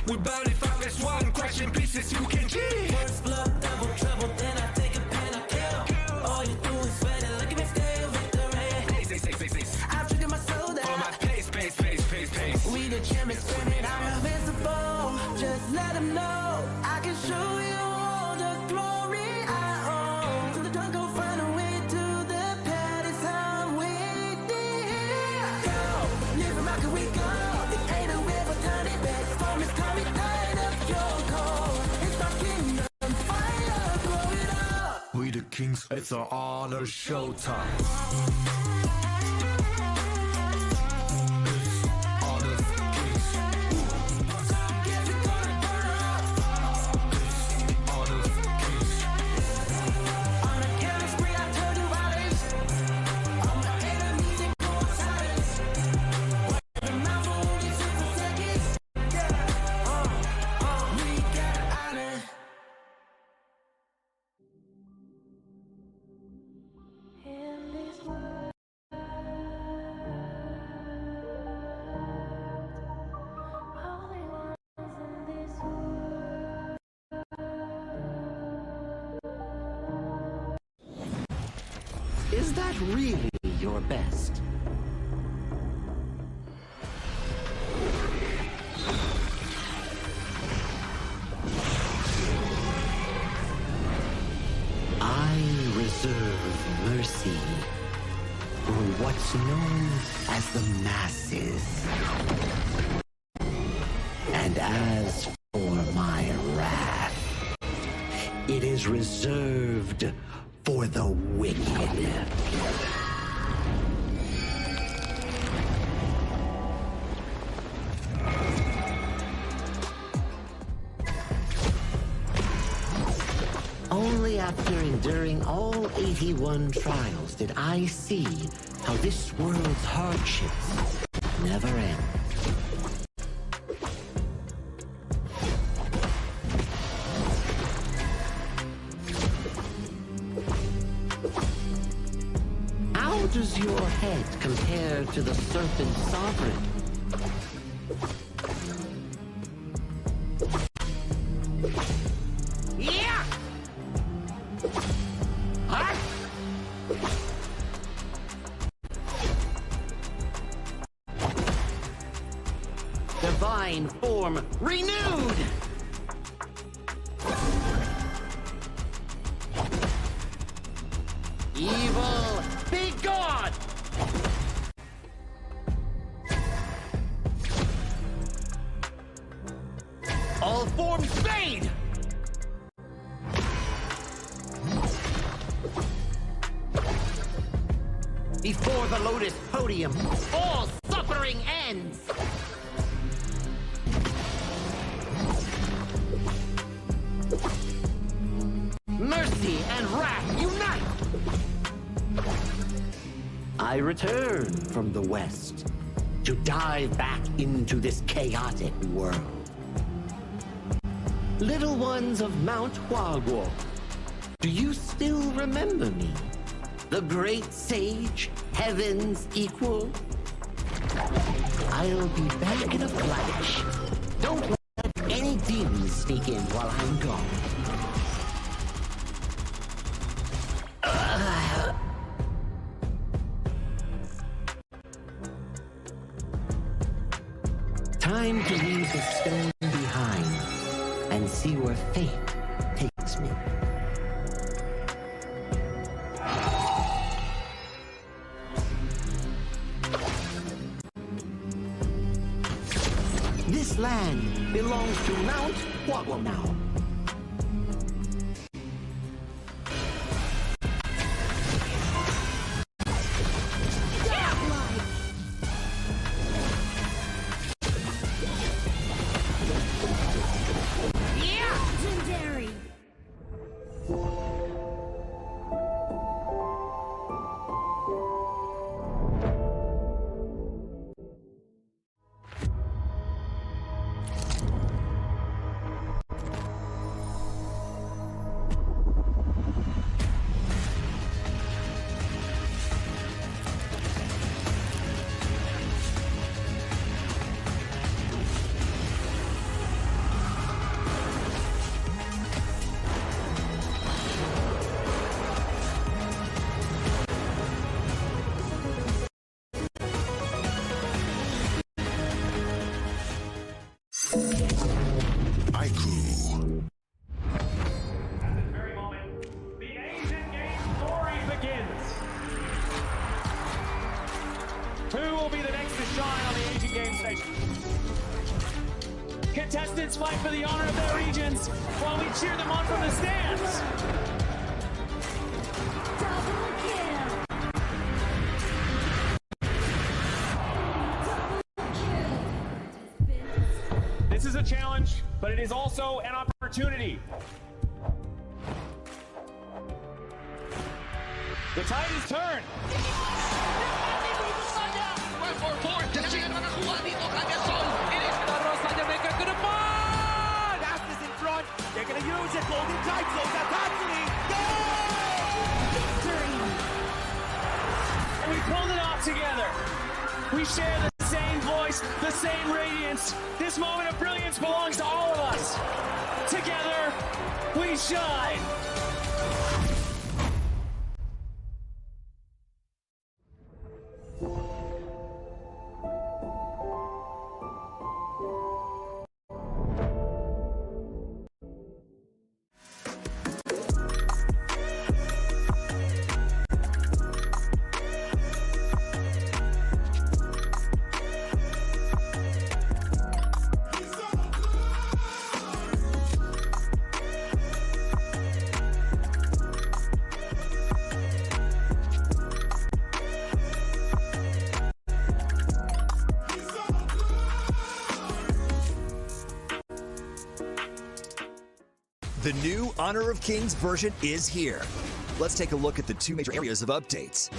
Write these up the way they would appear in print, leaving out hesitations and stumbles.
We burn it five as one, crashing pieces you can G. First blood, double trouble, then I take a pen, I kill. All you do is sweat it, look at me stay victory. I've triggered my soul down. For my pace. We the champions, screaming, I'm invincible. Just let them know I can show you all the glory I own. Till the dawn go find a way to the palace I'm waiting. Go, live and rock and we go. It ain't a river, turn it back. Storm is coming, tired of your call. It's our kingdom, fire, blow it up. We the kings, it's our honor showtime. Is that really your best? I reserve mercy for what's known as the masses. And as for my wrath, it is reserved for the wicked. Only after enduring all 81 trials did I see how this world's hardships never end. How does your head compare to the serpent sovereign? Yeah! Huh? Divine form renewed! Evil, be gone! All forms fade! Before the Lotus Podium, all suffering ends! Mercy and wrath unite! I return from the West to dive back into this chaotic world. Little ones of Mount Huaguo, do you still remember me? The great sage, heaven's equal? I'll be back in a flash. Don't let any demons sneak in while I'm gone. Time to leave the stone behind and see where fate takes me. This land belongs to Mount Huaguo now. contestants fight for the honor of their regions while we cheer them on from the stands. This is a challenge, but it is also an opportunity. The tide is turned. Astis in front. They're going to use it. Golden Tide slows that Patsy. And we pulled it off together. We share the same voice, the same radiance. This moment of brilliance belongs to all of us. Together, we shine. The new Honor of Kings version is here. Let's take a look at the two major areas of updates: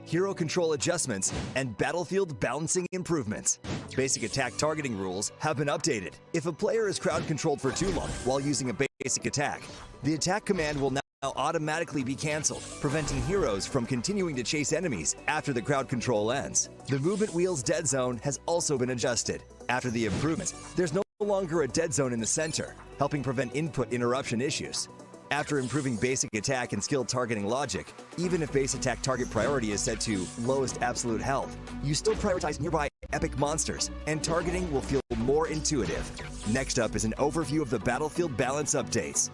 hero control adjustments and battlefield balancing improvements. Basic attack targeting rules have been updated. If a player is crowd controlled for too long while using a basic attack, the attack command will now automatically be cancelled, preventing heroes from continuing to chase enemies after the crowd control ends. The movement wheel's dead zone has also been adjusted. After the improvements, there's no longer a dead zone in the center, helping prevent input interruption issues. After improving basic attack and skill targeting logic, even if base attack target priority is set to lowest absolute health, you still prioritize nearby epic monsters, and targeting will feel more intuitive. Next up is an overview of the battlefield balance updates.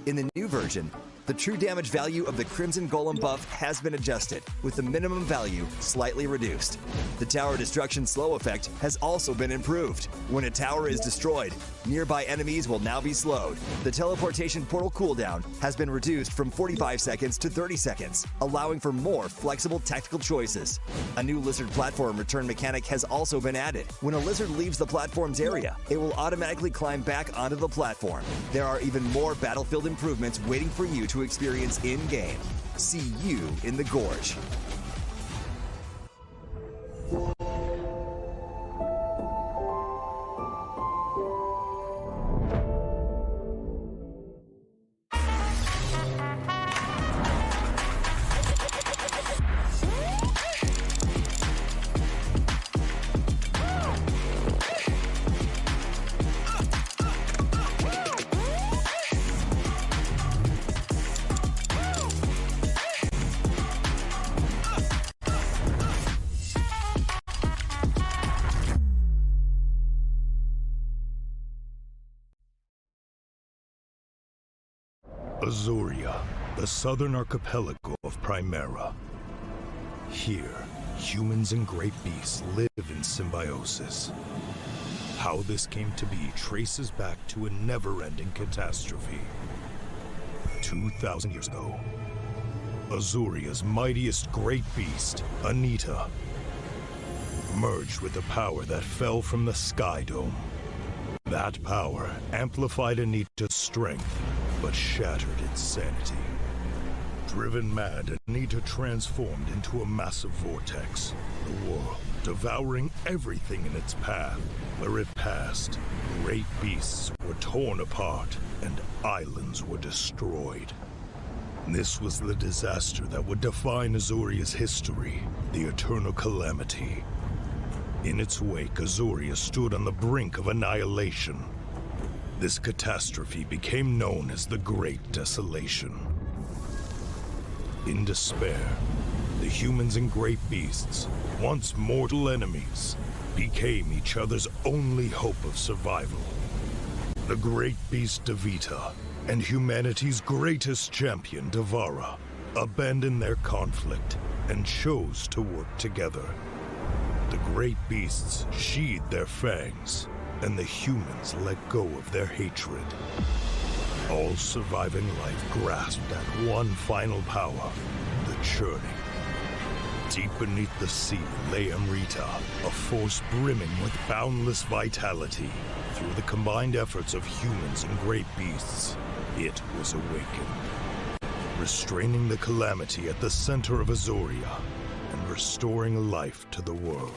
In the new version, the true damage value of the Crimson Golem buff has been adjusted, with the minimum value slightly reduced. The tower destruction slow effect has also been improved. When a tower is destroyed, nearby enemies will now be slowed. The teleportation portal cooldown has been reduced from 45 seconds to 30 seconds, allowing for more flexible tactical choices. A new lizard platform return mechanic has also been added. When a lizard leaves the platform's area, it will automatically climb back onto the platform. There are even more battlefield improvements waiting for you to experience in-game. See you in the Gorge. Azuria, the southern archipelago of Primera. Here, humans and great beasts live in symbiosis. How this came to be traces back to a never-ending catastrophe. 2,000 years ago, Azuria's mightiest great beast, Anita, merged with the power that fell from the Sky Dome. That power amplified Anita's strength, but shattered its sanity. Driven mad, Anita transformed into a massive vortex, the world devouring everything in its path. Where it passed, great beasts were torn apart and islands were destroyed. This was the disaster that would define Azuria's history, the Eternal Calamity. In its wake, Azuria stood on the brink of annihilation. This catastrophe became known as the Great Desolation. In despair, the humans and great beasts, once mortal enemies, became each other's only hope of survival. The great beast Devita and humanity's greatest champion, Devara, abandoned their conflict and chose to work together. The great beasts sheathed their fangs, and the humans let go of their hatred. All surviving life grasped at one final power, the churning. Deep beneath the sea lay Amrita, a force brimming with boundless vitality. Through the combined efforts of humans and great beasts, it was awakened, restraining the calamity at the center of Azoria and restoring life to the world.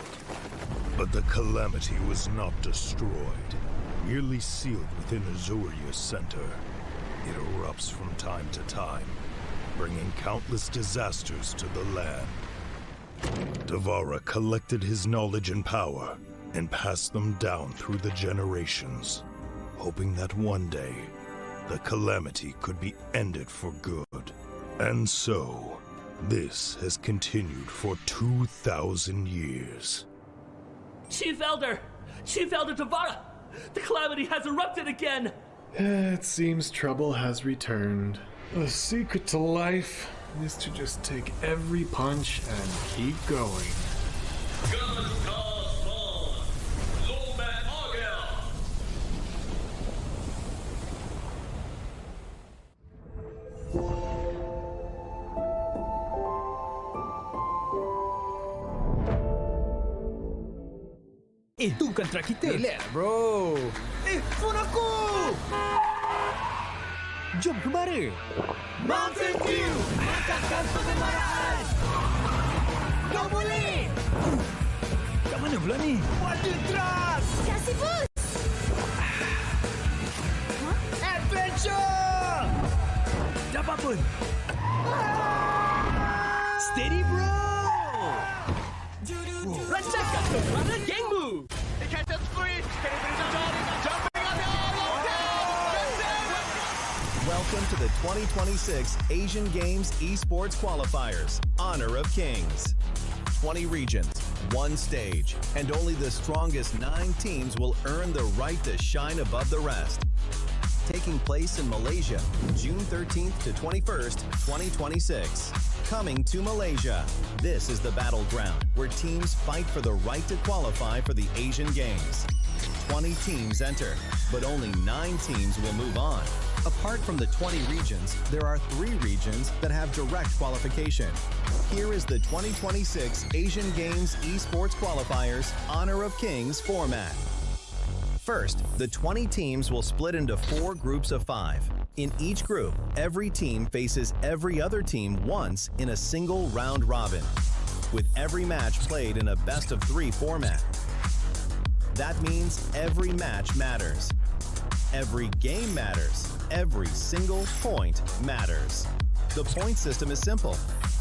But the calamity was not destroyed, merely sealed within Azoria's center. It erupts from time to time, bringing countless disasters to the land. Devara collected his knowledge and power and passed them down through the generations, hoping that one day the calamity could be ended for good. And so, this has continued for 2,000 years. Chief Elder Devara! The calamity has erupted again! It seems trouble has returned. The secret to life is to just take every punch and keep going. Bukan track kita. Relax, bro. Phone aku! Jom kemara. Mountain Dew! Mantapkan pengembaraan! Kau boleh! Kat mana pula ni? Water Truck! Kasih boost! Adventure! Dapat pun. Steady, bro! Rancangkan suara gengmu! He catches three. Can he finish the job? Jumping on the lockdown. Welcome to the 2026 Asian Games Esports Qualifiers, Honor of Kings. 20 regions, one stage, and only the strongest 9 teams will earn the right to shine above the rest. Taking place in Malaysia, June 13th to 21st, 2026. Coming to Malaysia. This is the battleground where teams fight for the right to qualify for the Asian Games. 20 teams enter, but only 9 teams will move on. Apart from the 20 regions, there are 3 regions that have direct qualification. Here is the 2026 Asian Games Esports Qualifiers Honor of Kings format. First, the 20 teams will split into 4 groups of 5. In each group, every team faces every other team once in a single round robin, with every match played in a best-of-3 format. That means every match matters. Every game matters. Every single point matters. The point system is simple.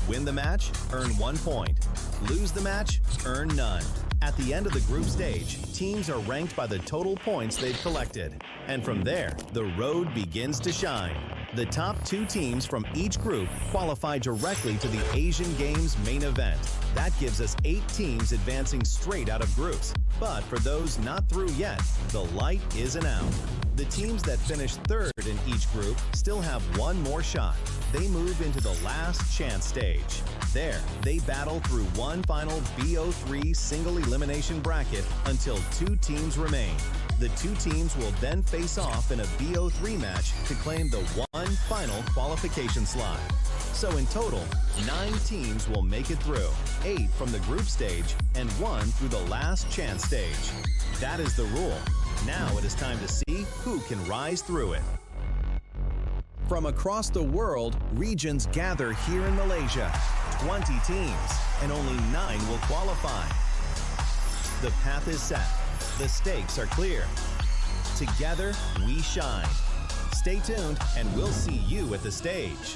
Win the match, earn 1 point. Lose the match, earn none. At the end of the group stage, teams are ranked by the total points they've collected. And from there, the road begins to shine. The top 2 teams from each group qualify directly to the Asian Games main event. That gives us 8 teams advancing straight out of groups. But for those not through yet, the light isn't out. The teams that finish 3rd in each group still have 1 more shot. They move into the last chance stage. There, they battle through one final BO3 single elimination bracket until 2 teams remain. The 2 teams will then face off in a BO3 match to claim the 1 final qualification slot. So in total, 9 teams will make it through, 8 from the group stage and 1 through the last chance stage. That is the rule. Now it is time to see who can rise through it. From across the world, regions gather here in Malaysia. 20 teams, and only 9 will qualify. The path is set. The stakes are clear. Together, we shine. Stay tuned, and we'll see you at the stage.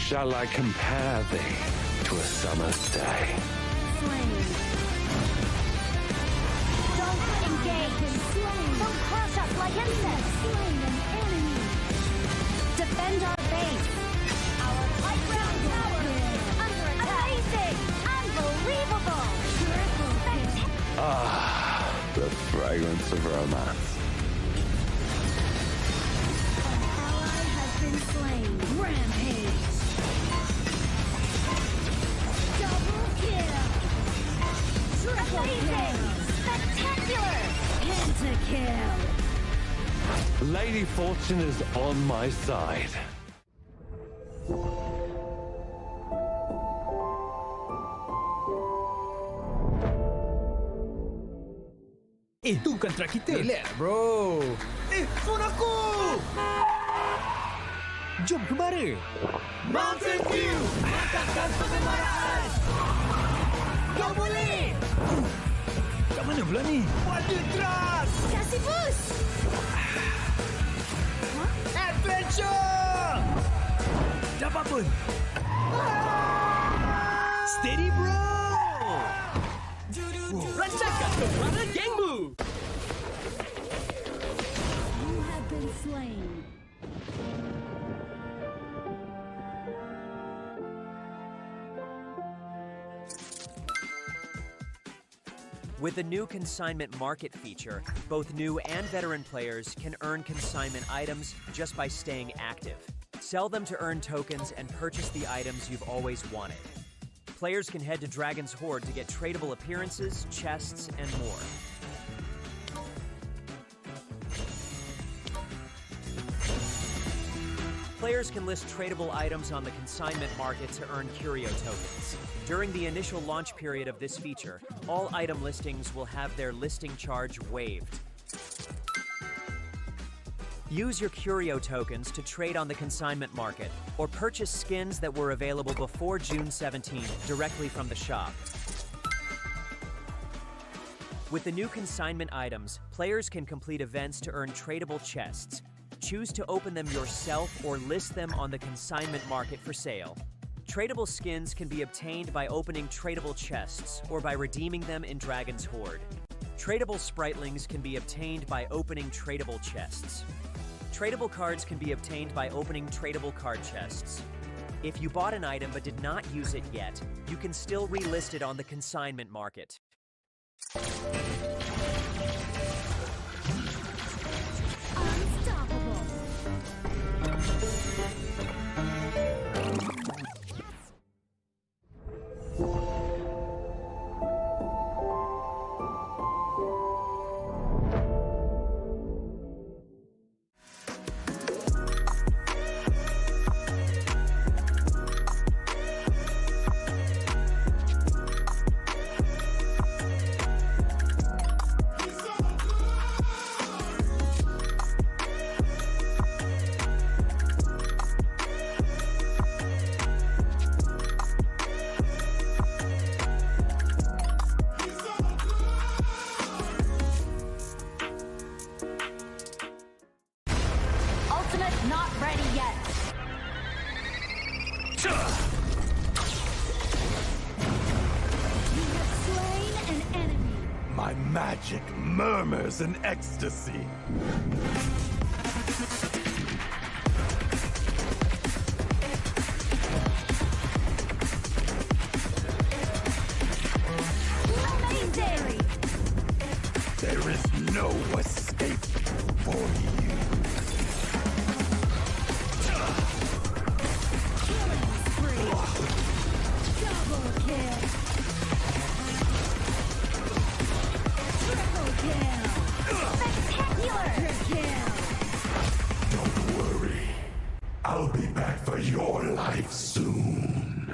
shall I compare thee to a summer's day? Don't engage. Don't crush us like insects. Defend our base. Our high ground tower under attack. Amazing! Unbelievable! Ah, the fragrance of romance. An ally has been slain. Rampage. Double kill. Triple kill. Spectacular. Pentakill. Lady Fortune is on my side. Itu kontra kita. Relax, bro. Phone aku! Jom kembara. Mountain Dew! Mantapkan pengemaraan! Kau boleh! Kat mana pula ni? Water Trust! Kasih boost. Adventure! Dapat pun. Steady, bro! Rancangkan kemana gengmu! You have been slain. With the new consignment market feature, both new and veteran players can earn consignment items just by staying active. Sell them to earn tokens and purchase the items you've always wanted. Players can head to Dragon's Hoard to get tradable appearances, chests, and more. Players can list tradable items on the consignment market to earn curio tokens. During the initial launch period of this feature, all item listings will have their listing charge waived. Use your curio tokens to trade on the consignment market, or purchase skins that were available before June 17th directly from the shop. With the new consignment items, players can complete events to earn tradable chests. Choose to open them yourself or list them on the consignment market for sale. Tradable skins can be obtained by opening tradable chests or by redeeming them in Dragon's Hoard. Tradable spritlings can be obtained by opening tradable chests. Tradable cards can be obtained by opening tradable card chests. If you bought an item but did not use it yet, you can still relist it on the consignment market. Unstoppable. Not ready yet. You have slain an enemy. My magic murmurs in ecstasy. Amazing. There is no escape for you. I'll be back for your life soon.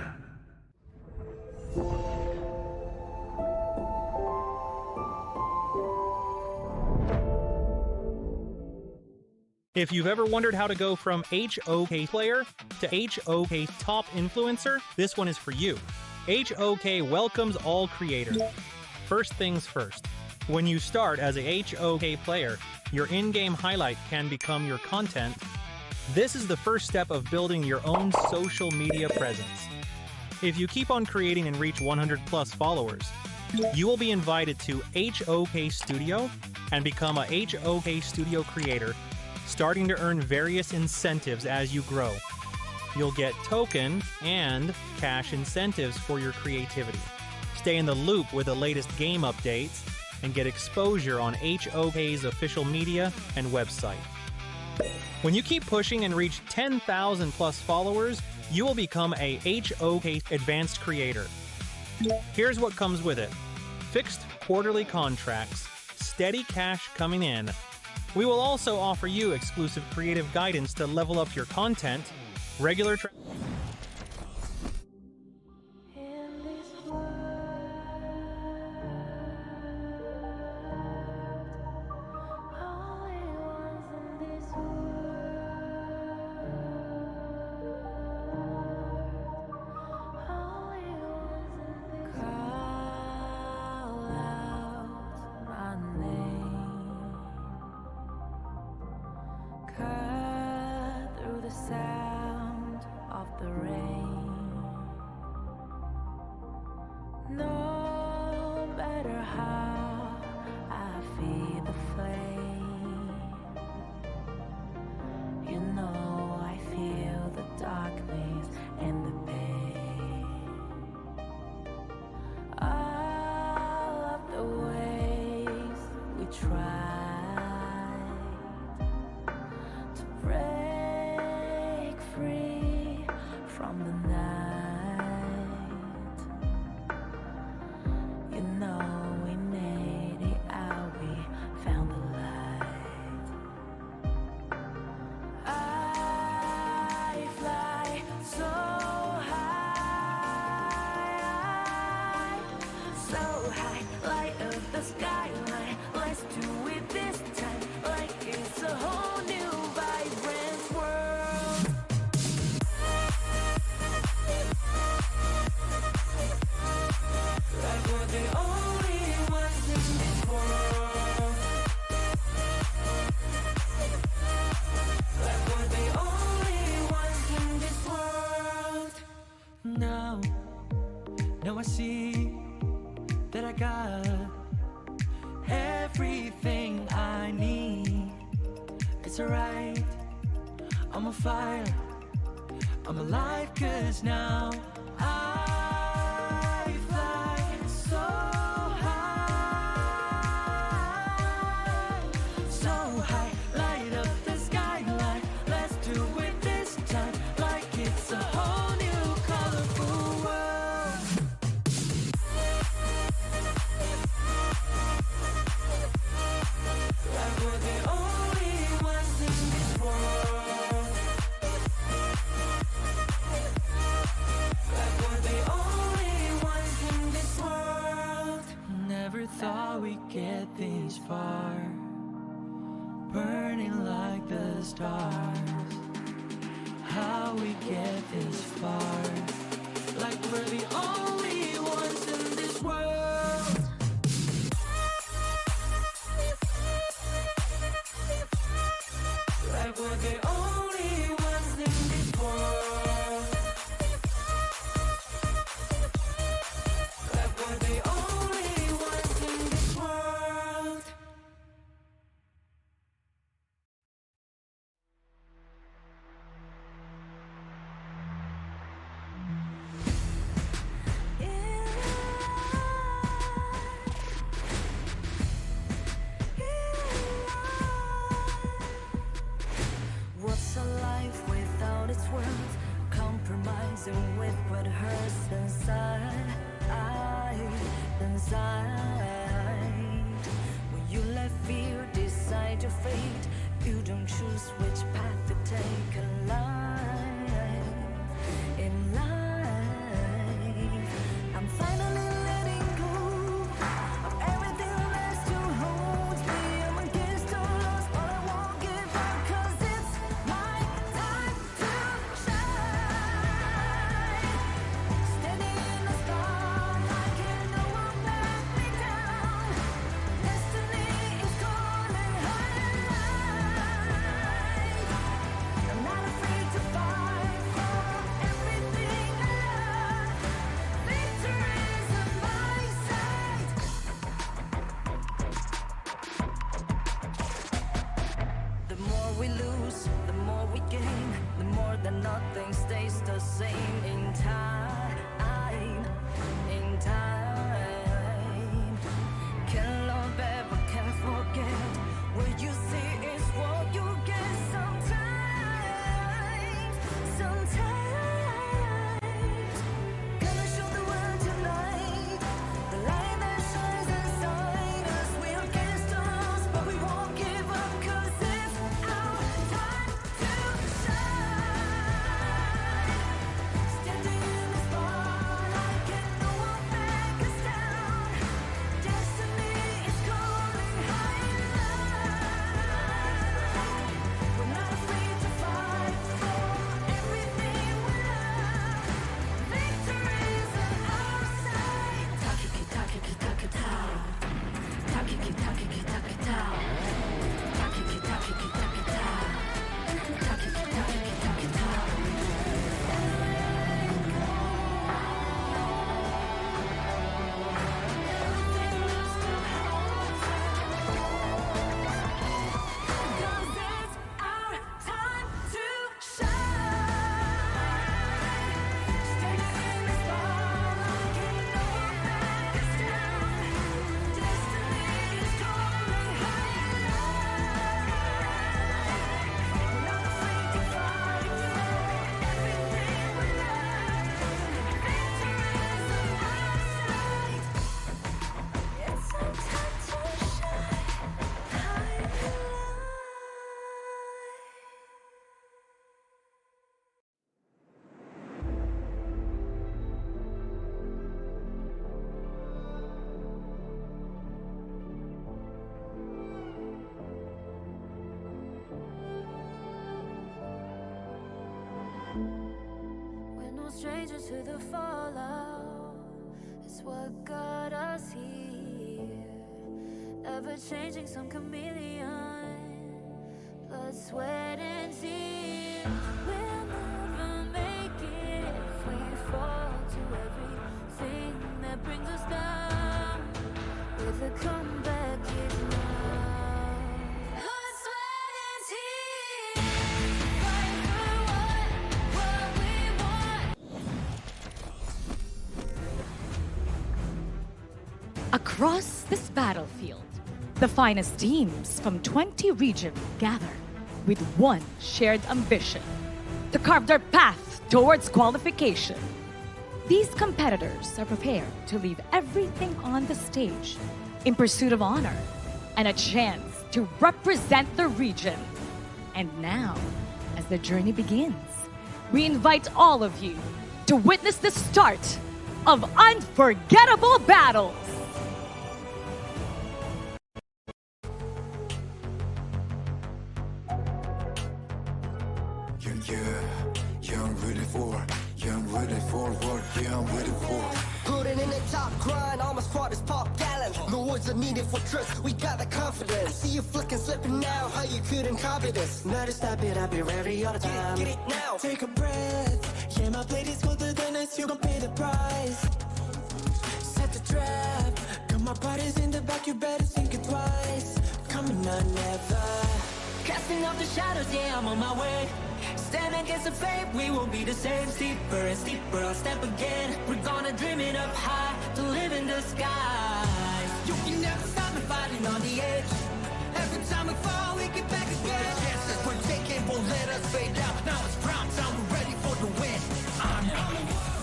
If you've ever wondered how to go from HOK player to HOK top influencer, this one is for you. HOK welcomes all creators. First things first. When you start as a HOK player, your in-game highlight can become your content This is the first step of building your own social media presence. If you keep on creating and reach 100 plus followers, you will be invited to HOK Studio and become a HOK Studio creator, starting to earn various incentives as you grow. You'll get token and cash incentives for your creativity. Stay in the loop with the latest game updates and get exposure on HOK's official media and website. When you keep pushing and reach 10,000 plus followers, you will become a HOK Advanced Creator. Here's what comes with it. Fixed quarterly contracts, steady cash coming in. We will also offer you exclusive creative guidance to level up your content, regular Now I see that I got everything I need. It's alright, I'm on fire, I'm alive, 'cause now I fly so high, so high, light up the skyline. Let's do it this time, like it's a whole new colorful world. Like we're the only ones in this world. Like we're the only ones in this world. Never thought we'd get this far, burning like the stars. How we get this far, like we're the only ones in this world. Like we're the only ones in this world. Like we're the only ones in this world. What's a life without its worth? Compromising with what hurts inside, inside. When you let fear decide your fate, you don't choose which path to take in life. In life, I'm finally letting go of everything that still holds me. I'm against all odds, but I won't give up, 'cause it's my time to shine. Standing in the starlight, and no one back me down. Destiny is calling high. I'm not that nothing stays the same in time. In time, can love ever, can forget. What you see is what you get. Sometimes, gonna show the world tonight. The light that shines inside us. We're against us, but we won't give up, 'cause it's our time to shine. Standing in the spotlight, can no one back us down. Destiny is calling high and loud. We're not afraid to fight for everything we love. Victory's on our side. Takiki, takiki, takitao. Takiki, takiki, takitao. Takiki, takiki, takitao. Takiki, takiki, takitao. Because it's our time to shine. Standing in the spotlight, can no one back us down. Destiny is calling high and loud. We're not afraid to fight for everything we love. Victory is on our side. It's our time to shine high and low. We're no strangers to the fallout. It's what got us here. Ever changing, some chameleon. Blood, sweat, and tears. We'll never make it if we fall to everything that brings us down. With a comeback is now. Blood, sweat, and tears. Fight for what we want. Across this battlefield, the finest teams from 20 regions gather with one shared ambition: to carve their path towards qualification. These competitors are prepared to leave everything on the stage in pursuit of honor and a chance to represent the region. And now, as the journey begins, we invite all of you to witness the start of unforgettable battles. Yeah, I'm ready for work, yeah, I'm ready for. Putting in the top grind, all my squad is pop gallant. No words are needed for trust, we got the confidence. I see you flicking, slipping now, how you couldn't copy this. Not to stop it, I'll be ready all the time. Get it now. Take a breath, yeah, my plate is colder than ice, you gon' pay the price. Set the trap, got my body's in the back, you better think it twice. Coming on, never. Casting off the shadows, yeah, I'm on my way. Stand against the fate, we won't be the same. Steeper and steeper, I'll step again. We're gonna dream it up high, to live in the sky. You can never stop me fighting on the edge. Every time we fall, we get back again. The chances we're taking won't let us fade out. Now it's prime time, we're ready for the win.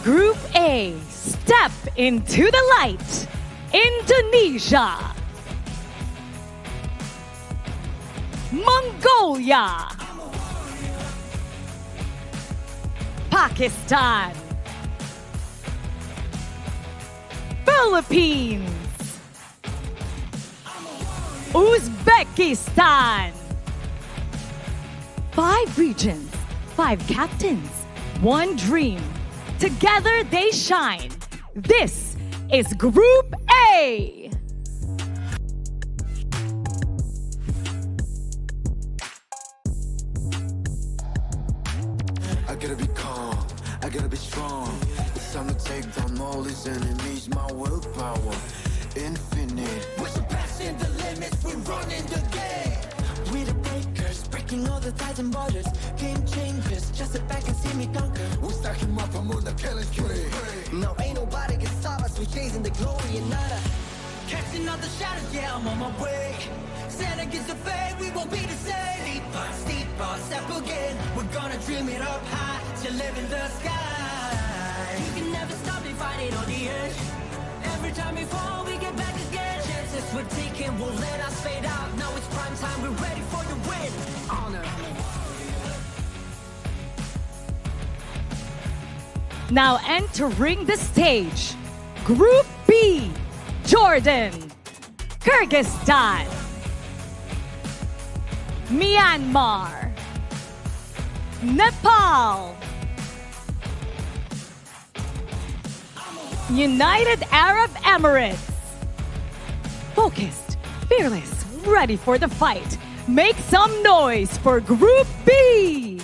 Group A, step into the light. Indonesia, Mongolia, Pakistan, Philippines, Uzbekistan. 5 regions, 5 captains, 1 dream. Together they shine. This is Group A. I gotta be calm, I gotta be strong. It's time to take down all these enemies. My willpower, infinite. We're surpassing the limits, we're running the game. We're the breakers, breaking all the Titan borders. Game changers, just sit back and see me conquer. We're stacking up, I'm on the killing spree. Now ain't nobody can stop us, we're chasing the glory and nada. Catching all the shadows, yeah, I'm on my way. Stand against the fate, we won't be the same. Steeper, step again. We're gonna dream it up high, to live in the sky. You can never stop me fighting on the edge. Every time we fall, we get back again. Chances we're taking won't let us fade out. Now it's prime time, we're ready for the win. Honor. Now entering the stage, Group B, Jordan, Kyrgyzstan, Myanmar, Nepal, United Arab Emirates. Focused, fearless, ready for the fight. Make some noise for Group B.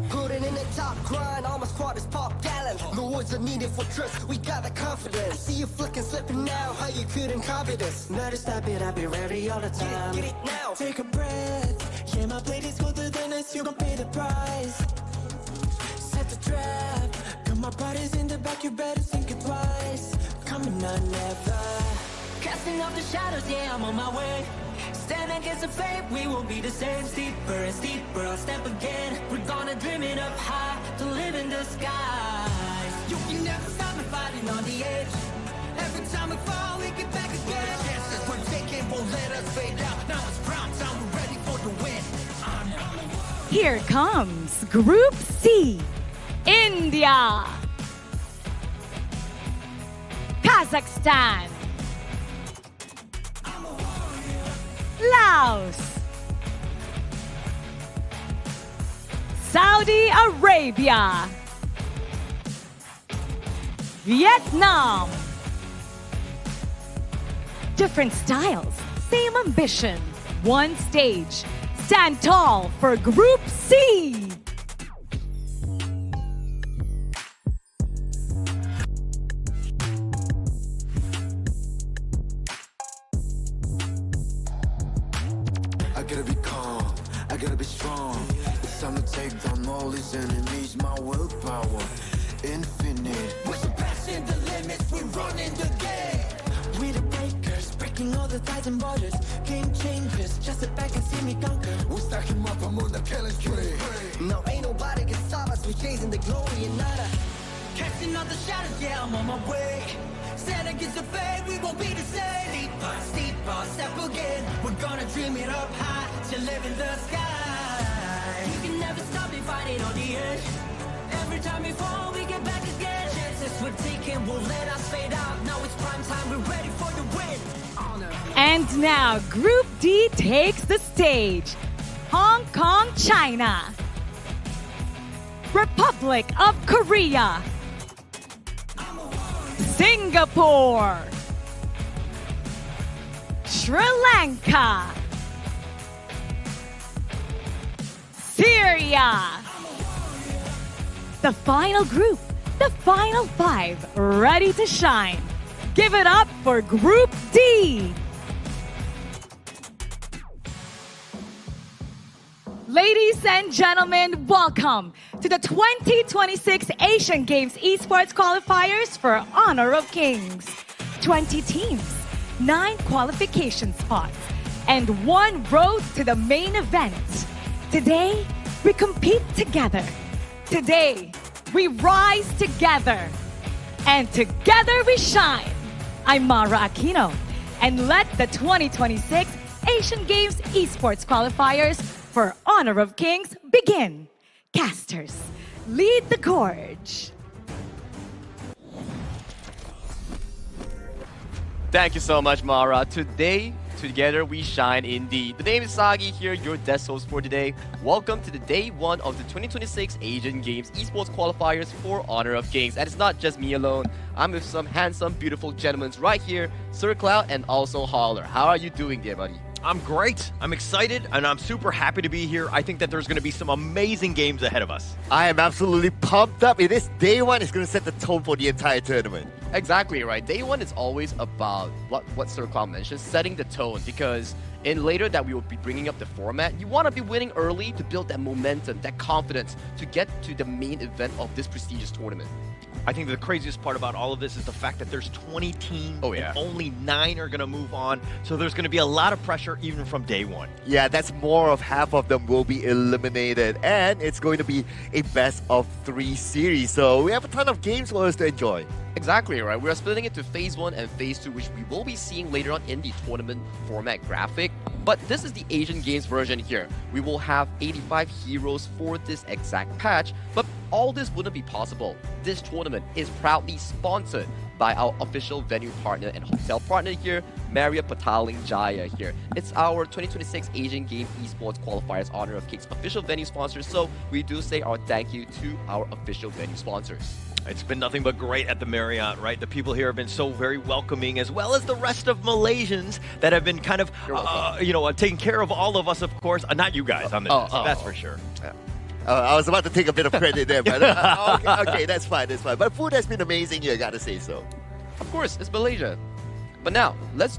Putting in the top grind, all my squad is pop gallant. No words are needed for trust, we got the confidence. See you flicking, slipping now, how you couldn't copy this. Never stop it, I'll be ready all the time. Get it now, take a breath. Yeah, my plate is colder than this, you gon' pay the price. Set the trap, got my body's in the back, you better think it twice. Coming on, never. Casting off the shadows, yeah, I'm on my way. Stand against the fate, we won't be the same. Steeper and steeper, I'll step again. We're gonna dream it up high, to live in the skies. You can never stop me fighting on the edge. Every time we fall, we get back again. The chances we're taking won't let us fade out. Now it's prime time, we're ready for the win. Here comes Group C, India, Kazakhstan, Laos, Saudi Arabia, Vietnam. Different styles, same ambition, one stage. Stand tall for Group C. I gotta be calm, I gotta be strong. It's time to take down all these enemies. My willpower, infinite. We're surpassing the limits, we're running the game. We the breakers, breaking all the Titan borders. Game changers, just sit back and see me conquer. We're stacking up, I'm on the killing spree. Now ain't nobody can stop us, we're chasing the glory and nada. Casting all the shadows, yeah, I'm on my way. Stand against the fate, we won't be the same. Steeper, step again. We're gonna dream it up high, to live in the sky. You can never stop me fighting on the edge. Every time we fall, we get back again. Chances we're taking won't let us fade out. Now it's prime time, we're ready for the win. Honor. And now Group D takes the stage. Hong Kong, China, Republic of Korea, Singapore, Sri Lanka, Syria. The final group, the final five, ready to shine. Give it up for Group D. Ladies and gentlemen, welcome to the 2026 Asian Games Esports Qualifiers for Honor of Kings. 20 teams, 9 qualification spots, and 1 road to the main event. Today, we compete together. Today, we rise together. And together we shine. I'm Mara Aquino, and let the 2026 Asian Games Esports Qualifiers for Honor of Kings begin. Casters, lead the gorge. Thank you so much, Mara. Today, together we shine indeed. The name is Sagi here, your desk host for today. Welcome to the day 1 of the 2026 Asian Games Esports Qualifiers for Honor of Kings. And it's not just me alone. I'm with some handsome, beautiful gentlemen right here, Sir Cloud and also Holler. How are you doing, dear buddy? I'm great. I'm excited, and I'm super happy to be here. I think that there's going to be some amazing games ahead of us. I am absolutely pumped up. It is day one. It's going to set the tone for the entire tournament. Exactly, right. Day one is always about what Sir Cloud mentioned, setting the tone, because in later that we will be bringing up the format, you want to be winning early to build that momentum, that confidence to get to the main event of this prestigious tournament. I think the craziest part about all of this is the fact that there's 20 teams and only 9 are going to move on. So there's going to be a lot of pressure even from day one. Yeah, that's more of half of them will be eliminated. And it's going to be a best of 3 series. So we have a ton of games for us to enjoy. Exactly, right. We are splitting it to Phase 1 and Phase 2, which we will be seeing later on in the tournament format graphic. But this is the Asian Games version here. We will have 85 heroes for this exact patch, but all this wouldn't be possible. This tournament is proudly sponsored by our official venue partner and hotel partner here, Marriott Petaling Jaya here. It's our 2026 Asian Game Esports Qualifiers Honor of Kings official venue sponsors, so we do say our thank you to our official venue sponsors. It's been nothing but great at the Marriott, right? The people here have been so very welcoming, as well as the rest of Malaysians that have been kind of, taking care of all of us, of course. Not you guys on this, that's for sure. I was about to take a bit of credit there, but okay, that's fine, But food has been amazing here, gotta say so. Of course, it's Malaysia. But now, let's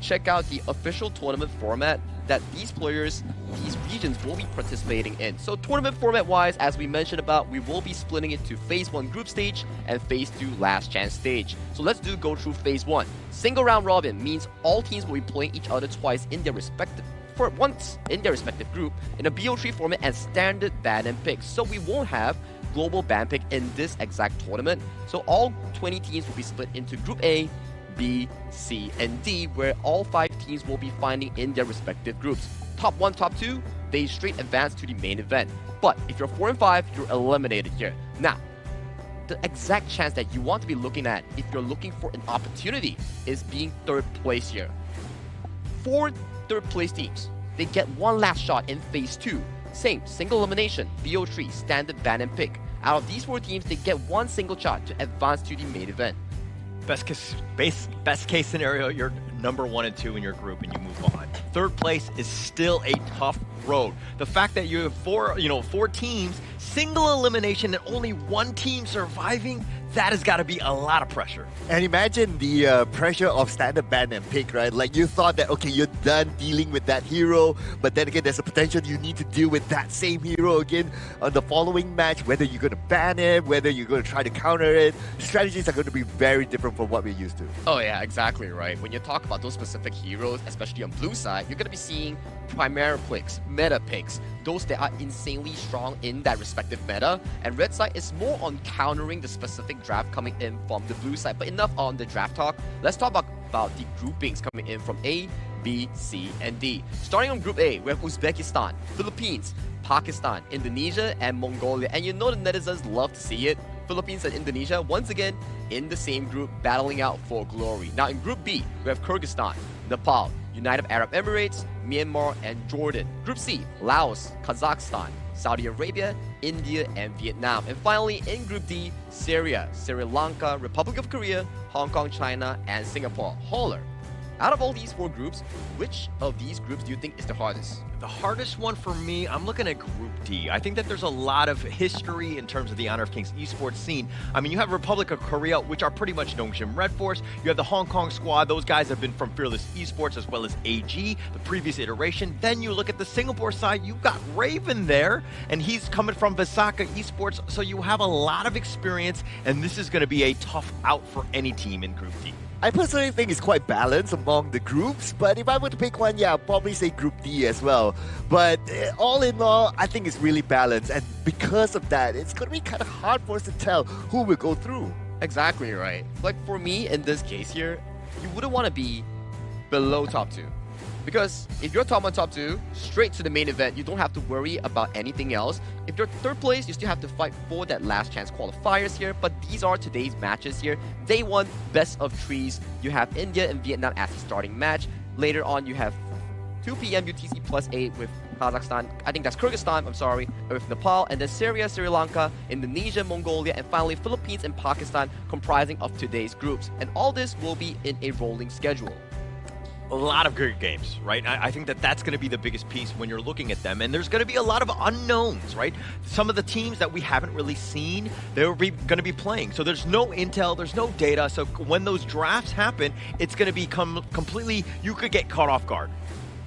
check out the official tournament format that these players, these regions will be participating in. So tournament format-wise, as we mentioned about, we will be splitting it to Phase 1 group stage and Phase 2 last chance stage. So let's go through Phase 1. Single round robin means all teams will be playing each other twice in their respective group in a BO3 format and standard ban and pick. So we won't have global ban pick in this exact tournament. So all 20 teams will be split into Group A, B, C, and D, where all 5 teams will be finding in their respective groups. Top 1, top 2, they straight advance to the main event. But if you're 4 and 5, you're eliminated here. Now, the exact chance that you want to be looking at if you're looking for an opportunity is being 3rd place here. 4 3rd place teams, they get one last shot in Phase 2. Same, single elimination, BO3, standard ban and pick. Out of these 4 teams, they get one single shot to advance to the main event. Best case scenario, you're number 1 and 2 in your group and you move on. 3rd place is still a tough road. The fact that you have 4 teams, single elimination, and only 1 team surviving, that has got to be a lot of pressure. And imagine the pressure of standard ban and pick, right? Like you thought that, okay, you're done dealing with that hero, but then again, there's a potential you need to deal with that same hero again on the following match, whether you're going to ban it, whether you're going to try to counter it. Strategies are going to be very different from what we're used to. Oh yeah, exactly right. When you talk about those specific heroes, especially on blue side, you're going to be seeing primary picks, meta picks, those that are insanely strong in that respective meta, and red side is more on countering the specific draft coming in from the blue side. But enough on the draft talk, let's talk about the groupings coming in from A, B, C, and D. Starting on Group A, we have Uzbekistan, Philippines, Pakistan, Indonesia, and Mongolia. And you know the netizens love to see it. Philippines and Indonesia, once again, in the same group, battling out for glory. Now in Group B, we have Kyrgyzstan, Nepal, United Arab Emirates, Myanmar, and Jordan. Group C, Laos, Kazakhstan, Saudi Arabia, India, and Vietnam. And finally, in Group D, Syria, Sri Lanka, Republic of Korea, Hong Kong, China, and Singapore. Holler. Out of all these 4 groups, which of these groups do you think is the hardest? The hardest one for me, I'm looking at Group D. I think that there's a lot of history in terms of the Honor of Kings esports scene. I mean, you have Republic of Korea, which are pretty much Nongshim Red Force. You have the Hong Kong squad. Those guys have been from Fearless Esports as well as AG, the previous iteration. Then you look at the Singapore side, you've got Raven there, and he's coming from Visaka Esports. So you have a lot of experience, and this is going to be a tough out for any team in Group D. I personally think it's quite balanced among the groups, but if I were to pick one, yeah, I'd probably say Group D as well. But all in all, I think it's really balanced, and because of that, it's going to be kind of hard for us to tell who will go through. Exactly right. Like for me, in this case here, you wouldn't want to be below top 2. Because if you're top 1, top 2, straight to the main event, you don't have to worry about anything else. If you're 3rd place, you still have to fight for that last chance qualifiers here, but these are today's matches here. Day 1, best of 3s. You have India and Vietnam as the starting match. Later on, you have 2 p.m. UTC plus 8 with Kazakhstan, I think that's Kyrgyzstan, I'm sorry, with Nepal, and then Syria, Sri Lanka, Indonesia, Mongolia, and finally Philippines and Pakistan comprising of today's groups. And all this will be in a rolling schedule. a lot of good games, right? I think that that's going to be the biggest piece when you're looking at them. And there's going to be a lot of unknowns, right? Some of the teams that we haven't really seen, they're going to be playing. So there's no intel, there's no data. So when those drafts happen, it's going to become completely, you could get caught off guard.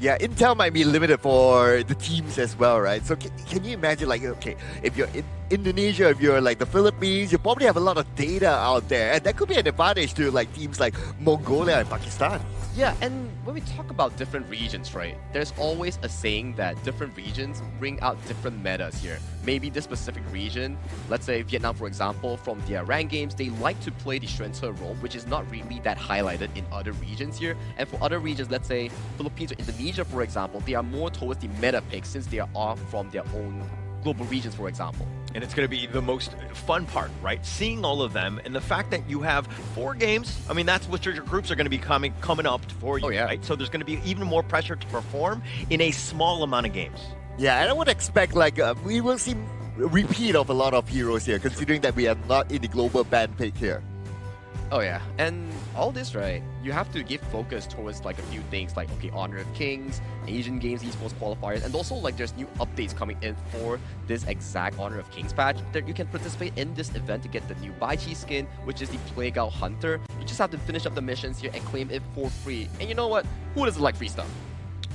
Yeah, intel might be limited for the teams as well, right? So can you imagine, like, okay, if you're in Indonesia, if you're like the Philippines, you probably have a lot of data out there, and that could be an advantage to like teams like Mongolia and Pakistan. Yeah, and when we talk about different regions, right, there's always a saying that different regions bring out different metas here. Maybe this specific region, let's say Vietnam, for example, from their ranked games, they like to play the Schwenzer role, which is not really that highlighted in other regions here. And for other regions, let's say Philippines or Indonesia, for example, they are more towards the meta picks since they are off from their own global regions, for example. And it's going to be the most fun part, right? Seeing all of them and the fact that you have 4 games. I mean, that's what your groups are going to be coming up for you, right? So there's going to be even more pressure to perform in a small amount of games. Yeah, and I would expect like we will see repeat of a lot of heroes here, considering that we are not in the global ban pick here. Oh yeah, and all this, right, you have to give focus towards like a few things like, okay, Honor of Kings, Asian Games esports qualifiers, and also like there's new updates coming in for this exact Honor of Kings patch that you can participate in this event to get the new Baichi skin, which is the Playground Hunter. You just have to finish up the missions here and claim it for free. And you know what? Who doesn't like free stuff?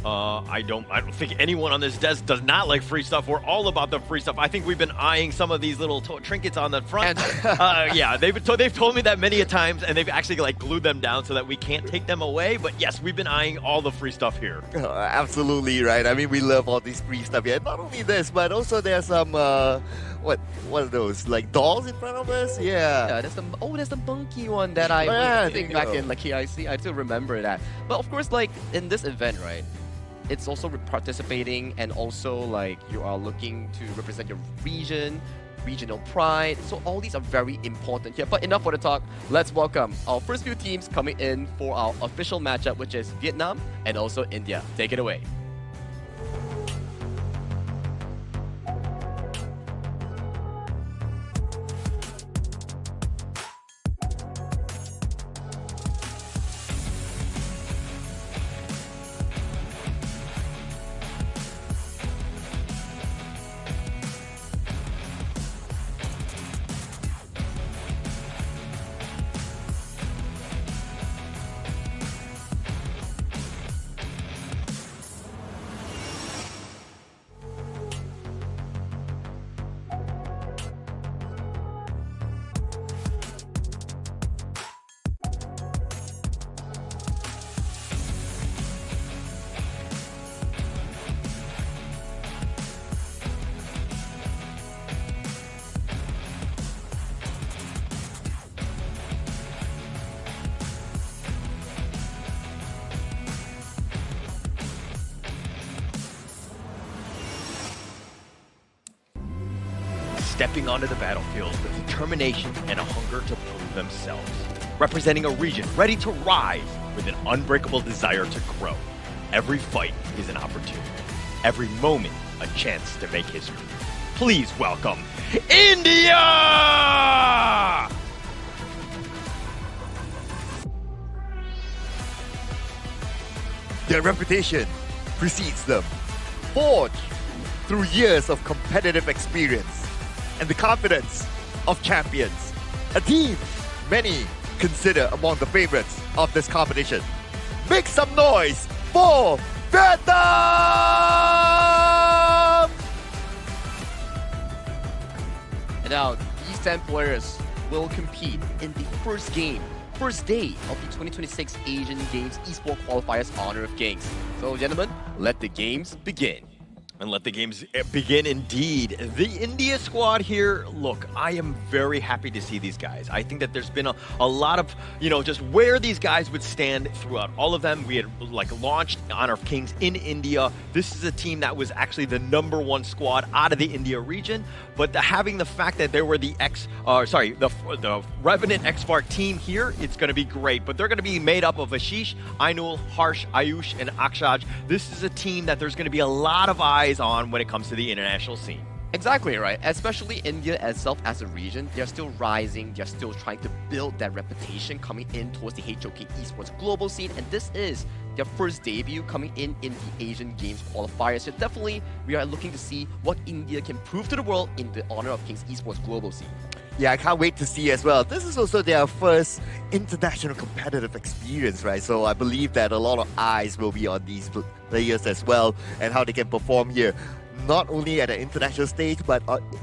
I don't think anyone on this desk does not like free stuff. We're all about the free stuff. I think we've been eyeing some of these little trinkets on the front. Yeah, they've told me that many a times, and they've actually like glued them down so that we can't take them away. But yes, we've been eyeing all the free stuff here. Absolutely right. I mean, we love all this free stuff here. Not only this, but also there's some what are those, like dolls in front of us? Yeah. There's the monkey one that I was thinking back in like KIC. I still remember that. But of course, like in this event, right, it's also participating, and also like you are looking to represent your region, regional pride. So all these are very important here. But enough for the talk. Let's welcome our first few teams coming in for our official matchup, which is Vietnam and also India. Take it away. Stepping onto the battlefield with determination and a hunger to prove themselves. Representing a region ready to rise with an unbreakable desire to grow. Every fight is an opportunity. Every moment, a chance to make history. Please welcome India! Their reputation precedes them, forged through years of competitive experience and the confidence of champions. A team many consider among the favorites of this competition. Make some noise for Vietnam! And now these 10 players will compete in the first day of the 2026 Asian Games Esports Qualifiers Honor of Kings. So gentlemen, let the games begin. And let the games begin indeed. The India squad here, look, I am very happy to see these guys. I think that there's been a lot of, just where these guys would stand throughout all of them. We had launched Honor of Kings in India. This is a team that was actually the #1 squad out of the India region. But having the fact that there were the Revenant XFAR team here, it's going to be great. But they're going to be made up of Ashish, Ainul, Harsh, Ayush, and Akshaj. This is a team that there's going to be a lot of eyes on when it comes to the international scene. Exactly right, especially India itself as a region, they're still rising, they're still trying to build that reputation coming in towards the HOK esports global scene, and this is their first debut coming in the Asian Games qualifiers. So definitely, we are looking to see what India can prove to the world in the Honor of Kings esports global scene. Yeah, I can't wait to see as well. This is also their first international competitive experience, right? So I believe that a lot of eyes will be on these players as well and how they can perform here. Not only at an international stage, but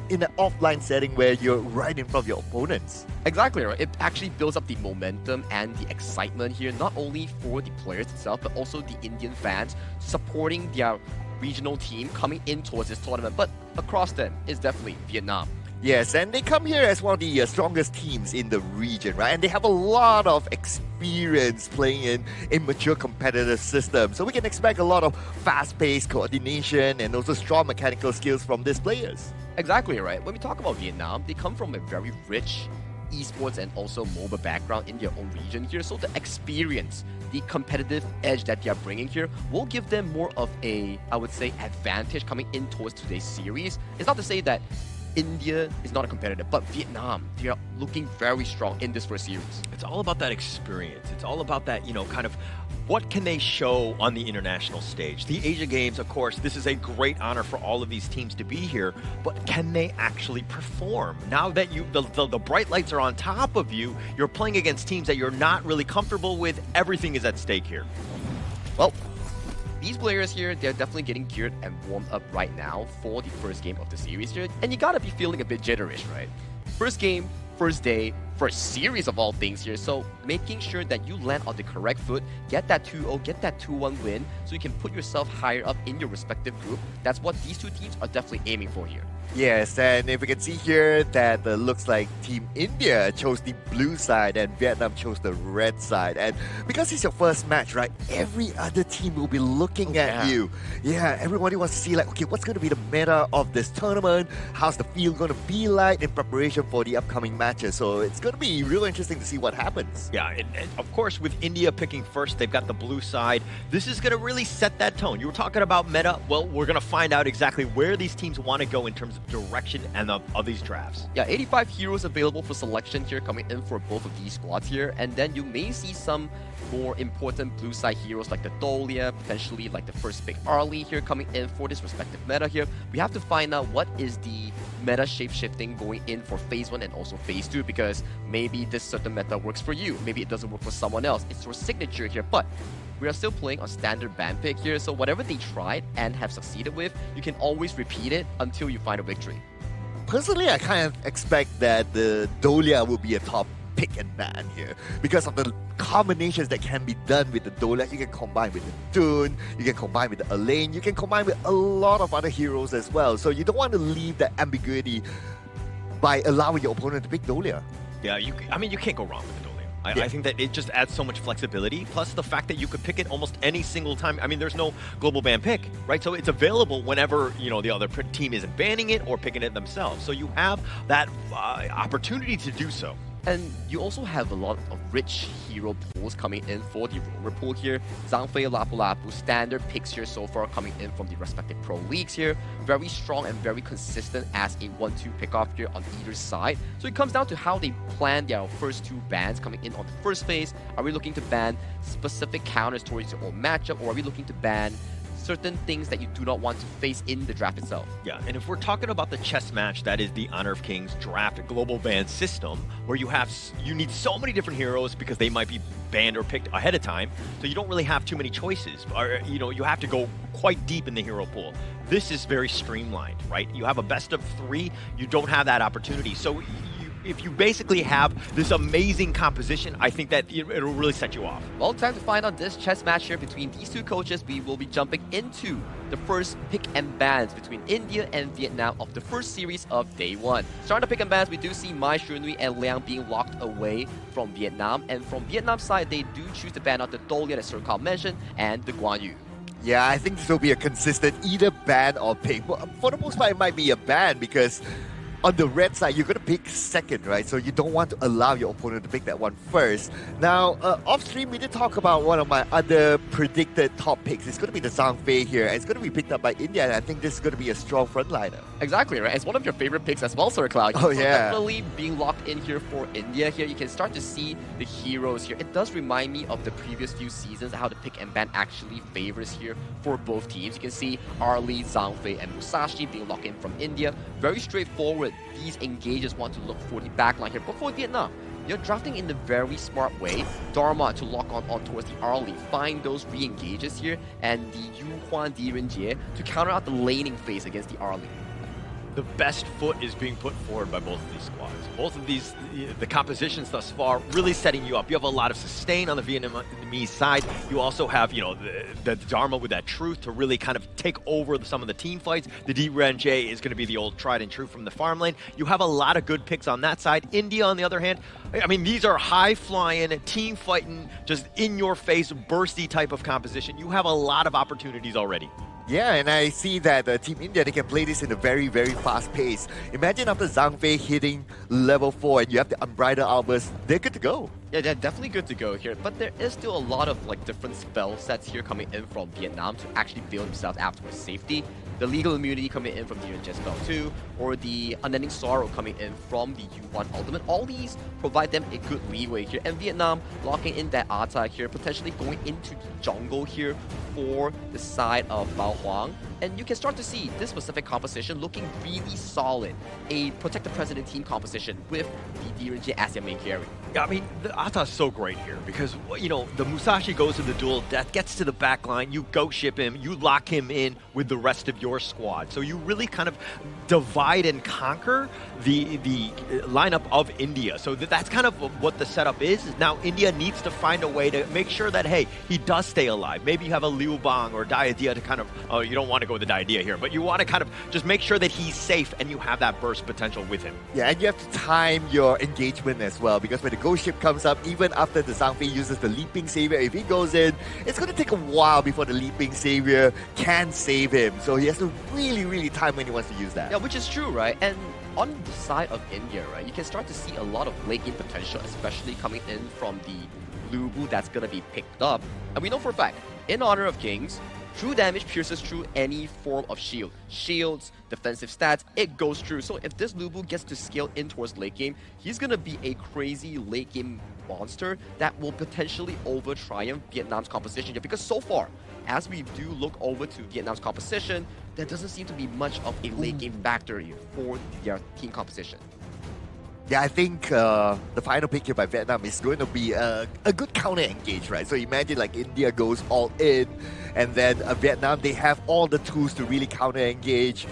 in an offline setting where you're right in front of your opponents. Exactly, right? It actually builds up the momentum and the excitement here, not only for the players itself, but also the Indian fans supporting their regional team coming in towards this tournament. But across them is definitely Vietnam. Yes, and they come here as one of the strongest teams in the region, right? And they have a lot of experience playing in a mature competitive system. So we can expect a lot of fast-paced coordination and also strong mechanical skills from these players. Exactly, right? When we talk about Vietnam, they come from a very rich esports and also MOBA background in their own region here. So the experience, the competitive edge that they are bringing here will give them more of a, I would say, advantage coming in towards today's series. It's not to say that India is not a competitor, but Vietnam, they are looking very strong in this first series. It's all about that experience. It's all about that, kind of what can they show on the international stage. The Asia Games, of course, this is a great honor for all of these teams to be here, but can they actually perform? Now that the bright lights are on top of you, you're playing against teams that you're not really comfortable with. Everything is at stake here. Well, these players here, they're definitely getting geared and warmed up right now for the first game of the series here. And you gotta be feeling a bit jitterish, right? First game, first day, first series of all things here. So making sure that you land on the correct foot, get that 2-0, get that 2-1 win, so you can put yourself higher up in your respective group. That's what these two teams are definitely aiming for here. Yes, and if we can see here that looks like Team India chose the blue side and Vietnam chose the red side. And because it's your first match, right, every other team will be looking at you. Yeah, everybody wants to see like, okay, what's going to be the meta of this tournament? How's the field going to be like in preparation for the upcoming matches? So it's going to be real interesting to see what happens. Yeah, and of course, with India picking first, they've got the blue side. This is going to really set that tone. You were talking about meta. Well, we're going to find out exactly where these teams want to go in terms of direction and of these drafts. Yeah, 85 heroes available for selection here coming in for both of these squads here, and then you may see some more important blue side heroes like the Dolia, potentially like the first pick Arlie here coming in for this respective meta here. We have to find out what is the meta shape-shifting going in for phase 1 and also phase 2, because maybe this certain meta works for you, maybe it doesn't work for someone else. It's your signature here, but we are still playing on standard ban pick here, so whatever they tried and have succeeded with, you can always repeat it until you find a victory. Personally, I kind of expect that the Dolia will be a top pick and ban here because of the combinations that can be done with the Dolia. You can combine with the Dune, you can combine with the Elaine, you can combine with a lot of other heroes as well. So you don't want to leave that ambiguity by allowing your opponent to pick Dolia. Yeah, you can't go wrong with the Dolia. I think that it just adds so much flexibility, plus the fact that you could pick it almost any single time. I mean, there's no global ban pick, right? So it's available whenever, the other team isn't banning it or picking it themselves. So you have that opportunity to do so. And you also have a lot of rich hero pools coming in for the rover pool here. Zhangfei, Lapu Lapu, standard picks here so far coming in from the respective pro leagues here. Very strong and very consistent as a 1-2 pick-off here on either side. So it comes down to how they plan their first two bans coming in on the first phase. Are we looking to ban specific counters towards your own matchup, or are we looking to ban certain things that you do not want to face in the draft itself? Yeah, and if we're talking about the chess match, that is the Honor of Kings draft global ban system, where you need so many different heroes because they might be banned or picked ahead of time, so you don't really have too many choices. Or you have to go quite deep in the hero pool. This is very streamlined, right? You have a best of 3, you don't have that opportunity. So if you basically have this amazing composition, I think that it'll really set you off. Well, time to find out this chess match here between these two coaches. We will be jumping into the first pick and bans between India and Vietnam of the first series of day 1. Starting the pick and bans, we do see Mai Shunui and Liang being locked away from Vietnam. And from Vietnam's side, they do choose to ban out the Dolia that Sir Carl mentioned and the Guan Yu. Yeah, I think this will be a consistent either ban or pick. But for the most part, it might be a ban because on the red side, you're going to pick second, right? So you don't want to allow your opponent to pick that one first. Now, off stream, we did talk about one of my other predicted top picks. It's going to be the Zhang Fei here, and it's going to be picked up by India, and I think this is going to be a strong frontliner. Exactly, right? It's one of your favorite picks as well, Sir Cloud. Oh, so yeah. Definitely being locked in here for India here. You can start to see the heroes here. It does remind me of the previous few seasons, how the pick and ban actually favors here for both teams. You can see Arlie, Zhang Fei, and Musashi being locked in from India. Very straightforward. These engagers want to look for the backline here. But for Vietnam, you're drafting in the very smart way. Dharma to lock on towards the Arlie. Find those re-engages here. And the Yu Huan Di Renjie to counter out the laning phase against the Arlie. The best foot is being put forward by both of these squads. Both of these, the compositions thus far, really setting you up. You have a lot of sustain on the Vietnamese side. You also have, you know, the Dharma with that truth to really kind of take over some of the team fights. The Di Renjie is going to be the old tried and true from the farm lane. You have a lot of good picks on that side. India, on the other hand, I mean, these are high-flying, team-fighting, just in-your-face, bursty type of composition. You have a lot of opportunities already. Yeah, and I see that Team India, they can play this in a very, very fast pace. Imagine after Zhang Fei hitting level 4 and you have the Unbridled Outburst, they're good to go. Yeah, they're definitely good to go here, but there is still a lot of like different spell sets here coming in from Vietnam to actually build themselves afterwards safety. The Legal Immunity coming in from the Jen spell 2, or the Unending Sorrow coming in from the U1 Ultimate. All these provide them a good leeway here, and Vietnam locking in that Ata here, potentially going into the jungle here for the side of Bao Huang. And you can start to see this specific composition looking really solid. A Protect the President team composition with the Direnji as your main carry. Yeah, I mean, the Ata's so great here because, you know, the Musashi goes to the duel of death, gets to the back line, you go ship him, you lock him in with the rest of your squad. So you really kind of divide and conquer the lineup of India. So that's kind of what the setup is. Now India needs to find a way to make sure that, hey, he does stay alive. Maybe you have a Liu Bang or Diadia to kind of, you don't want to go with the Diadia here, but you want to kind of just make sure that he's safe and you have that burst potential with him. Yeah, and you have to time your engagement as well, because when the ghost ship comes up, even after the Zhang Fei uses the Leaping Savior, if he goes in, it's going to take a while before the Leaping Savior can save him. So he has to really, really time when he wants to use that. Yeah, which is true, right? And on the side of India, right, you can start to see a lot of late game potential, especially coming in from the Lubu that's going to be picked up. And we know for a fact, in Honor of Kings, true damage pierces through any form of shield. Shields, defensive stats, it goes through. So if this Lubu gets to scale in towards late game, he's going to be a crazy late game monster that will potentially over-triumph Vietnam's composition here. Because so far, as we do look over to Vietnam's composition, there doesn't seem to be much of a late game factor here for their team composition. Yeah, I think the final pick here by Vietnam is going to be a good counter engage, right? So imagine like India goes all in, and then Vietnam, they have all the tools to really counter engage.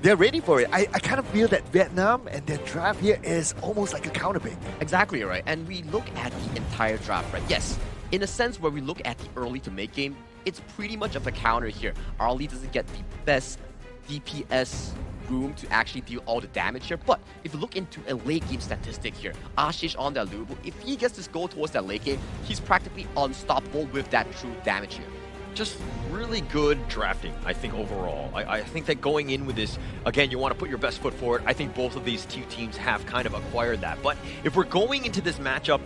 They're ready for it. I kind of feel that Vietnam and their draft here is almost like a counter pick. Exactly, right? And we look at the entire draft, right? Yes, in a sense where we look at the early to mid game, it's pretty much of a counter here. Arlie doesn't get the best DPS room to actually deal all the damage here. But if you look into a late game statistic here, Ashish on that Lubu, if he gets to go towards that late game, he's practically unstoppable with that true damage here. Just really good drafting, I think, overall. I think that going in with this, again, you want to put your best foot forward. I think both of these two teams have kind of acquired that. But if we're going into this matchup,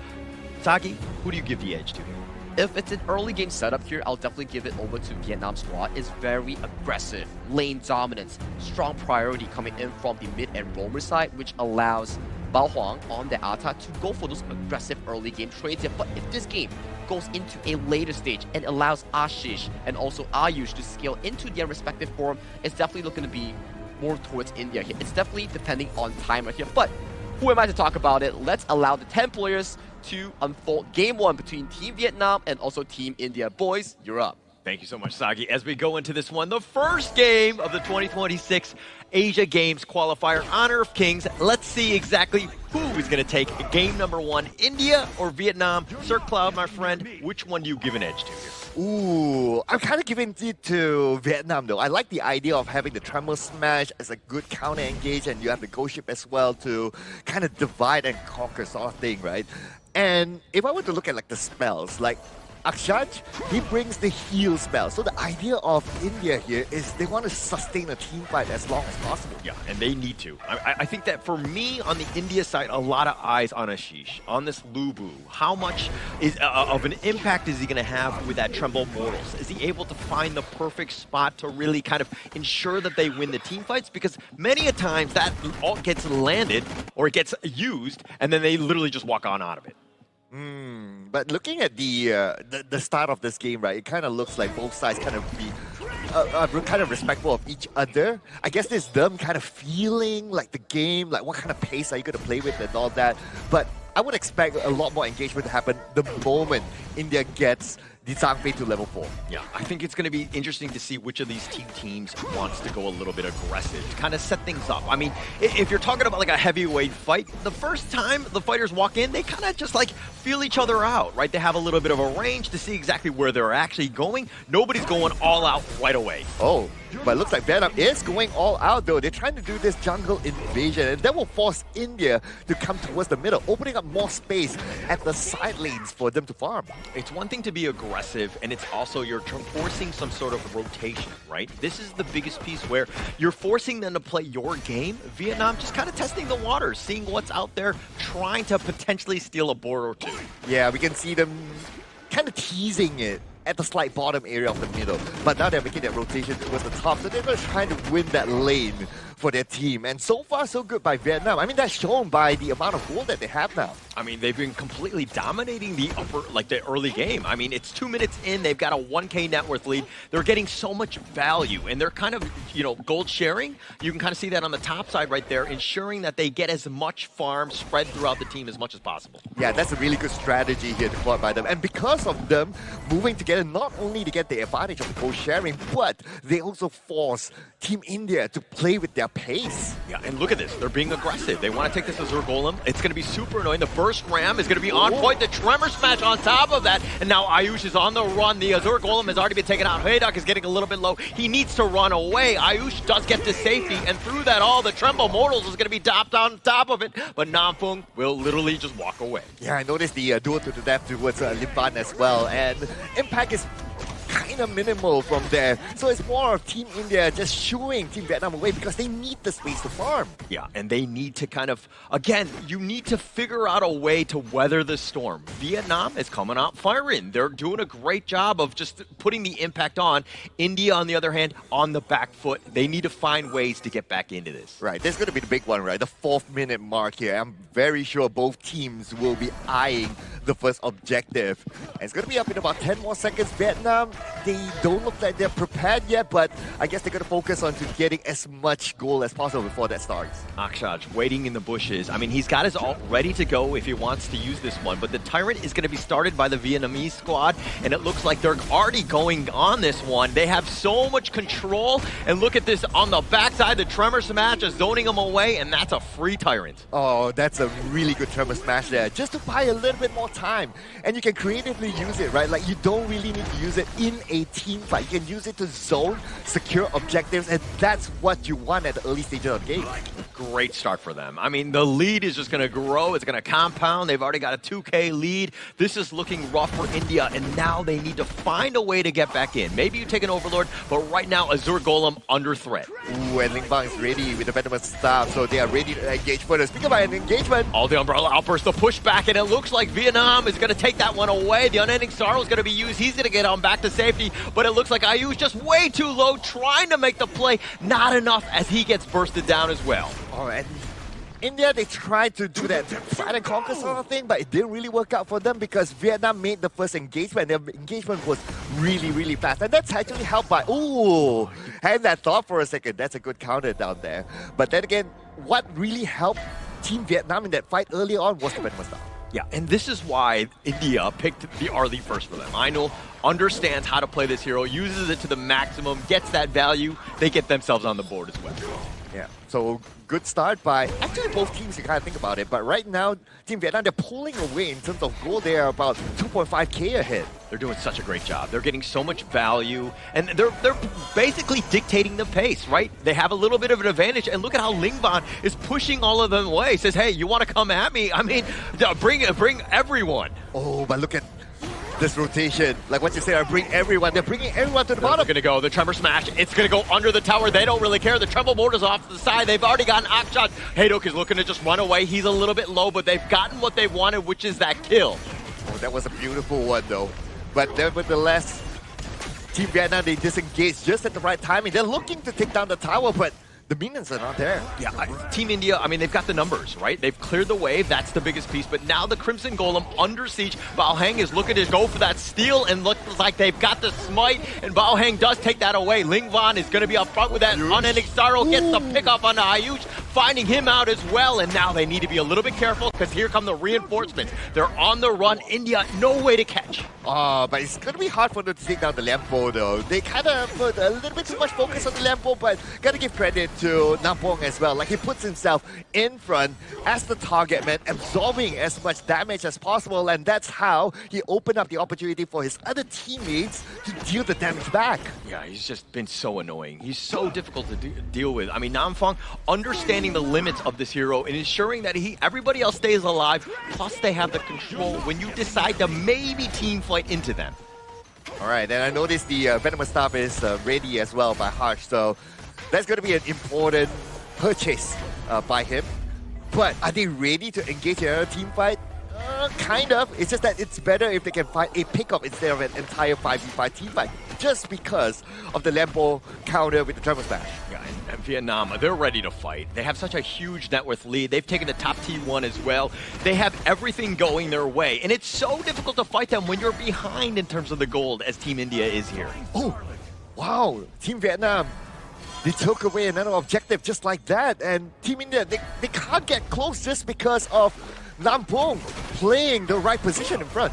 Sagi, who do you give the edge to here? If it's an early game setup here, I'll definitely give it over to Vietnam squad. It's very aggressive, lane dominance, strong priority coming in from the mid and roamer side, which allows Bao Huang on the Ata to go for those aggressive early game trades here. But if this game goes into a later stage and allows Ashish and also Ayush to scale into their respective form, it's definitely looking to be more towards India here. It's definitely depending on timer here. But who am I to talk about it? Let's allow the 10 players to unfold game one between Team Vietnam and also Team India. Boys, you're up. Thank you so much, Sagi. As we go into this one, the first game of the 2026 Asia Games qualifier, Honor of Kings. Let's see exactly who is going to take game number one, India or Vietnam. Sir Cloud, my friend, which one do you give an edge to here? Ooh, I'm kind of giving it to Vietnam though. I like the idea of having the Tremor Smash as a good counter engage, and you have the Ghost Ship as well to kind of divide and conquer sort of thing, right? And if I were to look at like the spells, like Akshaj, he brings the heal spell. So the idea of India here is they want to sustain a team fight as long as possible. Yeah, and they need to. I think that for me, on the India side, a lot of eyes on Ashish, on this Lubu. How much is of an impact is he going to have with that Tremble Mortals? Is he able to find the perfect spot to really kind of ensure that they win the team fights? Because many a times that all gets landed or it gets used, and then they literally just walk on out of it. But looking at the start of this game, right, it kind of looks like both sides kind of be kind of respectful of each other. I guess there's them kind of feeling like the game, like what kind of pace are you going to play with and all that. But I would expect a lot more engagement to happen the moment India gets the Zhangfei to level 4. Yeah, I think it's going to be interesting to see which of these two teams wants to go a little bit aggressive to kind of set things up. I mean, if you're talking about like a heavyweight fight, the first time the fighters walk in, they kind of just like feel each other out, right? They have a little bit of a range to see exactly where they're actually going. Nobody's going all out right away. Oh, but it looks like Vietnam is going all out though. They're trying to do this jungle invasion, and that will force India to come towards the middle, opening up more space at the side lanes for them to farm. It's one thing to be aggressive, and it's also you're forcing some sort of rotation, right? This is the biggest piece where you're forcing them to play your game. Vietnam just kind of testing the waters, seeing what's out there, trying to potentially steal a board or two. Yeah, we can see them kind of teasing it at the slight bottom area of the middle. But now they're making that rotation towards the top, so they're going to try to win that lane for their team. And so far, so good by Vietnam. I mean, that's shown by the amount of gold that they have now. I mean, they've been completely dominating the the early game. I mean, it's 2 minutes in, they've got a 1K net worth lead. They're getting so much value, and they're kind of, gold sharing. You can kind of see that on the top side right there, ensuring that they get as much farm spread throughout the team as much as possible. Yeah, that's a really good strategy here deployed by them. And because of them moving together, not only to get the advantage of the gold sharing, but they also force Team India to play with their pace. Yeah, and look at this. They're being aggressive. They want to take this Azure Golem. It's going to be super annoying. The first ram is going to be on point. The Tremor Smash on top of that. And now Ayush is on the run. The Azure Golem has already been taken out. Haydock is getting a little bit low. He needs to run away. Ayush does get to safety. And through that all, the Tremble Mortals is going to be topped on top of it. But Namfung will literally just walk away. Yeah, I noticed the duel to the death towards Limban as well. And impact is kind of minimal from there. So it's more of Team India just shooing Team Vietnam away because they need the space to farm. Yeah, and they need to kind of, again, you need to figure out a way to weather the storm. Vietnam is coming out firing. They're doing a great job of just putting the impact on. India, on the other hand, on the back foot. They need to find ways to get back into this. Right, this is going to be the big one, right? The 4th minute mark here. I'm very sure both teams will be eyeing the first objective. And it's going to be up in about 10 more seconds. Vietnam, they don't look like they're prepared yet, but I guess they're going to focus on getting as much goal as possible before that starts. Akshaj waiting in the bushes. I mean, he's got his ult ready to go if he wants to use this one, but the Tyrant is going to be started by the Vietnamese squad, and it looks like they're already going on this one. They have so much control, and look at this on the backside. The Tremor Smash is zoning him away, and that's a free Tyrant. Oh, that's a really good Tremor Smash there, just to buy a little bit more time. And you can creatively use it, right? Like, you don't really need to use it in a team fight. You can use it to zone, secure objectives, and that's what you want at the early stages of the game. Great start for them. I mean, the lead is just going to grow. It's going to compound. They've already got a 2K lead. This is looking rough for India, and now they need to find a way to get back in. Maybe you take an Overlord, but right now, Azure Golem under threat. Ooh, and Ling Bang is ready with the Venomous Staff, so they are ready to engage further. Speaking about an engagement. All the Umbrella Outburst, the pushback, and it looks like Vietnam is going to take that one away. The Unending Sorrow is going to be used. He's going to get on back to safety, but it looks like Ayush just way too low, trying to make the play. Not enough as he gets bursted down as well. Oh, and India, they tried to do that fight and conquer sort of thing, but it didn't really work out for them because Vietnam made the first engagement. Their engagement was really, really fast. And that's actually helped by, ooh, had that thought for a second. That's a good counter down there. But then again, what really helped Team Vietnam in that fight early on was the Venomous Staff. Yeah, and this is why India picked the early first for them. Ainul understands how to play this hero, uses it to the maximum, gets that value. They get themselves on the board as well. Yeah, so good start by actually both teams, you kind of think about it. But right now, Team Vietnam, they're pulling away in terms of goal. They are about 2.5K ahead. They're doing such a great job. They're getting so much value, and they're basically dictating the pace, right? They have a little bit of an advantage, and look at how Lingban is pushing all of them away. He says, hey, you want to come at me? I mean, bring everyone. Oh, but look at this rotation. Like what you say, bring everyone. They're bringing everyone to the bottom. They're going to go. The Tremor Smash. It's going to go under the tower. They don't really care. The Tremble Mortar's off to the side. They've already gotten Akshot. Hayduk is looking to just run away. He's a little bit low, but they've gotten what they wanted, which is that kill. Oh, that was a beautiful one, though. But nevertheless, Team Vietnam, they disengaged just at the right timing. They're looking to take down the tower, but the minions are not there. Yeah, Team India, I mean, they've got the numbers, right? They've cleared the wave. That's the biggest piece. But now the Crimson Golem under siege. Bao Heng is looking to go for that steal and looks like they've got the smite. And Bao Heng does take that away. Ling Van is going to be up front with that unending sorrow. Gets the pickup on the Ayush, finding him out as well. And now they need to be a little bit careful because here come the reinforcements. They're on the run. India, no way to catch. But it's going to be hard for them to take down the Lampo, though. They kind of put a little bit too much focus on the Lampo, but got to give credit to Nampong as well. Like, he puts himself in front as the target man, absorbing as much damage as possible, and that's how he opened up the opportunity for his other teammates to deal the damage back. Yeah, he's just been so annoying. He's so difficult to deal with. I mean, Namfong understanding the limits of this hero and ensuring that everybody else stays alive, plus they have the control when you decide to maybe team fight into them. Alright, and I noticed the Venomous Staff is ready as well by Harsh, so that's going to be an important purchase by him. But are they ready to engage in another team fight? Kind of. It's just that it's better if they can find a pickup instead of an entire 5v5 team fight, just because of the Lampo counter with the Tremor Smash. Yeah, and Vietnam, they're ready to fight. They have such a huge net worth lead. They've taken the top T1 as well. They have everything going their way, and it's so difficult to fight them when you're behind in terms of the gold, as Team India is here. Oh, wow. Team Vietnam, they took away another objective just like that, and Team India, they can't get close just because of Lampong playing the right position in front.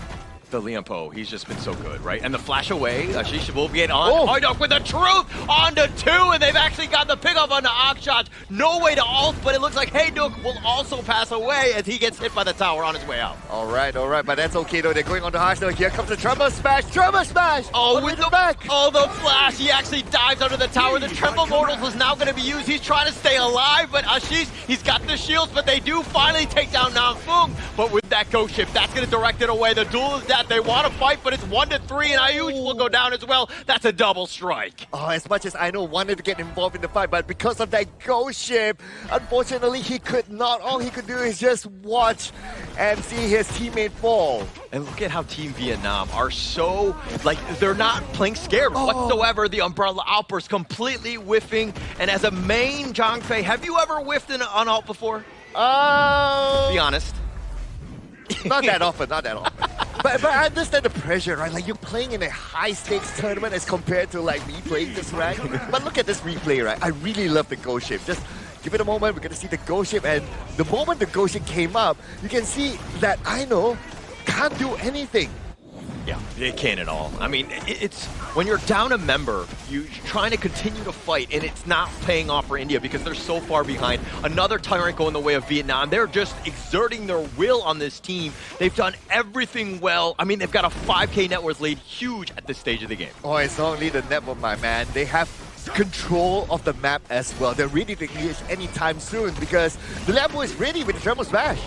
The Liampo, he's just been so good, right? And the flash away, Ashish will get on. Hayduk with the truth on to 2, and they've actually got the pickup on the Akshot. No way to ult, but it looks like Hayduk will also pass away as he gets hit by the tower on his way out. Alright, but that's okay though. They're going on to Harsh though. Here comes the Tremor Smash! Tremor Smash! Oh, with the back! Oh, the flash! He actually dives under the tower. The Tremble Mortals is now going to be used. He's trying to stay alive, but Ashish, he's got the shields, but they do finally take down Nam Fung. But with that ghost ship, that's going to direct it away. The duel is that they want to fight, but it's 1-3, and Ayush will go down as well. That's a double strike. Oh, as much as I know wanted to get involved in the fight, but because of that ghost ship, unfortunately, he could not. All he could do is just watch and see his teammate fall. And look at how Team Vietnam are so, like, they're not playing scared whatsoever. The Umbrella Outburst completely whiffing. And as a main Zhang Fei, have you ever whiffed an ult before? Be honest. Not that often. But I understand the pressure, right? Like, you're playing in a high-stakes tournament as compared to, like, me playing this rank. But look at this replay, right? I really love the ghost ship. Just give it a moment. We're going to see the ghost ship. And the moment the ghost ship came up, you can see that Aino can't do anything. Yeah, they can't at all. I mean, it's when you're down a member, you're trying to continue to fight, and it's not paying off for India because they're so far behind. Another Tyrant going the way of Vietnam. They're just exerting their will on this team. They've done everything well. I mean, they've got a 5K net worth lead, huge at this stage of the game. Oh, it's not only the net worth, my man. They have control of the map as well. They're ready to engage anytime soon because the Lambo is ready with the Tremor Smash.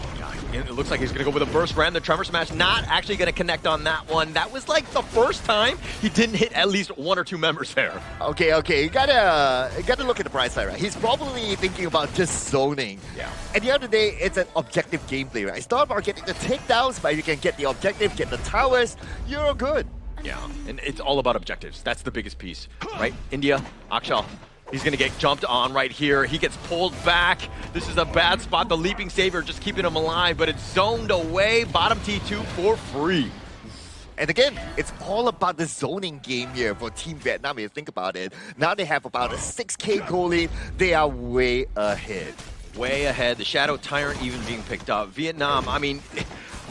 It looks like he's going to go with a burst ram. The Tremor Smash not actually going to connect on that one. That was like the first time he didn't hit at least 1 or 2 members there. Okay. You gotta look at the bright side, right? He's probably thinking about just zoning. Yeah. At the end of the day, it's an objective gameplay, right? It's not about getting the takedowns, but you can get the objective, get the towers, you're good. Yeah, and it's all about objectives. That's the biggest piece, right? India, Akshal. He's going to get jumped on right here. He gets pulled back. This is a bad spot. The Leaping Savior just keeping him alive, but it's zoned away. Bottom T2 for free. And again, it's all about the zoning game here for Team Vietnam, if you think about it. Now they have about a 6K goal lead. They are way ahead. Way ahead. The Shadow Tyrant even being picked up. Vietnam, I mean,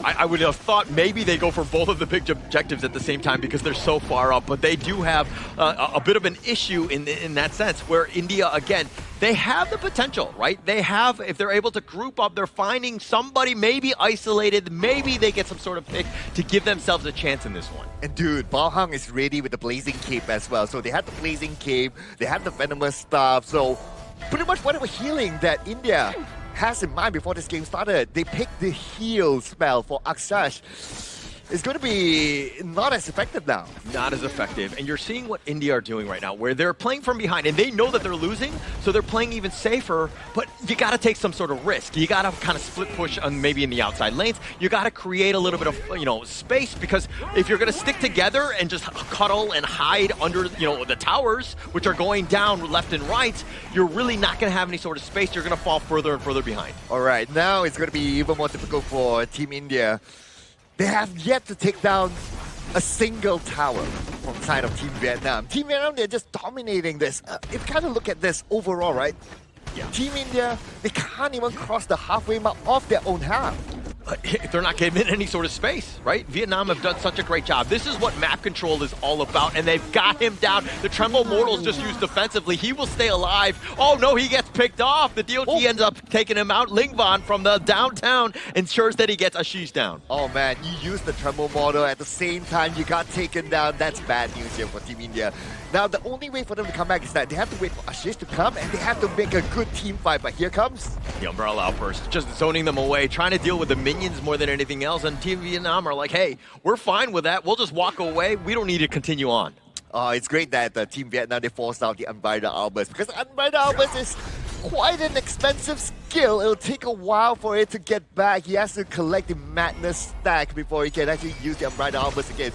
I would have thought maybe they go for both of the big objectives at the same time because they're so far up, but they do have a bit of an issue in that sense where India, again, they have the potential, right? They have, if they're able to group up, they're finding somebody maybe isolated, maybe they get some sort of pick to give themselves a chance in this one. And dude, Bao Heng is ready with the Blazing Cape as well. So they had the Blazing Cape, they have the Venomous Staff, so pretty much whatever healing that India has in mind before this game started, they picked the heal spell for Aksash. is going to be not as effective now. Not as effective. And you're seeing what India are doing right now, where they're playing from behind, and they know that they're losing, so they're playing even safer, but you got to take some sort of risk. You got to kind of split push on maybe in the outside lanes. You got to create a little bit of, space, because if you're going to stick together and just cuddle and hide under, the towers, which are going down left and right, you're really not going to have any sort of space. You're going to fall further and further behind. All right, now it's going to be even more difficult for Team India. They have yet to take down a single tower from the side of Team Vietnam. Team Vietnam, they're just dominating this. If you kind of look at this overall, right? Yeah. Team India, they can't even cross the halfway mark of their own half. They're not giving any sort of space, right? Vietnam have done such a great job. This is what map control is all about, and they've got him down. The Tremble Mortal's just used defensively. He will stay alive. Oh no, he gets picked off. The DOT ends up taking him out. Lingvan from the downtown ensures that he gets Ashish down. Oh man, you used the Tremble Mortal at the same time you got taken down. That's bad news here for Team India. Now the only way for them to come back is that they have to wait for Ashish to come, and they have to make a good team fight. But here comes the Umbrella Outburst, just zoning them away, trying to deal with the minions more than anything else. And Team Vietnam are like, hey, we're fine with that. We'll just walk away. We don't need to continue on. It's great that Team Vietnam, they forced out the Unbridled Outburst, because Unbridled Outburst is quite an expensive skill. It'll take a while for it to get back. He has to collect the Madness stack before he can actually use the Unbridled Outburst again.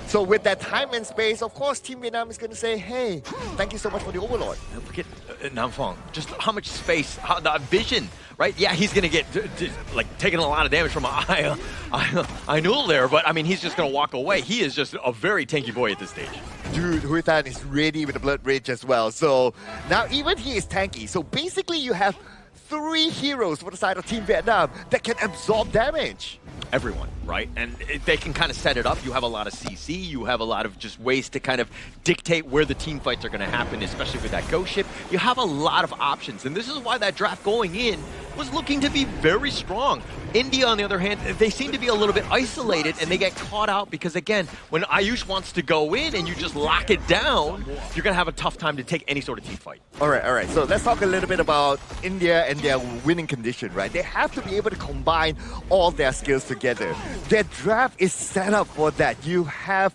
So with that time and space, of course, Team Vietnam is going to say, hey, thank you so much for the Overlord. Look at Nam Phong, just how much space, how the vision, right? Yeah, he's going to get taking a lot of damage from I Nul there, but I mean, he's just going to walk away. He is just a very tanky boy at this stage. Dude, Hui Tan is ready with the Blood Rage as well. So now even he is tanky. So basically you have 3 heroes for the side of Team Vietnam that can absorb damage. Everyone, right? And they can kind of set it up. You have a lot of CC. You have a lot of just ways to kind of dictate where the team fights are going to happen, especially with that ghost ship. You have a lot of options. And this is why that draft going in was looking to be very strong. India, on the other hand, they seem to be a little bit isolated, and they get caught out because, again, when Ayush wants to go in and you just lock it down, you're going to have a tough time to take any sort of team fight. All right. So let's talk a little bit about India and their winning condition, right? They have to be able to combine all their skills together. Their draft is set up for that. You have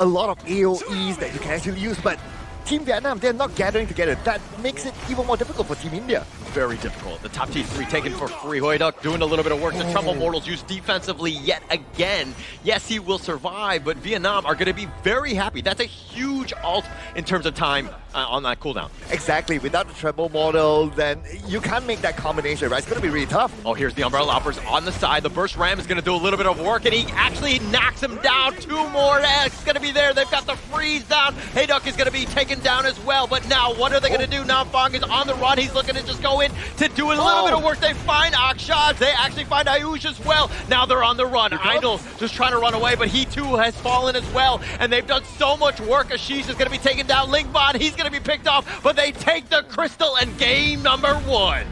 a lot of AoEs that you can actually use, but Team Vietnam, they're not gathering together. That makes it even more difficult for Team India. Very difficult. The top T3 taken for free. Hoi Duck doing a little bit of work. The Tremble Mortals used defensively yet again. Yes, he will survive, but Vietnam are going to be very happy. That's a huge ult in terms of time on that cooldown. Exactly. Without the Tremble Mortal, then you can't make that combination, right? It's going to be really tough. Oh, here's the Umbrella Hoppers on the side. The Burst Ram is going to do a little bit of work, and he actually knocks him down. 2 more X going to be there. They've got the freeze down. Hoi Duck is going to be taken down as well, but now what are they going to do? Now Fong is on the run. He's looking to just go in to do a little bit of work. They find Akshad. They actually find Ayush as well. Now they're on the run. Idol just trying to run away, but he too has fallen as well, and they've done so much work. Ashish is going to be taken down. Lingvan, he's going to be picked off, but they take the crystal and game number 1.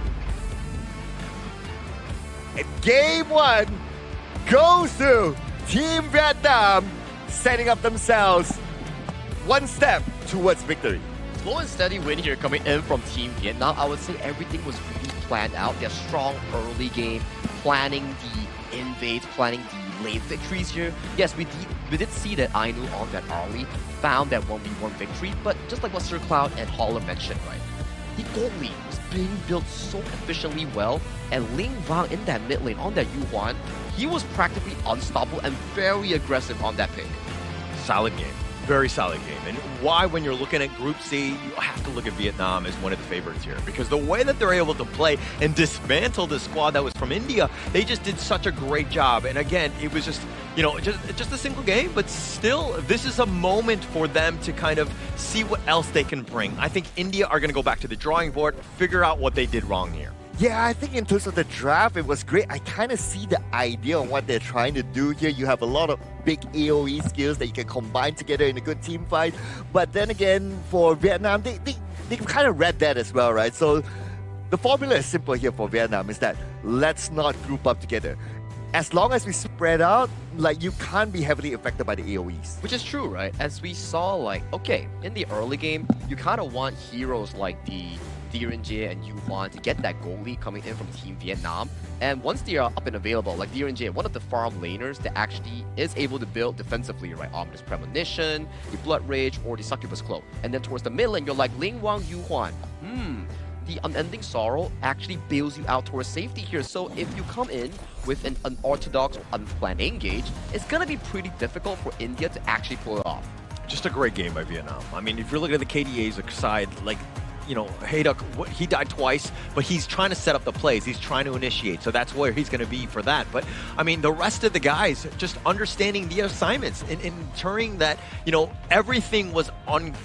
And game 1 goes to Team Vietnam, setting up themselves one step towards victory. Slow and steady win here coming in from Team Vietnam. I would say everything was really planned out. Their strong early game, planning the invades, planning the late victories here. Yes, we did see that Ainu on that early found that 1v1 victory, but just like what Sir Cloud and Holler mentioned, right? The gold lead was being built so efficiently well, and Ling Vang in that mid lane on that Yuhuan, he was practically unstoppable and very aggressive on that pick. Solid game. Very solid game. And why, when you're looking at Group C, you have to look at Vietnam as one of the favorites here. Because the way that they're able to play and dismantle the squad that was from India, they just did such a great job. And again, it was just, just a single game, but still, this is a moment for them to kind of see what else they can bring. I think India are going to go back to the drawing board, figure out what they did wrong here. Yeah, I think in terms of the draft, it was great. I kind of see the idea on what they're trying to do here. You have a lot of big AoE skills that you can combine together in a good team fight. But then again, for Vietnam, they kind of read that as well, right? So the formula is simple here for Vietnam, is that let's not group up together. As long as we spread out, you can't be heavily affected by the AoEs. Which is true, right? As we saw, okay, in the early game, you kind of want heroes like the Jie and Yuan to get that goal lead coming in from Team Vietnam. And once they are up and available, like Jie, one of the farm laners that actually is able to build defensively, right? Ominous Premonition, the Blood Rage, or the Succubus Cloak. And then towards the mid lane, you're like Ling Wang Yuan. The Unending Sorrow actually bails you out towards safety here. So if you come in with an unorthodox or unplanned engage, it's going to be pretty difficult for India to actually pull it off. Just a great game by Vietnam. I mean, if you're looking at the KDA's side, like, you know, Hayduk, he died twice, but he's trying to set up the plays. He's trying to initiate, so that's where he's going to be for that. But, I mean, the rest of the guys just understanding the assignments and ensuring that, you know, everything was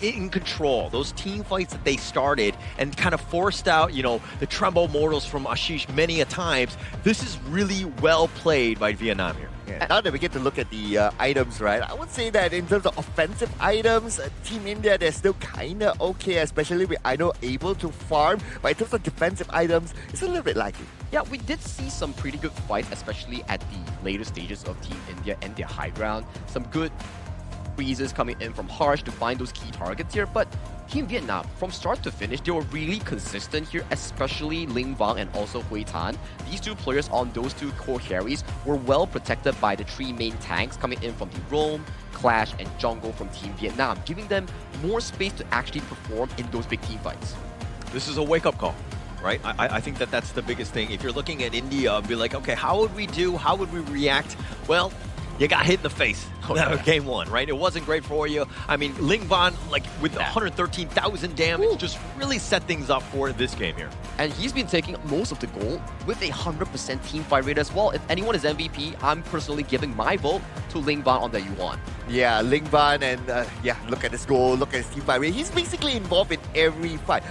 in control. Those team fights that they started and kind of forced out, you know, the Tremble Mortals from Ashish many a times. This is really well played by Vietnam here. Yeah, now that we get to look at the items, right, I would say that in terms of offensive items, Team India, they're still kind of okay, especially with Aino able to farm. But in terms of defensive items, it's a little bit lacking. Yeah, we did see some pretty good fights, especially at the later stages of Team India and their high ground. Some good freezes coming in from Harsh to find those key targets here, but Team Vietnam, from start to finish, they were really consistent here, especially Ling Wang and also Hui Tan. These two players on those two core carries were well protected by the three main tanks coming in from the Roam, Clash, and Jungle from Team Vietnam, giving them more space to actually perform in those big team fights. This is a wake-up call, right? I think that that's the biggest thing. If you're looking at India, be like, okay, how would we do? How would we react? Well, you got hit in the face. Game one, right? It wasn't great for you. I mean, Ling Ban, like with 113,000 damage, just really set things up for this game here. And he's been taking most of the gold with a 100% team fight rate as well. If anyone is MVP, I'm personally giving my vote to Ling Ban on the Yuan. Yeah, Ling Ban, and yeah, look at his goal, look at his team fight rate. He's basically involved in every fight.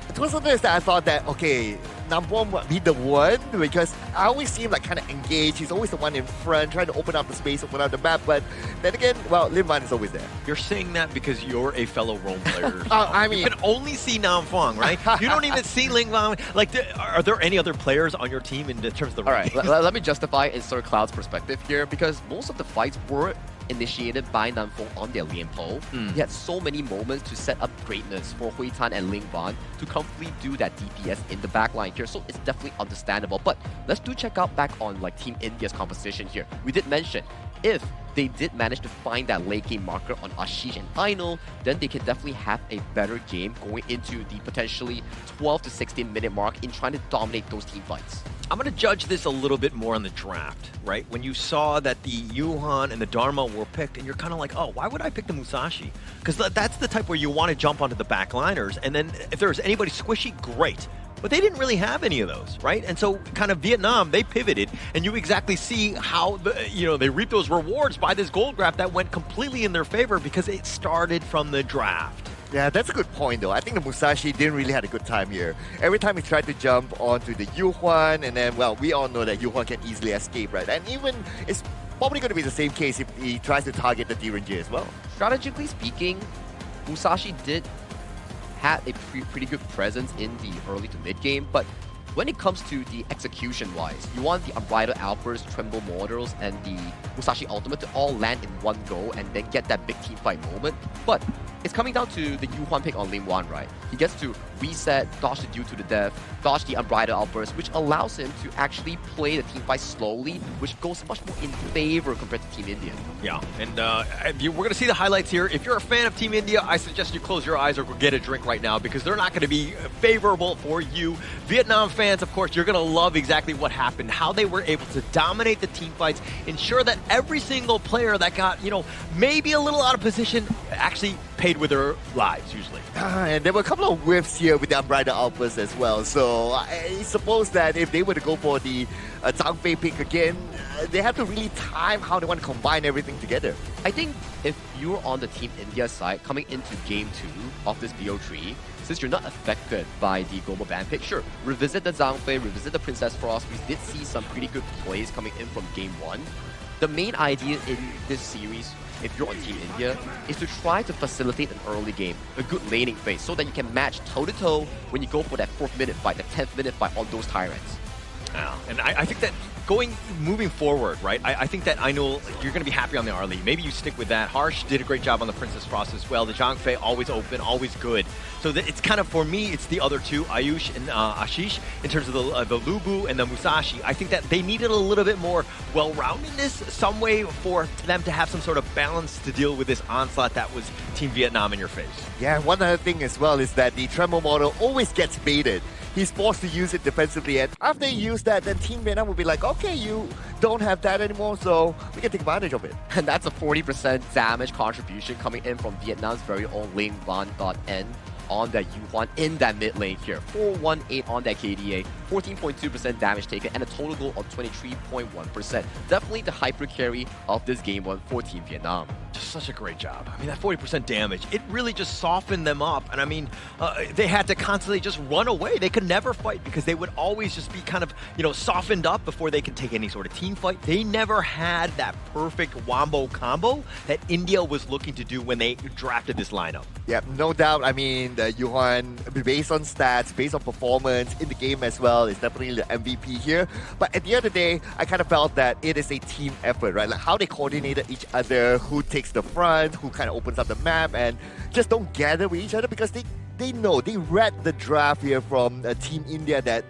It was something that I thought that, okay, Namwon would be the one, because I always see him like kind of engaged. He's always the one in front, trying to open up the space, open up the map. But then again, well, Lim Van is always there. You're saying that because you're a fellow Rome player. I mean, you can only see Nam Fong, right? You don't even see Ling Van. Like, are there any other players on your team in terms of the? All right, let me justify in Sir Cloud's perspective here, because most of the fights were initiated by Namfong on their lane pole. He had so many moments to set up greatness for Hui Tan and Ling Ban to comfortably do that DPS in the backline here, so it's definitely understandable. But let's do check out back on like Team India's composition here. We did mention if they did manage to find that late game marker on Ashish and Aino, then they can definitely have a better game going into the potentially 12 to 16 minute mark in trying to dominate those team fights. I'm going to judge this a little bit more on the draft, right? When you saw that the Yuhan and the Dharma were picked, and you're kind of like, oh, why would I pick the Musashi? Because that's the type where you want to jump onto the backliners, and then if there's anybody squishy, great. But they didn't really have any of those, right? And so kind of Vietnam, they pivoted, and you exactly see how, they reap those rewards by this gold grab that went completely in their favor because it started from the draft. Yeah, that's a good point though. I think the Musashi didn't really have a good time here. Every time he tried to jump onto the Yuhuan, and then, well, we all know that Yuhuan can easily escape, right? And even, it's probably going to be the same case if he tries to target the Direnji as well. Strategically speaking, Musashi did have a pretty good presence in the early to mid game, but when it comes to the execution-wise, you want the Unbridled Outburst, Tremble Mortals, and the Musashi Ultimate to all land in one go and then get that big team fight moment. But it's coming down to the Yuhuan pick on lane 1, right? He gets to reset, dodge the Due to the Death, dodge the Unbridled Outburst, which allows him to actually play the team fight slowly, which goes much more in favor compared to Team India. Yeah, and we're going to see the highlights here. If you're a fan of Team India, I suggest you close your eyes or go get a drink right now because they're not going to be favorable for you. Vietnam fans, of course, you're going to love exactly what happened, how they were able to dominate the team fights, ensure that every single player that got, maybe a little out of position actually paid with their lives, usually. And there were a couple of whiffs here with the Unbridled Outburst as well. So I suppose that if they were to go for the Zhang Fei pick again, they have to really time how they want to combine everything together. I think if you're on the Team India side, coming into Game 2 of this BO3, since you're not affected by the global ban pick, sure, revisit the Zhang Fei, revisit the Princess Frost. We did see some pretty good plays coming in from Game 1. The main idea in this series, if you're on Team India, is to try to facilitate an early game, a good laning phase, so that you can match toe-to-toe when you go for that 4th minute fight, the 10th minute fight on those tyrants. And I think that moving forward, right? I think that I know you're going to be happy on the R League. Maybe you stick with that. Harsh did a great job on the Princess Frost as well. The Zhangfei always open, always good. So it's kind of, for me, it's the other two, Ayush and Ashish, in terms of the Lubu and the Musashi. I think that they needed a little bit more well-roundedness, some way for them to have some sort of balance to deal with this onslaught that was Team Vietnam in your face. Yeah, one other thing as well is that the Tremor model always gets baited. He's forced to use it defensively, and after he used that, then Team Vietnam will be like, okay, you don't have that anymore, so we can take advantage of it. And that's a 40% damage contribution coming in from Vietnam's very own Ling Van.N on that Yuhuan in that mid lane here. 418 on that KDA, 14.2% damage taken, and a total goal of 23.1%. Definitely the hyper carry of this game one for Team Vietnam. Just such a great job. I mean, that 40% damage, it really just softened them up. And I mean, they had to constantly just run away. They could never fight because they would always just be kind of, softened up before they could take any sort of team fight. They never had that perfect wombo combo that India was looking to do when they drafted this lineup. Yeah, no doubt. I mean, Yuhan, based on stats, based on performance in the game as well, is definitely the MVP here. But at the end of the day, I kind of felt that it is a team effort, right? Like how they coordinated each other, who takes the front, who kind of opens up the map, and just don't gather with each other because they know, they read the draft here from Team India that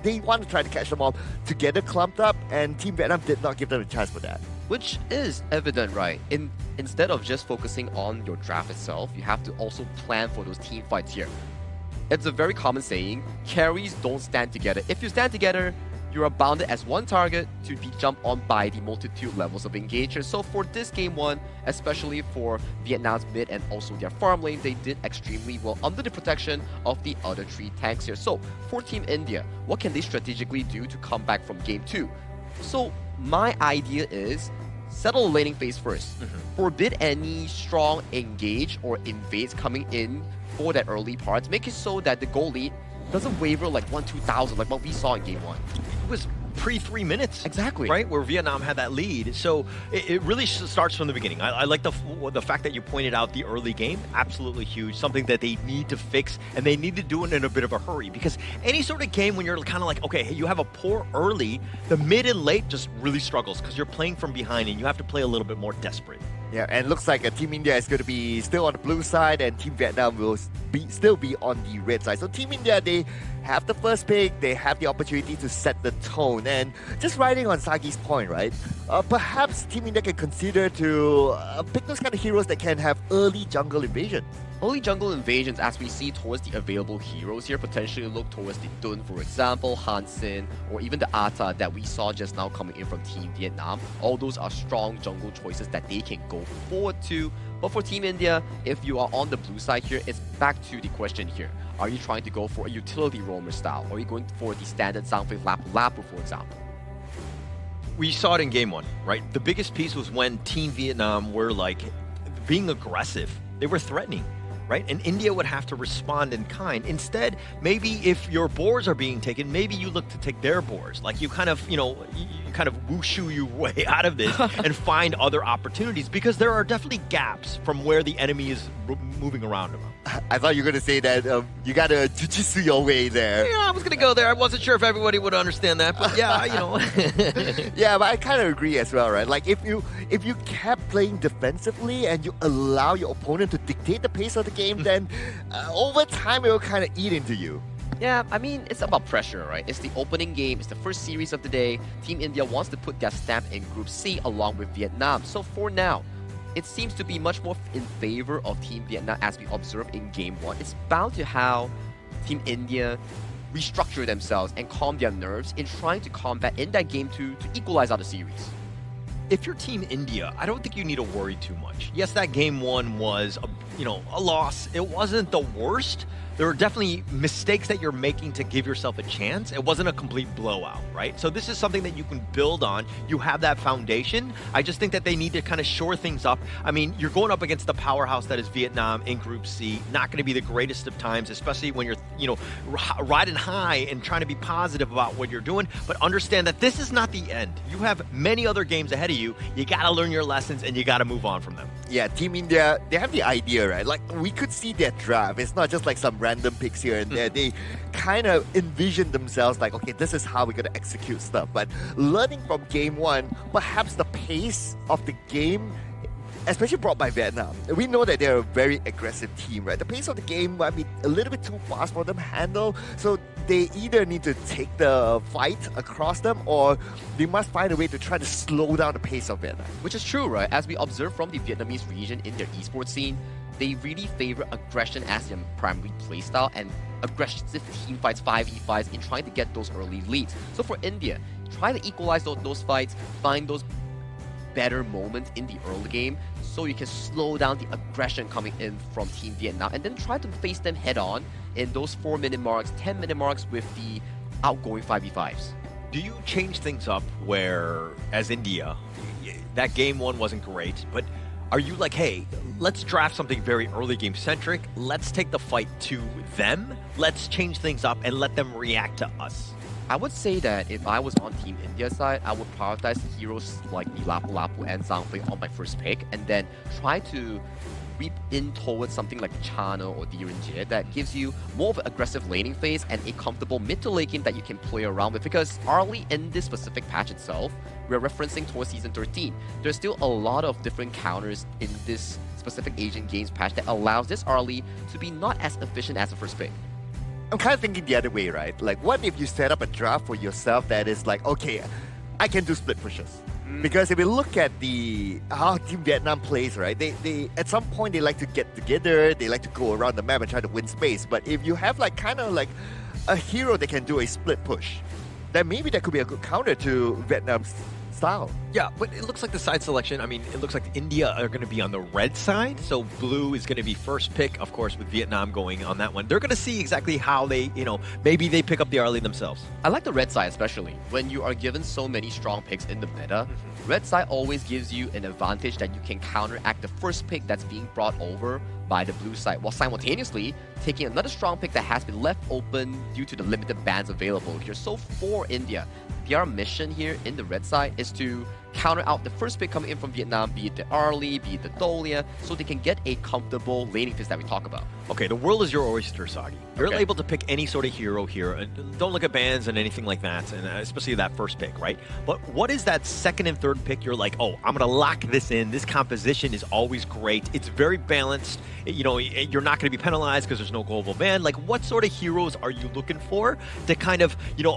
they want to try to catch them all together clumped up, and Team Vietnam did not give them a chance for that. Which is evident, right? Instead of just focusing on your draft itself, you have to also plan for those team fights here. It's a very common saying, carries don't stand together. If you stand together, you are bounded as one target to be jumped on by the multitude levels of engagers. So for this game one, especially for Vietnam's mid and also their farm lane, they did extremely well under the protection of the other three tanks here. So for Team India, what can they strategically do to come back from game two? So my idea is settle the laning phase first. Forbid any strong engage or invades coming in for that early part. Make it so that the goal lead doesn't waver like 1-2,000 like what we saw in game one. It was pre-3 minutes. Exactly. Right? Where Vietnam had that lead. So it really starts from the beginning. I like the fact that you pointed out the early game. Absolutely huge. Something that they need to fix, and they need to do it in a bit of a hurry. Because any sort of game when you're kind of like, okay, hey, you have a poor early, the mid and late just really struggles because you're playing from behind and you have to play a little bit more desperate. Yeah, and looks like Team India is going to be still on the blue side, and Team Vietnam will still be on the red side. So Team India, they have the first pick, they have the opportunity to set the tone. And just riding on Sagi's point, right? Perhaps Team India can consider to pick those kind of heroes that can have early jungle invasion. Early jungle invasions, as we see towards the available heroes here, potentially look towards the Dun, for example, Hansen, or even the Ata that we saw just now coming in from Team Vietnam. All those are strong jungle choices that they can go forward to. But for Team India, if you are on the blue side here, it's back to the question here. Are you trying to go for a utility roamer style? Or are you going for the standard Zhangfei Lapu, for example? We saw it in game one, right? The biggest piece was when Team Vietnam were like being aggressive. They were threatening. Right? And India would have to respond in kind. Instead, maybe if your boars are being taken, maybe you look to take their boars. Like you kind of, you kind of wushu your way out of this and find other opportunities, because there are definitely gaps from where the enemy is moving around them. I thought you were going to say that you got to jujitsu your way there. Yeah, I was going to go there. I wasn't sure if everybody would understand that, but yeah, Yeah, but I kind of agree as well, right? Like if you kept playing defensively and you allow your opponent to dictate the pace of the game, then over time it will kind of eat into you. Yeah, I mean, it's about pressure, right? It's the opening game, it's the first series of the day. Team India wants to put their stamp in Group C along with Vietnam. So for now, it seems to be much more in favor of Team Vietnam as we observed in Game 1. It's bound to how Team India restructure themselves and calm their nerves in trying to combat in that Game 2 to equalize out the series. If you're Team India, I don't think you need to worry too much. Yes, that Game 1 was a loss. It wasn't the worst. There are definitely mistakes that you're making to give yourself a chance. It wasn't a complete blowout, right? So this is something that you can build on. You have that foundation. I just think that they need to kind of shore things up. I mean, you're going up against the powerhouse that is Vietnam in Group C. Not going to be the greatest of times, especially when you're, riding high and trying to be positive about what you're doing, but understand that this is not the end. You have many other games ahead of you. You got to learn your lessons and you got to move on from them. Yeah, Team India, they have the idea, right? Like, we could see their draft. It's not just like some random picks here and there. They kind of envision themselves like, okay, this is how we're going to execute stuff. But learning from game one, perhaps the pace of the game, especially brought by Vietnam. We know that they're a very aggressive team, right? The pace of the game might be a little bit too fast for them to handle. So they either need to take the fight across them, or they must find a way to try to slow down the pace of Vietnam. Which is true, right? As we observe from the Vietnamese region in their esports scene, they really favor aggression as their primary playstyle and aggressive team fights, 5v5s, in trying to get those early leads. So for India, try to equalize those fights, find those better moments in the early game so you can slow down the aggression coming in from Team Vietnam, and then try to face them head on in those 4-minute marks, 10-minute marks with the outgoing 5v5s. Do you change things up where, as India, that game one wasn't great, but are you like, hey, let's draft something very early game centric, let's take the fight to them, let's change things up and let them react to us? I would say that if I was on Team India's side, I would prioritize heroes like the Lapu Lapu and Zhangfei on my first pick, and then try to reap in towards something like Chana or Direnjie that gives you more of an aggressive laning phase and a comfortable mid to late game that you can play around with. Because early in this specific patch itself, we're referencing towards Season 13, there's still a lot of different counters in this specific Asian Games patch that allows this early to be not as efficient as the first pick. I'm kind of thinking the other way, right? Like, what if you set up a draft for yourself that is like, okay, I can do split pushes? Because if you look at how Team Vietnam plays, right? They at some point they like to get together, they like to go around the map and try to win space. But if you have like kind of like a hero that can do a split push, then maybe that could be a good counter to Vietnam's style. Yeah, but it looks like the side selection, I mean, it looks like India are going to be on the red side, so blue is going to be first pick, of course, with Vietnam going on that one. They're going to see exactly how they, maybe they pick up the early themselves. I like the red side especially. When you are given so many strong picks in the meta, red side always gives you an advantage that you can counteract the first pick that's being brought over by the blue side, while simultaneously taking another strong pick that has been left open due to the limited bans available here. So for India, their mission here in the red side is to counter out the first pick coming in from Vietnam, be it the early, be it the Dolia, so they can get a comfortable laning phase that we talk about. Okay, the world is your oyster, Sagi. You're able to pick any sort of hero here. And don't look at bans and anything like that, and especially that first pick, right? But what is that second and third pick? You're like, oh, I'm going to lock this in. This composition is always great. It's very balanced. You're not going to be penalized because there's no global ban. Like, what sort of heroes are you looking for to kind of,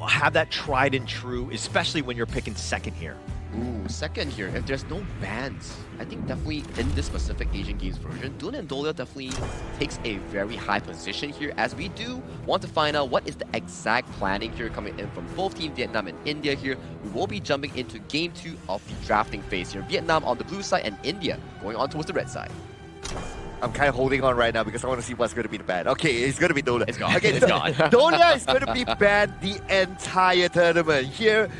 have that tried and true, especially when you're picking second here? Ooh, second here, if there's no bans, I think definitely in this specific Asian Games version, Dun and Dolia definitely takes a very high position here, as we do want to find out what is the exact planning here coming in from both Team Vietnam and India here. We will be jumping into Game 2 of the drafting phase here. Vietnam on the blue side and India going on towards the red side. I'm kind of holding on right now because I want to see what's going to be the ban. Okay, it's going to be Dolia. It's gone. Okay, It's gone. Dolia is going to be banned the entire tournament. Here,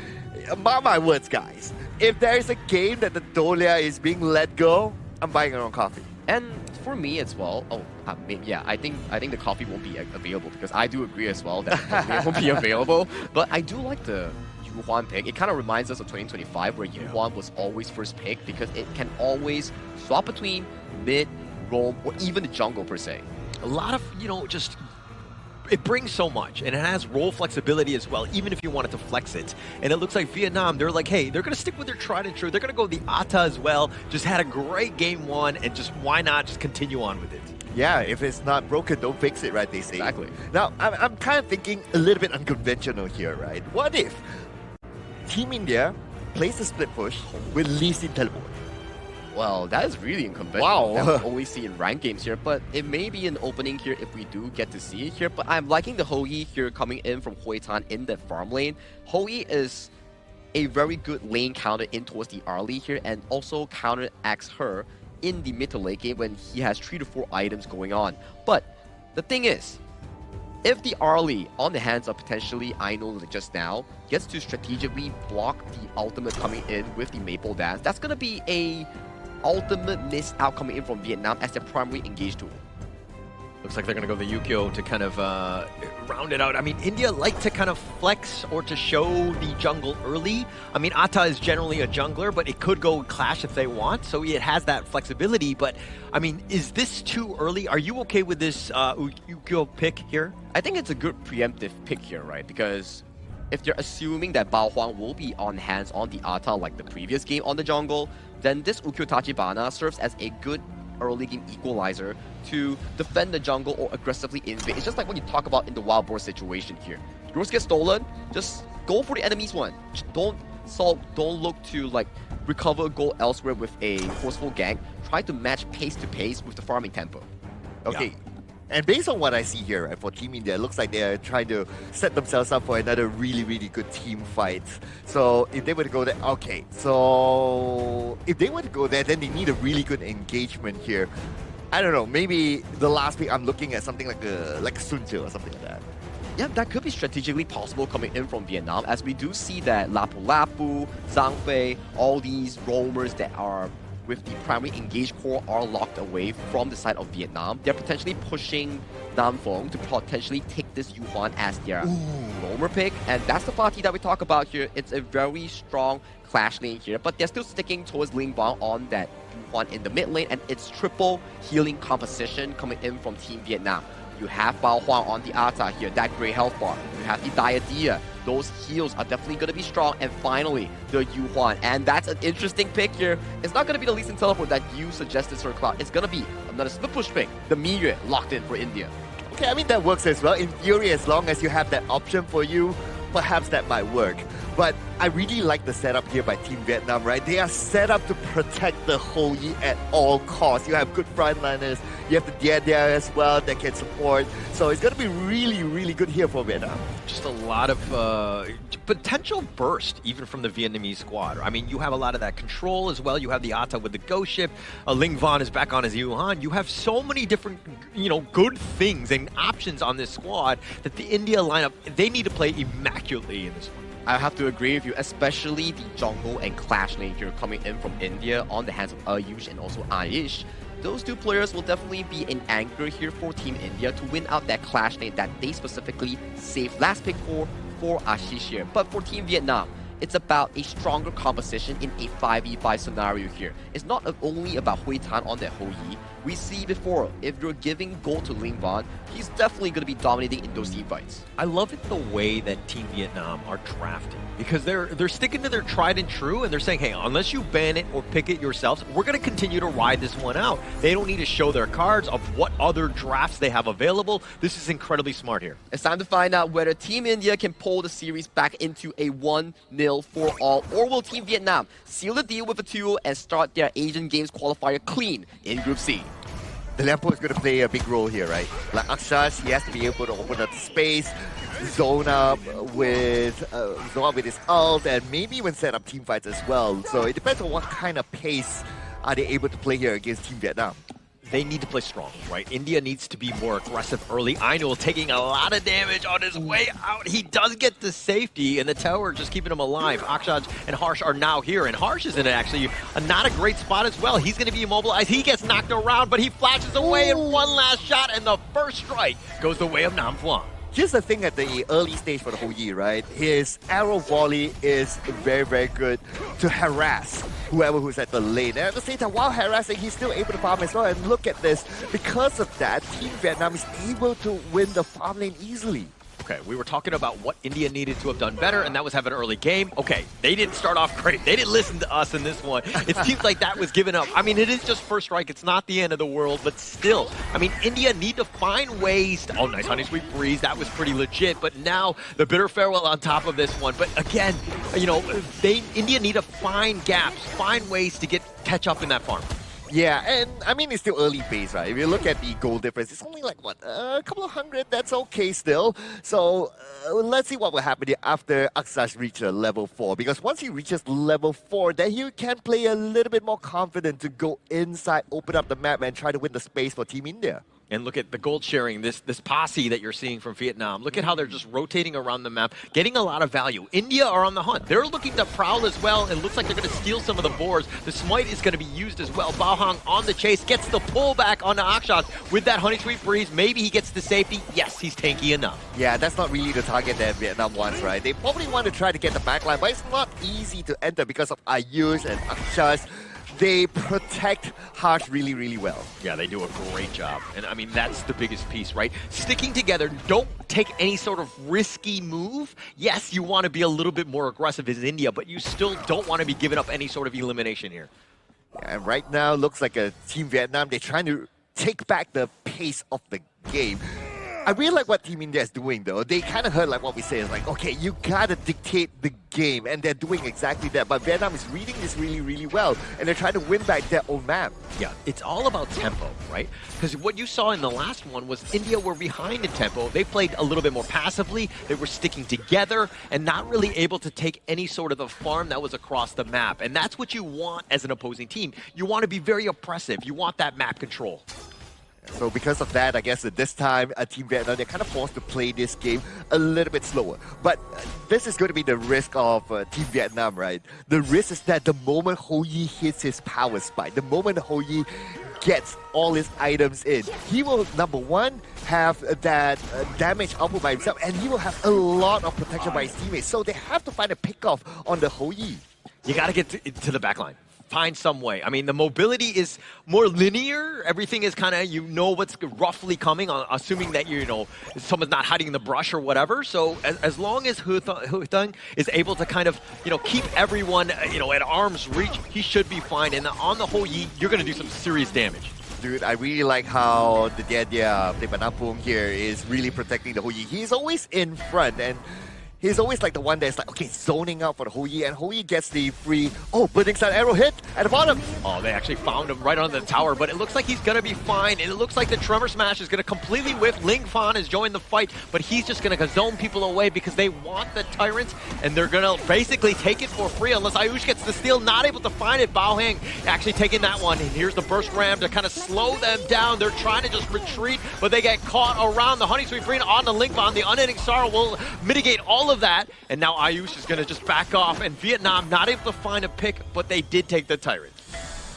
mark my words, guys. If there is a game that the Dolia is being let go, I'm buying your own coffee. And for me as well, I think the coffee won't be available, because I do agree as well that the Dolia won't be available. But I do like the Yu Huan pick. It kind of reminds us of 2025, where Yu Huan was always first pick, because it can always swap between mid, roam, or even the jungle per se. A lot of, it brings so much, and it has role flexibility as well, even if you wanted to flex it. And it looks like Vietnam, they're like, hey, they're going to stick with their tried and true. They're going to go the Ata as well. Just had a great game one, and just why not just continue on with it? Yeah, if it's not broken, don't fix it, right, they say. Exactly. Now, I'm kind of thinking a little bit unconventional here, right? What if Team India plays a split push with Lee Sin teleport? Well, that is really unconventional. Wow. That we only see in ranked games here, but it may be an opening here if we do get to see it here. But I'm liking the Hou-Yi here coming in from Hui Tan in the farm lane. Hou-Yi is a very good lane counter in towards the early here, and also counteracts her in the mid to late game when he has 3 to 4 items going on. But the thing is, if the early on the hands of potentially Aino just now gets to strategically block the ultimate coming in with the Maple Dance, that's going to be a ultimate miss out coming in from Vietnam as their primary engage tool. Looks like they're going to go the Yukio to kind of round it out. I mean, India like to kind of flex or to show the jungle early. I mean, Atta is generally a jungler, but it could go clash if they want, so it has that flexibility. But, I mean, is this too early? Are you okay with this Yukio pick here? I think it's a good preemptive pick here, right? Because if you're assuming that Bao Huang will be on hands on the Atta like the previous game on the jungle, then this Ukyo Tachibana serves as a good early game equalizer to defend the jungle or aggressively invade. It's just like what you talk about in the wild boar situation here. Yours gets stolen, just go for the enemy's one. Don't look to like recover a goal elsewhere with a forceful gank. Try to match pace to pace with the farming tempo. Okay. Yeah. And based on what I see here, right, for Team India, it looks like they're trying to set themselves up for another really, really good team fight. So if they were to go there, okay. So if they were to go there, then they need a really good engagement here. I don't know, maybe the last pick I'm looking at something like a Sun Tzu or something like that. Yeah, that could be strategically possible coming in from Vietnam, as we do see that Lapu Lapu, Zhang Fei, all these roamers that are with the primary engaged core are locked away from the side of Vietnam. They're potentially pushing Nam Phong to potentially take this Yuhuan as their roamer pick. And that's the party that we talk about here. It's a very strong clash lane here, but they're still sticking towards Ling Bang on that Yuhuan in the mid lane, and it's triple healing composition coming in from Team Vietnam. You have Bao Huang on the Atta here, that great health bar. You have the Diadea. Those heals are definitely going to be strong. And finally, the Yuhuan. And that's an interesting pick here. It's not going to be the Lee Sin teleport that you suggested, Sir Cloud. It's going to be another split push pick. The Miyue locked in for India. Okay, I mean, that works as well. In theory, as long as you have that option for you, perhaps that might work. But I really like the setup here by Team Vietnam, right? They are set up to protect the Hou Yi at all costs. You have good frontliners, you have the Dia Dia as well that can support. So it's going to be really, really good here for Vietnam. Just a lot of potential burst, even from the Vietnamese squad. I mean, you have a lot of that control as well. You have the Atta with the ghost ship. Ling Van is back on his Yuhan. You have so many different, good things and options on this squad that the India lineup, they need to play immaculately in this one. I have to agree with you, especially the jungle and clash lane here coming in from India on the hands of Ayush and also Aish. Those two players will definitely be an anchor here for Team India to win out that clash lane that they specifically saved last pick for Ashish here. But for Team Vietnam, it's about a stronger composition in a 5v5 scenario here. It's not only about Hui Tan on that Hou Yi. We see before, if you're giving gold to Ling Ban, he's definitely going to be dominating in those team fights. I love it the way that Team Vietnam are drafting, because they're sticking to their tried and true, and they're saying, hey, unless you ban it or pick it yourselves, we're going to continue to ride this one out. They don't need to show their cards of what other drafts they have available. This is incredibly smart here. It's time to find out whether Team India can pull the series back into a 1-0 for all, or will Team Vietnam seal the deal with a 2 and start their Asian Games qualifier clean in Group C. The Lampo is going to play a big role here, right? Like Akshash, he has to be able to open up the space, zone up with his ult, and maybe even set up team fights as well. So it depends on what kind of pace are they able to play here against Team Vietnam. They need to play strong, right? India needs to be more aggressive early. Ainul taking a lot of damage on his way out. He does get the safety, and the tower just keeping him alive. Akshaj and Harsh are now here, and Harsh is in actually not a great spot as well. He's going to be immobilized. He gets knocked around, but he flashes away in one last shot, and the first strike goes the way of Nam Phuong. Here's the thing at the early stage for the Hou Yi, right? His arrow volley is very, very good to harass whoever who's at the lane. And at the same time, while harassing, he's still able to farm as well. And look at this. Because of that, Team Vietnam is able to win the farm lane easily. Okay, we were talking about what India needed to have done better, and that was have an early game. Okay, they didn't start off great. They didn't listen to us in this one. It seems like that was given up. I mean, it is just first strike. It's not the end of the world, but still. I mean, India need to find ways to... Oh, nice honey sweet breeze. That was pretty legit, but now the bitter farewell on top of this one. But again, India need to find gaps, find ways to catch up in that farm. Yeah, and I mean, it's still early phase, right? If you look at the goal difference, it's only like, what, a couple of hundred, that's okay still. So let's see what will happen here after Aksash reaches level 4. Because once he reaches level 4, then he can play a little bit more confident to go inside, open up the map, and try to win the space for Team India. And look at the gold sharing, this posse that you're seeing from Vietnam. Look at how they're just rotating around the map, getting a lot of value. India are on the hunt. They're looking to prowl as well, and looks like they're going to steal some of the boars. The smite is going to be used as well. Bao Hang on the chase, gets the pullback onto Akshas with that Honey Sweet Breeze. Maybe he gets the safety. Yes, he's tanky enough. Yeah, that's not really the target that Vietnam wants, right? They probably want to try to get the backline, but it's not easy to enter because of Ayush and Akshas. They protect Harsh really, really well. Yeah, they do a great job. And I mean, that's the biggest piece, right? Sticking together, don't take any sort of risky move. Yes, you want to be a little bit more aggressive as India, but you still don't want to be giving up any sort of elimination here. Yeah, and right now, looks like a Team Vietnam, they're trying to take back the pace of the game. I really like what Team India is doing, though. They kind of heard like what we say. It's like, okay, you gotta dictate the game, and they're doing exactly that. But Vietnam is reading this really, really well, and they're trying to win back their own map. Yeah, it's all about tempo, right? Because what you saw in the last one was India were behind in tempo. They played a little bit more passively. They were sticking together and not really able to take any sort of the farm that was across the map. And that's what you want as an opposing team. You want to be very oppressive. You want that map control. So because of that, I guess at this time, Team Vietnam, they're kind of forced to play this game a little bit slower. But this is going to be the risk of Team Vietnam, right? The risk is that the moment Ho Yi hits his power spike, the moment Ho Yi gets all his items in, he will, number one, have that damage output by himself, and he will have a lot of protection by his teammates. So they have to find a pick-off on the Ho Yi. You got to get to the back line. Find some way. I mean, the mobility is more linear. Everything is kind of, you know what's roughly coming, assuming that, you know, someone's not hiding in the brush or whatever. So as long as Hu Thung is able to kind of, you know, keep everyone, you know, at arm's reach, he should be fine. And on the Ho Yi, you're going to do some serious damage. Dude, I really like how the Dia Panampung here is really protecting the Ho Yi. He's always in front, and he's always like the one that's like, okay, zoning out for the Ho Yi, and Ho Yi gets the free, Burning Sun arrow hit at the bottom. Oh, they actually found him right on the tower, but it looks like he's going to be fine, and it looks like the Tremor Smash is going to completely whiff. Ling Fan has joined the fight, but he's just going to zone people away because they want the Tyrants, and they're going to basically take it for free unless Ayush gets the steal. Not able to find it. Bao Hang actually taking that one, and here's the Burst Ram to kind of slow them down. They're trying to just retreat, but they get caught around the Honey Sweet Green on the Ling Fan. The Unending Sorrow will mitigate all of that, and now Ayush is going to just back off, and Vietnam not able to find a pick, but they did take the Tyrant.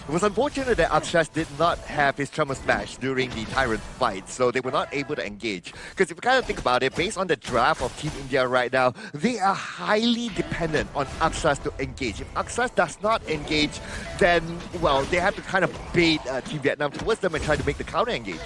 It was unfortunate that Akshas did not have his Tremor Smash during the Tyrant fight, so they were not able to engage. Because if you kind of think about it, based on the draft of Team India right now, they are highly dependent on Akshas to engage. If Akshas does not engage, then, well, they have to kind of bait Team Vietnam towards them and try to make the counter engage.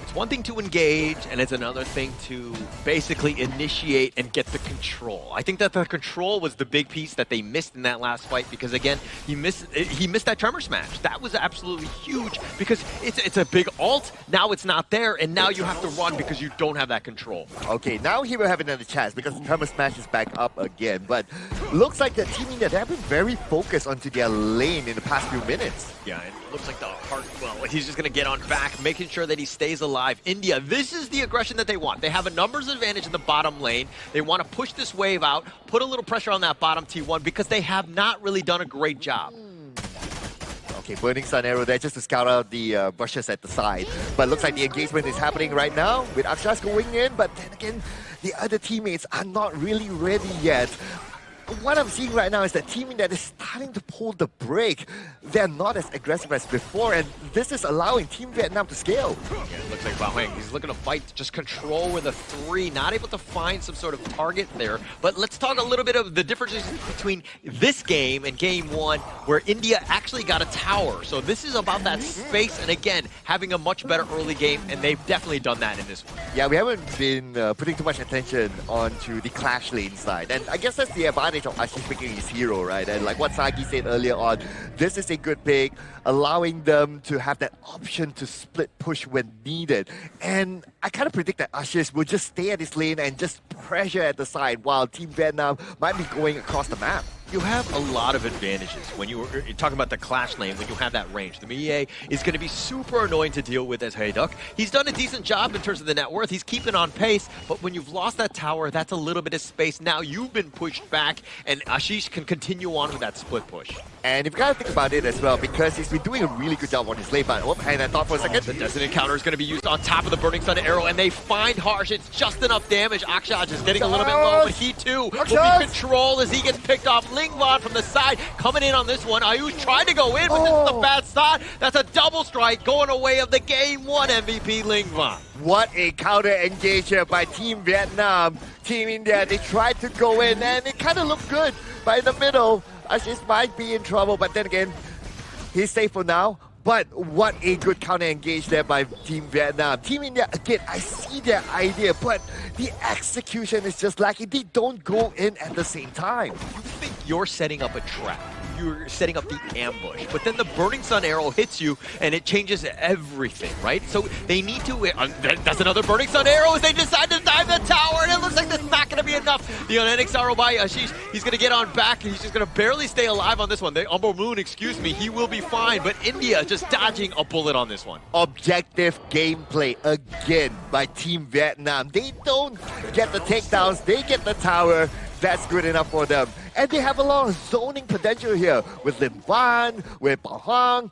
It's one thing to engage, and it's another thing to basically initiate and get the control. I think that the control was the big piece that they missed in that last fight because, again, he missed that Tremor Smash. That was absolutely huge because it's a big ult. Now it's not there, and now you have to run because you don't have that control. Okay, now he will have another chance because the Tremor Smash is back up again. But looks like the team India, they have been very focused onto their lane in the past few minutes. Yeah, and it looks like the heart, well, he's just going to get on back, making sure that he stays alive. India, this is the aggression that they want. They have a numbers advantage in the bottom lane. They want to push this wave out, put a little pressure on that bottom T1 because they have not really done a great job. Okay, Burning Sun arrow there just to scout out the bushes at the side. But looks like the engagement is happening right now with Akshas going in, but then again, the other teammates are not really ready yet. What I'm seeing right now is that Team India is starting to pull the brake. They're not as aggressive as before, and this is allowing Team Vietnam to scale. Yeah, it looks like Bao Hang, he's looking to fight, just control with a 3, not able to find some sort of target there. But let's talk a little bit of the differences between this game and Game 1, where India actually got a tower. So this is about that space, and again, having a much better early game, and they've definitely done that in this one. Yeah, we haven't been putting too much attention onto the clash lane side, and I guess that's the advantage of Ashish picking his hero, right? And like what Sagi said earlier on, this is a good pick, allowing them to have that option to split push when needed. And I kind of predict that Ashish will just stay at his lane and just pressure at the side while Team Vietnam might be going across the map. you have a lot of advantages when you're talking about the clash lane, when you have that range. The Mie is going to be super annoying to deal with as Hayduk. He's done a decent job in terms of the net worth. He's keeping on pace, but when you've lost that tower, that's a little bit of space. Now you've been pushed back, and Ashish can continue on with that split push. And you've got to think about it as well, because he's been doing a really good job on his lane. Oh, and I thought for a second, the Destined Encounter is going to be used on top of the Burning Sun arrow, and they find Harsh. It's just enough damage. Akshaj is getting a little bit low, but he too will be controlled as he gets picked off. Lingvan from the side coming in on this one. Ayush tried to go in, but this is a bad start. That's a double strike going away of the Game 1 MVP, Lingvan. What a counter engage here by Team Vietnam. Team India, they tried to go in, and it kind of looked good. But in the middle, Ashish might be in trouble, but then again, he's safe for now. But what a good counter engage there by Team Vietnam. Team India, again, I see their idea, but the execution is just lacking. They don't go in at the same time. You think you're setting up a trap. You're setting up the ambush, but then the Burning Sun arrow hits you and it changes everything, right? So they need to, that's another Burning Sun arrow as they decide to dive the tower, and it looks like that's not going to be enough. The Unenix arrow by Ashish, he's going to get on back, and he's just going to barely stay alive on this one. The Umbral Moon, excuse me, he will be fine, but India just dodging a bullet on this one. Objective gameplay again by Team Vietnam. They don't get the takedowns, they get the tower. That's good enough for them. And they have a lot of zoning potential here with Lim Van, with Bao Hang.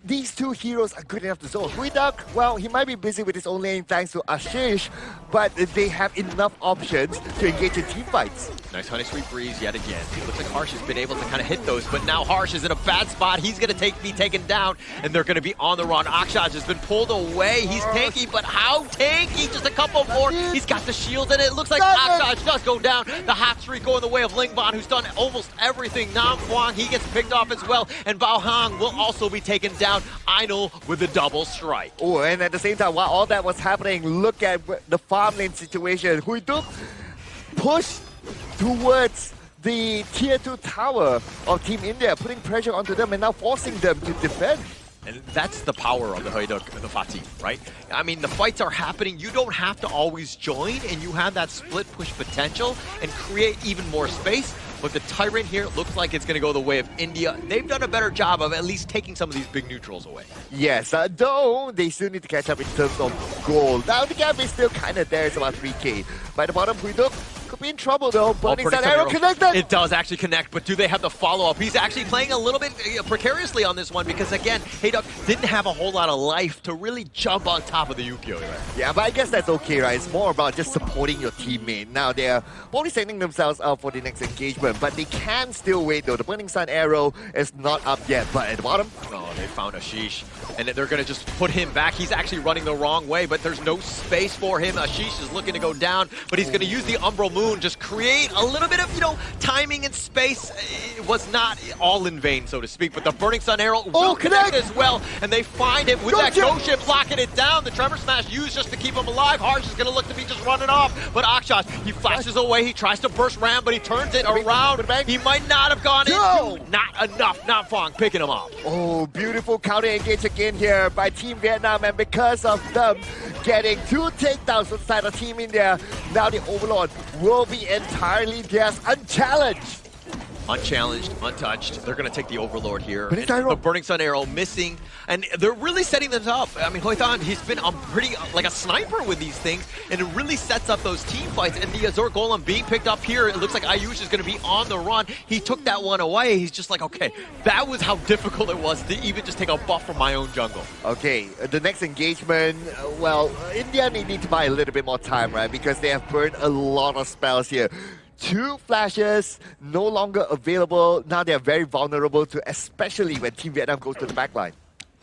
These two heroes are good enough to zone. Huidak, well, he might be busy with his own lane thanks to Ashish, but they have enough options to engage in team fights. Nice Honey Sweet Breeze yet again. It looks like Harsh has been able to kind of hit those, but now Harsh is in a bad spot. He's going to be taken down, and they're going to be on the run. Akshaj has been pulled away. He's tanky, but how tanky? Just a couple more. He's got the shield, and it looks like Akshaj does go down. The hot streak going the way of Lingvan, who's done almost everything. Nam Kwang, he gets picked off as well, and Bao Hang will also be taken down. Ainul with the double strike. Oh, and at the same time, while all that was happening, look at the farm lane situation. Huiduk pushed towards the tier 2 tower of Team India, putting pressure onto them and now forcing them to defend. And that's the power of the Hayduk, the Fatih, right? I mean, the fights are happening. You don't have to always join, and you have that split push potential and create even more space. But the Tyrant here looks like it's going to go the way of India. They've done a better job of at least taking some of these big neutrals away. Yes, though they still need to catch up in terms of gold. Now the gap is still kind of there. It's about 3K. By the bottom, Huiduk could be in trouble though. Burning Sun arrow connected. It does actually connect, but do they have the follow-up? He's actually playing a little bit precariously on this one because, again, Hayduk didn't have a whole lot of life to really jump on top of the Yukio. Right? Yeah, but I guess that's okay, right? It's more about just supporting your teammate. Now they're only setting themselves up for the next engagement, but they can still wait though. The Burning Sun arrow is not up yet, but at the bottom, oh, they found Ashish, and they're going to just put him back. He's actually running the wrong way, but there's no space for him. Ashish is looking to go down, but he's going to use the Umbral Moon, just create a little bit of, timing and space. It was not all in vain, so to speak, but the Burning Sun arrow will connect as well, and they find him with that Ghost Ship locking it down. The Tremor Smash used just to keep him alive. Harsh is going to look to be just running off, but Akshaj, he flashes away. He tries to burst Ram, but he turns it around. He might not have gone in. Not enough. Nam Fong picking him up. Oh, beautiful counter engage again here by Team Vietnam, and because of them getting 2 takedowns inside of Team India, now the Overlord will be entirely theirs, unchallenged. Unchallenged, untouched. They're going to take the Overlord here. The Burning Sun arrow missing, and they're really setting them up. I mean, Hoithan, he's been pretty like a sniper with these things, and it really sets up those team fights. And the Azure Golem being picked up here, it looks like Ayush is going to be on the run. He took that one away. He's just like, okay, that was how difficult it was to even just take a buff from my own jungle. Okay, the next engagement, well, India need to buy a little bit more time, right? Because they have burned a lot of spells here. 2 flashes no longer available. Now they're very vulnerable to, especially when Team Vietnam goes to the backline.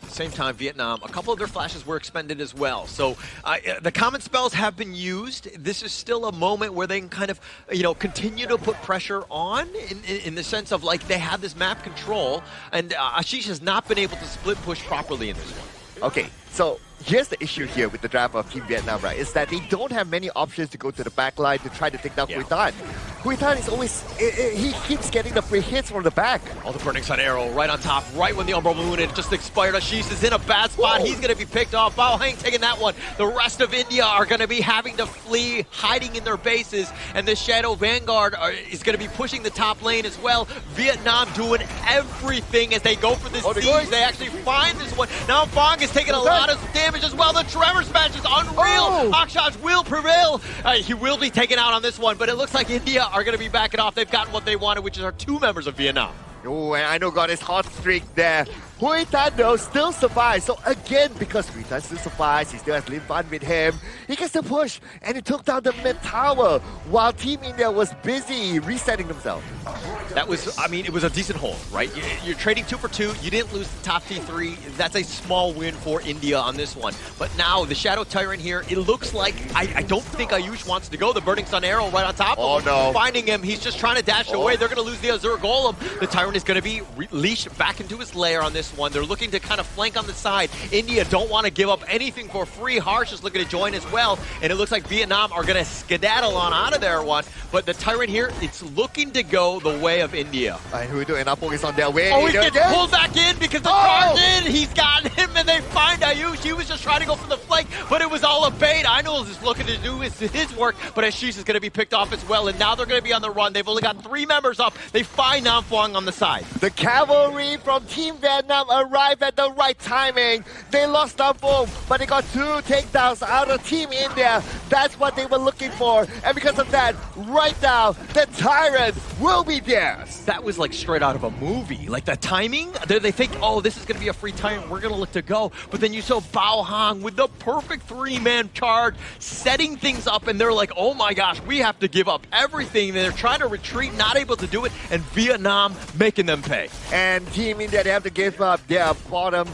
At the same time, Vietnam, a couple of their flashes were expended as well. So the common spells have been used. This is still a moment where they can kind of, continue to put pressure on in the sense of like they have this map control, and Ashish has not been able to split push properly in this one. Okay, so here's the issue here with the draft of Team Vietnam, right? Is that they don't have many options to go to the back line to try to take down Huy Tan. Huy Tan is always, he keeps getting the free hits from the back. Oh, the Burning Sun arrow right on top, right when the Umbral Moon had just expired. Ashish is in a bad spot. He's going to be picked off. Bao Hang taking that one. The rest of India are going to be having to flee, hiding in their bases. And the Shadow Vanguard is going to be pushing the top lane as well. Vietnam doing everything as they go for this siege. They actually find this one. Now Fong is taking a lot of damage as well. The Tremor Smash is unreal. Akshaj will prevail. He will be taken out on this one, but it looks like India are going to be backing off. They've gotten what they wanted, which is our 2 members of Vietnam. Oh, and I know got his hot streak there. Huy Tan though still survives. So again, because Huy Tan still survives, he still has Lim Van with him. He gets the push, and he took down the mid tower while Team India was busy resetting themselves. That was, I mean, it was a decent hold, right? You're trading 2 for 2. You didn't lose the top T3. That's a small win for India on this one. But now the Shadow Tyrant here, it looks like, I don't think Ayush wants to go. The Burning Sun arrow right on top of him. No. Finding him, he's just trying to dash away. They're going to lose the Azure Golem. The Tyrant is going to be leashed back into his lair on this one. They're looking to kind of flank on the side. India don't want to give up anything for free. Harsh is looking to join as well. And it looks like Vietnam are going to skedaddle on out of there one. But the Tyrant here, it's looking to go the way of India. And Huido and Apong is on their way. Oh, he gets pulled back in because the charge in. He's got him and they find Ayush. He was just trying to go for the flank, but it was all a bait. Einul is looking to do his work, but Ashish is going to be picked off as well. And now they're going to be on the run. They've only got 3 members up. They find Nam Phuong on the side. The cavalry from Team Vietnam arrived at the right timing. They lost Nam Phuong, but they got 2 takedowns out of Team India. That's what they were looking for. And because of that, right now, the Tyrant will be theirs. That was like straight out of a movie. Like the timing, they think, oh, this is going to be a free time. We're going to look to go. But then you saw Bao Hang with the perfect 3-man charge, setting things up. And they're like, oh my gosh, we have to give up everything. They're trying to retreat, not able to do it. And Vietnam making them pay. And Team India, they have to give up their bottom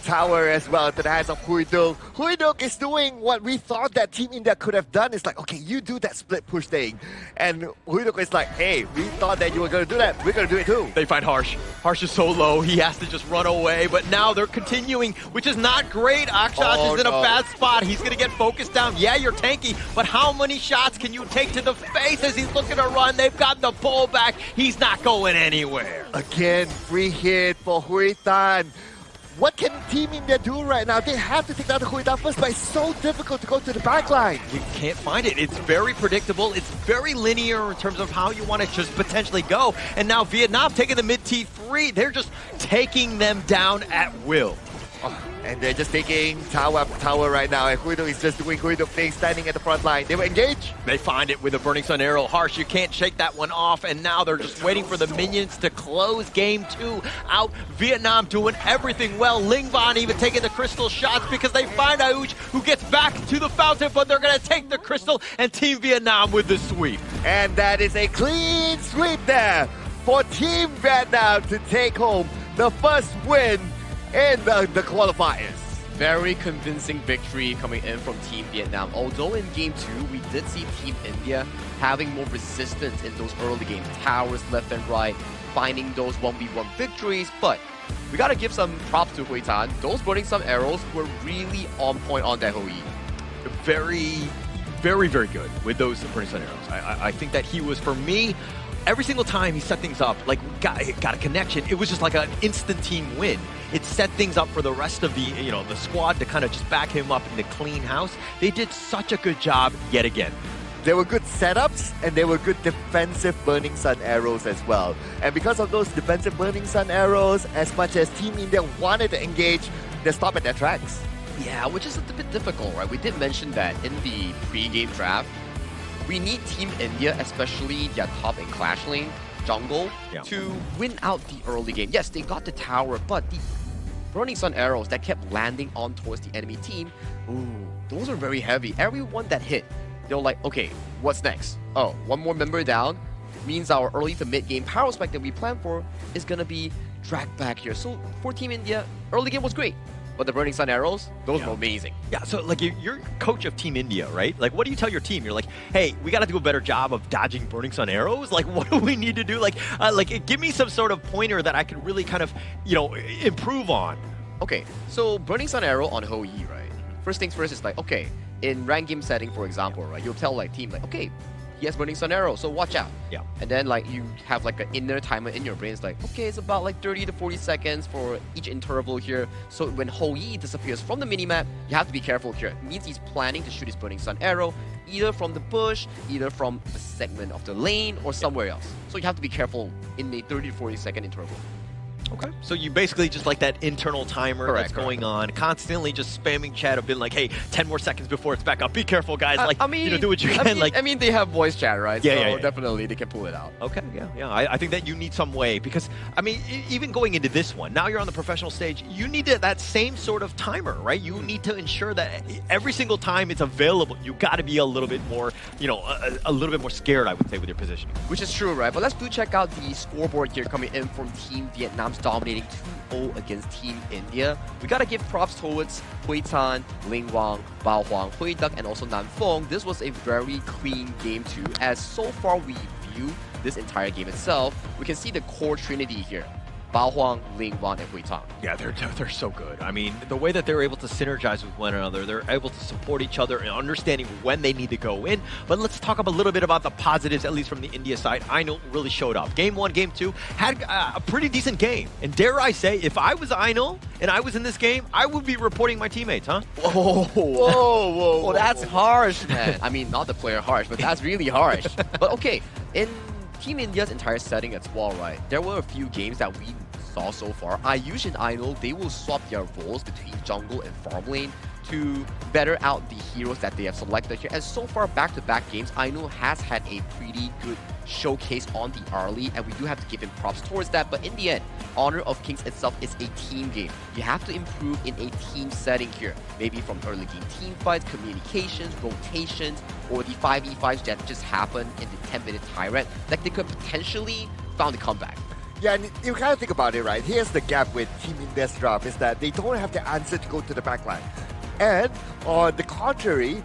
tower as well to the hands of Huido. Huido is doing what we thought that Team India could have done. It's like, okay, you do that split push thing. And Huido is like, hey, we thought that you were going to do that. We're going to do it too. They find Harsh. Harsh is so low, he has to just run away. But now they're continuing, which is not great. Akshaj is in a bad spot. He's going to get focused down. Yeah, you're tanky, but how many shots can you take to the face as he's looking to run? They've got the pullback. He's not going anywhere. Again, free hit for Huy Tan. What can Team India do right now? They have to take down the Huy Tan first, but it's so difficult to go to the backline. You can't find it. It's very predictable. It's very linear in terms of how you want to just potentially go. And now Vietnam taking the mid T3. They're just taking them down at will. And they're just taking tower after tower right now. And Huido is just doing Huido things, standing at the front line. They will engage. They find it with a Burning Sun arrow. Harsh, you can't shake that one off. And now they're just waiting for the minions to close game 2 out. Vietnam doing everything well. Ling Van even taking the crystal shots because they find Ayush, who gets back to the fountain, but they're going to take the crystal, and Team Vietnam with the sweep. And that is a clean sweep there for Team Vietnam to take home the first win in the qualifiers. Very convincing victory coming in from Team Vietnam. Although in Game 2, we did see Team India having more resistance in those early game towers left and right, finding those 1v1 victories, but we gotta give some props to Huy Tan. Those Burning Sun arrows were really on point on that Hoi. Very, very, very good with those Burning Sun arrows. I think that he was, for me, every single time he set things up, like got a connection, it was just like an instant team win. It set things up for the rest of the squad to kind of just back him up in the clean house. They did such a good job yet again. There were good setups and there were good defensive Burning Sun arrows as well. And because of those defensive Burning Sun arrows, as much as Team India wanted to engage, they stopped at their tracks. Yeah, which is a bit difficult, right? We did mention that in the pre-game draft, we need Team India, especially their top and Clash lane, jungle, to win out the early game. Yes, they got the tower, but the Burning Sun arrows that kept landing on towards the enemy team, those are very heavy. Everyone that hit, they were like, okay, what's next? Oh, one more member down means our early to mid game power spike that we planned for is gonna be dragged back here. So for Team India, early game was great. But the Burning Sun arrows, those were amazing. Yeah, so like you're coach of Team India, right? Like, what do you tell your team? You're like, hey, we got to do a better job of dodging Burning Sun arrows. Like, what do we need to do? Like, give me some sort of pointer that I can really kind of, improve on. Okay, so Burning Sun arrow on Hoi, right? first things first is like, okay, in rank game setting, for example, right, you'll tell like team like, okay, he has Burning Sun Arrow, so watch out. Yeah. And then like you have like an inner timer in your brain. It's like, okay, it's about like 30 to 40 seconds for each interval here. So when Hou Yi disappears from the minimap, you have to be careful here. It means he's planning to shoot his Burning Sun Arrow either from the bush, either from a segment of the lane, or somewhere else. So you have to be careful in a 30 to 40 second interval. Okay. So you basically just like that internal timer that's going on, constantly just spamming chat, being like, hey, 10 more seconds before it's back up. Be careful, guys. Like, I mean, do what you can. I mean, they have voice chat, right? Yeah, so definitely they can pull it out. Okay, yeah. I think that you need some way because, I mean, even going into this one, now you're on the professional stage, you need that same sort of timer, right? You need to ensure that every single time it's available, you got to be a little bit more, a little bit more scared, I would say, with your positioning. Which is true, right? But let's do check out the scoreboard here coming in from Team Vietnam's dominating 2-0 against Team India. We gotta give props towards Hui Tan, Ling Wang, Bao Huang, Hui Duck, and also Nan Feng. This was a very clean game too, as so far we view this entire game itself, we can see the core trinity here. Bao Huang, Ling Wang, and Hui Tan. Yeah, they're so good. I mean, the way that they're able to synergize with one another, they're able to support each other and understanding when they need to go in. But let's talk a little bit about the positives, at least from the India side. Aino really showed up. Game 1, Game 2, had a pretty decent game. And dare I say, if I was Aino and I was in this game, I would be reporting my teammates, huh? Whoa, well, that's harsh, man. I mean, not the player harsh, but that's really harsh. But okay, in Team India's entire setting as well, right? There were a few games that we saw so far. Ayush and Aino, they will swap their roles between jungle and farm lane to better out the heroes that they have selected here. And so far, back-to-back games, Aino has had a pretty good showcase on the early, and we do have to give him props towards that. But in the end, Honor of Kings itself is a team game. You have to improve in a team setting here. Maybe from early game team fights, communications, rotations, or the 5v5s that just happened in the 10-minute Tyrant. Like they could potentially found a comeback. Yeah, and you kind of think about it, right? Here's the gap with Team India's draft is that they don't have the answer to go to the backline. And on the contrary,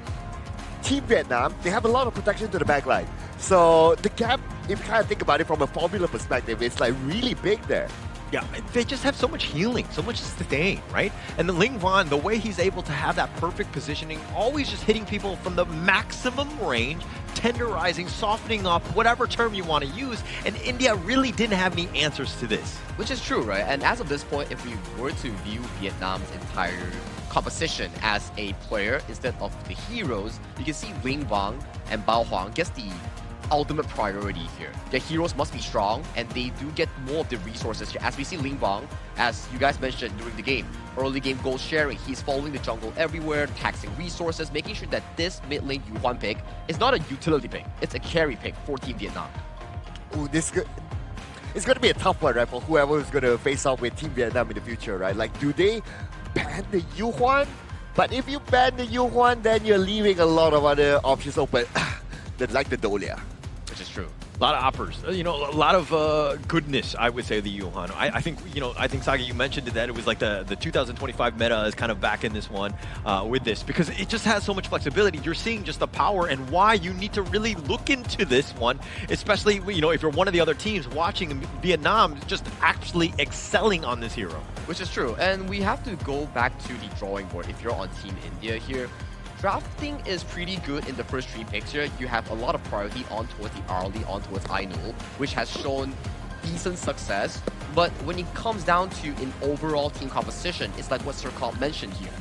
Team Vietnam, they have a lot of protection to the backline. So the gap, if you kind of think about it from a formula perspective, it's like really big there. Yeah, they just have so much healing, so much sustain, right? And the Ling Wan, the way he's able to have that perfect positioning, always just hitting people from the maximum range, tenderizing, softening up, whatever term you want to use, and India really didn't have any answers to this. Which is true, right? And as of this point, if we were to view Vietnam's entire composition as a player instead of the heroes, you can see Ling Wang and Bao Huang gets the ultimate priority here. Their heroes must be strong, and they do get more of the resources here. As we see Ling Wang, as you guys mentioned during the game, early game goal sharing, he's following the jungle everywhere, taxing resources, making sure that this mid lane Yuhuan pick is not a utility pick, it's a carry pick for Team Vietnam. Ooh, it's going to be a tough one, right, for whoever is going to face off with Team Vietnam in the future, right? Like, do they ban the Yuhuan? But if you ban the Yuhuan, then you're leaving a lot of other options open, like the Dolia. Which is true. A lot of uppers, a lot of goodness, I would say, the Yuhan. I think, Sagi, you mentioned that it was like the 2025 meta is kind of back in this one with this, because it just has so much flexibility. You're seeing just the power and why you need to really look into this one, especially, if you're one of the other teams watching Vietnam just actually excelling on this hero. Which is true. And we have to go back to the drawing board if you're on Team India here. Drafting is pretty good in the first 3 picks here. You have a lot of priority on towards the early, on towards Aino, which has shown decent success. But when it comes down to an overall team composition, it's like what Sir Cobb mentioned here.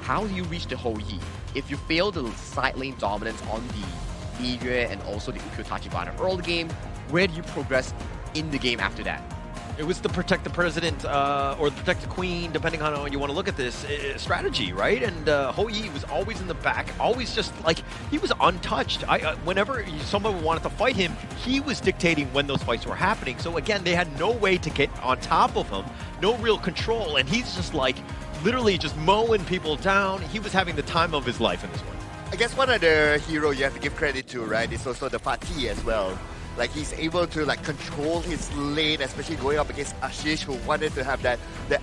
How do you reach the Hou Yi? If you fail the side lane dominance on the Li Yue and also the Ukyo Tachibana early game, where do you progress in the game after that? It was the protect the president or the protect the queen, depending on how you want to look at this strategy, right? And Hou Yi was always in the back, always just like he was untouched. Whenever someone wanted to fight him, he was dictating when those fights were happening. So again, they had no way to get on top of him, no real control, and he's just like literally just mowing people down. He was having the time of his life in this one. I guess one other hero you have to give credit to, right, is also the Fatih as well. Like, he's able to control his lane, especially going up against Ashish, who wanted to have the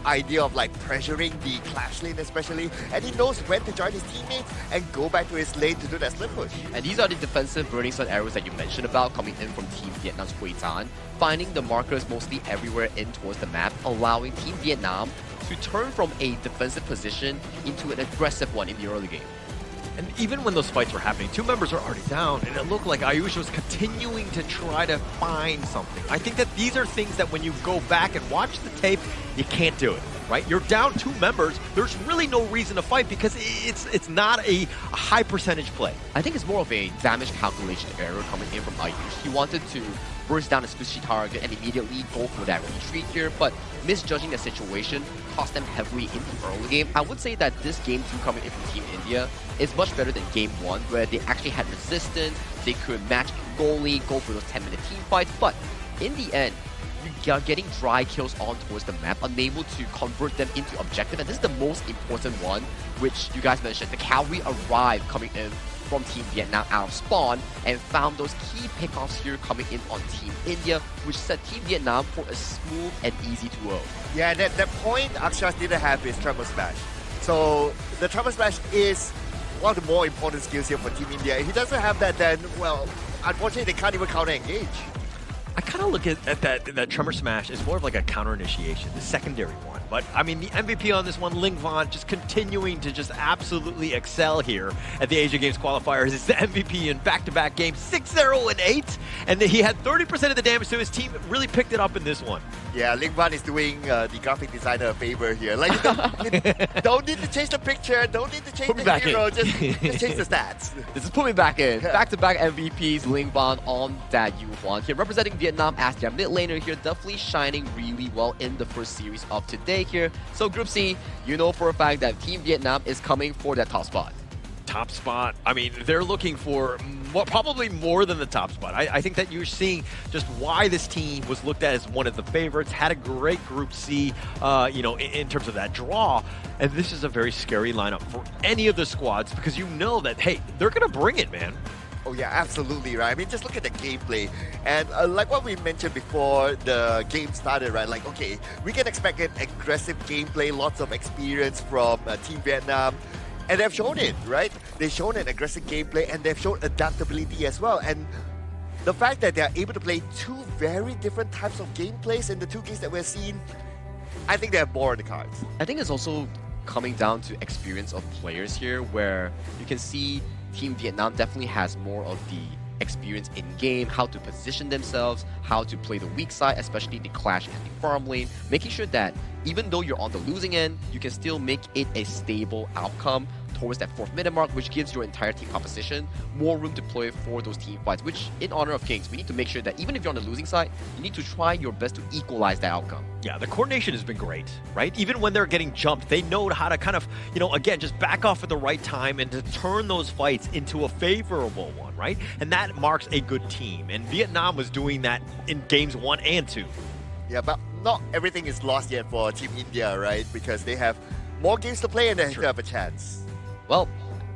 idea of pressuring the clash lane especially, and he knows when to join his teammates and go back to his lane to do that split push. And these are the defensive Burning Sun arrows that you mentioned about coming in from Team Vietnam's Hui Tan, finding the markers mostly everywhere in towards the map, allowing Team Vietnam to turn from a defensive position into an aggressive one in the early game. And even when those fights were happening, two members are already down, and it looked like Ayush was continuing to try to find something. I think that these are things that when you go back and watch the tape, you can't do it, right? You're down two members. There's really no reason to fight because it's not a high percentage play. I think it's more of a damage calculation error coming in from Ayush. He wanted to burst down a squishy target and immediately go for that retreat here, but misjudging the situation cost them heavily in the early game. I would say that this game 2 coming in from Team India is much better than game 1, where they actually had resistance, they could match goalie, go for those 10-minute team fights, but in the end, you are getting dry kills on towards the map, unable to convert them into objective, and this is the most important one, which you guys mentioned. The cavalry arrived coming in from Team Vietnam out of spawn and found those key pickoffs here coming in on Team India, which set Team Vietnam for a smooth and easy 2-0. Yeah, that point Akshas didn't have is Tremor Smash. So the Tremor Smash is one of the more important skills here for Team India. If he doesn't have that, then, well, unfortunately they can't even counter-engage. I kind of look at that Tremor Smash as more of like a counter initiation, the secondary one. But I mean, the MVP on this one, Ling Van, just continuing to just absolutely excel here at the Asian Games qualifiers. It's the MVP in back-to-back games, 6-0 and 8, and he had 30% of the damage, so his team really picked it up in this one. Yeah, Ling Van is doing the graphic designer a favor here. Like, don't need to change the picture, don't need to change the hero, just change the stats. This is put me back in. Back-to-back MVPs, Ling Van on that Yuhuan here, representing Vietnam as their mid laner here, definitely shining really well in the first series of today here. So Group C, you know for a fact that Team Vietnam is coming for that top spot. Top spot. I mean, they're looking for probably more than the top spot. I think that you're seeing just why this team was looked at as one of the favorites, had a great Group C, you know, in terms of that draw. And this is a very scary lineup for any of the squads because you know that, hey, they're going to bring it, man. Oh yeah, absolutely, right? I mean, just look at the gameplay. And like what we mentioned before the game started, right? Like, okay, we can expect an aggressive gameplay, lots of experience from Team Vietnam. And they've shown it, right? They've shown an aggressive gameplay and they've shown adaptability as well. And the fact that they're able to play two very different types of gameplays in the two games that we're seeing, I think they have more on the cards. I think it's also coming down to experience of players here, where you can see Team Vietnam definitely has more of the experience in-game, how to position themselves, how to play the weak side, especially the clash and the farm lane, making sure that even though you're on the losing end, you can still make it a stable outcome towards that 4th minute mark, which gives your entire team composition more room to play for those team fights, which in Honor of Kings, we need to make sure that even if you're on the losing side, you need to try your best to equalize that outcome. Yeah, the coordination has been great, right? Even when they're getting jumped, they know how to kind of, you know, again, just back off at the right time and to turn those fights into a favorable one, right? And that marks a good team. And Vietnam was doing that in games 1 and 2. Yeah, but not everything is lost yet for Team India, right? Because they have more games to play and they still have a chance. Well,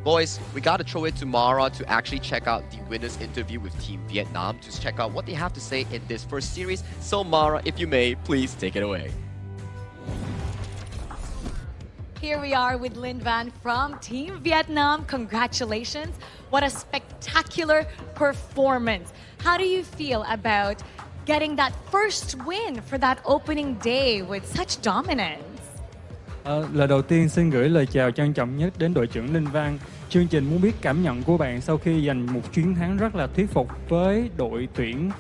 boys, we got to throw it to Mara to actually check out the winners interview with Team Vietnam to check out what they have to say in this first series. So Mara, if you may, please take it away. Here we are with Linh Van from Team Vietnam. Congratulations. What a spectacular performance. How do you feel about getting that first win for that opening day with such dominance? Lời đầu tiên xin gửi lời chào trân trọng nhất đến đội trưởng Linh Văn. Chương trình muốn biết cảm nhận của bạn sau khi giành một chiến thắng rất là thuyết phục với đội tuyển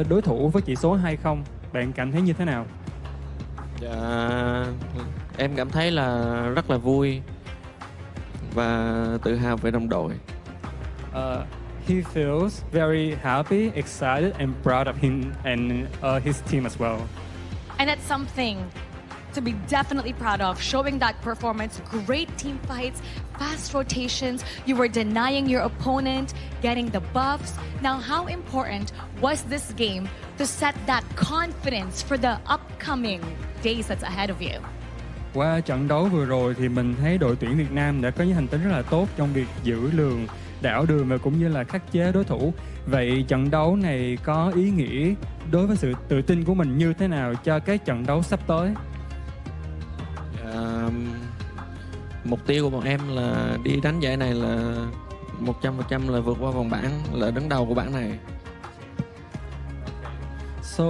đối thủ với chỉ số 2-0. Bạn cảm thấy như thế nào? Dạ, em cảm thấy là rất là vui và tự hào về đồng đội. He feels very happy, excited and proud of him and his team as well. And that's something to be definitely proud of, showing that performance, great team fights, fast rotations, you were denying your opponent, getting the buffs. Now, how important was this game to set that confidence for the upcoming days that's ahead of you? Qua trận đấu vừa rồi thì mình thấy đội tuyển Việt Nam đã có những thành tích rất là tốt trong việc giữ lường, đảo đường và cũng như là khắc chế đối thủ. Vậy trận đấu này có ý nghĩa đối với sự tự tin của mình như thế nào cho các trận đấu sắp tới? Mục tiêu của bọn em là đi đánh giải này là 100% là vượt qua vòng bảng, là đứng đầu của bảng này. So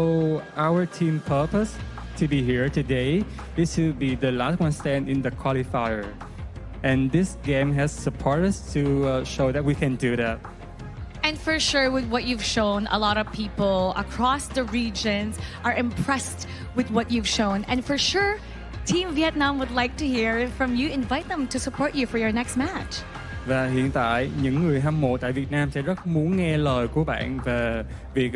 our team purpose to be here today is to be the last one stand in the qualifier. And this game has supported us to show that we can do that. And for sure, with what you've shown, a lot of people across the regions are impressed with what you've shown. And for sure, Team Vietnam would like to hear from you. Invite them to support you for your next match. Và hiện tại, những người hâm mộ tại Việt Nam sẽ rất muốn nghe lời của bạn về việc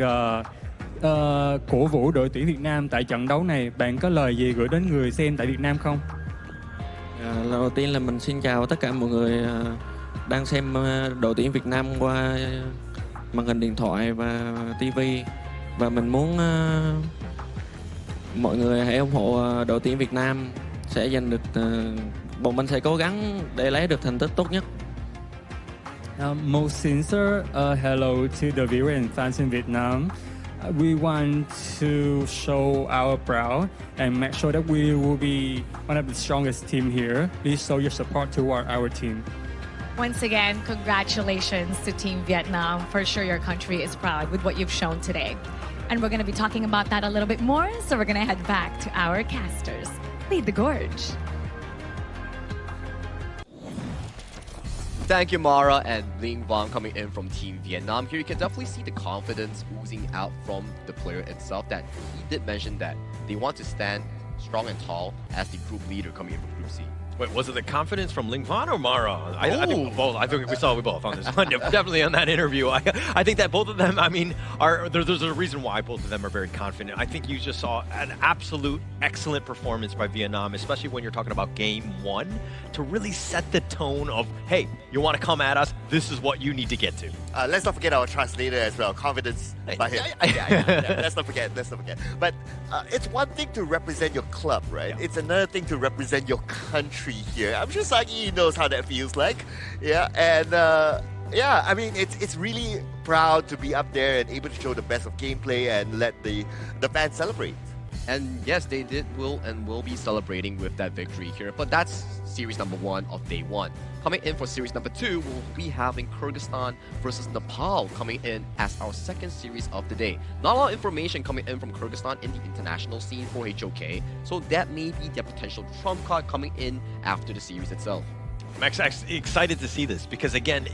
cổ vũ đội tuyển Việt Nam tại trận đấu này. Bạn có lời gì gửi đến người xem tại Việt Nam không? Lần đầu tiên là mình xin chào tất cả mọi người đang xem đội tuyển Việt Nam qua màn hình điện thoại và TV. Và mình muốn mọi người hãy ủng hộ đội tuyển Việt Nam sẽ giành được, bọn mình sẽ cố gắng để lấy được thành tích tốt nhất. Most sincere hello to the viewers and fans in Vietnam. We want to show our proud and make sure that we will be one of the strongest team here. Please show your support toward our team. Once again, congratulations to Team Vietnam. For sure, your country is proud with what you've shown today. And we're going to be talking about that a little bit more, so we're going to head back to our casters. Lead the gorge. Thank you, Mara and Ling Vong coming in from Team Vietnam. Here you can definitely see the confidence oozing out from the player itself, that he did mention that they want to stand strong and tall as the group leader coming in from Group C. Wait, was it the confidence from Ling Van or Mara? I think both. I think we both on this one. Definitely on that interview. I think that both of them, I mean, there's a reason why both of them are very confident. I think you just saw an absolute excellent performance by Vietnam, especially when you're talking about game one, to really set the tone of, hey, you want to come at us, this is what you need to get to. Let's not forget our translator as well. Confidence by him. Let's not forget. But it's one thing to represent your club, right? Yeah. It's another thing to represent your country here. I'm sure Sagi knows how that feels like. Yeah, and I mean, it's really proud to be up there and able to show the best of gameplay and let the fans celebrate. And yes, they will be celebrating with that victory here. But that's series number 1 of day 1. Coming in for series number 2, we'll be having Kyrgyzstan versus Nepal coming in as our second series of the day. Not a lot of information coming in from Kyrgyzstan in the international scene for HOK, so that may be their potential trump card coming in after the series itself. I'm excited to see this because, again,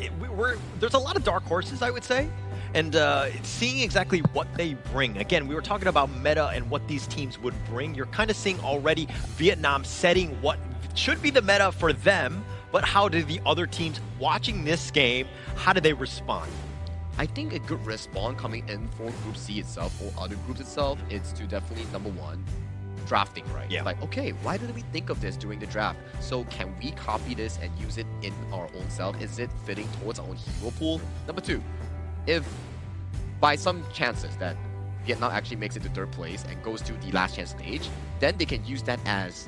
there's a lot of dark horses, I would say. And seeing exactly what they bring. Again, we were talking about meta and what these teams would bring. You're kind of seeing already Vietnam setting what should be the meta for them, but how do the other teams watching this game, how do they respond? I think a good response coming in for Group C itself, or other groups itself, is to definitely, number 1, drafting, right? Yeah. Like, okay, why didn't we think of this during the draft? So can we copy this and use it in our own self? Is it fitting towards our own hero pool? Number 2, if by some chances that Vietnam actually makes it to 3rd place and goes to the last chance stage, then they can use that as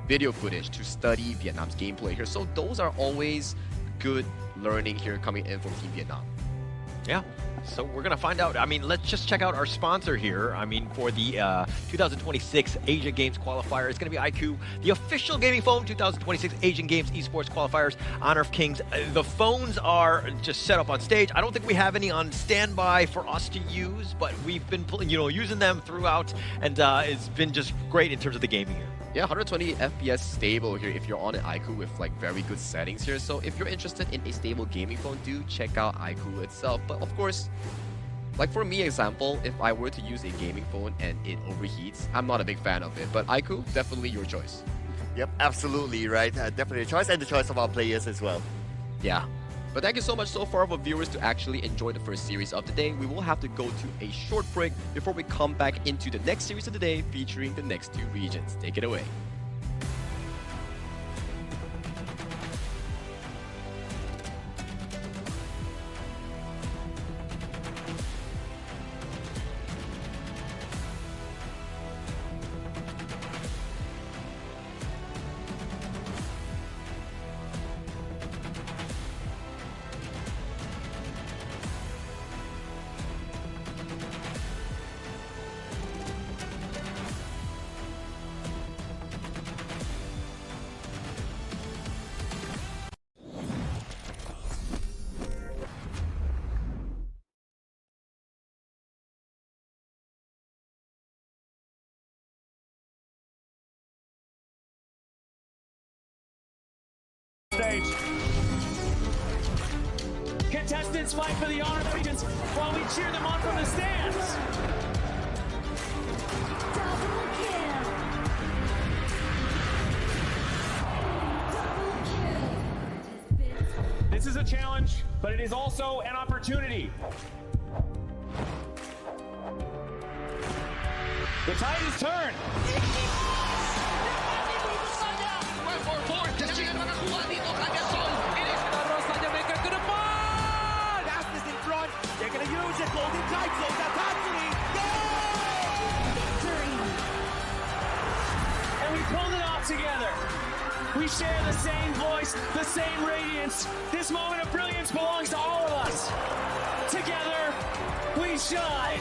video footage to study Vietnam's gameplay here. So those are always good learning here coming in from Team Vietnam. Yeah. So we're going to find out. I mean, let's just check out our sponsor here. I mean, for the 2026 Asian Games qualifier, it's going to be iQOO, the official gaming phone, 2026 Asian Games esports qualifiers, Honor of Kings. The phones are just set up on stage. I don't think we have any on standby for us to use, but we've been using them throughout, and it's been just great in terms of the gaming here. Yeah, 120 FPS stable here if you're on an iQOO with like very good settings here. So if you're interested in a stable gaming phone, do check out iQOO itself. But of course, like for me example, if I were to use a gaming phone and it overheats, I'm not a big fan of it. But iQOO, definitely your choice. Yep, absolutely, right? Definitely a choice, and the choice of our players as well. Yeah. But thank you so much so far for viewers to actually enjoy the first series of the day. We will have to go to a short break before we come back into the next series of the day featuring the next 2 regions. Take it away. Regions fight for the honor of the regions while we cheer them on from the stands. This is a challenge, but it is also an opportunity. The tide is turned. Aspas in front. They're going to use it. Golden Tide slows down constantly. And we pulled it off together. We share the same voice, the same radiance. This moment of brilliance belongs to all of us. Together, we shine.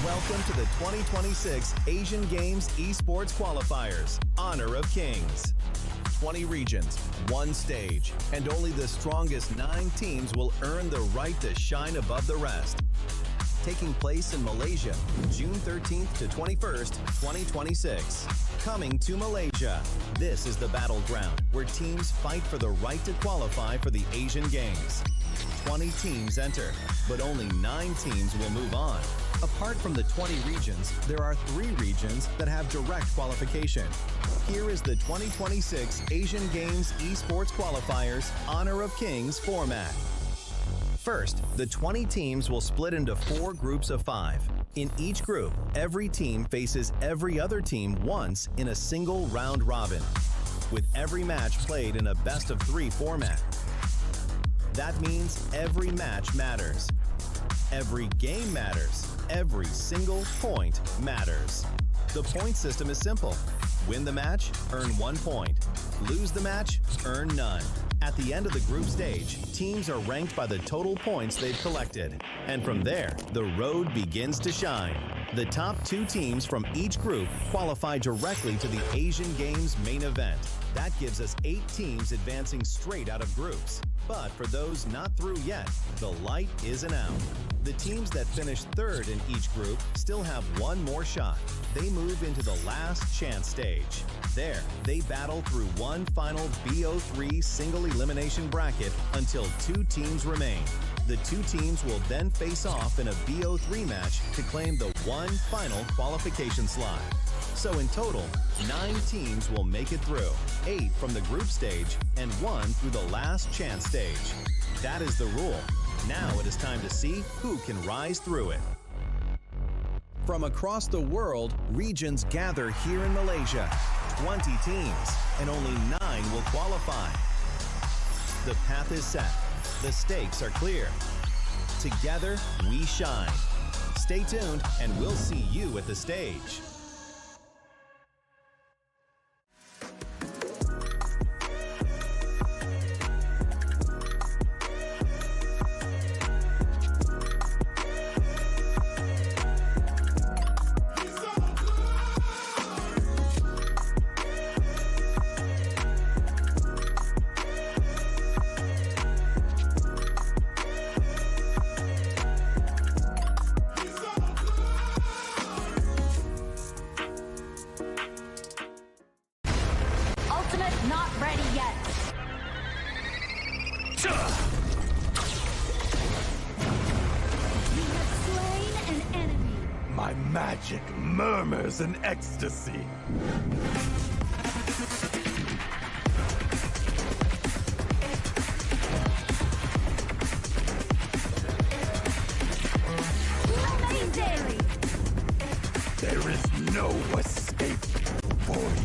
Welcome to the 2026 Asian Games Esports Qualifiers, Honor of Kings. 20 regions, one stage, and only the strongest 9 teams will earn the right to shine above the rest. Taking place in Malaysia, June 13th to 21st, 2026. Coming to Malaysia, this is the battleground where teams fight for the right to qualify for the Asian Games. 20 teams enter, but only 9 teams will move on. Apart from the 20 regions, there are 3 regions that have direct qualification. Here is the 2026 Asian Games Esports Qualifiers Honor of Kings format. First, the 20 teams will split into 4 groups of 5. In each group, every team faces every other team once in a single round robin, with every match played in a best-of-3 format. That means every match matters. Every game matters. Every single point matters. The point system is simple. Win the match, earn 1 point. Lose the match, earn none. At the end of the group stage, teams are ranked by the total points they've collected. And from there, the road begins to shine. The top 2 teams from each group qualify directly to the Asian Games main event. That gives us 8 teams advancing straight out of groups. But for those not through yet, the light isn't out. The teams that finish 3rd in each group still have 1 more shot. They move into the last chance stage. There, they battle through one final BO3 single elimination bracket until 2 teams remain. The 2 teams will then face off in a BO3 match to claim the one final qualification slot. So in total, 9 teams will make it through, 8 from the group stage and 1 through the last chance stage. That is the rule. Now it is time to see who can rise through it. From across the world, regions gather here in Malaysia. 20 teams, and only 9 will qualify. The path is set. The stakes are clear. Together, we shine. Stay tuned, and we'll see you at the stage. Not ready yet. You have slain an enemy. My magic murmurs in ecstasy. Amazing! There is no escape for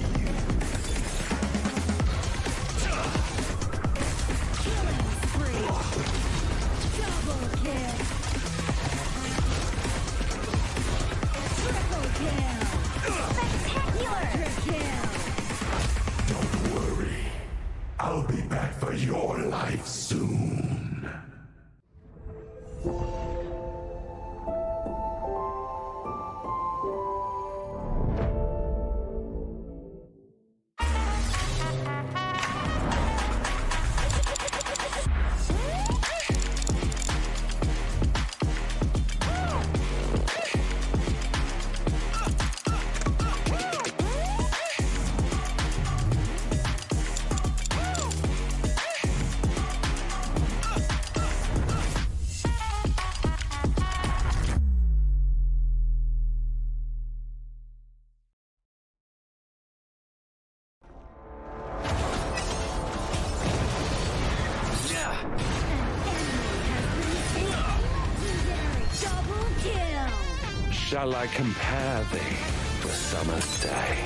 shall I compare thee to a summer's day?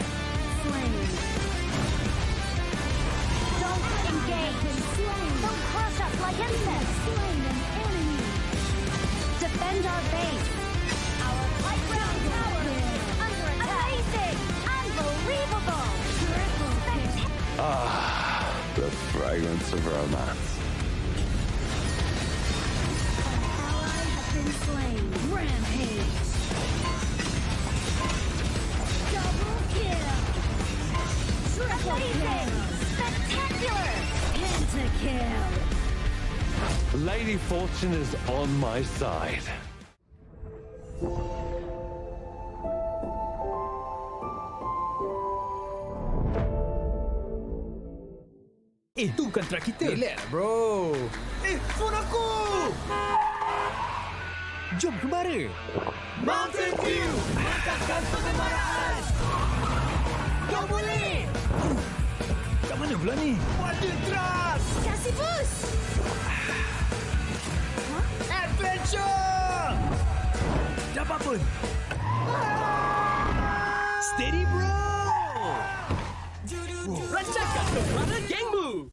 Slain. Don't engage. Slain. Don't crush us like insects. Slain an enemy. Defend our base. Our high ground tower under attack. Amazing. Unbelievable. Ah, the fragrance of romance. Been slain. Rampage. Double kill. Triple kill. Spectacular. Pentakill. Lady Fortune is on my side. Itu kontrak kita. Relax, bro. Phone aku! Jom kemara. Mountain Dew! Angkatkan pengembaraan! Kau boleh! Kat mana pula ni? Water Trust! Kasih boost! Adventure! Dapat pun! Steady, bro! Rancangan kemana gengmu!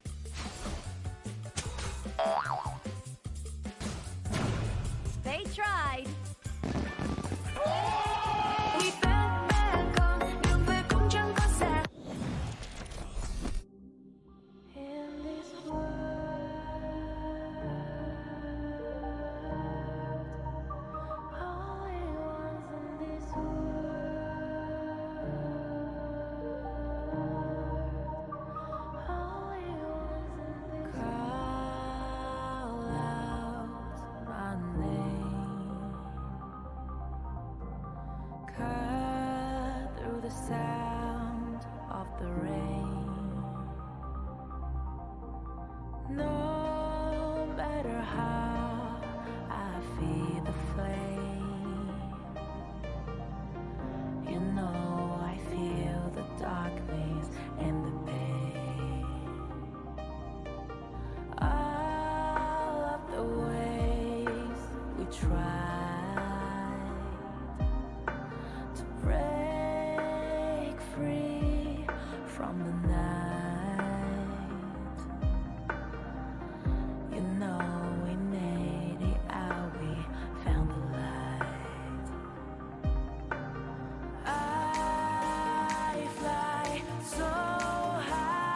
They tried. Sound of the rain. No matter how I feed the flame, you know I feel the darkness and the pain. All of the ways we tried to break free from the night. You know we made it out, we found the light. I fly so high,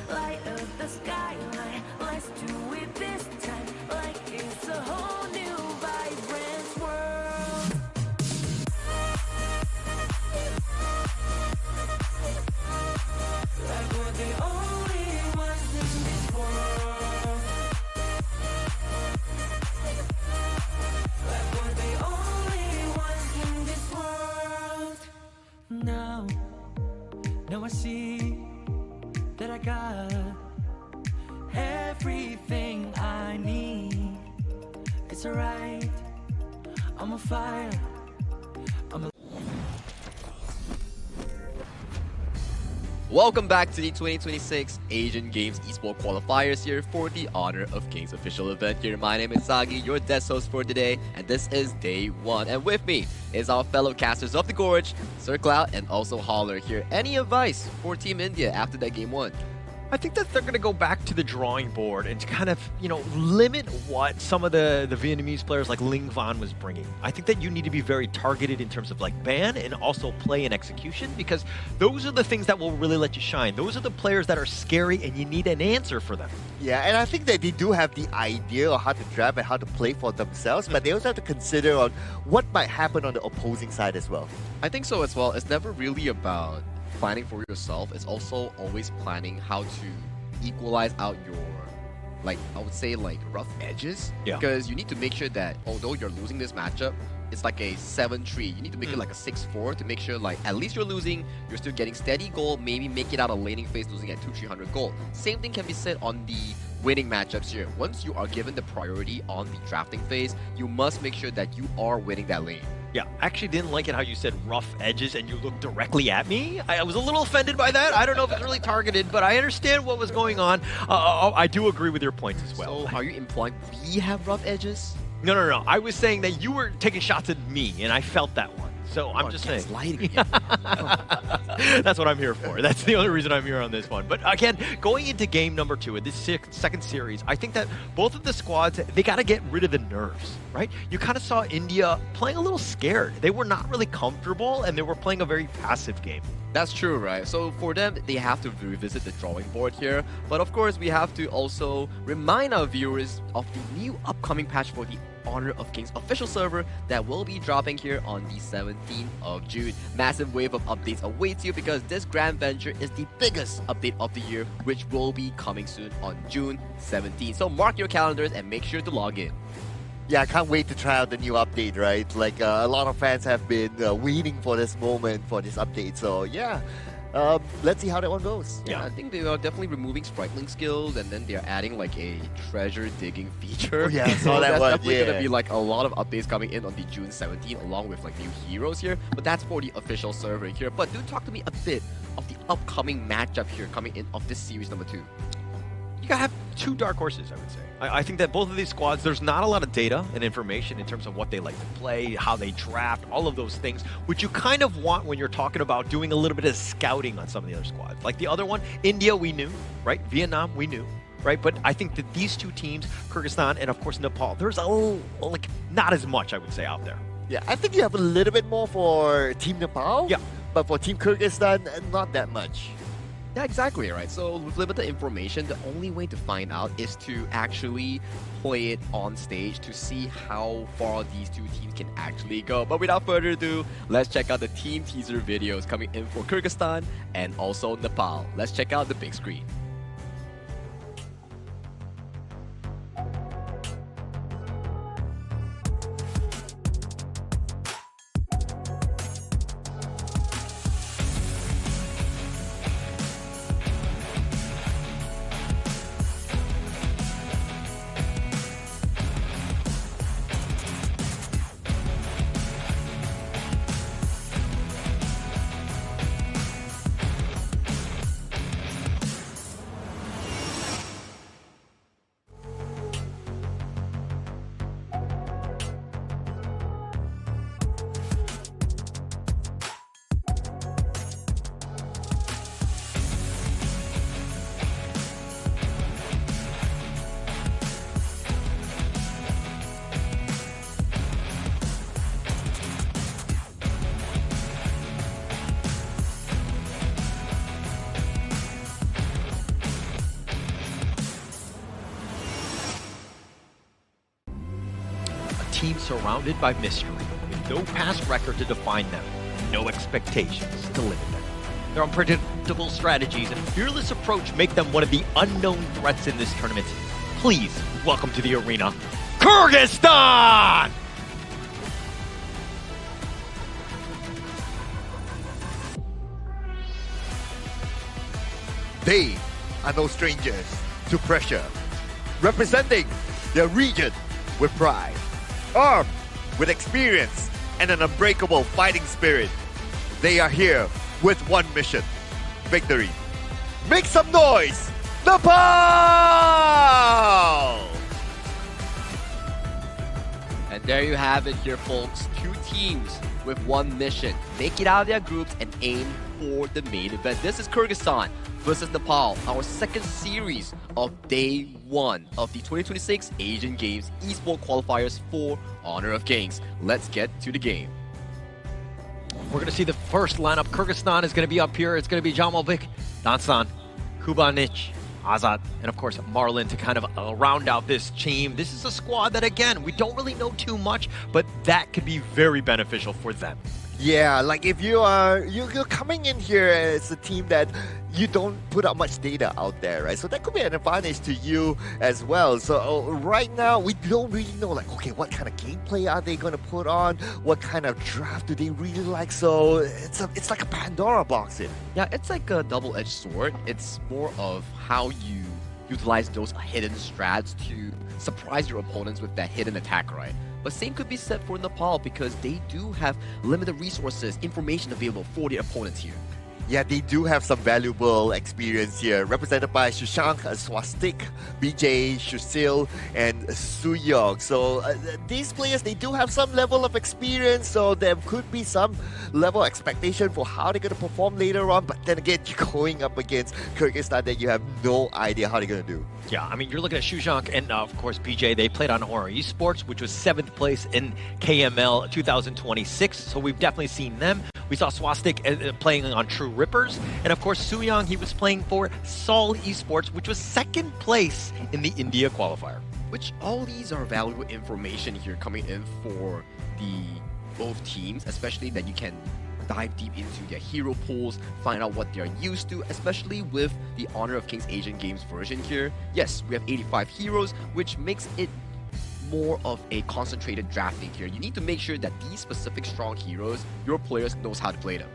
light up the skyline. Let's do it this time, like it's a whole new vibrant world. Like we're the only ones in this world. Like we're the only ones in this world. Now I see that I got everything I need. It's alright, I'm on fire. Welcome back to the 2026 Asian Games Esports Qualifiers here for the Honor of Kings official event here. My name is Sagi, your desk host for today, and this is day one. And with me is our fellow casters of the Gorge, Sir Cloud, and also Holler here. Any advice for Team India after that game one? I think that they're going to go back to the drawing board and kind of, limit what some of the Vietnamese players like Ling Van was bringing. I think that you need to be very targeted in terms of like ban and also play and execution, because those are the things that will really let you shine. Those are the players that are scary and you need an answer for them. Yeah, and I think that they do have the idea of how to draft and how to play for themselves, but they also have to consider on what might happen on the opposing side as well. I think so as well. It's never really about planning for yourself. It's also always planning how to equalize out your, I would say, rough edges. Yeah. Because you need to make sure that although you're losing this matchup, it's like a 7-3. You need to make it like a 6-4 to make sure at least you're losing, you're still getting steady gold, maybe make it out a laning phase losing at 200-300 gold. Same thing can be said on the winning matchups here. Once you are given the priority on the drafting phase, you must make sure that you are winning that lane. Yeah, I actually didn't like it how you said rough edges and you looked directly at me. I was a little offended by that. I don't know if it's really targeted, but I understand what was going on. I do agree with your points as well. So are you implying we have rough edges? No. I was saying that you were taking shots at me, and I felt that one. So I'm just saying. That's what I'm here for. That's the only reason I'm here on this one. But again, going into game number 2 of this second series, I think that both of the squads, they got to get rid of the nerves, right? You kind of saw India playing a little scared. They were not really comfortable, and they were playing a very passive game. That's true, right? So for them, they have to revisit the drawing board here. But of course, we have to also remind our viewers of the new upcoming patch for the Honor of Kings official server that will be dropping here on the 17th of June. Massive wave of updates awaits you because this grand venture is the biggest update of the year, which will be coming soon on June 17th. So mark your calendars and make sure to log in. Yeah, I can't wait to try out the new update, right? Like, a lot of fans have been waiting for this moment, for this update. So, yeah, let's see how that one goes. Yeah, I think they are definitely removing spriteling skills, and then they're adding like a treasure digging feature. Oh, yeah, I saw So that that's one, definitely yeah. going to be like a lot of updates coming in on the June 17th, along with like new heroes here. But that's for the official server here. But do talk to me a bit of the upcoming matchup here coming in of this series number 2. You gotta have 2 dark horses, I would say. I think that both of these squads, there's not a lot of data and information in terms of what they like to play, how they draft, all of those things, which you kind of want when you're talking about doing a little bit of scouting on some of the other squads. Like the other one, India, we knew, right? Vietnam, we knew, right? But I think that these 2 teams, Kyrgyzstan and of course Nepal, there's not as much, I would say, out there. Yeah, I think you have a little bit more for Team Nepal. Yeah. But for Team Kyrgyzstan, not that much. Yeah, exactly, right? So with limited information, the only way to find out is to actually play it on stage to see how far these 2 teams can actually go. But without further ado, let's check out the team teaser videos coming in for Kyrgyzstan and also Nepal. Let's check out the big screen. Team surrounded by mystery, with no past record to define them, no expectations to limit them. Their unpredictable strategies and fearless approach make them one of the unknown threats in this tournament. Please welcome to the arena, Kyrgyzstan! They are no strangers to pressure, representing their region with pride, armed with experience and an unbreakable fighting spirit. They are here with one mission: victory. Make some noise, Nepal! And there you have it here, folks. 2 teams with one mission. Make it out of their groups and aim for the main event. This is Kyrgyzstan versus Nepal, our second series of day 1 of the 2026 Asian Games eSport qualifiers for Honor of Kings. Let's get to the game. We're going to see the first lineup. Kyrgyzstan is going to be up here. It's going to be Jamalbek, Dansan, Kubanich, Azad, and of course Marlin to kind of round out this team. This is a squad that, again, we don't really know too much, but that could be very beneficial for them. Yeah, like if you're coming in here as a team that you don't put out much data out there, right? So that could be an advantage to you as well. So right now we don't really know, like, okay, what kind of gameplay are they going to put on? What kind of draft do they really like? So it's like a Pandora box here. Yeah, it's like a double-edged sword. It's more of how you utilize those hidden strats to surprise your opponents with that hidden attack, right? But same could be said for Nepal because they do have limited resources, information available for the opponents here. Yeah, they do have some valuable experience here, represented by Shushank, Swastik, BJ, Shusil, and Suyong. So these players, they do have some level of experience, so there could be some level of expectation for how they're going to perform later on. But then again, you're going up against Kyrgyzstan that you have no idea how they're going to do. Yeah, I mean, you're looking at Shushank and, of course, BJ. They played on Honor Esports, which was 7th place in KML 2026. So we've definitely seen them. We saw Swastik playing on True Rippers. And, of course, Suyong, he was playing for Seoul Esports, which was 2nd place in the India qualifier. Which all these are valuable information here coming in for the both teams, especially that you can dive deep into their hero pools, find out what they're used to, especially with the Honor of Kings Asian Games version here. Yes, we have 85 heroes, which makes it more of a concentrated drafting here. You need to make sure that these specific strong heroes, your players knows how to play them.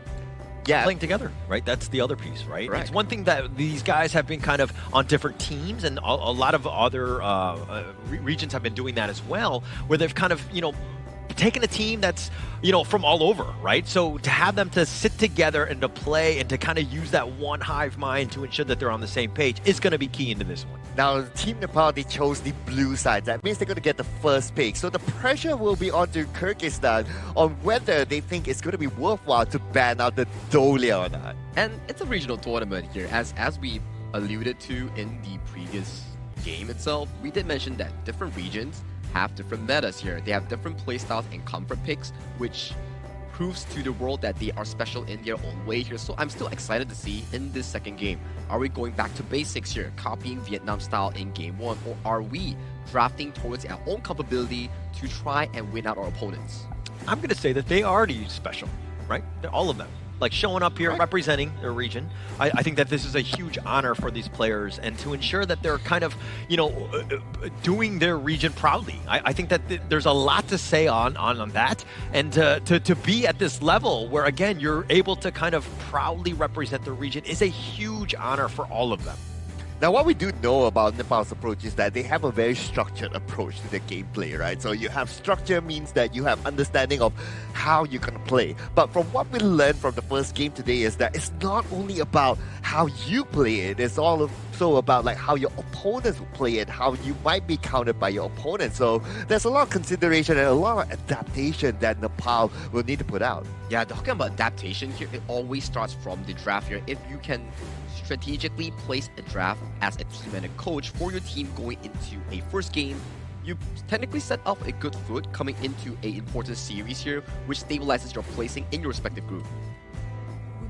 Yeah, playing together, right? That's the other piece, right? It's one thing that these guys have been kind of on different teams, and a lot of other regions have been doing that as well, where they've kind of, taken a team that's, from all over, right? So to have them to sit together and to play and to kind of use that one hive mind to ensure that they're on the same page is going to be key into this one. Now, Team Nepal, they chose the blue side. That means they're going to get the first pick. So the pressure will be onto Kyrgyzstan on whether they think it's going to be worthwhile to ban out the Dolia or not. And it's a regional tournament here, as we alluded to in the previous game itself. We did mention that different regions have different metas here. They have different playstyles and comfort picks, which proves to the world that they are special in their own way here. So I'm still excited to see in this second game, are we going back to basics here, copying Vietnam style in game 1, or are we drafting towards our own capability to try and win out our opponents? I'm going to say that they are already special, right? All of them. Like showing up here, representing their region. I think that this is a huge honor for these players, and to ensure that they're kind of, doing their region proudly. I think that there's a lot to say on that, and to be at this level where, again, you're able to kind of proudly represent the region is a huge honor for all of them. Now, what we do know about Nepal's approach is that they have a very structured approach to their gameplay, right? So you have structure means that you have understanding of how you're going to play. But from what we learned from the first game today is that it's not only about how you play it, it's also about like how your opponents will play it, how you might be countered by your opponent. So there's a lot of consideration and a lot of adaptation that Nepal will need to put out. Yeah, talking about adaptation here, it always starts from the draft here. If you can strategically place a draft as a team and a coach for your team going into a first game, you technically set off a good foot coming into an important series here, which stabilizes your placing in your respective group.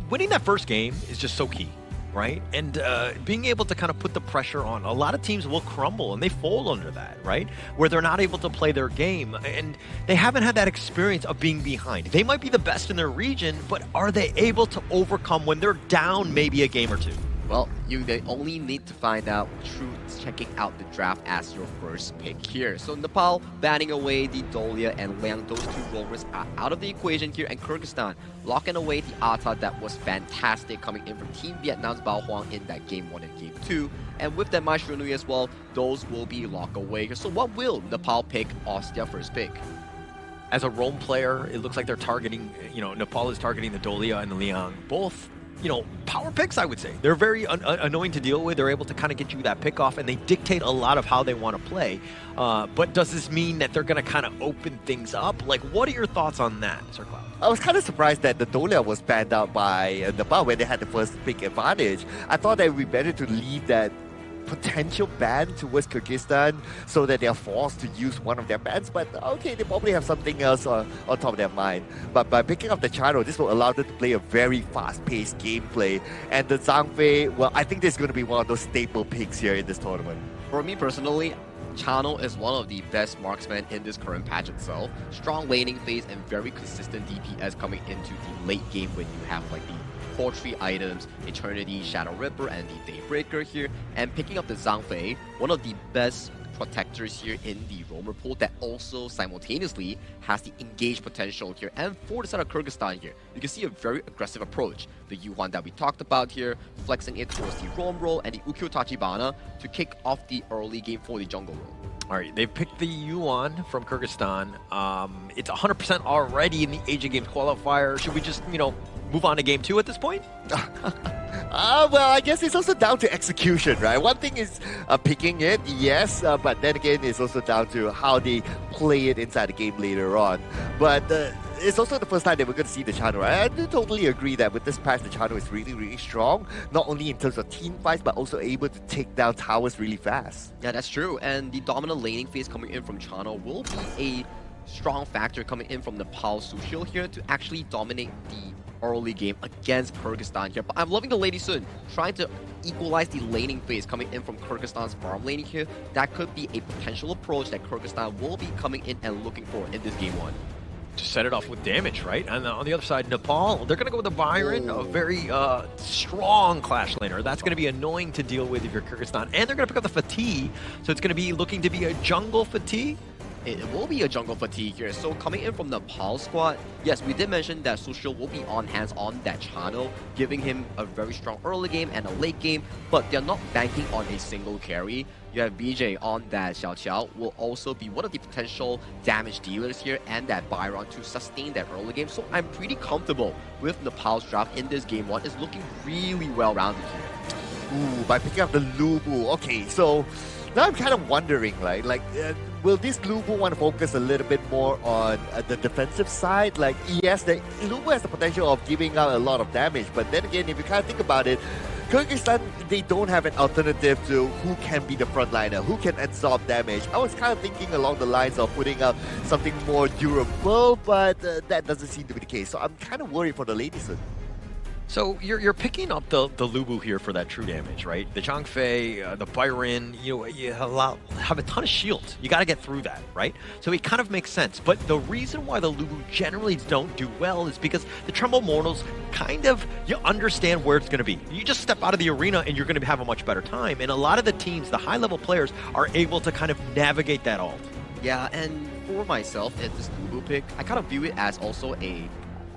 Winning that first game is just so key, right? And being able to kind of put the pressure on. A lot of teams will crumble and they fall under that, right? Where they're not able to play their game and they haven't had that experience of being behind. They might be the best in their region, but are they able to overcome when they're down maybe a game or two? Well, they only need to find out through checking out the draft as your first pick here. So Nepal banning away the Dolia and Liang, those two roamers are out of the equation here, and Kyrgyzstan locking away the Ata that was fantastic coming in from Team Vietnam's Bao Huang in that game 1 and game 2. And with that Maestro Nui as well, those will be locked away here. So what will Nepal pick as their first pick? As a roam player, it looks like they're targeting, Nepal is targeting the Dolia and the Liang. Both power picks, I would say. They're very annoying to deal with. They're able to kind of get you that pick off, and they dictate a lot of how they want to play. But does this mean that they're going to kind of open things up? Like, what are your thoughts on that, Sir Cloud? I was kind of surprised that the Dolia was banned out by Nepal when they had the first pick advantage. I thought that it would be better to leave that potential ban towards Kyrgyzstan so that they are forced to use one of their bans, but okay, they probably have something else on top of their mind. But by picking up the Charo, this will allow them to play a very fast-paced gameplay. And the Zhang Fei, well, I think this is going to be one of those staple picks here in this tournament. For me personally, Chano is one of the best marksmen in this current patch itself. Strong laning phase and very consistent DPS coming into the late game when you have like the 4-3 items, Eternity, Shadow Ripper, and the Daybreaker here. And picking up the Zhang Fei, one of the best protectors here in the roamer pool that also simultaneously has the engage potential here. And for the side of Kyrgyzstan here, you can see a very aggressive approach. The Yuan that we talked about here, flexing it towards the roam role and the Ukkyo Tachibana to kick off the early game for the jungle role. All right, they've picked the Yuan from Kyrgyzstan. It's 100% already in the Asian Games qualifier. Should we just, move on to game 2 at this point? Well, I guess it's also down to execution, right? One thing is picking it, yes, but then again, it's also down to how they play it inside the game later on. But it's also the first time that we're going to see the channel, right? I do totally agree that with this patch, the channel is really, really strong, not only in terms of team fights, but also able to take down towers really fast. Yeah, that's true. And the dominant laning phase coming in from Chano will be a strong factor coming in from Nepal Sushil here to actually dominate the early game against Kyrgyzstan here. But I'm loving the Lady Sun trying to equalize the laning phase coming in from Kyrgyzstan's farm laning here. That could be a potential approach that Kyrgyzstan will be coming in and looking for in this game 1. To set it off with damage, right? And on the other side, Nepal, they're going to go with the Byron, a very strong Clash laner. That's going to be annoying to deal with if you're Kyrgyzstan. And they're going to pick up the Fatigue, so it's going to be looking to be a jungle Fatigue. It will be a jungle fatigue here. So coming in from the Nepal squad, yes, we did mention that Sushil will be on hands on that channel, giving him a very strong early game and a late game, but they're not banking on a single carry. You have BJ on that Xiao Qiao will also be one of the potential damage dealers here, and that Byron to sustain that early game. So I'm pretty comfortable with Nepal's draft in this game 1. It's looking really well rounded here. Ooh, by picking up the Lubu. Okay, so now I'm kind of wondering, right? Like, will this Lubu want to focus a little bit more on the defensive side? Like, yes, the Lubu has the potential of giving out a lot of damage, but then again, if you kind of think about it, Kyrgyzstan, they don't have an alternative to who can be the frontliner, who can absorb damage. I was kind of thinking along the lines of putting out something more durable, but that doesn't seem to be the case. So I'm kind of worried for the ladies. So you're picking up the Lubu here for that true damage, right? The Zhangfei, the Byron, you have a ton of shields. You got to get through that, right? So it kind of makes sense. But the reason why the Lubu generally don't do well is because the Tremble Mortals kind of, you understand where it's going to be. You just step out of the arena and you're going to have a much better time. And a lot of the teams, the high-level players, are able to kind of navigate that ult. Yeah, and for myself, at this Lubu pick, I kind of view it as also a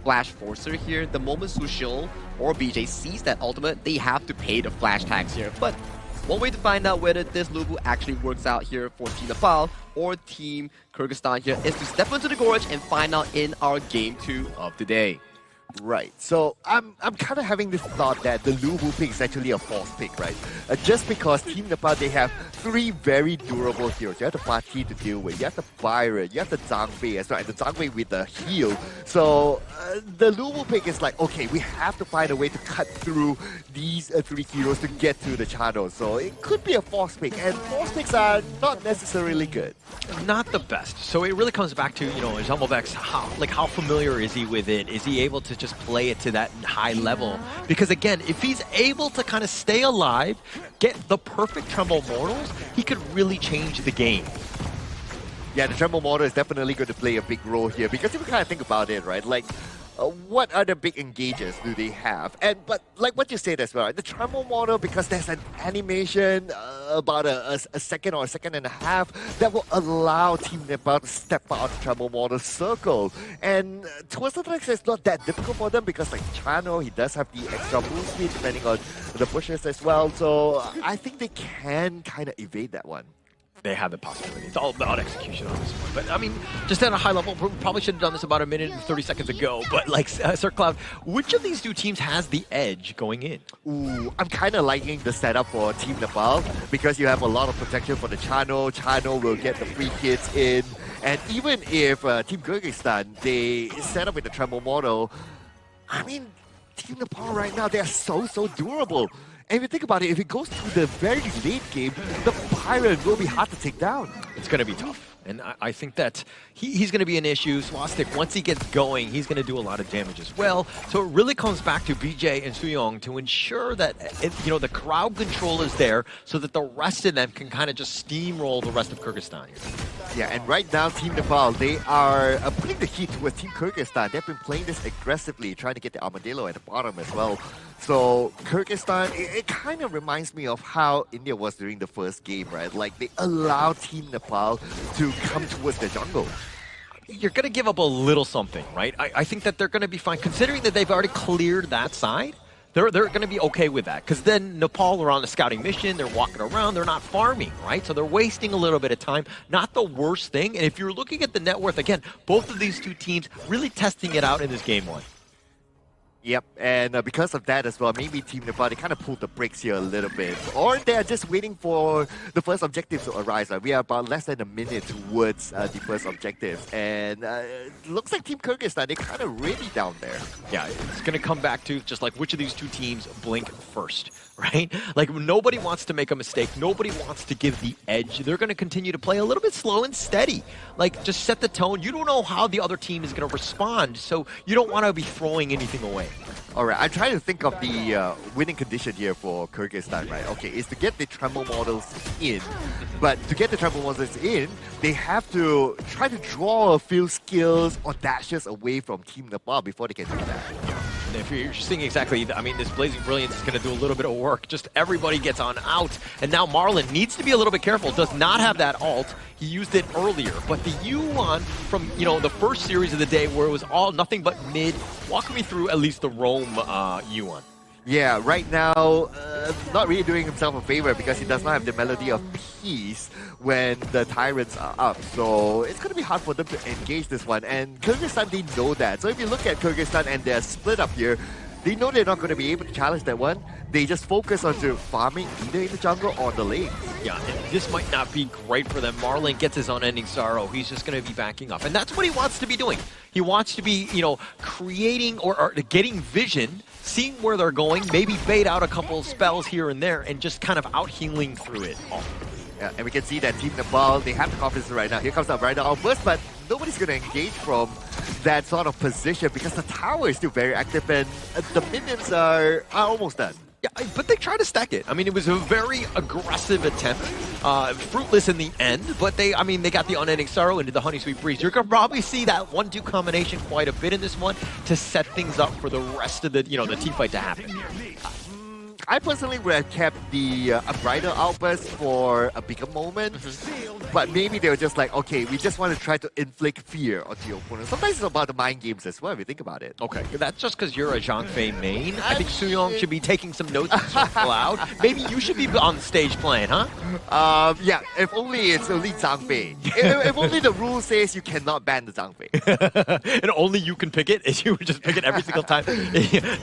flash forcer here. The moment Sushil or BJ sees that ultimate, they have to pay the flash tags here. But one way to find out whether this Lubu actually works out here for Team Nepal or Team Kyrgyzstan here is to step into the gorge and find out in our game 2 of the day. Right, so I'm kind of having this thought that the Lubu pick is actually a false pick, right? Just because Team Nepal, they have 3 very durable heroes. You have the Fati to deal with, you have the Byron, you have the Zhangfei as well, and the Zhangfei with the heal. So the Lubu pick is like, okay, we have to find a way to cut through these 3 heroes to get to the channel. So it could be a false pick, and false picks are not necessarily good. Not the best. So it really comes back to, you know, Zhamovex, how familiar is he with it? Is he able to just play it to that high level? Because again, if he's able to kind of stay alive, get the perfect Tremble Mortals, he could really change the game. Yeah, the Tremble Mortal is definitely going to play a big role here, because if you kind of think about it, right, like, what other big engagers do they have? But like what you said as well, right? The Tremble Mortal, because there's an animation about a second or a second and a half that will allow Team Nepal to step out of the Tremble Mortal circle. And to a certain extent, it's not that difficult for them, because like Chano, he does have the extra move speed depending on the pushes as well. So I think they can kind of evade that one. They have the possibility. It's all about execution on this one. But I mean, just at a high level, we probably should have done this about a minute and 30 seconds ago. But like, Sir Cloud, which of these 2 teams has the edge going in? Ooh, I'm kind of liking the setup for Team Nepal, because you have a lot of protection for the Chano. Chano will get the free hits in. And even if Team Kyrgyzstan, they set up with the Tremble Mortal, I mean, Team Nepal right now, they are so durable. And if you think about it, if it goes to the very late game, the Pirate will be hard to take down. It's going to be tough. And I think that he's going to be an issue. Swastik, once he gets going, he's going to do a lot of damage as well. So it really comes back to BJ and Suyong to ensure that the crowd control is there, so that the rest of them can kind of just steamroll the rest of Kyrgyzstan. Yeah, and right now, Team Nepal, they are putting the heat towards Team Kyrgyzstan. They've been playing this aggressively, trying to get the Armadillo at the bottom as well. So Kyrgyzstan, it kind of reminds me of how India was during the first game, right? Like, they allow Team Nepal to come towards the jungle. You're going to give up a little something, right? I think that they're going to be fine, considering that they've already cleared that side. They're going to be okay with that, because then Nepal are on a scouting mission, they're walking around, they're not farming, right? So they're wasting a little bit of time. Not the worst thing. And if you're looking at the net worth, again, both of these 2 teams really testing it out in this game 1. Yep, and because of that as well, maybe Team Nepal, they kind of pulled the brakes here a little bit. Or they're just waiting for the first objective to arise. We are about less than a minute towards the first objective. And it looks like Team Kyrgyzstan, they're kind of really down there. Yeah, it's going to come back to just like which of these two teams blink first, right? Like nobody wants to make a mistake. Nobody wants to give the edge. They're going to continue to play a little bit slow and steady. Like just set the tone. You don't know how the other team is going to respond, so you don't want to be throwing anything away. All right, I'm trying to think of the winning condition here for Kyrgyzstan, right? Okay, is to get the tremble models in. But to get the tremble models in, they have to try to draw a few skills or dashes away from Team Nepal before they can do that. And if you're seeing exactly, I mean, this Blazing Brilliance is going to do a little bit of work. Just everybody gets on out. And now Marlon needs to be a little bit careful. Does not have that ult. He used it earlier. But the Yuan from, you know, the first series of the day where it was all nothing but mid, walk me through at least the roam Yuan. Yeah, right now, not really doing himself a favor because he does not have the melody of peace when the Tyrants are up. So it's going to be hard for them to engage this one. And Kyrgyzstan, they know that. So if you look at Kyrgyzstan and they're split up here, they know they're not going to be able to challenge that one. They just focus on farming either in the jungle or the lanes. Yeah, and this might not be great for them. Marlon gets his unending sorrow. He's just going to be backing up. And that's what he wants to be doing. He wants to be, you know, creating or getting vision, seeing where they're going, maybe bait out a couple spells here and there, and just kind of out-healing through it all. Yeah, and we can see that Team Nepal, they have the confidence right now. Here comes that right now outburst, but nobody's going to engage from that sort of position because the tower is still very active and the minions are almost done. Yeah, but they tried to stack it. I mean, it was a very aggressive attempt, fruitless in the end. But they got the unending sorrow into the honey sweet breeze. You're gonna probably see that 1-2 combination quite a bit in this one to set things up for the rest of the, you know, the team fight to happen. I personally would have kept the Unbridled Outburst for a bigger moment, but maybe they were just like, okay, we just want to try to inflict fear onto your opponent. Sometimes it's about the mind games as well, if you think about it. Okay, that's just because you're a Zhang Fei main. I think Suyong should be taking some notes loud. Maybe you should be on the stage playing, huh? Yeah, if only it's only Zhang Fei. if only the rule says you cannot ban the Zhang Fei. And only you can pick it, and you would just pick it every single time.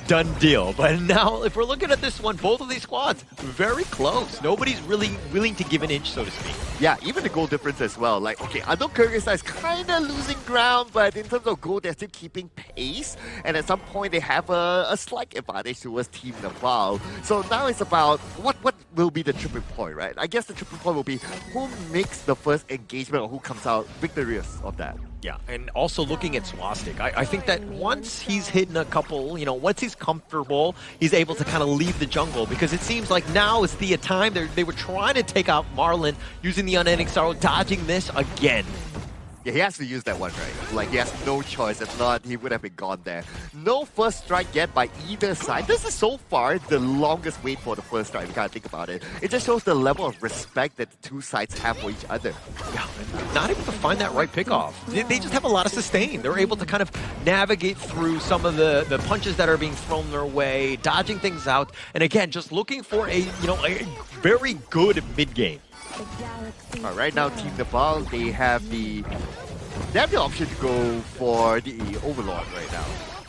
Done deal. But now, if we're looking at this one, both of these squads, very close. Nobody's really willing to give an inch, so to speak. Yeah, even the goal difference as well. Like, okay, I know Kyrgyzstan is kind of losing ground, but in terms of goal, they're still keeping pace. And at some point, they have a slight advantage towards Team Nepal. So now it's about what will be the tripping point, right? I guess the tripping point will be who makes the first engagement or who comes out victorious of that. Yeah, and also looking at Swastik, I think that once he's hidden a couple, you know, once he's comfortable, he's able to kind of leave the jungle because it seems like now is the time they were trying to take out Marlon using the Unending Sorrow, dodging this again. Yeah, he has to use that one, right? Like, he has no choice. If not, he would have been gone there. No first strike yet by either side. This is so far the longest wait for the first strike, if you kind of think about it. It just shows the level of respect that the two sides have for each other. Yeah, not able to find that right pickoff. They just have a lot of sustain. They're able to kind of navigate through some of the punches that are being thrown their way, dodging things out, and again, just looking for a very good mid-game. Right now, Team Nepal, they have the option to go for the Overlord right now.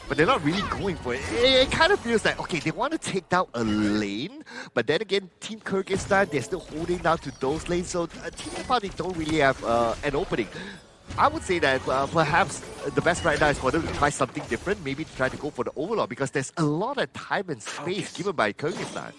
But they're not really going for it. It kind of feels like, okay, they want to take down a lane, but then again, Team Kyrgyzstan, they're still holding down to those lanes, so Team Nepal, they don't really have an opening. I would say that perhaps the best right now is for them to try something different, maybe to try to go for the Overlord, because there's a lot of time and space given by Kyrgyzstan.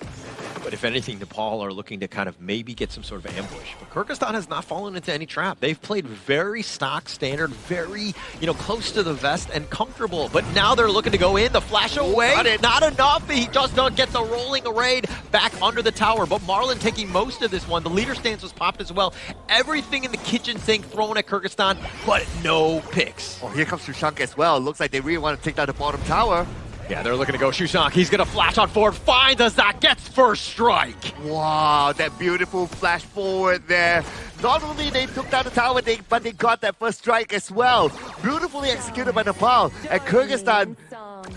But if anything, Nepal are looking to kind of maybe get some sort of ambush. But Kyrgyzstan has not fallen into any trap. They've played very stock standard, very, close to the vest and comfortable. But now they're looking to go in. The flash away, not enough. He just don't get the rolling raid back under the tower. But Marlon taking most of this one. The leader stance was popped as well. Everything in the kitchen sink thrown at Kyrgyzstan, but no picks. Oh, here comes Shushank as well. Looks like they really want to take down the bottom tower. Yeah, they're looking to go Shushank. He's going to flash on forward, finds Azak, gets first strike. Wow, that beautiful flash forward there. Not only they took down the tower, but they got that first strike as well. Beautifully executed by Nepal. And Kyrgyzstan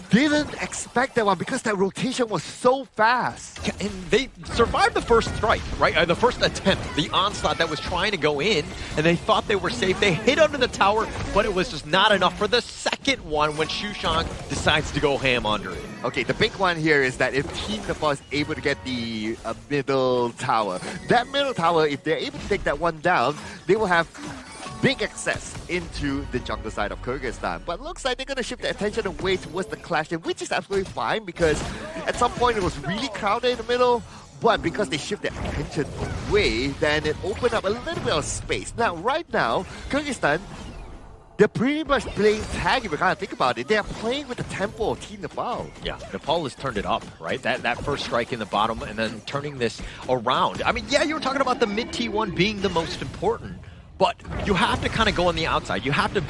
didn't expect that one because that rotation was so fast. Yeah, and they survived the first strike, right? The first attempt, the onslaught that was trying to go in, and they thought they were safe. They hit under the tower, but it was just not enough for the second second one when Shushang decides to go ham under it. Okay, the big one here is that if Team Nepal is able to get the middle tower, that middle tower, if they're able to take that one down, they will have big access into the jungle side of Kyrgyzstan. But looks like they're going to shift their attention away towards the clash, which is absolutely fine because at some point it was really crowded in the middle. But because they shift their attention away, then it opened up a little bit of space. Now, right now, Kyrgyzstan, they're pretty much playing tag if you kind of think about it. They are playing with the tempo of Team Nepal. Yeah, Nepal has turned it up, right? That first strike in the bottom and then turning this around. I mean, yeah, you were talking about the mid T1 being the most important. But you have to kind of go on the outside. You have to,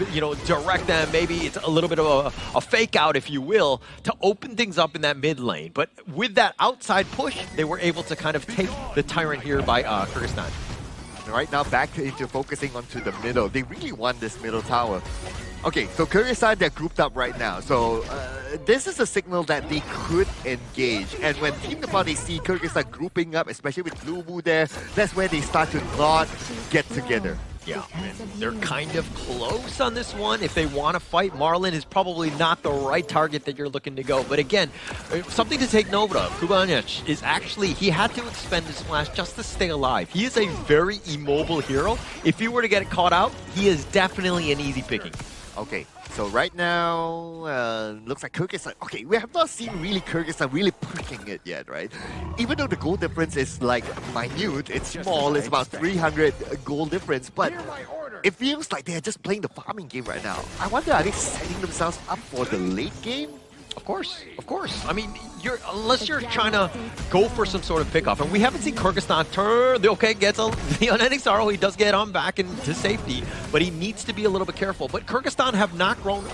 direct them. Maybe it's a little bit of a fake out, if you will, to open things up in that mid lane. But with that outside push, they were able to kind of take the tyrant here by Kyrgyzstan. Right now, back into focusing onto the middle. They really want this middle tower. Okay, so Kyrgyzstan, they're grouped up right now. So this is a signal that they could engage. And when Team Nepal, they see Kyrgyzstan grouping up, especially with Lubu there, that's where they start to not get together. Yeah, and they're kind of close on this one. If they want to fight, Marlon is probably not the right target that you're looking to go. But again, something to take note of. Kubanich is actually, he had to expend his flash just to stay alive. He is a very immobile hero. If he were to get caught out, he is definitely an easy picking. Okay, so right now, looks like Kyrgyzstan. Okay, we have not seen really Kyrgyzstan really pushing it yet, right? Even though the goal difference is like minute, it's small, it's about 300 goal difference, but it feels like they're just playing the farming game right now. I wonder, are they setting themselves up for the late game? Of course, of course. I mean, unless you're trying to go for some sort of pickoff, and we haven't seen Kyrgyzstan turn. Okay, gets the unending sorrow. He does get on back into safety, but he needs to be a little bit careful. But Kyrgyzstan have not grown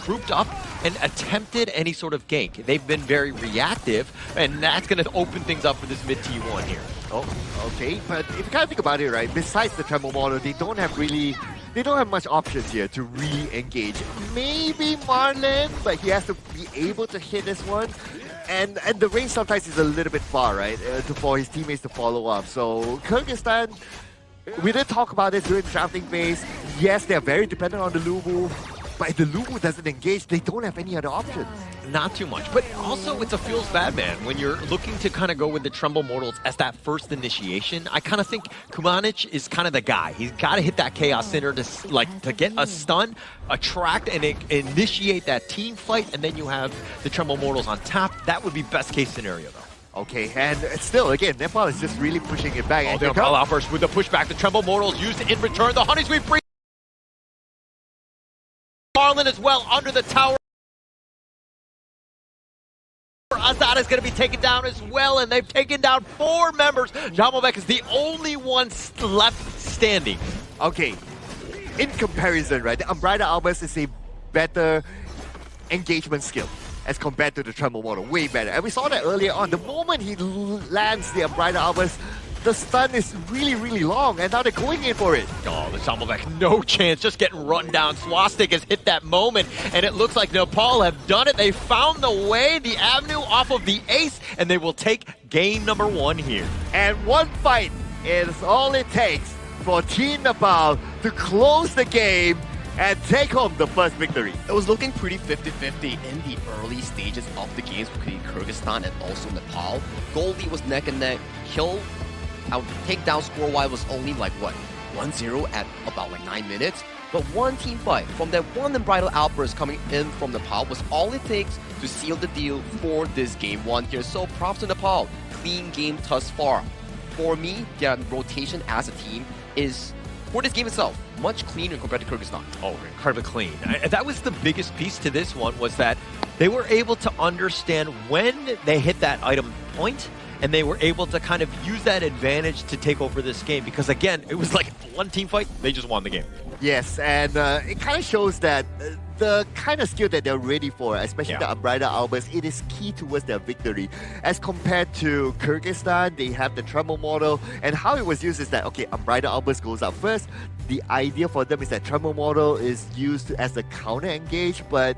grouped up and attempted any sort of gank. They've been very reactive, and that's going to open things up for this mid T1 here. Oh, okay. But if you kind of think about it, right, besides the tremble model, they don't have much options here to re-engage. Maybe Marlon, but he has to be able to hit this one. And the range sometimes is a little bit far, right, for his teammates to follow up. So Kyrgyzstan, we did talk about this during the drafting phase. Yes, they're very dependent on the Lubu. But if the Lubu doesn't engage, they don't have any other options. Not too much. But also, it's a feels bad, man. When you're looking to kind of go with the Tremble Mortals as that first initiation, I kind of think Kumanich is kind of the guy. He's got to hit that Chaos Center to get a stun, attract, and initiate that team fight, and then you have the Tremble Mortals on top. That would be best case scenario, though. Okay, and still, again, Nepal is just really pushing it back. Oh, they're out first with the pushback. The Tremble Mortals used in return. The Honey Sweep free. Marlon as well under the tower. Azad is going to be taken down as well, and they've taken down 4 members. Jamovek is the only one left standing. Okay, in comparison, right, the Umbrella Albus is a better engagement skill as compared to the Tremble model, way better. And we saw that earlier on. The moment he lands the Umbrella Albus, the stun is really, really long, and now they're going in for it. Oh, the Jamovek, no chance, just getting run down. Swastik has hit that moment, and it looks like Nepal have done it. They found the way, the avenue off of the ace, and they will take game number 1 here. And one fight is all it takes for Team Nepal to close the game and take home the first victory. It was looking pretty 50-50 in the early stages of the games between Kyrgyzstan and also Nepal. Goldie was neck and neck. Our takedown score-wise was only 1-0 at about 9 minutes. But one team fight from that one Unbridled outburst coming in from Nepal was all it takes to seal the deal for this game 1 here. So props to Nepal. Clean game thus far. For me, their rotation as a team is, for this game itself, much cleaner compared to Kyrgyzstan. Oh, incredibly clean. That was the biggest piece to this one, was that they were able to understand when they hit that item point, and they were able to kind of use that advantage to take over this game, because again, it was like one team fight, they just won the game. Yes, and it kind of shows that the kind of skill that they're ready for, especially the Umbrella Albus, it is key towards their victory. As compared to Kyrgyzstan, they have the Tremble model, and how it was used is that, okay, Umbrella Albus goes out first. The idea for them is that Tremble model is used as a counter engage, but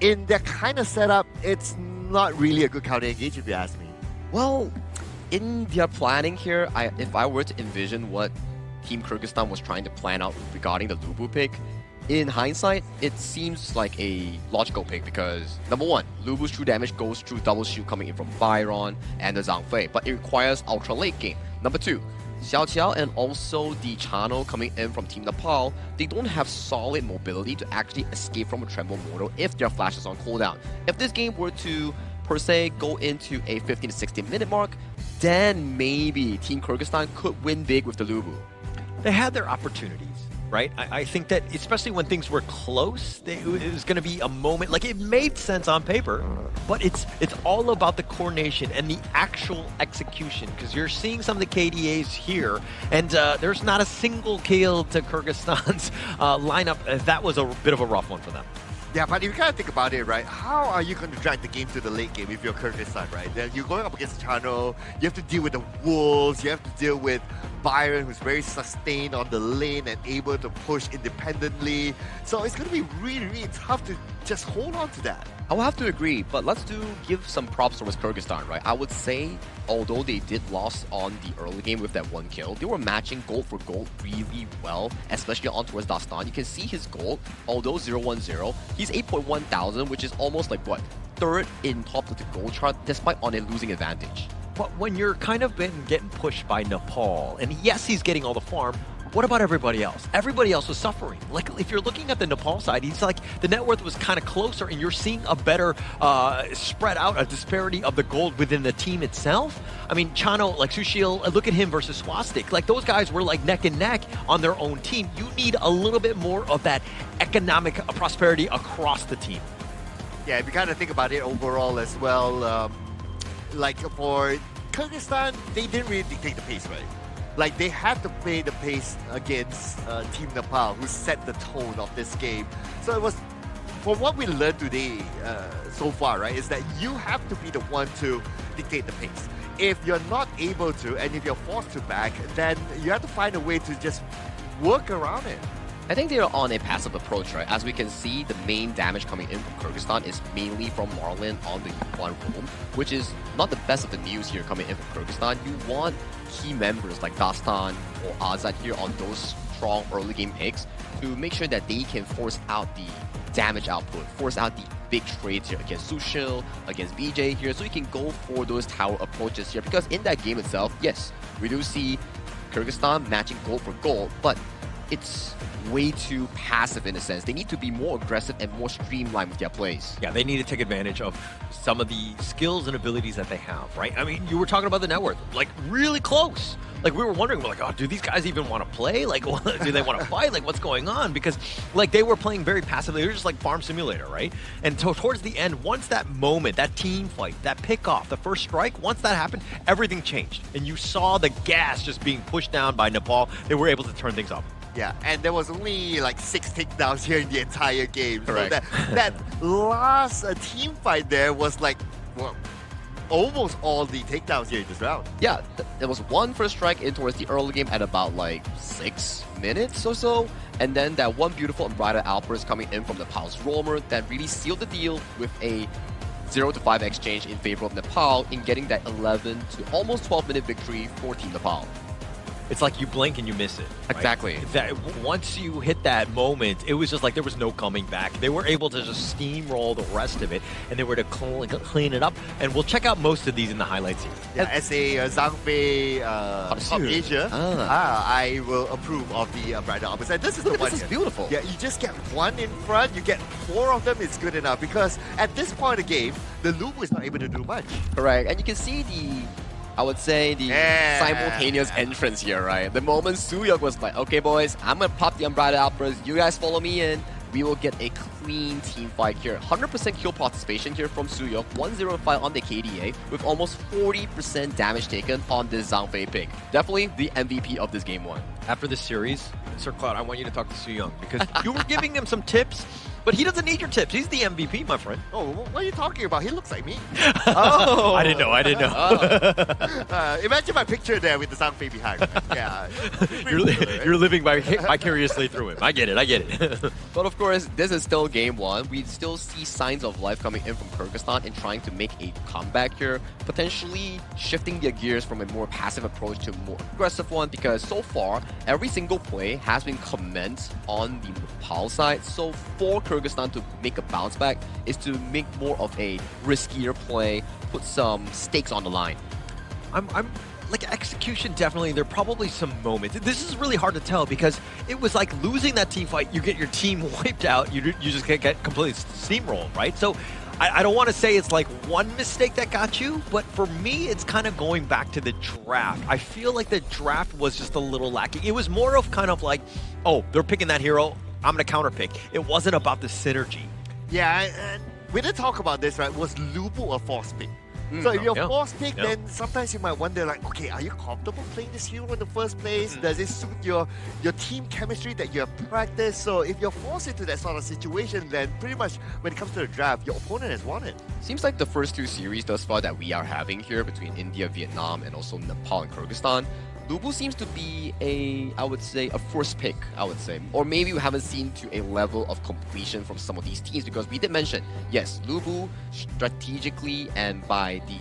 in their kind of setup, it's not really a good counter engage if you ask me. Well, in their planning here, if I were to envision what Team Kyrgyzstan was trying to plan out regarding the Lubu pick, in hindsight, it seems like a logical pick because number one, Lubu's true damage goes through double shield coming in from Byron and the Zhang Fei, but it requires ultra late game. Number two, Xiao Qiao and also the Chano coming in from Team Nepal, they don't have solid mobility to actually escape from a Tremble Mortal if their flash is on cooldown. If this game were to, per se, go into a 15 to 16 minute mark, then maybe Team Kyrgyzstan could win big with the Lubu. They had their opportunities. Right? I think that especially when things were close, it was going to be a moment, like it made sense on paper, but it's all about the coordination and the actual execution because you're seeing some of the KDAs here and there's not a single kill to Kyrgyzstan's lineup. That was a bit of a rough one for them. Yeah, but if you kind of think about it, right, how are you going to drag the game to the late game if you're Kyrgyzstan, right? Then you're going up against Chano, you have to deal with the Wolves, you have to deal with Byron, who's very sustained on the lane and able to push independently. So it's going to be really, really tough to just hold on to that. I will have to agree, but let's give some props towards Kyrgyzstan, right? I would say, although they did lose on the early game with that one kill, they were matching gold for gold really well, especially on towards Dastan. You can see his gold, although 0-1-0, he's 8.1 thousand, which is almost like, what, third in top of the gold chart, despite on a losing advantage. But when you're kind of been getting pushed by Nepal, and yes, he's getting all the farm, what about everybody else? Everybody else was suffering. Like, if you're looking at the Nepal side, he's like, the net worth was kind of closer, and you're seeing a better spread out, a disparity of the gold within the team itself. I mean, Chano, like Sushil, look at him versus Swastik. Like, those guys were like neck and neck on their own team. You need a little bit more of that economic prosperity across the team. Yeah, if you kind of think about it overall as well, like for Kyrgyzstan, they didn't really dictate the pace, right? Like, they had to play the pace against Team Nepal, who set the tone of this game. So it was, from what we learned today so far, right, is that you have to be the one to dictate the pace. If you're not able to, and if you're forced to back, then you have to find a way to just work around it. I think they're on a passive approach, right? As we can see, the main damage coming in from Kyrgyzstan is mainly from Marlin on the Yukon roam, which is not the best of the news here coming in from Kyrgyzstan. You want key members like Dastan or Azad here on those strong early game picks to make sure that they can force out the damage output, force out the big trades here against Sushil, against BJ here, so you can go for those tower approaches here. Because in that game itself, yes, we do see Kyrgyzstan matching gold for gold, but it's way too passive in a sense. They need to be more aggressive and more streamlined with their plays. Yeah, they need to take advantage of some of the skills and abilities that they have, right? I mean, you were talking about the net worth, like really close. Like, we were wondering, we're like, oh, do these guys even want to play? Like, do they want to fight? Like, what's going on? Because, like, they were playing very passively. They were just like Farm Simulator, right? And so towards the end, once that moment, that team fight, that pick-off, the first strike, once that happened, everything changed. And you saw the gas just being pushed down by Nepal. They were able to turn things up. Yeah, and there was only like 6 takedowns here in the entire game. Correct. So that last team fight there was like, well, almost all the takedowns here in this round. Yeah, there was one first strike in towards the early game at about like 6 minutes or so, and then that one beautiful Umbrella outburst coming in from Nepal's roamer that really sealed the deal with a 0-5 exchange in favor of Nepal in getting that 11 to almost 12-minute victory for Team Nepal. It's like you blink and you miss it. Right? Exactly. That once you hit that moment, it was just like there was no coming back. They were able to just steamroll the rest of it, and they were to clean it up. And we'll check out most of these in the highlights here. Yeah, as a Zhang Fei top Asia, I will approve of the Brighter Opposite. This is the one. This is beautiful. Yeah, you just get one in front, you get 4 of them, it's good enough. Because at this point of the game, the Lubu is not able to do much. Correct. And you can see I would say the simultaneous entrance here, right? The moment Suyok was like, okay boys, I'm gonna pop the Umbrella Outburst, you guys follow me in, we will get a clean team fight here. 100% kill participation here from Suyok, 105 on the KDA, with almost 40% damage taken on this Zhang Fei pick. Definitely the MVP of this game 1. After this series, Sir Cloud, I want you to talk to Suyong, because you were giving him some tips, but he doesn't need your tips. He's the MVP, my friend. Oh, what are you talking about? He looks like me. Oh, I didn't know. Oh. Imagine my picture there with the Zhang Fei behind. Yeah, you're living vicariously through him. I get it. But of course, this is still still game one. We still see signs of life coming in from Kyrgyzstan and trying to make a comeback here, potentially shifting their gears from a more passive approach to a more aggressive one, because so far, every single play has been commenced on the Nepal side. So for Kyrgyzstan to make a bounce back is to make more of a riskier play, put some stakes on the line. I'm like execution, definitely. There are probably some moments. This is really hard to tell because it was like losing that team fight. You get your team wiped out. You just get completely steamrolled, right? So I don't want to say it's like one mistake that got you, but for me, it's kind of going back to the draft. I feel like the draft was just a little lacking. It was more of kind of like, oh, they're picking that hero. I'm going to counterpick. It wasn't about the synergy. Yeah, and we didn't talk about this, right? Was Lubu a force pick? So if you're forced pick, then sometimes you might wonder, like, okay, are you comfortable playing this hero in the first place? Does it suit your team chemistry that you have practiced? So if you're forced into that sort of situation, then pretty much when it comes to the draft, your opponent has won it. Seems like the first two series thus far that we are having here between India, Vietnam, and also Nepal and Kyrgyzstan, Lubu seems to be I would say, a first pick, I would say. Or maybe we haven't seen to a level of completion from some of these teams, because we did mention, yes, Lubu strategically and by the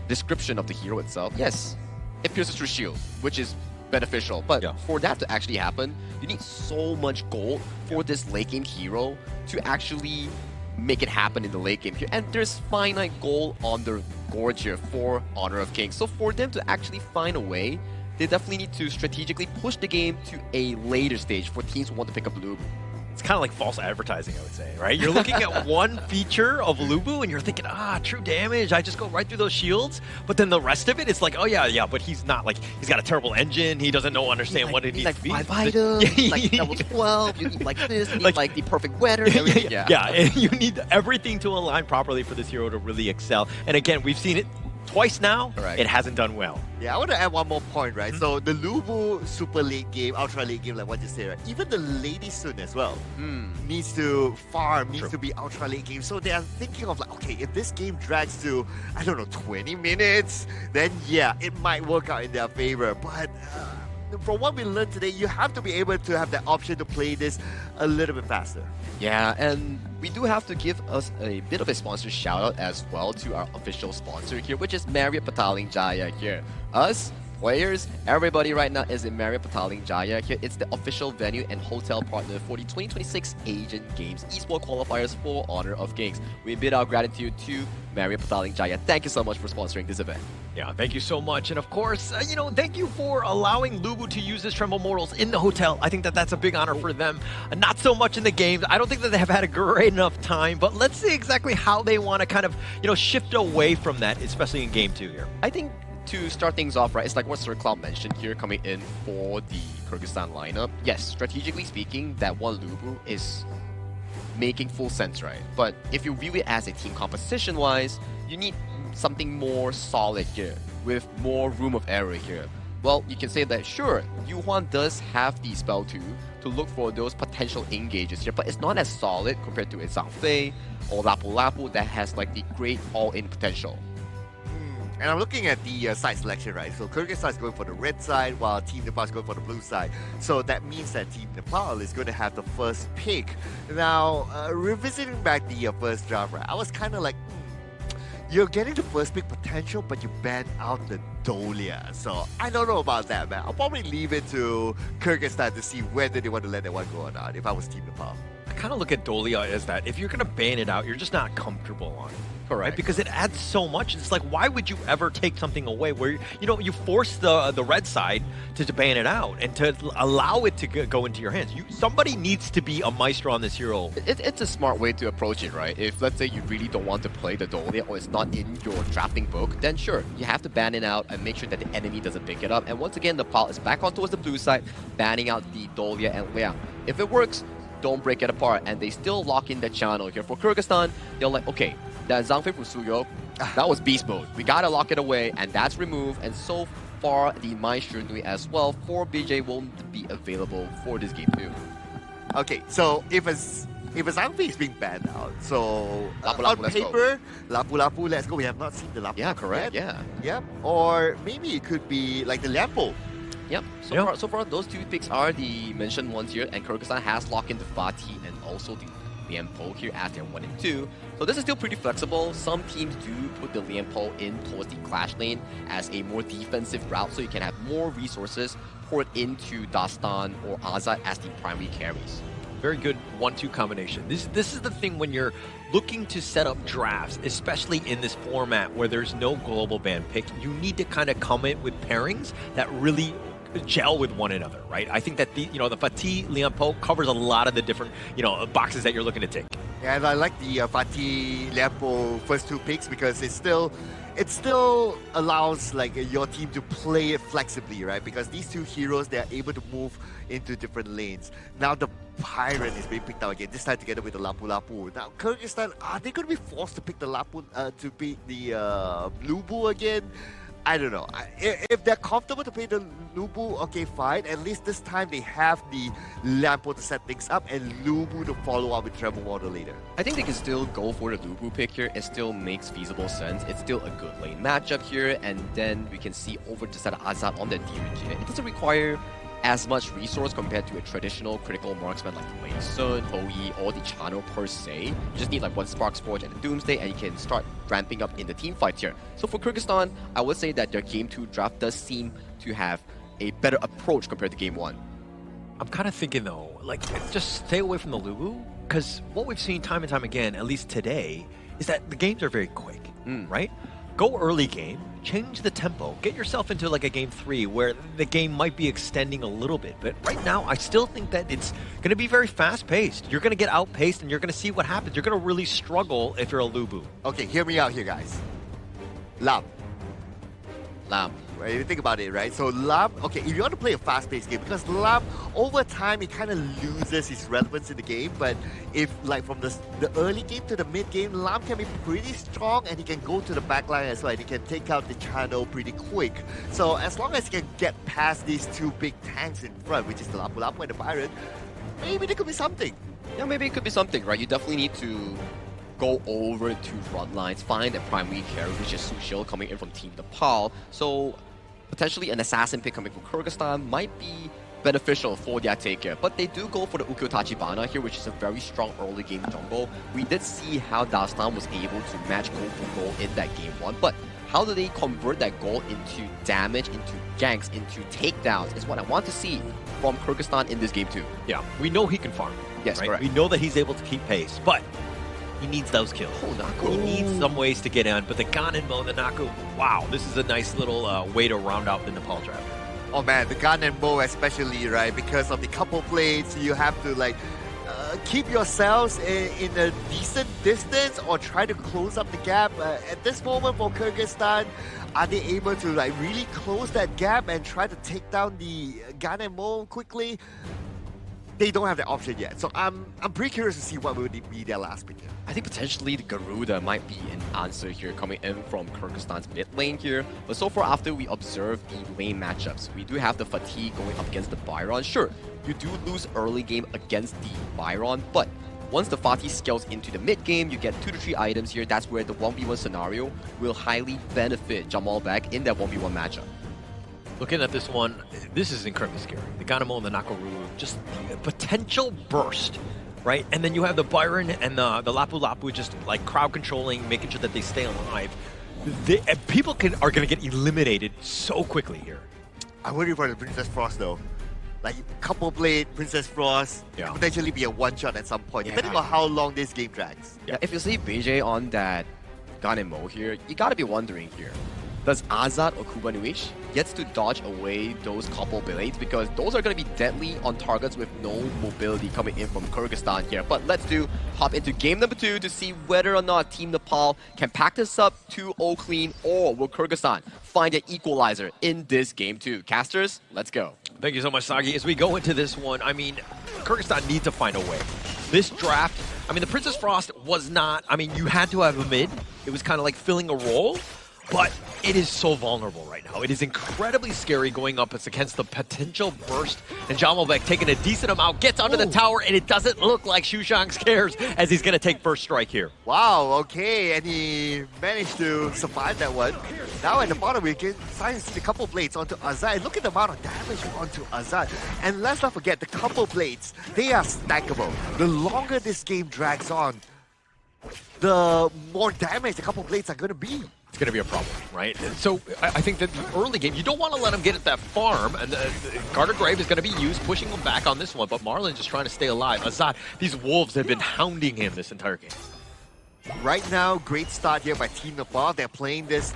description of the hero itself, yes, it pierces through shield, which is beneficial. But for that to actually happen, you need so much gold for this late game hero to actually make it happen in the late game here. And there's finite gold on the gorge here for Honor of Kings. So for them to actually find a way, they definitely need to strategically push the game to a later stage for teams who want to pick up Lubu. It's kind of like false advertising, I would say, right? You're looking at one feature of Lubu and you're thinking, true damage, I just go right through those shields. But then the rest of it, it's like, oh yeah, but he's not like, he's got a terrible engine, he doesn't understand what it needs to be. Like 5 items, like level 12, you need like this, you need like the perfect weather, everything. Yeah, and you need everything to align properly for this hero to really excel. And again, we've seen it twice now, it hasn't done well. Yeah, I want to add one more point, right? So the Lubu super late game, ultra late game, like what you say, right? Even the Lady Sun as well needs to farm, needs to be ultra late game. So they are thinking of like, okay, if this game drags to, I don't know, 20 minutes, then yeah, it might work out in their favor. But from what we learned today, you have to be able to have that option to play this a little bit faster. Yeah, and we do have to give us a bit of a sponsor shout out as well to our official sponsor here, which is Marriott Pataling Jaya here. Us, players, everybody right now is in Marriott Pataling Jaya here. It's the official venue and hotel partner for the 2026 Asian Games eSport qualifiers for Honor of Kings. We bid our gratitude to Marriott Pataling Jaya. Thank you so much for sponsoring this event. Yeah, thank you so much. And of course, thank you for allowing Lubu to use his Tremble Mortals in the hotel. I think that that's a big honor for them. Not so much in the games. I don't think that they have had a great enough time, but let's see exactly how they want to kind of, shift away from that, especially in game 2 here. I think to start things off, right, it's like what Sir Cloud mentioned here coming in for the Kyrgyzstan lineup. Yes, strategically speaking, that one Lubu is making full sense, right? But if you view it as a team composition-wise, you need something more solid here, with more room of error here. Well, you can say that, sure, Yuhuan does have the spell to look for those potential engages here, but it's not as solid compared to a Zhangfei or Lapu Lapu that has like the great all-in potential. And I'm looking at the side selection, right? So Kyrgyzstan is going for the red side, while Team Nepal is going for the blue side. So that means that Team Nepal is going to have the first pick. Now, revisiting back the first draft, right, I was kind of like, you're getting the first pick potential, but you ban out the Dolia. So I don't know about that, man. I'll probably leave it to Kyrgyzstan to see whether they want to let that one go or not, if I was Team Nepal. I kind of look at Dolia as that if you're going to ban it out, you're just not comfortable on it. Correct. Right? Because it adds so much. It's like, why would you ever take something away where, you force the red side to ban it out and to allow it to go into your hands? Somebody needs to be a maestro on this hero. It's a smart way to approach it, right? If, let's say, you really don't want to play the Dolia or it's not in your drafting book, then sure, you have to ban it out and make sure that the enemy doesn't pick it up. And once again, Nepal is back on towards the blue side, banning out the Dolia and Liang. If it works, don't break it apart, and they still lock in the channel here. For Kyrgyzstan, they're like, okay, that Zhangfei from Suyo, that was beast mode. We gotta lock it away, and that's removed. And so far, the Maestro Nui as well for BJ won't be available for this game too. Okay, so if a Zhangfei is being banned out, so Lapu Lapu, on paper, Lapu Lapu, let's go. We have not seen the Lapu. Yeah, correct. Yet. Yeah. Yep. Or maybe it could be like the Lampo. Yep. So far, those two picks are the mentioned ones here, and Kyrgyzstan has locked in the Fatih and also the Lianpo here as their 1 and 2. So this is still pretty flexible. Some teams do put the Lianpo in towards the clash lane as a more defensive route, so you can have more resources poured into Dastan or Azad as the primary carries. Very good 1-2 combination. This is the thing when you're looking to set up drafts, especially in this format where there's no global ban pick. You need to kind of come in with pairings that really gel with one another, right? I think that the Fatih Lianpo covers a lot of the different boxes that you're looking to tick. Yeah, and I like the Fatih Lianpo first 2 picks because it still allows like your team to play it flexibly, right? Because these 2 heroes, they are able to move into different lanes. Now the Pirate is being picked out again, this time together with the Lapu Lapu. Now Kyrgyzstan, are they going to be forced to pick the Lapu to pick the Lubu again? I don't know. If they're comfortable to play the Lubu, okay, fine. At least this time they have the Lianpo to set things up and Lubu to follow up with Trevor Water later. I think they can still go for the Lubu pick here. It still makes feasible sense. It's still a good lane matchup here. And then we can see over to set Azad on the DRG. It doesn't require as much resource compared to a traditional critical marksman like Wei Sun, Hou-Yi, or the Chano per se. You just need like 1 Spark Scorch and a Doomsday, and you can start ramping up in the team fight here. So for Kyrgyzstan, I would say that their Game 2 draft does seem to have a better approach compared to Game 1. I'm kind of thinking though, like, just stay away from the Lubu, because what we've seen time and time again, at least today, is that the games are very quick, right? Go early game, change the tempo, get yourself into like a Game 3 where the game might be extending a little bit. But right now, I still think that it's going to be very fast-paced. You're going to get outpaced and you're going to see what happens. You're going to really struggle if you're a Lubu. Okay, hear me out here, guys. Lam. Right, you think about it, right? So Lam, okay, if you want to play a fast-paced game, because Lam, over time, he kind of loses his relevance in the game, but if, like, from the early game to the mid-game, Lam can be pretty strong, and he can go to the back line as well, and he can take out the channel pretty quick. So as long as he can get past these 2 big tanks in front, which is the Lapu Lapu and the Pirate, maybe there could be something. Yeah, maybe it could be something, right? You definitely need to go over to front lines, find a primary carry, which is Sushil coming in from Team Nepal. So potentially an assassin pick coming from Kyrgyzstan might be beneficial for their take here. But they do go for the Ukyo Tachibana here, which is a very strong early game jungle. We did see how Dastan was able to match goal for goal in that Game 1, but how do they convert that goal into damage, into ganks, into takedowns is what I want to see from Kyrgyzstan in this Game 2. Yeah, we know he can farm. Yes, right? correct. We know that he's able to keep pace, but he needs those kills. He needs some ways to get in, but the Ganenmo, the Naku, wow, this is a nice little way to round out the Nepal draft. Oh man, the Ganenmo especially, right? Because of the couple plates, you have to like keep yourselves in a decent distance or try to close up the gap. At this moment for Kyrgyzstan, are they able to like really close that gap and try to take down the Ganenmo quickly? They don't have the option yet, so I'm pretty curious to see what would be their last pick here. I think potentially the Garuda might be an answer here coming in from Kyrgyzstan's mid lane here. But so far, after we observe the lane matchups, we do have the Fatih going up against the Byron. Sure, you do lose early game against the Byron, but once the Fatih scales into the mid game, you get 2 to 3 items here. That's where the 1v1 scenario will highly benefit Jamal back in that 1v1 matchup. Looking at this one, this is incredibly scary. The Ganemo and the Nakaru, just a potential burst, right? And then you have the Byron and the Lapu Lapu just like crowd controlling, making sure that they stay alive. People are going to get eliminated so quickly here. I worry for the Princess Frost though. Like couple blade, Princess Frost, could potentially be a one-shot at some point, depending on how long this game drags. Yeah, if you see BJ on that Ganemo here, you gotta be wondering here. Does Azad or Kubanuish gets to dodge away those couple blades? Because those are going to be deadly on targets with no mobility coming in from Kyrgyzstan here. But let's hop into game number 2 to see whether or not Team Nepal can pack this up 2-0 clean, or will Kyrgyzstan find an equalizer in this Game 2? Casters, let's go. Thank you so much, Sagi. As we go into this one, I mean, Kyrgyzstan needs to find a way. This draft, I mean, the Princess Frost was not, I mean, you had to have a mid. It was kind of like filling a role. but it is so vulnerable right now. It is incredibly scary going up against the potential burst, and Jamalbek taking a decent amount, gets onto the tower, and it doesn't look like Xushang cares as he's going to take first strike here. Wow, okay, and he managed to survive that one. Now at the bottom, we can see a couple blades onto Azad. Look at the amount of damage onto Azad. And let's not forget, the couple blades, they are stackable. The longer this game drags on, the more damage the couple blades are going to be. It's going to be a problem, right? And so I think that the early game, you don't want to let him get at that farm, and Carter Grave is going to be used, pushing him back on this one, but Marlon just trying to stay alive. Azad, these wolves have been hounding him this entire game. Right now, great start here by Team Nepal. They're playing this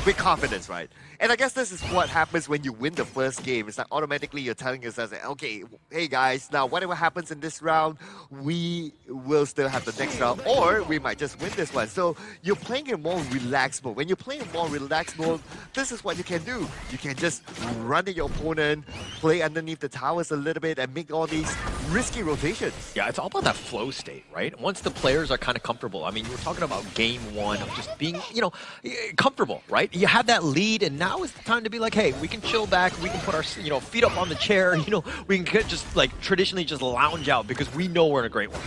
with confidence, right? And I guess this is what happens when you win the first game. It's like automatically you're telling yourself, okay, hey guys, now whatever happens in this round, we will still have the next round, or we might just win this one. So you're playing in more relaxed mode. When you're playing in more relaxed mode, this is what you can do. You can just run at your opponent, play underneath the towers a little bit, and make all these risky rotations. Yeah, it's all about that flow state, right? Once the players are kind of comfortable. I mean, you were talking about game one of just being, comfortable, right? You have that lead, and now is the time to be like, hey, we can chill back, we can put our, feet up on the chair, we can just like traditionally just lounge out because we know we're in a great one.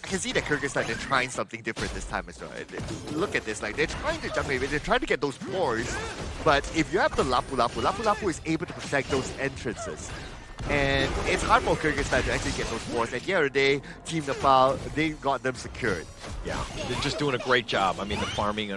I can see that Kyrgyzstan, they're trying something different this time as well. Look at this, like they're trying to jump in, they're trying to get those pores, but if you have the Lapu Lapu is able to protect those entrances. And it's hard for Kyrgyzstan to actually get those pores. At the end of the day, Team Nepal, they got them secured. Yeah, they're just doing a great job. I mean, the farming,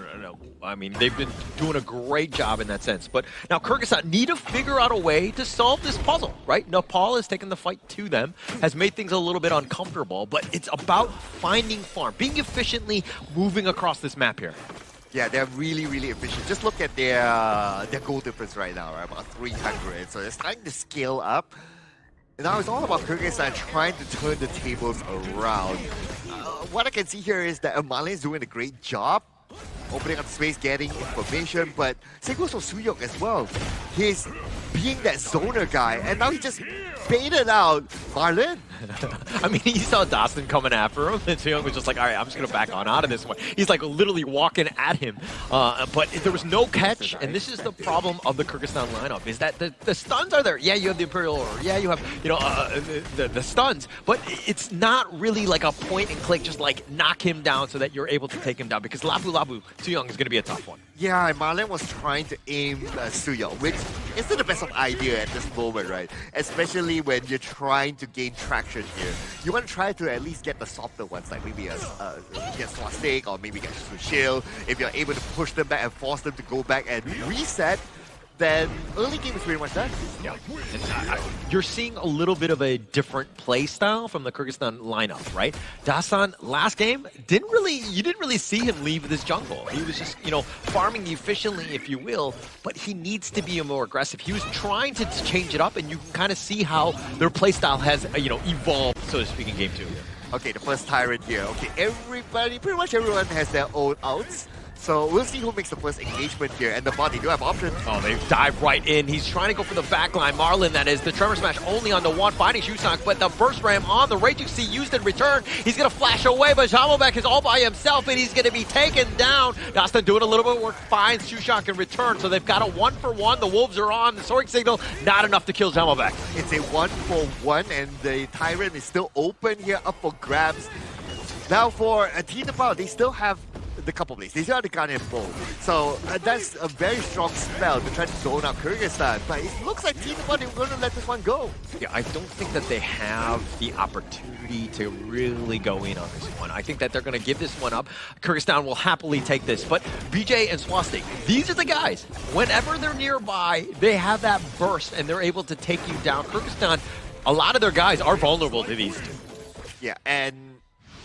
they've been doing a great job in that sense. But now Kyrgyzstan need to figure out a way to solve this puzzle, right? Nepal has taken the fight to them, has made things a little bit uncomfortable, but it's about finding farm, being efficiently moving across this map here. Yeah, they're really, really efficient. Just look at their goal difference right now, right? About 300. So they're starting to scale up. And now it's all about Kyrgyzstan trying to turn the tables around. What I can see here is that Malin is doing a great job opening up space, getting information, but same goes for Suyok as well. He's being that zoner guy, and now he just baited out Marlon. I mean, he saw Dawson coming after him, and Suyok was just like, all right, I'm just going to back on out of this one. He's like literally walking at him, but there was no catch, and this is the problem of the Kyrgyzstan lineup, is that the stuns are there. Yeah, you have the Imperial Order. Yeah, you have, the stuns, but it's not really like a point and click, just like knock him down so that you're able to take him down, because Lapu Lapu Suyong is going to be a tough one. Yeah, and Marlon was trying to aim Suyong, which isn't the best of idea at this moment, right? Especially when you're trying to gain traction here. You want to try to at least get the softer ones, like maybe get Swastik or maybe get Sushil. If you're able to push them back and force them to go back and reset, then early game is pretty much done. Yeah, you're seeing a little bit of a different play style from the Kyrgyzstan lineup, right? Dasan last game you didn't really see him leave this jungle. He was just farming efficiently, if you will, but he needs to be more aggressive. He was trying to change it up, and you can kind of see how their play style has evolved, so to speak, in game 2. Okay, the first Tyrant here. Okay, pretty much everyone has their own outs. So we'll see who makes the first engagement here. And the body do have options. Oh, they dive right in. He's trying to go for the backline. Marlon, that is. The Tremor Smash only on the one, finding Shusang, but the Burst Ram on the Raging Sea used in return. He's going to flash away, but Jamalbek is all by himself, and he's going to be taken down. Dastan doing a little bit of work, finds Shusang in return, so they've got a 1-for-1. The Wolves are on. The Soaring Signal, not enough to kill Jamalbek. It's a 1-for-1, and the Tyrant is still open here, up for grabs. Now for Team Nepal, they still have the couple blades. They still have the Guardian Bow. So that's a very strong spell to try to zone out Kyrgyzstan. But it looks like Team Nepal, they're going to let this one go. Yeah, I don't think that they have the opportunity to really go in on this one. I think that they're going to give this one up. Kyrgyzstan will happily take this. But BJ and Swastik, these are the guys. Whenever they're nearby, they have that burst and they're able to take you down. Kyrgyzstan, a lot of their guys are vulnerable to these two. Yeah, and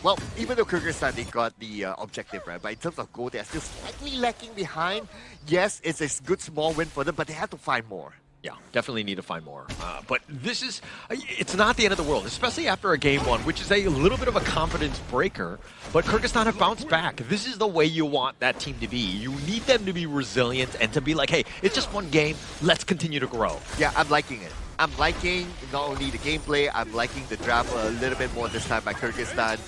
well, even though Kyrgyzstan, they got the objective, right? But in terms of goal, they're still slightly lacking behind. Yes, it's a good small win for them, but they have to find more. Yeah, definitely need to find more. But this is, it's not the end of the world, especially after a game one, which is a little bit of a confidence breaker. But Kyrgyzstan have bounced back. This is the way you want that team to be. You need them to be resilient and to be like, hey, it's just one game. Let's continue to grow. Yeah, I'm liking it. I'm liking not only the gameplay, I'm liking the draft a little bit more this time by Kyrgyzstan.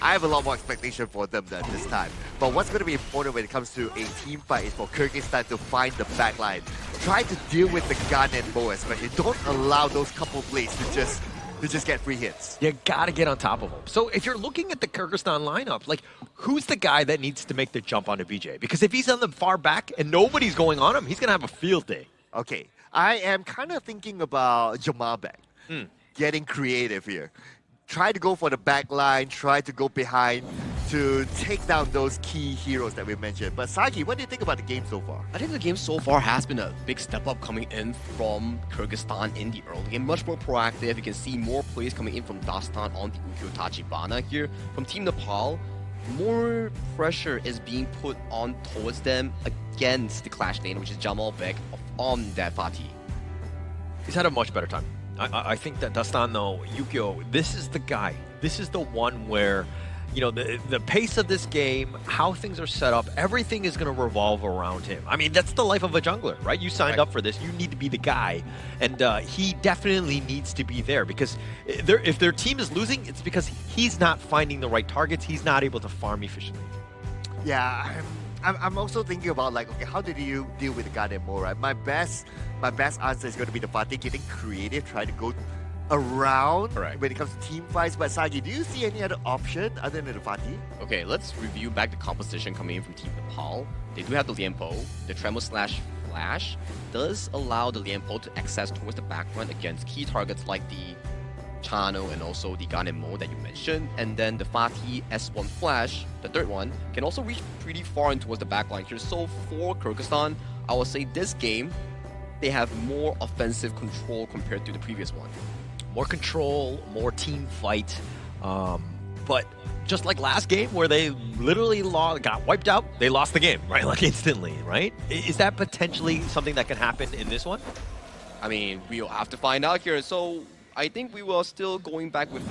I have a lot more expectation for them than this time. But what's going to be important when it comes to a team fight is for Kyrgyzstan to find the backline. Try to deal with the gun and Mo especially. Don't allow those couple blades to just get free hits. You gotta get on top of them. So if you're looking at the Kyrgyzstan lineup, like, who's the guy that needs to make the jump onto BJ? Because if he's on the far back and nobody's going on him, he's gonna have a field day. Okay, I am kind of thinking about Jamal back. Getting creative here. Try to go for the back line, try to go behind to take down those key heroes that we mentioned. But Sagi, what do you think about the game so far? I think the game so far has been a big step up coming in from Kyrgyzstan in the early game. Much more proactive. You can see more plays coming in from Dastan on the Ukyo Tachibana here. From Team Nepal, more pressure is being put on towards them against the Clash lane, which is Jamal Bek on that Fatih. He's had a much better time. I think that Dastan, though, Ukyo, this is the guy. This is the one where, you know, the pace of this game, how things are set up, everything is going to revolve around him. I mean, that's the life of a jungler, right? You signed up for this. You need to be the guy. And he definitely needs to be there because if their team is losing, it's because he's not finding the right targets. He's not able to farm efficiently. Yeah, I'm also thinking about, like, okay, how did you deal with the gun and Mo, right? My best answer is going to be the Fatih getting creative, trying to go around when it comes to team fights. But Sagi, do you see any other option other than the Fatih? Okay, let's review back the composition coming in from Team Nepal. They do have the Lianpo. The Tremor / Flash does allow the Lianpo to access towards the background against key targets like the Chano and also the Gan and Mo that you mentioned. And then the Fatih S1 Flash, the third one, can also reach pretty far in towards the backline here. So for Kyrgyzstan, I would say this game, they have more offensive control compared to the previous one. More control, more team fight. But just like last game where they literally got wiped out, they lost the game, right? Like instantly, right? Is that potentially something that can happen in this one? I mean, we'll have to find out here. So I think we will still going back with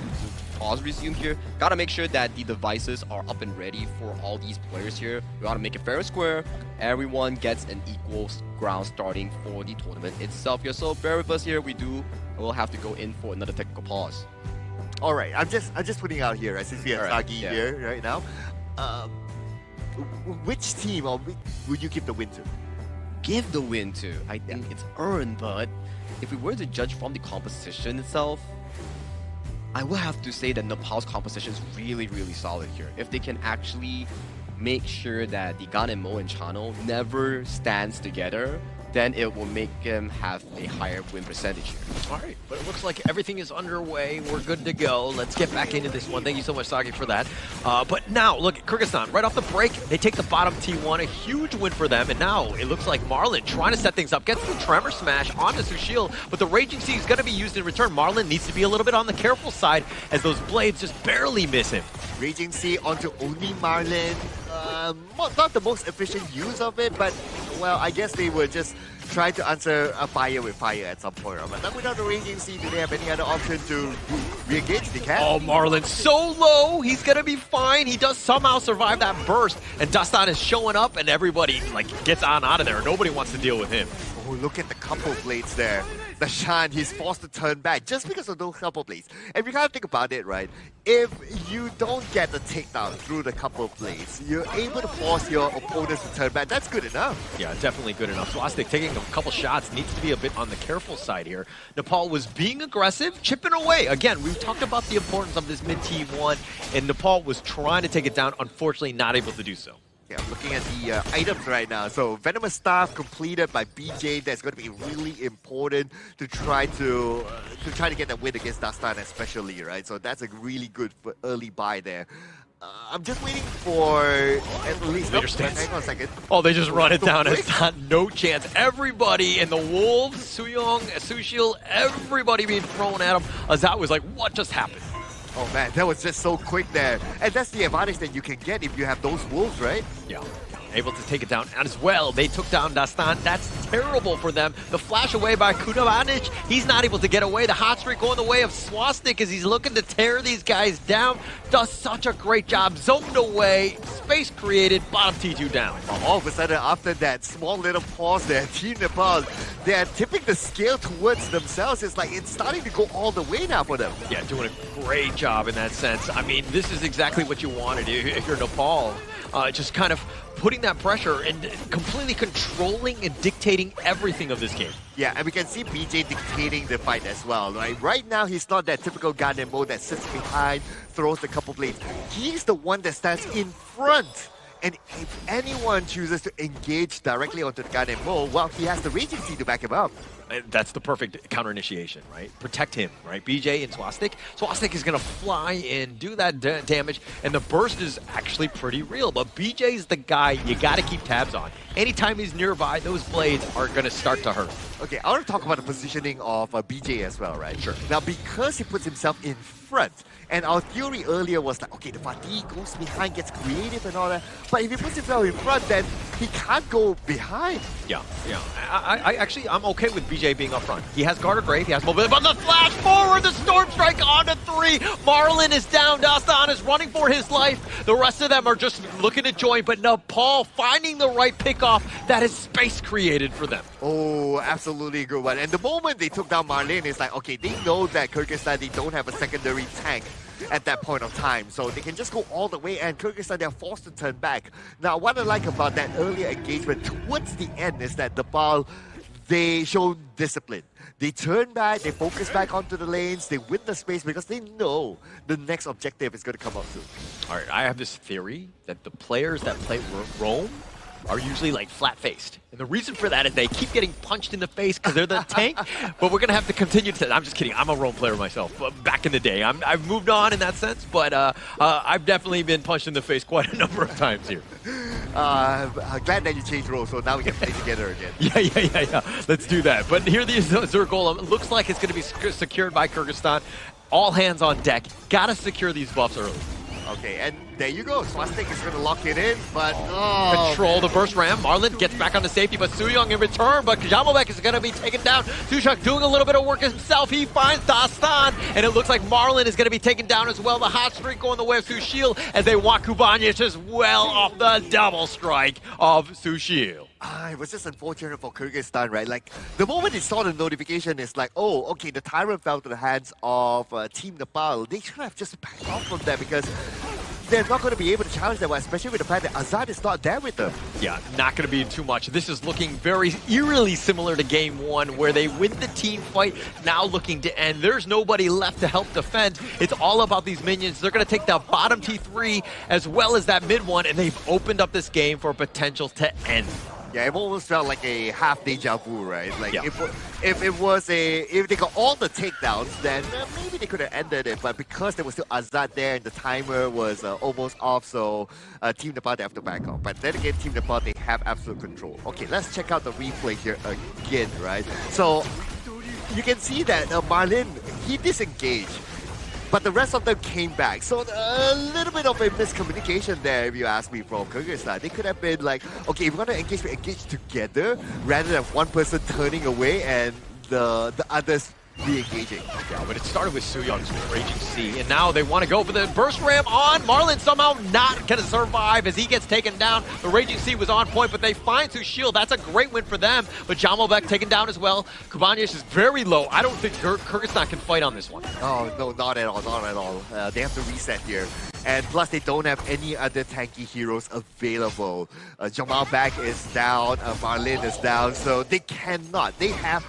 pause resume here. Gotta make sure that the devices are up and ready for all these players here. We gotta make it fair and square. Everyone gets an equal ground starting for the tournament itself here. So bear with us here. We'll have to go in for another technical pause. All right, I'm just putting out here, right, since we have Sagi here right now. Which team or would you give the win to? Give the win to. I think it's earned, but if we were to judge from the composition itself, I will have to say that Nepal's composition is really, really solid here. If they can actually make sure that the Gan and Mo and Chano never stands together, then it will make them have a higher win percentage here. All right, but it looks like everything is underway. We're good to go. Let's get back into this one. Thank you so much, Sagi, for that. But now, look, Kyrgyzstan, right off the break, they take the bottom T1, a huge win for them. And now it looks like Marlon trying to set things up, gets the Tremor Smash onto Sushil, but the Raging Sea is going to be used in return. Marlon needs to be a little bit on the careful side as those blades just barely miss him. Raging Sea onto only Marlon. Not the most efficient use of it, but, well, I guess they were just trying to answer a fire with fire at some point. But then without the Raging Sea, do they have any other option to re-engage? They can. Oh, Marlon so low. He's going to be fine. He does somehow survive that burst. And Dastan is showing up and everybody gets out of there. Nobody wants to deal with him. Oh, look at the couple blades there. The Shan, he's forced to turn back just because of those couple blades. And we kind of think about it, right? If you don't get the takedown through the couple blades, you're able to force your opponents to turn back. That's good enough. Yeah, definitely good enough. Plastic taking a couple shots, needs to be a bit on the careful side here. Nepal was being aggressive, chipping away. Again, we've talked about the importance of this mid T1, and Nepal was trying to take it down, unfortunately not able to do so. Yeah, I'm looking at the items right now. So Venomous Staff completed by BJ. That's going to be really important to try to get that win against Dastan especially, right? So that's a really good early buy there. I'm just waiting for at least... hang on a second. Oh, they just run it down. It's not no chance. Everybody in the Wolves, Suyong, Sushil, everybody being thrown at him. Azat was like, what just happened? Oh man, that was just so quick there. And that's the advantage that you can get if you have those wolves, right? Yeah. able to take it down as well. They took down Dastan. That's terrible for them. The flash away by Kudavanic. He's not able to get away. The hot streak going the way of Swastik as he's looking to tear these guys down. Does such a great job. Zoned away. Space created. Bottom T2 down. All of a sudden, after that small little pause there, Team Nepal, they're tipping the scale towards themselves. It's like it's starting to go all the way now for them. Yeah, doing a great job in that sense. I mean, this is exactly what you want to do if you're Nepal. Just kind of putting that pressure and completely controlling and dictating everything of this game. Yeah, and we can see BJ dictating the fight as well, right? Right now, he's not that typical Gundam mode that sits behind, throws a couple blades. He's the one that stands in front. And if anyone chooses to engage directly onto the Gundam mode, well, he has the Raging Sea to back him up. And that's the perfect counter initiation, right? Protect him, right? BJ and Swastik. Swastik is going to fly in, do that damage, and the burst is actually pretty real. But BJ's the guy you got to keep tabs on. Anytime he's nearby, those blades are going to start to hurt. Okay, I want to talk about the positioning of BJ as well, right? Sure. Now, because he puts himself in front, and our theory earlier was like, okay, the fatigue goes behind, gets creative and all that. But if he puts himself in front, then he can't go behind. Yeah. I'm okay with BJ being up front. He has Garter Grave, he has mobility, but the flash forward, the Storm Strike onto 3. Marlin is down, Dastan is running for his life. The rest of them are just looking to join, but Nepal finding the right pickoff. That is space created for them. Oh, absolutely a good one. And the moment they took down Marlin, it's like, okay, they know that Kyrgyzstan, they don't have a secondary tank at that point of time, so they can just go all the way, and Kyrgyzstan, they're forced to turn back. Now, what I like about that earlier engagement towards the end is that Nepal, they show discipline. They turn back, they focus back onto the lanes, they win the space because they know the next objective is going to come up soon. All right, I have this theory that the players that play Rome are usually like flat-faced. And the reason for that is they keep getting punched in the face because they're the tank, but we're going to have to continue to... I'm just kidding. I'm a Rome player myself. Back in the day. I've moved on in that sense, but I've definitely been punched in the face quite a number of times here. Glad that you changed roles, so now we can play together again. Yeah. Let's do that. But here the Azure Golem looks like it's going to be secured by Kyrgyzstan. All hands on deck. Got to secure these buffs early. Okay, and there you go. Swastik is going to lock it in, but... Control the burst ram. Marlin gets back onto safety, but Sooyoung in return, but Jamalbek is going to be taken down. Sushak doing a little bit of work himself. He finds Dastan, and it looks like Marlin is going to be taken down as well. The hot streak going the way of Sushil as they walk Kubanic as well off the double strike of Sushil. It was just unfortunate for Kyrgyzstan, right? Like, the moment they saw the notification, it's like, oh, okay, the Tyrant fell to the hands of Team Nepal. They should have just backed off from that because they're not going to be able to challenge that one, especially with the fact that Azad is not there with them. Yeah, not going to be too much. This is looking very eerily similar to Game 1, where they win the team fight, now looking to end. There's nobody left to help defend. It's all about these minions. They're going to take the bottom T3 as well as that mid one, and they've opened up this game for potential to end. Yeah, it almost felt like a half deja vu, right? Like, yeah. if they got all the takedowns, then maybe they could have ended it. But because there was still Azad there and the timer was almost off, so Team Nepal, they have to back off. But then again, Team Nepal, they have absolute control. Okay, let's check out the replay here again, right? So you can see that Marlin, he disengaged. But the rest of them came back. So a little bit of a miscommunication there, if you ask me, from Kyrgyzstan. They could have been like, okay, if we're going to engage, we engage together rather than one person turning away and the others re-engaging. Yeah, but it started with Sooyoung's Raging Sea, and now they want to go for the burst ram on. Marlin somehow not going to survive as he gets taken down. The Raging Sea was on point, but they find Sushil. That's a great win for them, but Jamalbek taken down as well. Kubanic is very low. I don't think Kyrgyzstan can fight on this one. Oh, no, not at all, not at all. They have to reset here. And plus, they don't have any other tanky heroes available. Jamalbek is down, Marlin is down, so they cannot. They have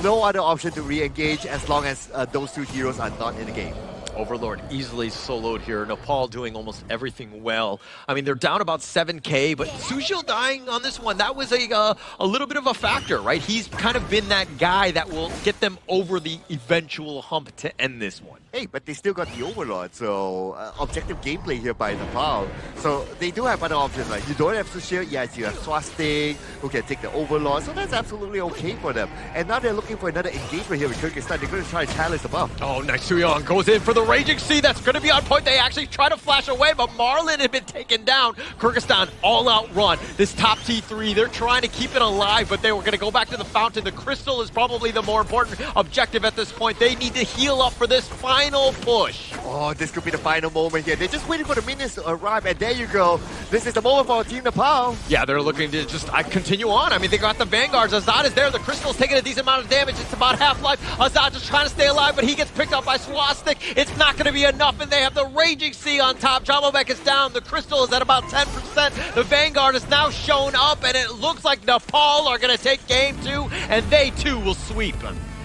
no other option to re-engage as long as those two heroes are not in the game. Overlord easily soloed here. Nepal doing almost everything well. I mean, they're down about 7k, but Sushil dying on this one, that was a little bit of a factor, right? He's kind of been that guy that will get them over the eventual hump to end this one. Hey, but they still got the Overlord, so objective gameplay here by Nepal. So they do have other options, like you don't have Sushil, yes, you have Swastik, who can take the Overlord, so that's absolutely okay for them. And now they're looking for another engagement here with Kyrgyzstan. They're going to try and challenge the buff. Oh, nice. Suyeon goes in for the Raging Sea. That's going to be on point. They actually try to flash away, but Marlin had been taken down. Kyrgyzstan all-out run. This top T3, they're trying to keep it alive, but they were going to go back to the fountain. The crystal is probably the more important objective at this point. They need to heal up for this final push. Oh, this could be the final moment here. They're just waiting for the minions to arrive, and there you go. This is the moment for Team Nepal. Yeah, they're looking to just continue on. I mean, they got the Vanguards. Azad is there. The crystal's taking a decent amount of damage. It's about half-life. Azad just trying to stay alive, but he gets picked up by Swastik. It's not going to be enough, and they have the Raging Sea on top. Jamovek is down. The crystal is at about 10%. The Vanguard is now shown up, and it looks like Nepal are going to take game 2, and they too will sweep.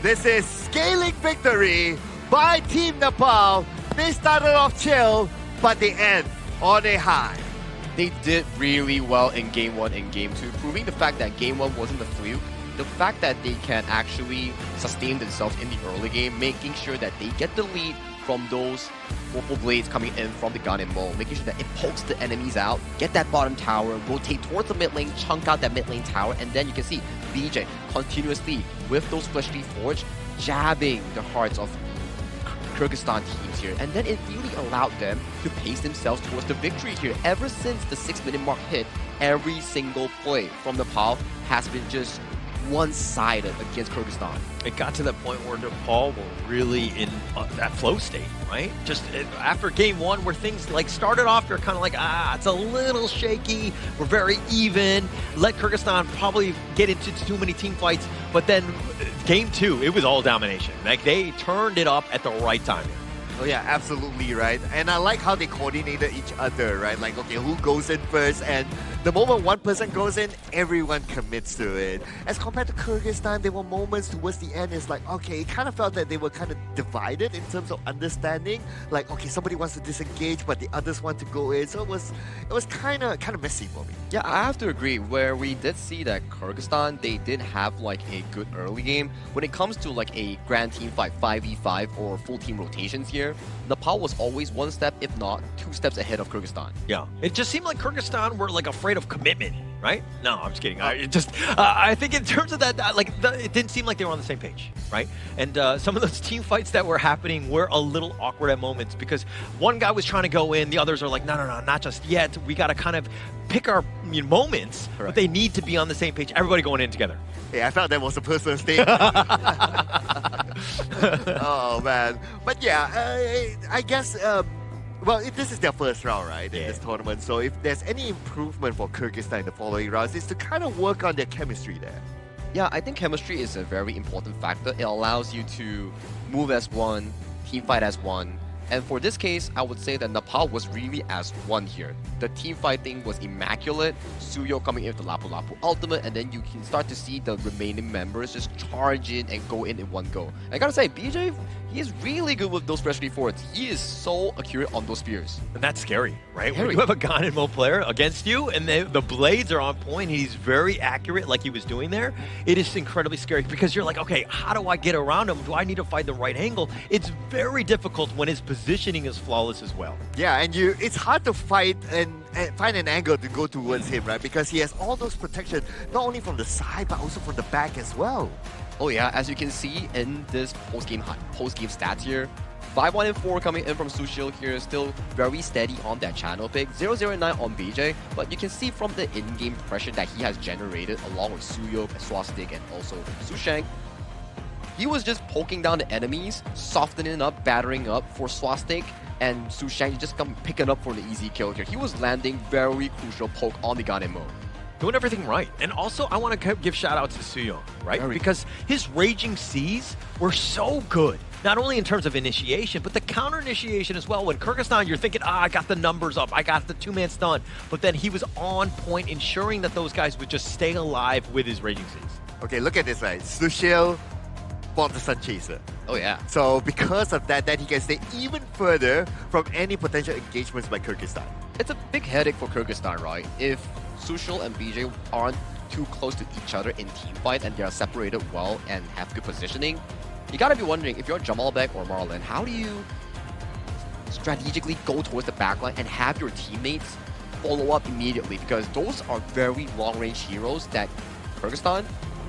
This is scaling victory by Team Nepal. They started off chill, but they end on a high. They did really well in Game 1 and Game 2, proving the fact that Game 1 wasn't a fluke. The fact that they can actually sustain themselves in the early game, making sure that they get the lead from those purple blades coming in from the gun and Mo, making sure that it pokes the enemies out, get that bottom tower, rotate towards the mid lane, chunk out that mid lane tower, and then you can see BJ continuously with those fleshly forge jabbing the hearts of Kyrgyzstan teams here, and then it really allowed them to pace themselves towards the victory here. Ever since the 6-minute mark hit, every single play from Nepal has been just one-sided against Kyrgyzstan. It got to that point where Nepal were really in that flow state, right? Just after game 1 where things like started off, you're kind of like, it's a little shaky, we're very even, let Kyrgyzstan probably get into too many team fights, but then game 2, it was all domination. Like they turned it up at the right time. Oh yeah, absolutely, right? And I like how they coordinated each other, right? Like, okay, who goes in first? And the moment one person goes in, everyone commits to it. As compared to Kyrgyzstan, there were moments towards the end, it's like, okay, it kind of felt that they were kind of divided in terms of understanding. Like, okay, somebody wants to disengage, but the others want to go in. So it was kind of messy for me. Yeah, I have to agree. Where we did see that Kyrgyzstan, they did have like a good early game. When it comes to like a grand team fight, 5v5 or full team rotations here, Nepal was always one step, if not 2 steps ahead of Kyrgyzstan. Yeah, it just seemed like Kyrgyzstan were like afraid of commitment, right? No, I'm just kidding. I think in terms of that, it didn't seem like they were on the same page, right? And some of those team fights that were happening were a little awkward at moments because one guy was trying to go in, the others are like, no, not just yet. We got to kind of pick our moments, but they need to be on the same page. Everybody going in together. Yeah, I felt that was a personal statement. Oh, man. But yeah, I guess, well, this is their first round, right, in this tournament. So if there's any improvement for Kyrgyzstan in the following rounds, it's to kind of work on their chemistry there. Yeah, I think chemistry is a very important factor. It allows you to move as one, team fight as one. And for this case, I would say that Nepal was really as one here. The team fighting was immaculate. Suyo coming in with the Lapu Lapu ultimate, and then you can start to see the remaining members just charge in and go in one go. I gotta say, BJ, he is really good with those freshly forwards. He is so accurate on those spears. And that's scary, right? When you have a Gan and Mo player against you, and the blades are on point, he's very accurate like he was doing there, it is incredibly scary because you're like, okay, how do I get around him? Do I need to find the right angle? It's very difficult when his positioning is flawless as well. Yeah, and it's hard to fight and find an angle to go towards him, right? Because he has all those protection, not only from the side, but also from the back as well. Oh yeah, as you can see in this post-game stats here, 5-1 and 4 coming in from Sushil here, still very steady on that channel pick. 0-0-9 on BJ, but you can see from the in-game pressure that he has generated along with Suyok, Swastik, and also Sushang, he was just poking down the enemies, softening up, battering up for Swastik, and Sushang just come picking up for the easy kill here. He was landing very crucial poke on the Ganemo. Doing everything right. And also, I want to give shout out to Suyo, right? Because his Raging Seas were so good. Not only in terms of initiation, but the counter initiation as well. When Kyrgyzstan, you're thinking, I got the numbers up, I got the 2-man stun. But then he was on point, ensuring that those guys would just stay alive with his Raging Seas. Okay, look at this, right? Sushil bought the Sun Chaser. Oh yeah. So because of that, then he can stay even further from any potential engagements by Kyrgyzstan. It's a big headache for Kyrgyzstan, right? If Sushil and BJ aren't too close to each other in team fight and they are separated well and have good positioning, you gotta be wondering, if you're Jamalbek or Marlon, how do you strategically go towards the backline and have your teammates follow up immediately? Because those are very long-range heroes that Kyrgyzstan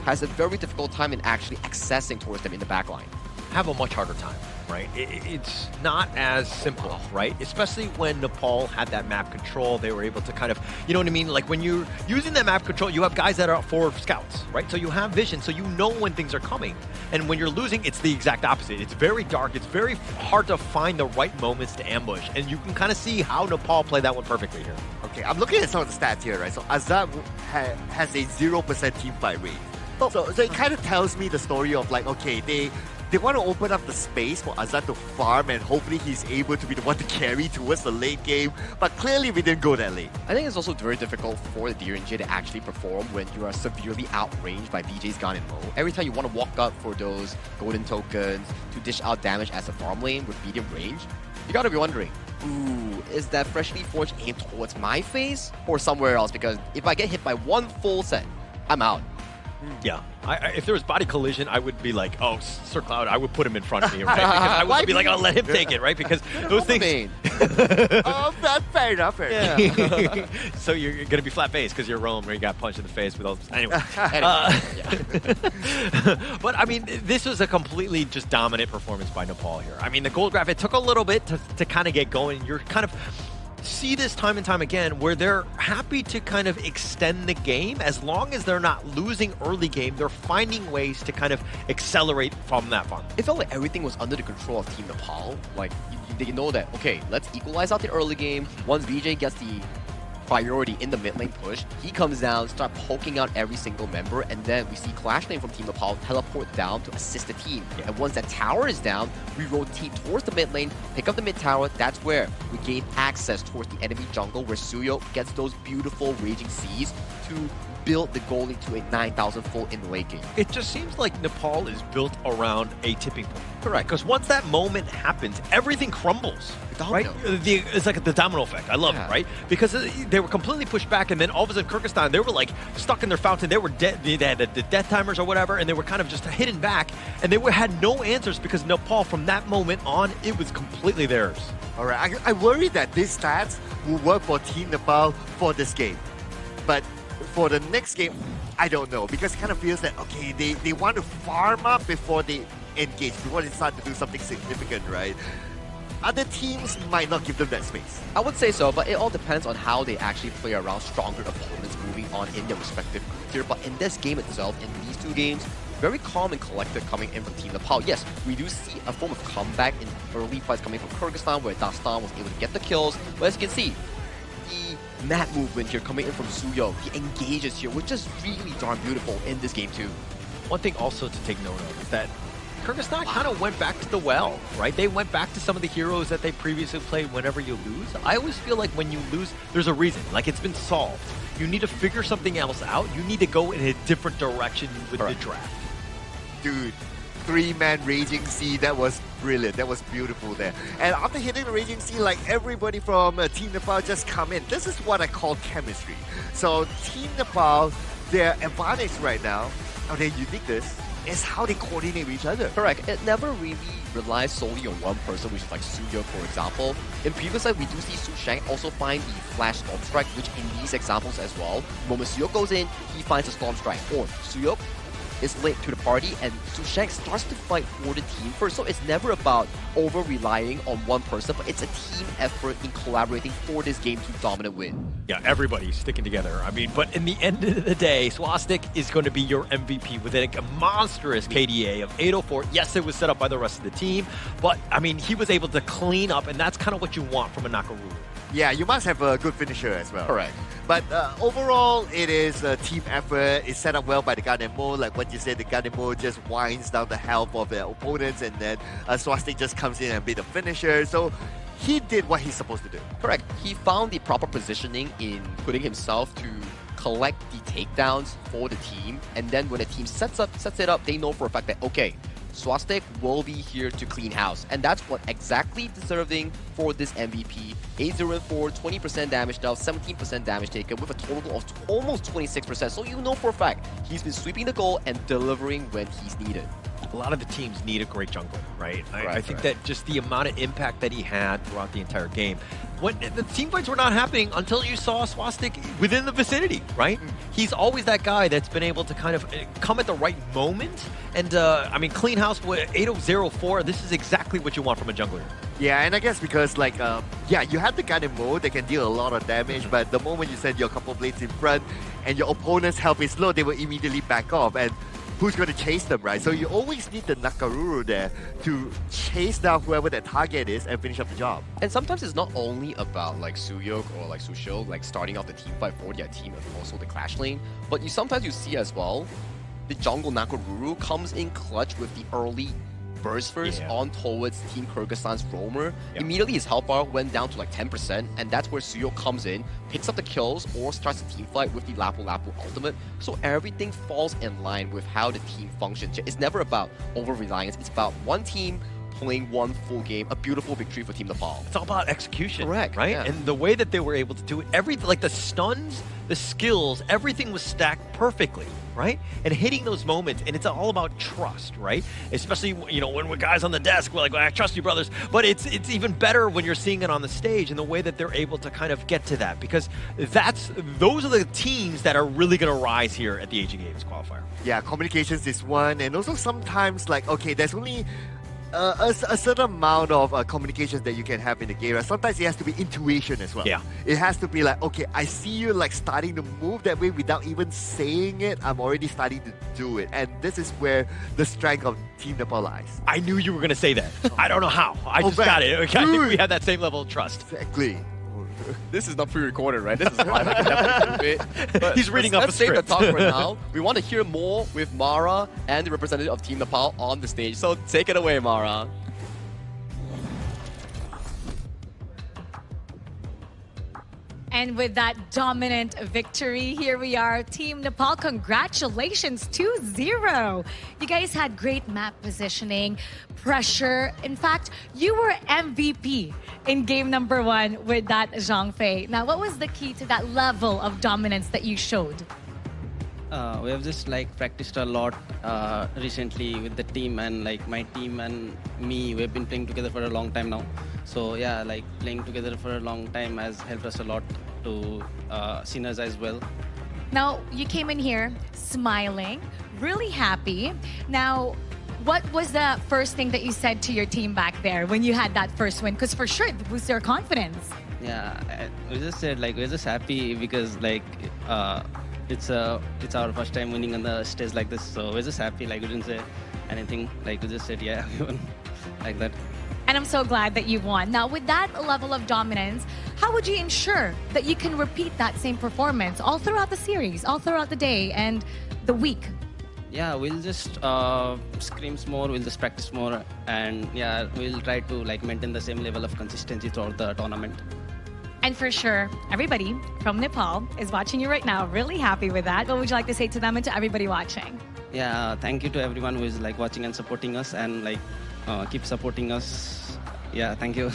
has a very difficult time in actually accessing towards them in the backline. Have a much harder time, right? It's not as simple, right? Especially when Nepal had that map control, they were able to kind of, you know what I mean? Like when you're using that map control, you have guys that are forward scouts, right? So you have vision, so you know when things are coming. And when you're losing, it's the exact opposite. It's very dark, it's very hard to find the right moments to ambush. And you can kind of see how Nepal played that one perfectly here. Okay, I'm looking at some of the stats here, right? So Azad has a 0% team fight rate. So it kind of tells me the story of like, okay, they want to open up the space for Azad to farm and hopefully he's able to be the one to carry towards the late game. But clearly we didn't go that late. I think it's also very difficult for the DRNG to actually perform when you are severely outranged by BJ's Gun and Mo. Every time you want to walk up for those golden tokens to dish out damage as a farm lane with medium range, you gotta be wondering, ooh, is that freshly forged aimed towards my face or somewhere else? Because if I get hit by one full set, I'm out. Yeah, if there was body collision, I would be like, oh, Sir Cloud, I would put him in front of me, right? Because I would be like, I'll let him take it, right? Because those things... Oh, that's fair enough. Yeah. So you're going to be flat-faced because you're Rome, where you got punched in the face with all this. Anyway. But, I mean, this was a completely just dominant performance by Nepal here. I mean, the gold graph, it took a little bit to kind of get going. You're kind of... see this time and time again where they're happy to kind of extend the game. As long as they're not losing early game, they're finding ways to kind of accelerate from that fun. It felt like everything was under the control of Team Nepal. Like, they know that, okay, let's equalize out the early game. Once VJ gets the priority in the mid lane push, he comes down, start poking out every single member, and then we see Clash Lane from Team Nepal teleport down to assist the team. Yeah. And once that tower is down, we rotate towards the mid lane, pick up the mid tower. That's where we gain access towards the enemy jungle, where Suyo gets those beautiful Raging Seas to build the goal into a 9,000 full in the late game. It just seems like Nepal is built around a tipping point. Correct. Because once that moment happens, everything crumbles. Right? It's like the domino effect. I love it, right? Because they were completely pushed back, and then all of a sudden Kyrgyzstan, they were like stuck in their fountain. They were dead. They had the death timers or whatever, and they were kind of just hidden back, and they had no answers because Nepal, from that moment on, it was completely theirs. All right, I worry that these stats will work for Team Nepal for this game. But for the next game, I don't know, because it kind of feels that, okay, they want to farm up before they engage, before they start to do something significant, right? Other teams might not give them that space. I would say so, but it all depends on how they actually play around stronger opponents moving on in their respective group tier. But in this game itself, in these two games, very calm and collected coming in from Team Nepal. Yes, we do see a form of comeback in early fights coming from Kyrgyzstan, where Dastan was able to get the kills. But as you can see, the map movement here coming in from Suyo, the engages here, which is really darn beautiful in this game too. One thing also to take note of is that Kyrgyzstan kind of went back to the well, right? They went back to some of the heroes that they previously played whenever you lose. I always feel like when you lose, there's a reason. Like, it's been solved. You need to figure something else out. You need to go in a different direction with the draft. Dude, 3-man Raging Sea, that was brilliant. That was beautiful there. And after hitting the Raging Sea, like, everybody from Team Nepal just come in. This is what I call chemistry. So Team Nepal, their advantage right now, or their uniqueness, is how they coordinate with each other. Correct. It never really relies solely on one person, which is like Suyo, for example. In previous side, we do see Su Sheng also find the Flash Storm Strike, which in these examples as well, the moment Suyo goes in, he finds a Storm Strike. Or Suyo is late to the party, and Su Sheng starts to fight for the team first. So it's never about over-relying on one person, but it's a team effort in collaborating for this game to dominant win. Yeah, everybody's sticking together. I mean, but in the end of the day, Swastik is going to be your MVP with a monstrous KDA of 804. Yes, it was set up by the rest of the team, but I mean, he was able to clean up, and that's kind of what you want from a Nakaruru. Yeah, you must have a good finisher as well. Correct. But overall, it is a team effort. It's set up well by the Gun and Mo. Like what you said, the Gun and Mo just winds down the health of their opponents, and then Swastik just comes in and be the finisher. So he did what he's supposed to do. Correct. He found the proper positioning in putting himself to collect the takedowns for the team, and then when the team sets it up, they know for a fact that, okay, Swastik will be here to clean house, and that's what exactly deserving for this MVP. 8-0-4, 20% damage dealt, 17% damage taken, with a total of almost 26%. So you know for a fact he's been sweeping the goal and delivering when he's needed. a lot of the teams need a great jungler, right? I think right. that just the amount of impact that he had throughout the entire game. When the team fights were not happening until you saw Swastik within the vicinity, right? He's always that guy that's been able to kind of come at the right moment. And I mean, clean house with 8004. This is exactly what you want from a jungler. Yeah, and I guess because like, you have the kind of mode that can deal a lot of damage, but the moment you send your couple blades in front and your opponent's health is low, they will immediately back off. And who's going to chase them, right? So you always need the Nakaruru there to chase down whoever that target is and finish up the job. And sometimes it's not only about like Suyok or like Sushil like starting off the team fight for their team and also the clash lane, but sometimes you see as well the jungle Nakaruru comes in clutch with the early burst first on towards Team Kyrgyzstan's roamer. Immediately his health bar went down to like 10%, and that's where Suyok comes in, picks up the kills, or starts the team fight with the Lapu Lapu ultimate. So everything falls in line with how the team functions. It's never about over-reliance, it's about one team playing one full game, a beautiful victory for Team Nepal. It's all about execution, correct? Right? Yeah. And the way that they were able to do it, everything, like the stuns, the skills, everything was stacked perfectly, right? And hitting those moments, and it's all about trust, right? Especially, you know, when we're guys on the desk, we're like, I trust you, brothers. But it's even better when you're seeing it on the stage and the way that they're able to kind of get to that, because those are the teams that are really going to rise here at the Asian Games qualifier. Yeah, communications is one, and also sometimes like, okay, there's only a certain amount of communications that you can have in the game. Sometimes it has to be intuition as well. Yeah. It has to be like, okay, I see you like starting to move that way without even saying it. I'm already starting to do it. And this is where the strength of Team Nepal lies. I knew you were going to say that. I don't know how. I just got it. Okay, I think we have that same level of trust. Exactly. This is not pre-recorded, right? This is live. I can definitely do it. But he's reading up a let's save the script. talk for now. We want to hear more with Mara and the representative of Team Nepal on the stage. So take it away, Mara. And with that dominant victory, here we are, Team Nepal. Congratulations, 2-0. You guys had great map positioning, pressure. In fact, you were MVP in game number 1 with that Zhang Fei. Now, what was the key to that level of dominance that you showed? We have just like practiced a lot recently with the team, and like my team and me, we've been playing together for a long time now. So yeah, like playing together for a long time has helped us a lot to synergize well. Now, you came in here smiling, really happy. Now, what was the first thing that you said to your team back there when you had that first win? Because for sure, it boosts their confidence. Yeah, we just said like we're just happy because like it's our first time winning on the stage like this, so we're just happy. Like we didn't say anything, like we just said yeah, we won, like that. And I'm so glad that you won. Now, with that level of dominance, how would you ensure that you can repeat that same performance all throughout the series, all throughout the day and the week? Yeah, we'll just scrims more, we'll just practice more, and yeah, we'll try to like maintain the same level of consistency throughout the tournament. And for sure, everybody from Nepal is watching you right now, really happy with that. What would you like to say to them and to everybody watching? Yeah, thank you to everyone who is like watching and supporting us, and like keep supporting us. Yeah, thank you.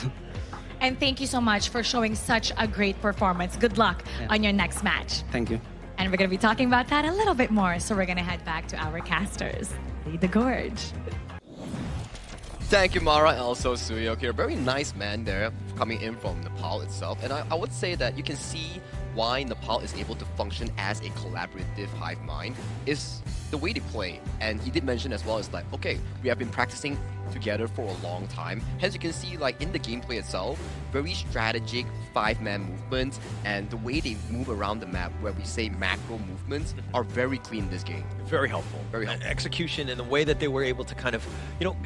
And thank you so much for showing such a great performance. Good luck on your next match. Thank you. And we're going to be talking about that a little bit more. So we're going to head back to our casters. Lead the gorge. Thank you, Mara, and also Suyok here. Very nice man there coming in from Nepal itself. And I would say that you can see why Nepal is able to function as a collaborative hive mind is the way they play. And he did mention as well, is like, okay, we have been practicing together for a long time. Hence, you can see like in the gameplay itself, very strategic 5-man movements, and the way they move around the map, where we say macro movements, are very clean in this game. Very helpful. Very helpful. Execution and the way that they were able to kind of, you know,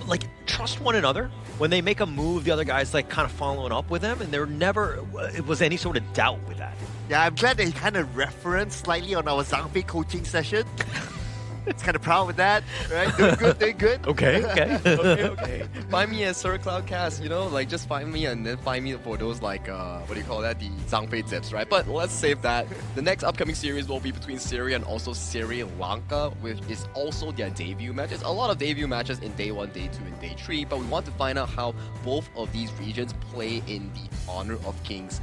like trust one another. When they make a move, the other guy's like kind of following up with them, and there never was any sort of doubt with that. Yeah, I'm glad that he kind of referenced slightly on our Zhang Fei coaching session. It's kind of proud with that, right? Doing good, doing good. Okay. Find me at Sir Cloudcast, you know, like just find me and then find me for those like, what do you call that? The Zhang Fei tips, right? But let's save that. The next upcoming series will be between Syria and also Sri Lanka, which is also their debut matches. A lot of debut matches in day 1, day 2, and day 3, but we want to find out how both of these regions play in the Honor of Kings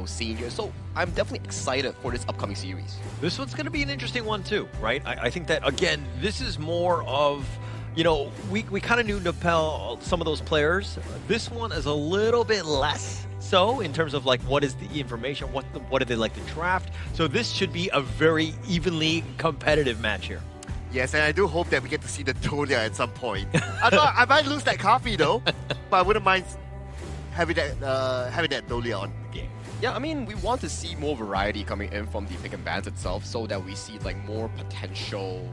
scene here. So I'm definitely excited for this upcoming series. This one's going to be an interesting one too, right? I think that, again, this is more of, you know, we kind of knew Nepal, some of those players. This one is a little bit less so in terms of like what is the information, what do they like to draft. So this should be a very evenly competitive match here. Yes, and I do hope that we get to see the Tolia at some point. I might lose that coffee though, but I wouldn't mind having that Tolia on the game. Yeah, I mean, we want to see more variety coming in from the pick and bans itself so that we see like more potential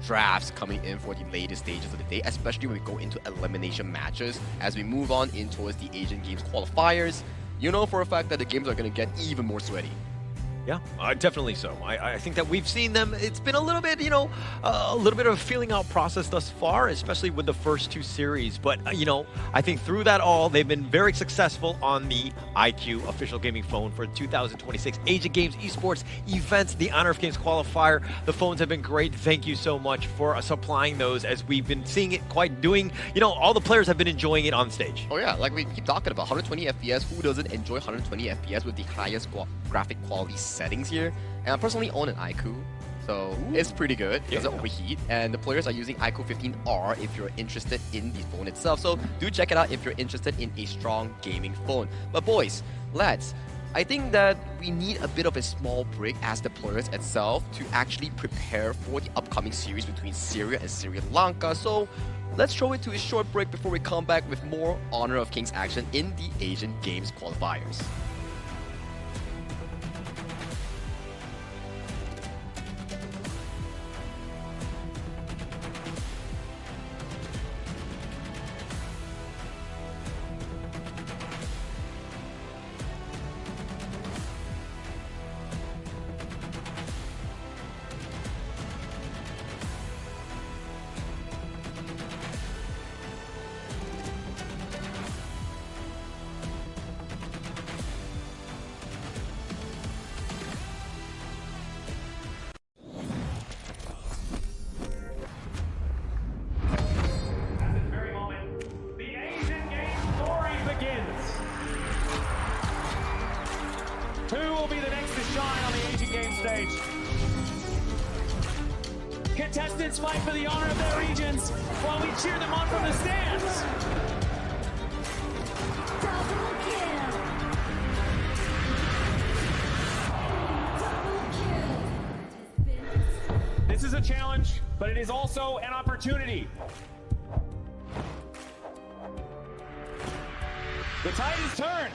drafts coming in for the later stages of the day, especially when we go into elimination matches. As we move on in towards the Asian Games qualifiers, you know for a fact that the games are going to get even more sweaty. Yeah, definitely so. I think that we've seen them. It's been a little bit, you know, a little bit of a feeling out process thus far, especially with the first two series. But, you know, I think through that all, they've been very successful on the IQ official gaming phone for 2026 Asian Games Esports events, the Honor of Kings qualifier. The phones have been great. Thank you so much for supplying those as we've been seeing it quite doing. You know, all the players have been enjoying it on stage. Oh yeah, like we keep talking about 120 FPS. Who doesn't enjoy 120 FPS with the highest graphic quality settings here? And I personally own an iQOO, so it's pretty good. It doesn't overheat, and the players are using iQOO 15R if you're interested in the phone itself. So do check it out if you're interested in a strong gaming phone. But boys, lads, I think that we need a bit of a small break as the players itself to actually prepare for the upcoming series between Syria and Sri Lanka. So let's throw it to a short break before we come back with more Honor of Kings action in the Asian Games qualifiers. Who will be the next to shine on the Asian Games stage? Contestants fight for the honor of their regions while we cheer them on from the stands. This is a challenge, but it is also an opportunity. The tide is turned.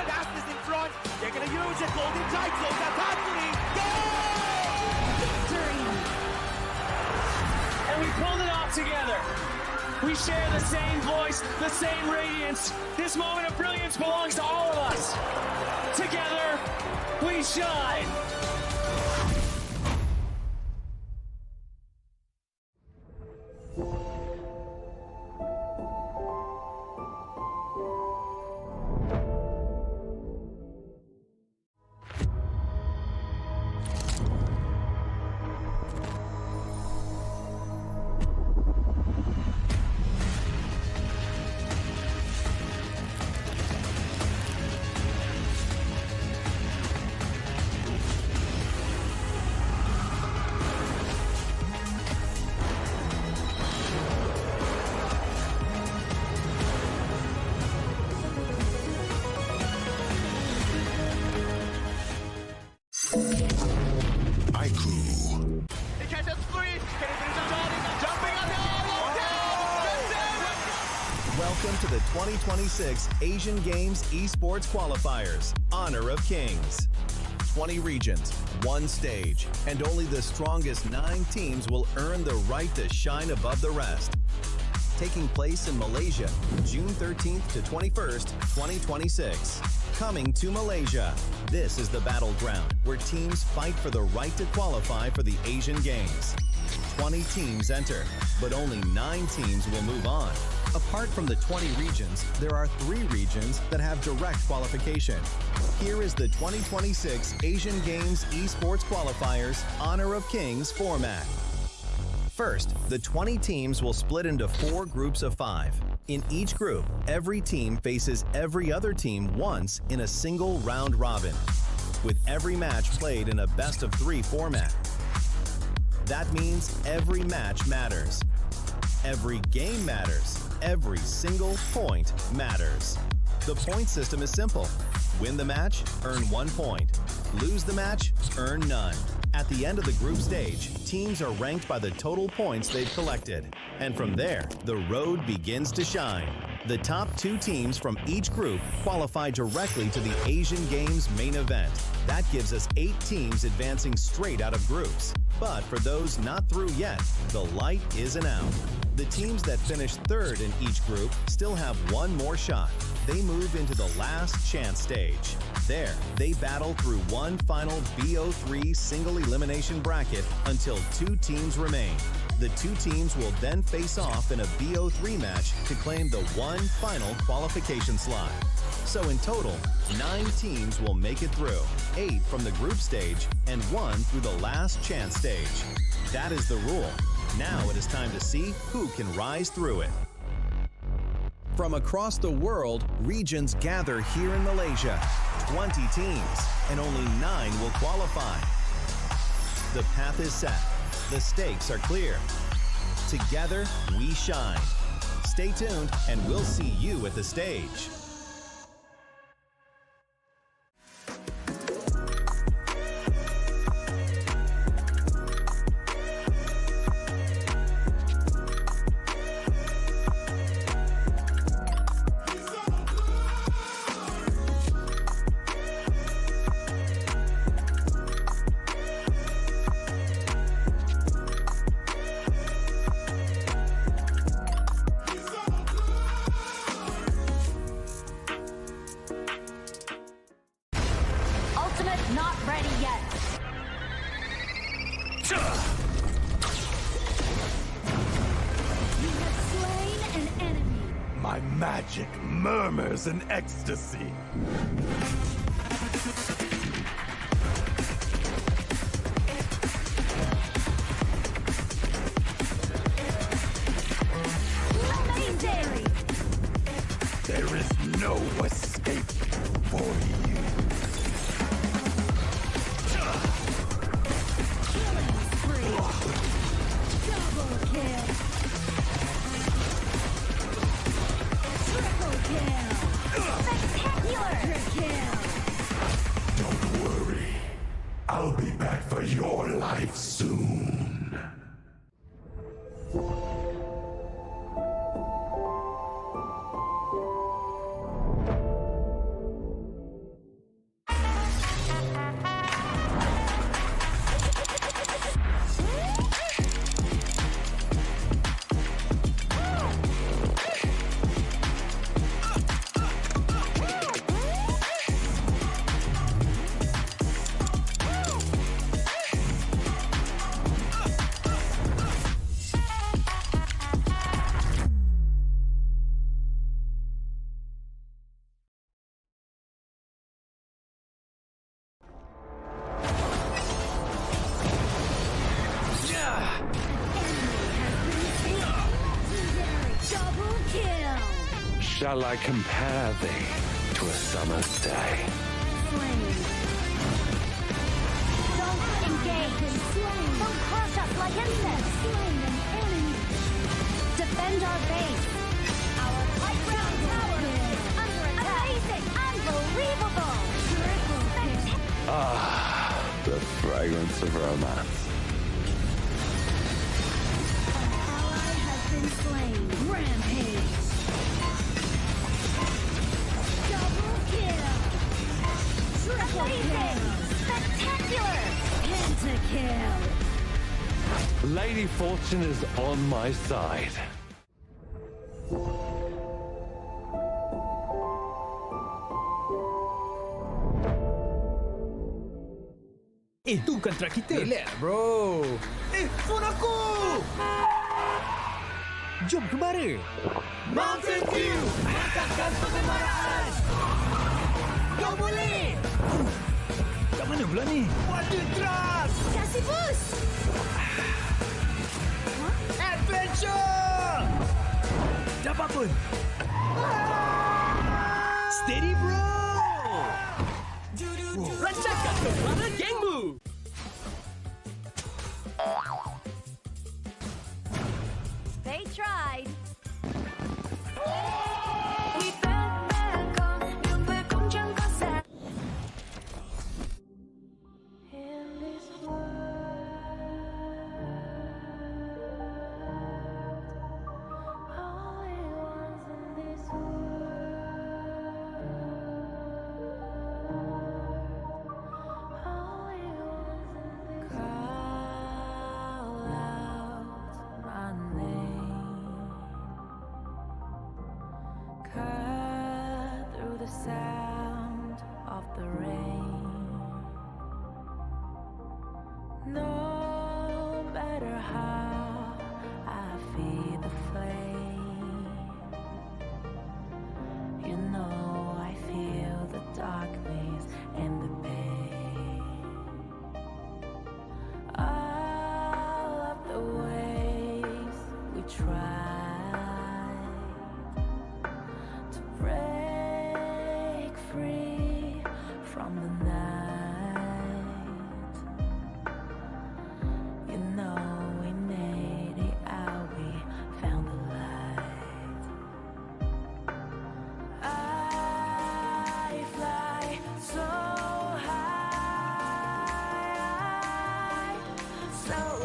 Fastest in front. They're going to use it. Golden title. Victory. And we pulled it off together. We share the same voice, the same radiance. This moment of brilliance belongs to all of us. Together, we shine. Welcome to the 2026 Asian Games Esports Qualifiers, Honor of Kings. 20 regions, one stage, and only the strongest 9 teams will earn the right to shine above the rest. Taking place in Malaysia, June 13th to 21st, 2026. Coming to Malaysia, this is the battleground where teams fight for the right to qualify for the Asian Games. 20 teams enter, but only 9 teams will move on. Apart from the 20 regions, there are 3 regions that have direct qualification. Here is the 2026 Asian Games Esports Qualifiers Honor of Kings format. First, the 20 teams will split into 4 groups of 5. In each group, every team faces every other team once in a single round robin, with every match played in a best-of-3 format. That means every match matters. Every game matters. Every single point matters. The point system is simple. Win the match, earn 1 point. Lose the match, earn none. At the end of the group stage, teams are ranked by the total points they've collected. And from there, the road begins to shine. The top 2 teams from each group qualify directly to the Asian Games main event. That gives us 8 teams advancing straight out of groups. But for those not through yet, the light isn't out. The teams that finish 3rd in each group still have 1 more shot. They move into the last chance stage. There, they battle through one final BO3 single elimination bracket until 2 teams remain. The 2 teams will then face off in a BO3 match to claim the one final qualification slot. So in total, 9 teams will make it through, 8 from the group stage and 1 through the last chance stage. That is the rule. Now it is time to see who can rise through it. From across the world, regions gather here in Malaysia. 20 teams, and only 9 will qualify. The path is set. The stakes are clear. Together, we shine. Stay tuned, and we'll see you at the stage. Not ready yet. You have slain an enemy. My magic murmurs in ecstasy. Amazing. There is no escape for you. Don't worry. I'll be back for your life soon. Shall I compare thee to a summer's day? Don't engage. Don't crush us like insects. Defend our base. Our high ground tower is under attack. Amazing! Unbelievable! Ah, the fragrance of romance. Ally has been slain. Rampage. Double kill. Triple kill. Spectacular. Pentakill. Lady Fortune is on my side. Itu bukan track kita. Relax, bro. Phone aku! Jom kembali. Mountain Dew! Angkatkan kegemaran! Kau boleh! Kat mana pula ni? Water Trust! Kasih boost! Huh? apapun. Steady bro. Lancarkan kepala gengmu. They tried. Sound of the rain. No matter how I feed the flame, you know I feel the darkness and the pain. All of the ways we tried to break free from the night. You know we made it out, we found the light. I fly so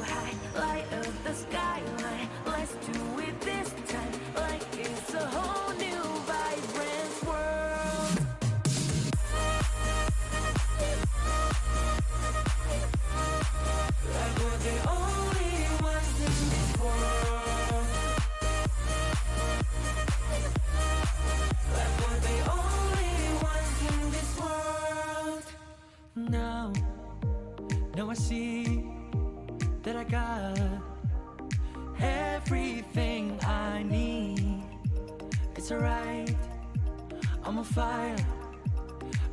high, light up the skyline. Let's do it this time, like it's a whole new vibrant world. Like we're the only ones in this world. Like we're the only ones in this world. Now I see that I got everything I need. It's alright, I'm on fire,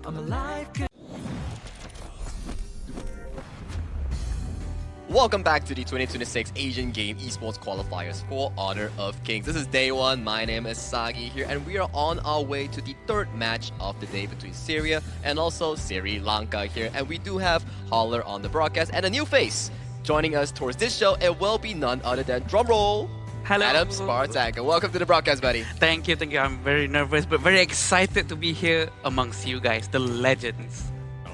I'm alive. Welcome back to the 2026 Asian Game Esports Qualifiers for Honor of Kings. This is day one. My name is Sagi here, and we are on our way to the third match of the day between Syria and also Sri Lanka here. And we do have Holler on the broadcast and a new face joining us towards this show. It will be none other than, drumroll, Hello. Adam Spartak. And welcome to the broadcast, buddy. Thank you. I'm very nervous, but very excited to be here amongst you guys, the legends.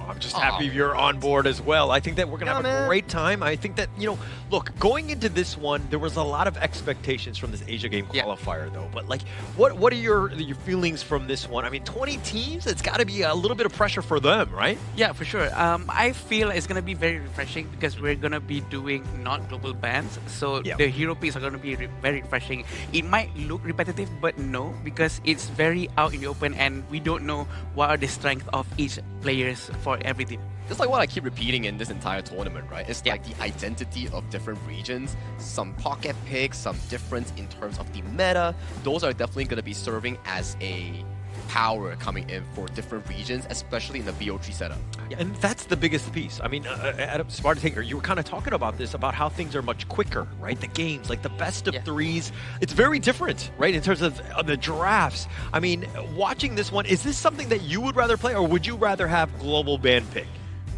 I'm just happy you're on board as well. I think that we're going to have a great time. I think that, you know, look, going into this one, there was a lot of expectations from this Asia Game qualifier, though. But, like, what are your feelings from this one? I mean, 20 teams, it's got to be a little bit of pressure for them, right? Yeah, for sure. I feel it's going to be very refreshing because we're going to be doing not global bans. So the hero picks are going to be very refreshing. It might look repetitive, but no, because it's very out in the open and we don't know what are the strengths of each players for every team. Just like what I keep repeating in this entire tournament, right? It's like the identity of different regions, some pocket picks, some difference in terms of the meta. Those are definitely going to be serving as a power coming in for different regions, especially in the VO3 setup. Yeah, and that's the biggest piece. I mean, Adam Spartak, you were kind of talking about this, about how things are much quicker, right? The games, like the best of threes, it's very different, right? In terms of the drafts. I mean, watching this one, is this something that you would rather play, or would you rather have global ban pick?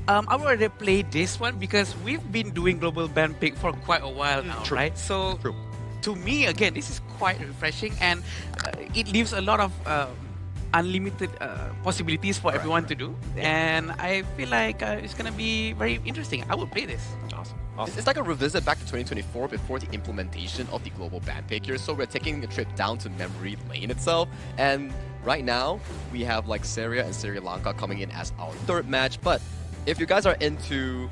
I would rather play this one because we've been doing global ban pick for quite a while now, right? So to me, again, this is quite refreshing and it leaves a lot of unlimited possibilities for everyone to do. And I feel like it's going to be very interesting. I will play this. Awesome. It's like a revisit back to 2024 before the implementation of the global ban pick here. So we're taking a trip down to memory lane itself. And right now, we have like Syria and Sri Lanka coming in as our third match. But if you guys are into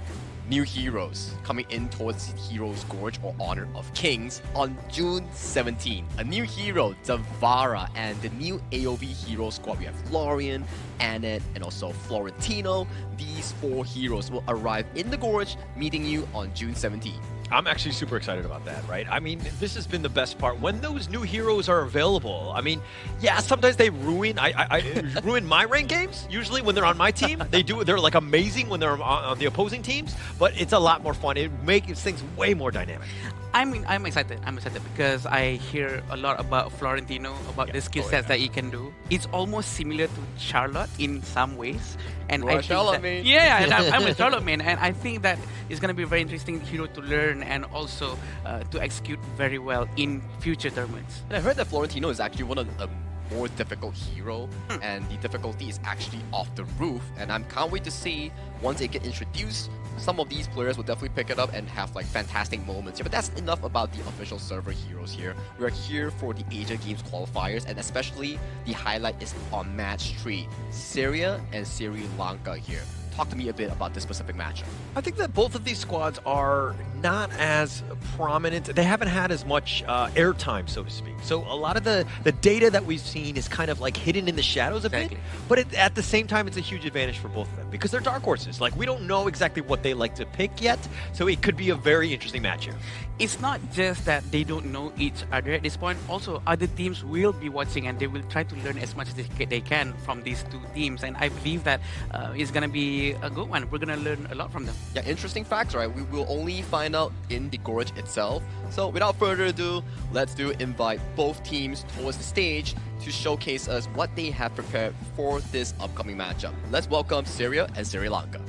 new heroes coming in towards Heroes Gorge or Honor of Kings, on June 17, a new hero, Zavara, and the new AOV hero squad. We have Florian, Annette, and also Florentino. These four heroes will arrive in the Gorge, meeting you on June 17. I'm actually super excited about that, right? I mean, this has been the best part. When those new heroes are available, I mean, yeah, sometimes they ruin, I ruin my rank games, usually when they're on my team. They're like amazing when they're on the opposing teams, but it's a lot more fun. It makes things way more dynamic. I'm excited. I'm excited because I hear a lot about Florentino, about the skill sets that he can do. It's almost similar to Charlotte in some ways. And You're I a think Charlotte that, main. yeah, and I'm a Charlotte main, and I think that it's gonna be a very interesting hero to learn and also to execute very well in future tournaments. And I heard that Florentino is actually one of the more difficult hero, and the difficulty is actually off the roof. And I can't wait to see once they get introduced. Some of these players will definitely pick it up and have like fantastic moments. Yeah, but that's enough about the official server heroes here. We're here for the Asian Games qualifiers, and especially the highlight is on match 3, Syria and Sri Lanka here. Talk to me a bit about this specific matchup. I think that both of these squads are not as prominent. They haven't had as much airtime, so to speak. So a lot of the data that we've seen is kind of like hidden in the shadows a bit. But at the same time, it's a huge advantage for both of them because they're dark horses. Like, we don't know exactly what they like to pick yet. So it could be a very interesting match here. It's not just that they don't know each other at this point. Also, other teams will be watching and they will try to learn as much as they can from these two teams. And I believe that it's going to be a good one. We're going to learn a lot from them. Yeah, interesting facts, right? We will only find out in the gorge itself. So without further ado, let's invite both teams towards the stage to showcase us what they have prepared for this upcoming matchup. Let's welcome Syria and Sri Lanka.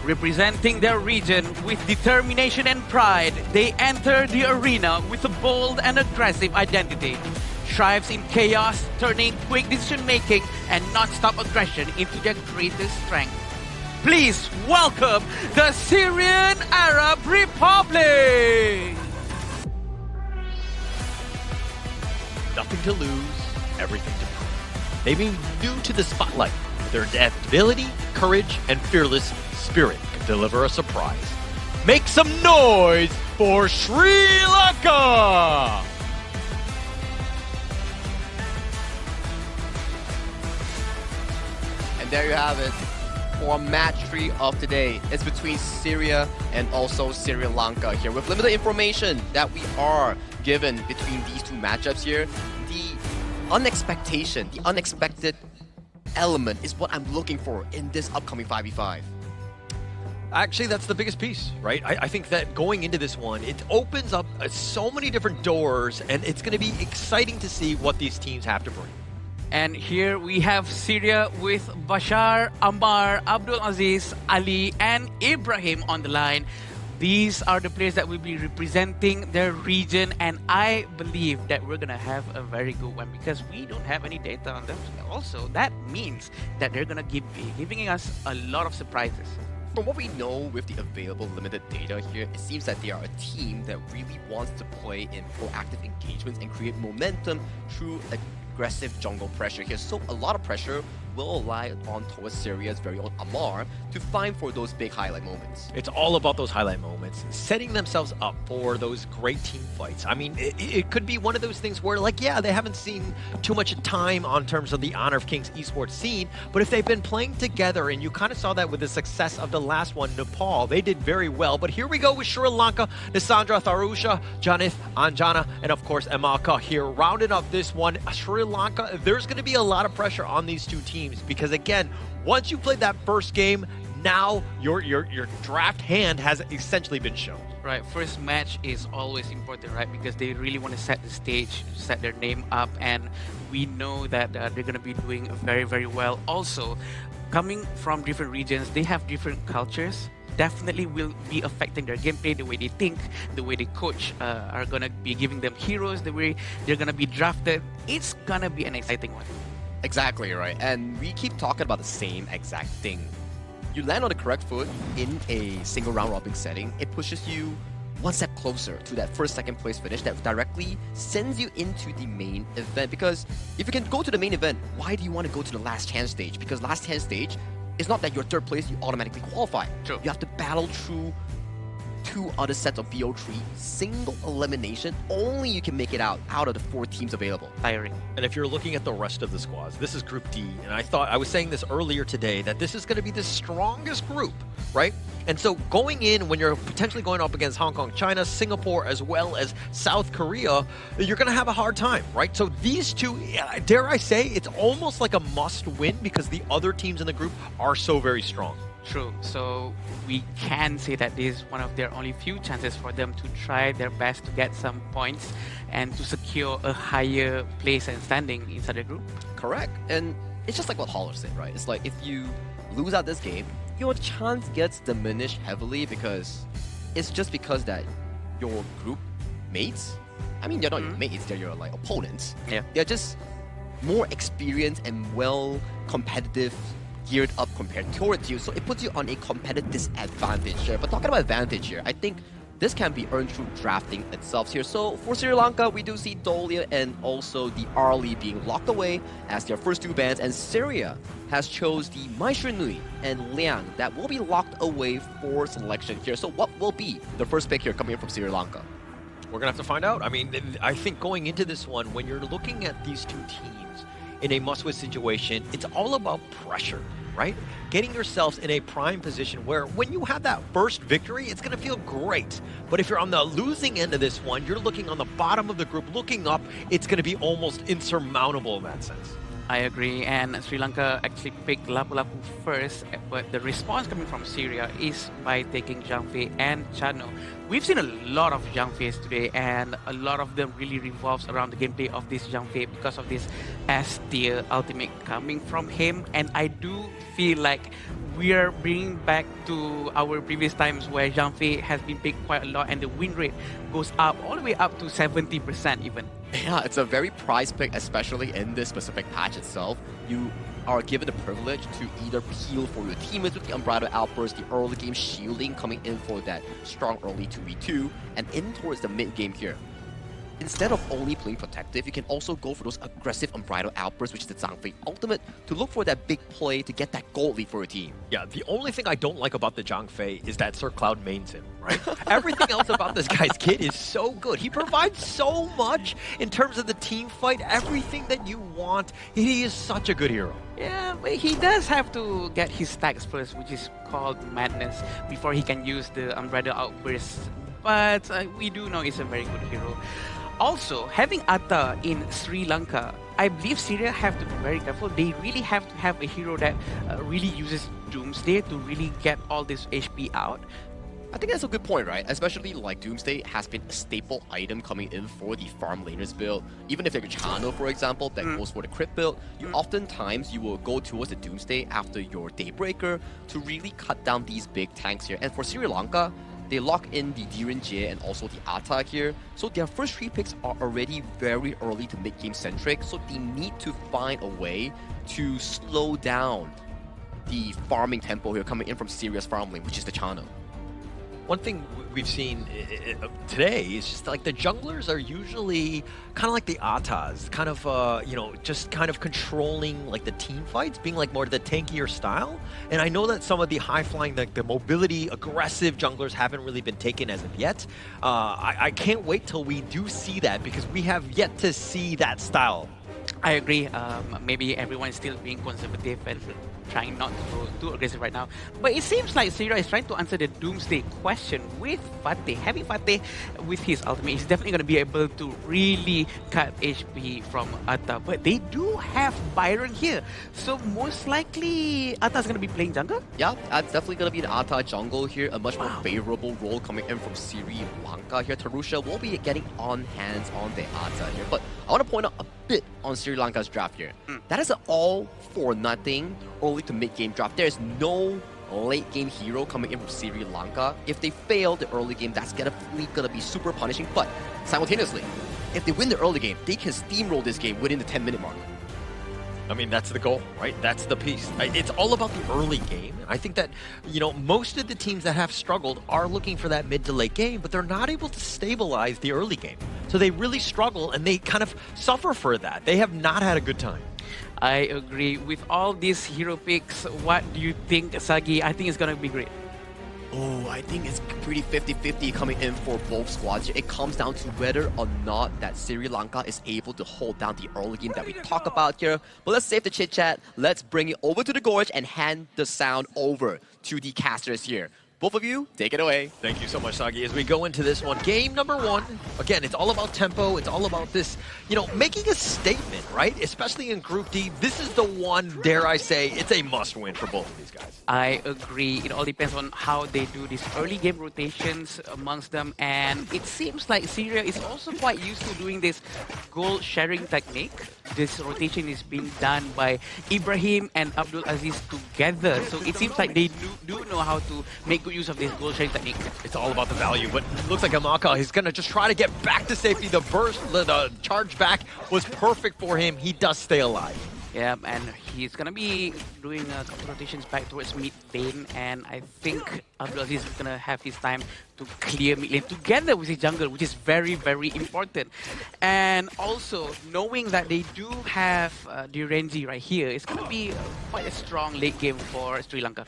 Representing their region with determination and pride, they enter the arena with a bold and aggressive identity. Strives in chaos, turning quick decision-making and non-stop aggression into their greatest strength. Please welcome the Syrian Arab Republic! Nothing to lose, everything to prove. They've been new to the spotlight. Their adaptability, courage, and fearless spirit can deliver a surprise. Make some noise for Sri Lanka! And there you have it. For match 3 of today, it's between Syria and also Sri Lanka here. With limited information that we are given between these two matchups here, the unexpected element is what I'm looking for in this upcoming 5v5. Actually, that's the biggest piece, right? I think that going into this one, it opens up so many different doors, and it's going to be exciting to see what these teams have to bring. And here we have Syria with Bashar, Ammar, Abdul Aziz, Ali, and Ibrahim on the line. These are the players that will be representing their region, and I believe that we're going to have a very good one because we don't have any data on them. Also, that means that they're going to be giving us a lot of surprises. From what we know with the available limited data here, it seems that they are a team that really wants to play in proactive engagements and create momentum through aggressive jungle pressure here. So a lot of pressure will rely on towards Syria's very own Ammar to find for those big highlight moments. It's all about those highlight moments, setting themselves up for those great team fights. I mean, it could be one of those things where, like, yeah, they haven't seen too much time on terms of the Honor of Kings esports scene, but if they've been playing together, and you kind of saw that with the success of the last one, Nepal, they did very well. But here we go with Sri Lanka, Nisandra, Tharusha, Janith, Anjana, and of course, Emaka here, rounding up this one. Sri Lanka, there's going to be a lot of pressure on these two teams because, again, once you played that first game, now your draft hand has essentially been shown. Right, first match is always important, right? Because they really want to set the stage, set their name up, and we know that they're going to be doing very, very well. Also, coming from different regions, they have different cultures. Definitely will be affecting their gameplay, the way they think, the way they coach, are gonna be giving them heroes, the way they're gonna be drafted. It's gonna be an exciting one. Exactly right. And we keep talking about the same exact thing. You land on the correct foot in a single round robin setting, it pushes you one step closer to that first, second place finish that directly sends you into the main event. Because if you can go to the main event, why do you want to go to the last chance stage? Because last chance stage, it's not that you're third place, you automatically qualify. True. You have to battle through 2 other sets of BO3, single elimination. Only you can make it out of the 4 teams available. Tiring. And if you're looking at the rest of the squads, this is Group D, and I was saying this earlier today, that this is going to be the strongest group, right? And so going in, when you're potentially going up against Hong Kong, China, Singapore, as well as South Korea, you're going to have a hard time, right? So these two, dare I say, it's almost like a must-win because the other teams in the group are so very strong. True. So we can say that this is one of their only few chances for them to try their best to get some points and to secure a higher place and standing inside the group. Correct. And it's just like what Holler said, right? It's like if you lose out this game, your chance gets diminished heavily because it's just because that your group mates, I mean, they're not your mates, they're your like opponents. Yeah. They're just more experienced and well competitive, geared up compared towards you. So it puts you on a competitive disadvantage here. But talking about advantage here, I think this can be earned through drafting itself here. So for Sri Lanka, we do see Dolia and also the Arlie being locked away as their first 2 bans, and Syria has chose the Maestro Nui and Liang that will be locked away for selection here. So what will be the first pick here coming in from Sri Lanka? We're going to have to find out. I mean, I think going into this one, when you're looking at these 2 teams in a must-win situation, it's all about pressure, right? Getting yourselves in a prime position where when you have that first victory, it's going to feel great. But if you're on the losing end of this one, you're looking on the bottom of the group, looking up, it's going to be almost insurmountable in that sense. I agree, and Sri Lanka actually picked Lapu-Lapu first, but the response coming from Syria is by taking Zhang Fei and Chano. We've seen a lot of Zhang Feis today, and a lot of them really revolves around the gameplay of this Zhang Fei because of this S-tier ultimate coming from him, and I do feel like we are bringing back to our previous times where Zhang Fei has been picked quite a lot, and the win rate goes up all the way up to 70% even. Yeah, it's a very prized pick, especially in this specific patch itself. You are given the privilege to either peel for your teammates with the Unbridled Outburst, the early game shielding coming in for that strong early 2v2, and in towards the mid game here. Instead of only playing protective, you can also go for those aggressive Unbridled Outbursts, which is the Zhang Fei ultimate, to look for that big play to get that gold lead for a team. Yeah, the only thing I don't like about the Zhang Fei is that Sir Cloud mains him, right? Everything else about this guy's kit is so good. He provides so much in terms of the team fight, everything that you want. He is such a good hero. Yeah, but he does have to get his stacks first, which is called Madness, before he can use the Unbridled Outburst. But we do know he's a very good hero. Also, having Atta in Sri Lanka, I believe Syria have to be very careful. They really have to have a hero that really uses Doomsday to really get all this HP out. I think that's a good point, right? Especially like Doomsday has been a staple item coming in for the farm laners build. Even if you're Chano, for example, that goes for the crit build, oftentimes you will go towards the Doomsday after your Daybreaker to really cut down these big tanks here. And for Sri Lanka, they lock in the Diren Jie and also the Atta here. So their first 3 picks are already very early to mid-game centric, so they need to find a way to slow down the farming tempo here coming in from Syria's farm lane, which is the Chano. One thing we've seen today is just like the junglers are usually kind of like the Attas, kind of, you know, just kind of controlling like the team fights, being like more the tankier style. And I know that some of the high-flying, like the mobility, aggressive junglers haven't really been taken as of yet. I can't wait till we do see that because we have yet to see that style. I agree. Maybe everyone is still being conservative and trying not to go too aggressive right now. But it seems like Syria is trying to answer the Doomsday question with Fateh. Having Fateh with his ultimate, he's definitely going to be able to really cut HP from Atta. But they do have Byron here. So most likely, Atta's going to be playing jungle? Yeah, that's definitely going to be the Atta jungle here. A much more favorable role coming in from Sri Lanka here. Tarusha will be getting on hands on the Atta here. But I want to point out a bit on Sri Lanka's draft here. That is an all for nothing early to mid-game draft. There is no late game hero coming in from Sri Lanka. If they fail the early game, that's gonna be super punishing. But simultaneously, if they win the early game, they can steamroll this game within the 10-minute mark. I mean, that's the goal, right? That's the piece. It's all about the early game. I think that, you know, most of the teams that have struggled are looking for that mid to late game, but they're not able to stabilize the early game. So they really struggle and they kind of suffer for that. They have not had a good time. I agree. With all these hero picks, what do you think, Sagi? I think it's going to be great. Oh, I think it's pretty 50-50 coming in for both squads. It comes down to whether or not that Sri Lanka is able to hold down the early game that we talk about here. But let's save the chit-chat. Let's bring it over to the Gorge and hand the sound over to the casters here. Both of you, take it away. Thank you so much, Sagi. As we go into this one, game number one, again, it's all about tempo. It's all about this, you know, making a statement, right? Especially in Group D. This is the one, dare I say, it's a must-win for both of these guys. I agree. It all depends on how they do these early game rotations amongst them. And it seems like Syria is also quite used to doing this goal sharing technique. This rotation is being done by Ibrahim and Abdul Aziz together. So it seems like they do know how to make good use of this goal sharing technique. It's all about the value, but it looks like Amaka is going to just try to get back to safety. The burst, the charge back was perfect for him. He does stay alive. Yeah, and he's going to be doing a couple rotations back towards mid lane, and I think Abdulaziz is going to have his time to clear mid lane together with his jungle, which is very, very important. And also, knowing that they do have Durenzi right here, it's going to be quite a strong late game for Sri Lanka.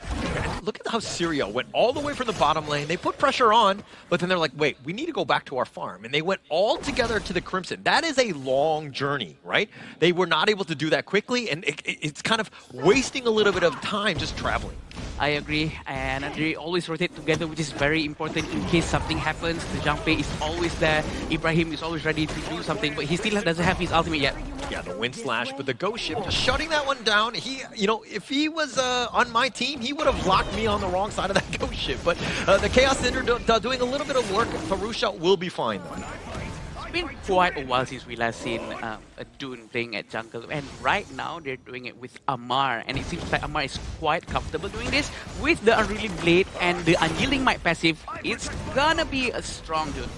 Look at how Syria went all the way from the bottom lane. They put pressure on, but then they're like, wait, we need to go back to our farm. And they went all together to the Crimson. That is a long journey, right? They were not able to do that quickly, and it's kind of wasting a little bit of time just traveling. I agree, and they always rotate together, which is very important in case something happens. The Jangpei is always there. Ibrahim is always ready to do something, but he still doesn't have his ultimate yet. Yeah, the wind slash, but the ghost ship just shutting that one down. He, you know, if he was on my team, he would have locked me on the wrong side of that ghost ship. But the Chaos Cinder doing a little bit of work. Farusha will be fine though. It's been quite a while since we last seen a Dune playing at jungle, and right now they're doing it with Amar, and it seems like Amar is quite comfortable doing this with the Unruly Blade and the Unyielding Might passive. It's gonna be a strong Dune.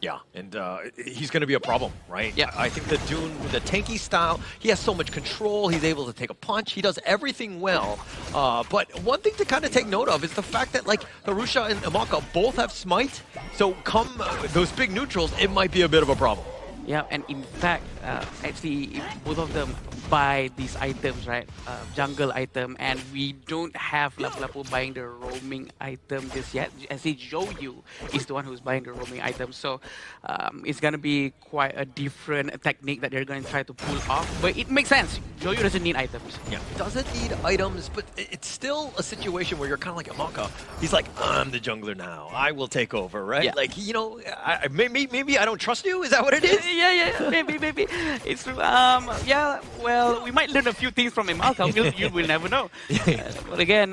Yeah, and he's going to be a problem, right? Yeah. I think the Dune, with the tanky style, he has so much control. He's able to take a punch. He does everything well. But one thing to kind of take note of is the fact that, like, Harusha and Amaka both have Smite. So come those big neutrals, it might be a bit of a problem. Yeah, and in fact, actually, both of them buy these items, right? Jungle item, and we don't have Lapu-Lapu buying the roaming item just yet. As if Joyu is the one who's buying the roaming item, so it's gonna be quite a different technique that they're gonna try to pull off. But it makes sense. Joyu doesn't need items. Yeah, doesn't need items, but it's still a situation where you're kind of like Amaka. He's like, I'm the jungler now. I will take over, right? Yeah. Like, you know, maybe I don't trust you. Is that what it is? Yeah, maybe. It's true. Yeah, well, we might learn a few things from Imalka. You will never know. But again,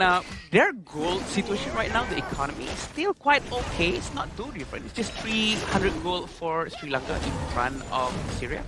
their gold situation right now, the economy is still quite okay. It's not too different. It's just 300 gold for Sri Lanka in front of Syria.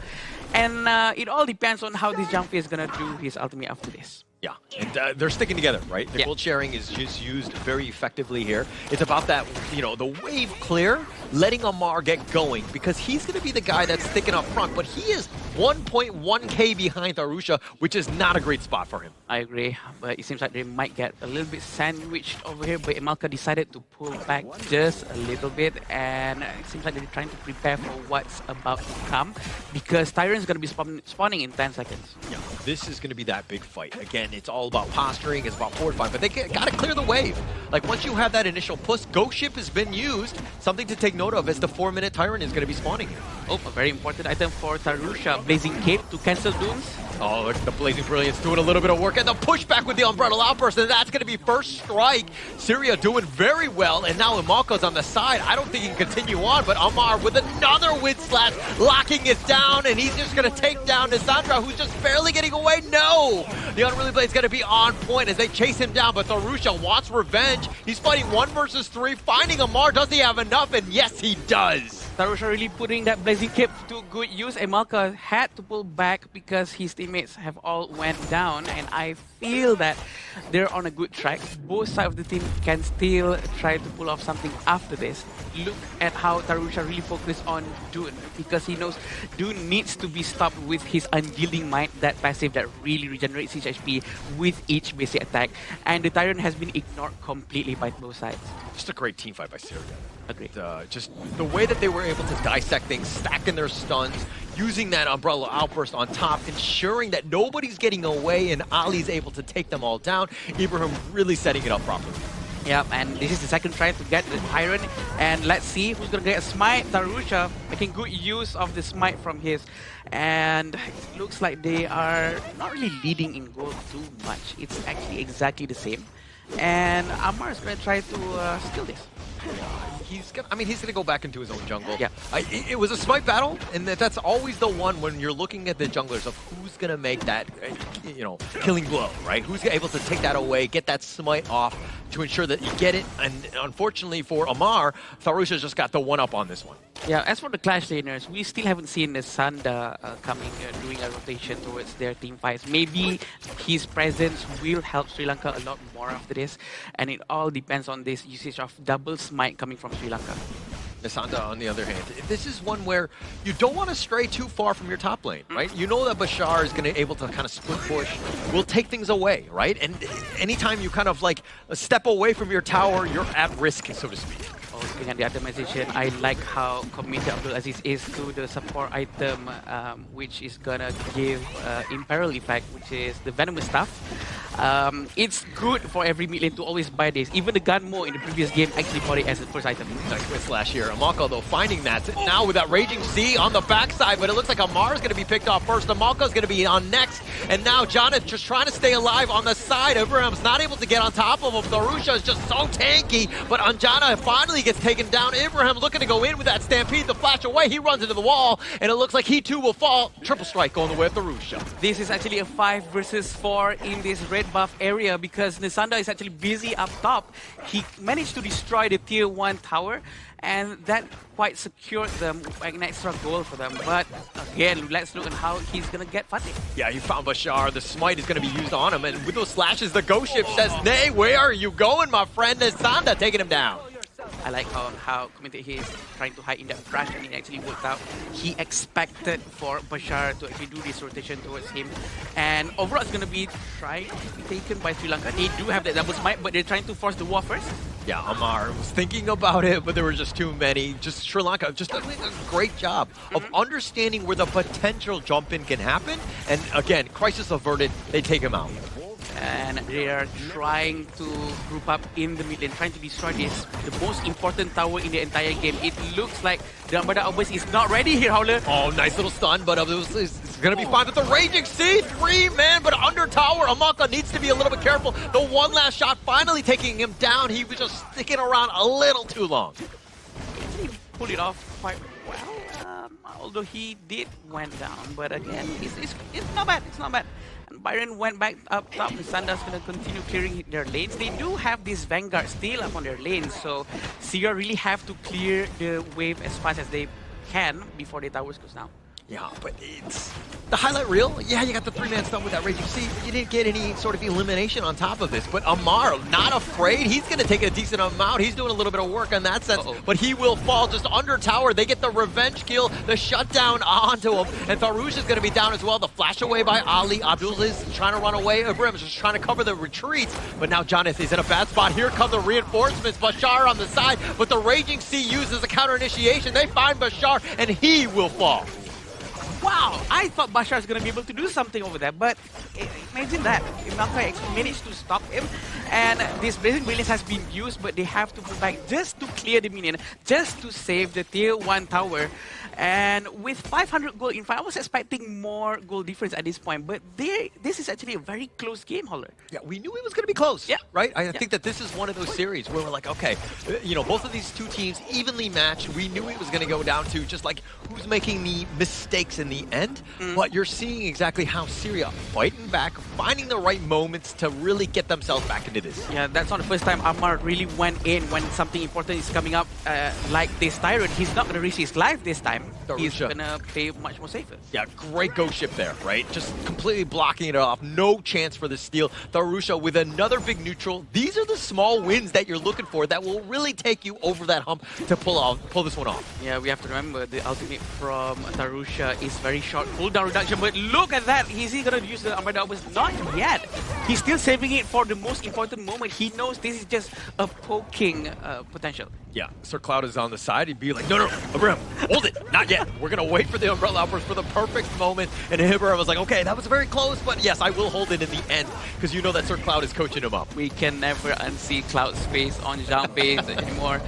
And it all depends on how this Jangpei is going to do his ultimate after this. Yeah, and they're sticking together, right? The gold sharing is just used very effectively here. It's about that, you know, the wave clear, letting Amar get going, because he's going to be the guy that's sticking up front, but he is 1.1k behind Arusha, which is not a great spot for him. I agree, but it seems like they might get a little bit sandwiched over here, but Imalka decided to pull back just a little bit, and it seems like they're trying to prepare for what's about to come, because Tyrant's going to be spawning in 10 seconds. Yeah, this is going to be that big fight. Again, it's all about posturing, it's about fortifying, but they got to clear the wave. Like, once you have that initial push, Ghost Ship has been used. Something to take note of as the 4-minute Tyrant is going to be spawning here. Oh, a very important item for Tarusha. Blazing Cape to cancel Dooms. Oh, look at the Blazing Brilliance doing a little bit of work, and the pushback with the Umbrella Outburst, and that's going to be first strike. Syria doing very well, and now Imalka's on the side. I don't think he can continue on, but Amar with another wind slash, locking it down, and he's just going to take down Nisandra, who's just barely getting away. No! The Unruly Blade's going to be on point as they chase him down, but Tarusha wants revenge. He's fighting 1 versus 3, finding Amar. Does he have enough? And yes, he does. Tarusha really putting that blazing cape to good use. Emalka had to pull back because his teammates have all went down, and I feel that they're on a good track. Both sides of the team can still try to pull off something after this. Look at how Tarusha really focused on Dune, because he knows Dune needs to be stopped with his Unyielding Might, that passive that really regenerates his HP with each basic attack. And the Tyrant has been ignored completely by both sides. Just a great team fight by Syria. Agreed. Just the way that they were able to dissect things, stacking their stuns, using that Umbrella Outburst on top, ensuring that nobody's getting away and Ali's able to take them all down. Ibrahim really setting it up properly. Yep, and this is the second try to get the Tyrant, and let's see who's gonna get a smite. Tarusha making good use of the smite from his, and it looks like they are not really leading in gold too much. It's actually exactly the same, and Amar is gonna try to steal this. He's gonna go back into his own jungle. Yeah, it was a smite battle, and that's always the one when you're looking at the junglers of who's gonna make that, killing blow, right? Who's able to take that away, get that smite off to ensure that you get it. And unfortunately for Amar, Tharusha's just got the one up on this one. Yeah, as for the Clash laners, we still haven't seen the Sanda coming, doing a rotation towards their team fights. Maybe his presence will help Sri Lanka a lot more after this, and it all depends on this usage of double smite coming from Sri Lanka. Nasanda, on the other hand, this is one where you don't want to stray too far from your top lane, right? You know that Bashar is going to able to kind of split push, will take things away, right? And anytime you kind of like step away from your tower, you're at risk, so to speak. Looking at the itemization, I like how committed Abdul Aziz is to the support item, which is gonna give Imperil effect, which is the Venomous Staff. It's good for every mid lane to always buy this. Even the Gunmo in the previous game actually bought it as the first item. Nice twist slash here. Amalka, though, finding that now with that Raging Sea on the backside, but it looks like Amar is going to be picked off first. Amalka is going to be on next, and now Jonathan just trying to stay alive on the side. Ibrahim's not able to get on top of him. Darusha is just so tanky, but Anjana finally gets taken down. Ibrahim looking to go in with that Stampede, the flash away. He runs into the wall, and it looks like he too will fall. Triple strike going the way of Darusha. This is actually a 5 versus 4 in this red buff area because Nisanda is actually busy up top. He managed to destroy the tier 1 tower, and that quite secured them like an extra goal for them. But again, let's look at how he's gonna get Fatih. Yeah, you found Bashar. The smite is gonna be used on him, and with those slashes, the ghost ship says, "Nay, where are you going, my friend?" Nisanda taking him down. I like how committed he is trying to hide in that crash, and it actually worked out. He expected for Bashar to actually do this rotation towards him, and overall it's going to be trying to be taken by Sri Lanka. They do have that double smite, but they're trying to force the war first. Yeah, Amar was thinking about it, but there were just too many. Just Sri Lanka just doing a great job of understanding where the potential jump in can happen, and again, crisis averted, they take him out. And they are trying to group up in the mid lane, trying to destroy this, the most important tower in the entire game. It looks like the Armada Obus is not ready here, Howler. Oh, nice little stun, but it's going to be fine with the Raging Sea. 3-man, but under tower. Amalka needs to be a little bit careful. The one last shot finally taking him down. He was just sticking around a little too long. He pulled it off quite well, although he did went down. But again, it's not bad. It's not bad. Byron went back up top, and Sanda's going to continue clearing their lanes. They do have this Vanguard still up on their lanes, so Sierra really have to clear the wave as fast as they can before the towers goes down. Yeah, but it's the highlight reel. Yeah, you got the 3-man stun with that Raging Sea, but you didn't get any sort of elimination on top of this. But Amar, not afraid. He's going to take a decent amount. He's doing a little bit of work in that sense, but he will fall just under tower. They get the revenge kill, the shutdown onto him, and Tharouche is going to be down as well. The flash away by Ali. Abdul is trying to run away. Ibrahim is just trying to cover the retreats, but now Jonathan is in a bad spot. Here come the reinforcements. Bashar on the side, but the Raging Sea uses a counter initiation. They find Bashar, and he will fall. Wow, I thought Bashar is going to be able to do something over there, but imagine that. Imalka managed to stop him, and this Blazing Brilliance has been used, but they have to go back just to clear the minion, just to save the tier 1 tower. And with 500 gold in fight, I was expecting more goal difference at this point, but this is actually a very close game, Holler. Yeah, we knew it was going to be close, yeah. Right? I think that this is one of those series where we're like, okay, both of these two teams evenly matched. We knew it was going to go down to just like who's making the mistakes in the end, but you're seeing exactly how Syria fighting back, finding the right moments to really get themselves back into this. Yeah, that's not the first time Amar really went in when something important is coming up like this Tyrant. He's not going to risk his life this time. He's going to play much more safer. Yeah, great ghost ship there, right? Just completely blocking it off. No chance for the steal. Darusha with another big neutral. These are the small wins that you're looking for that will really take you over that hump to pull this one off. Yeah, we have to remember the ultimate from Darusha is very short cooldown reduction, but look at that. Is he going to use the Umbrella Outburst? Not yet. He's still saving it for the most important moment. He knows this is just a poking potential. Yeah, Sir Cloud is on the side. He'd be like, no, Abraham, hold it. Not yet. We're going to wait for the Umbrella Outburst for the perfect moment. And Ibrahim was like, okay, that was very close, but yes, I will hold it in the end because you know that Sir Cloud is coaching him up. We can never unsee Cloud's face on Zhang face anymore.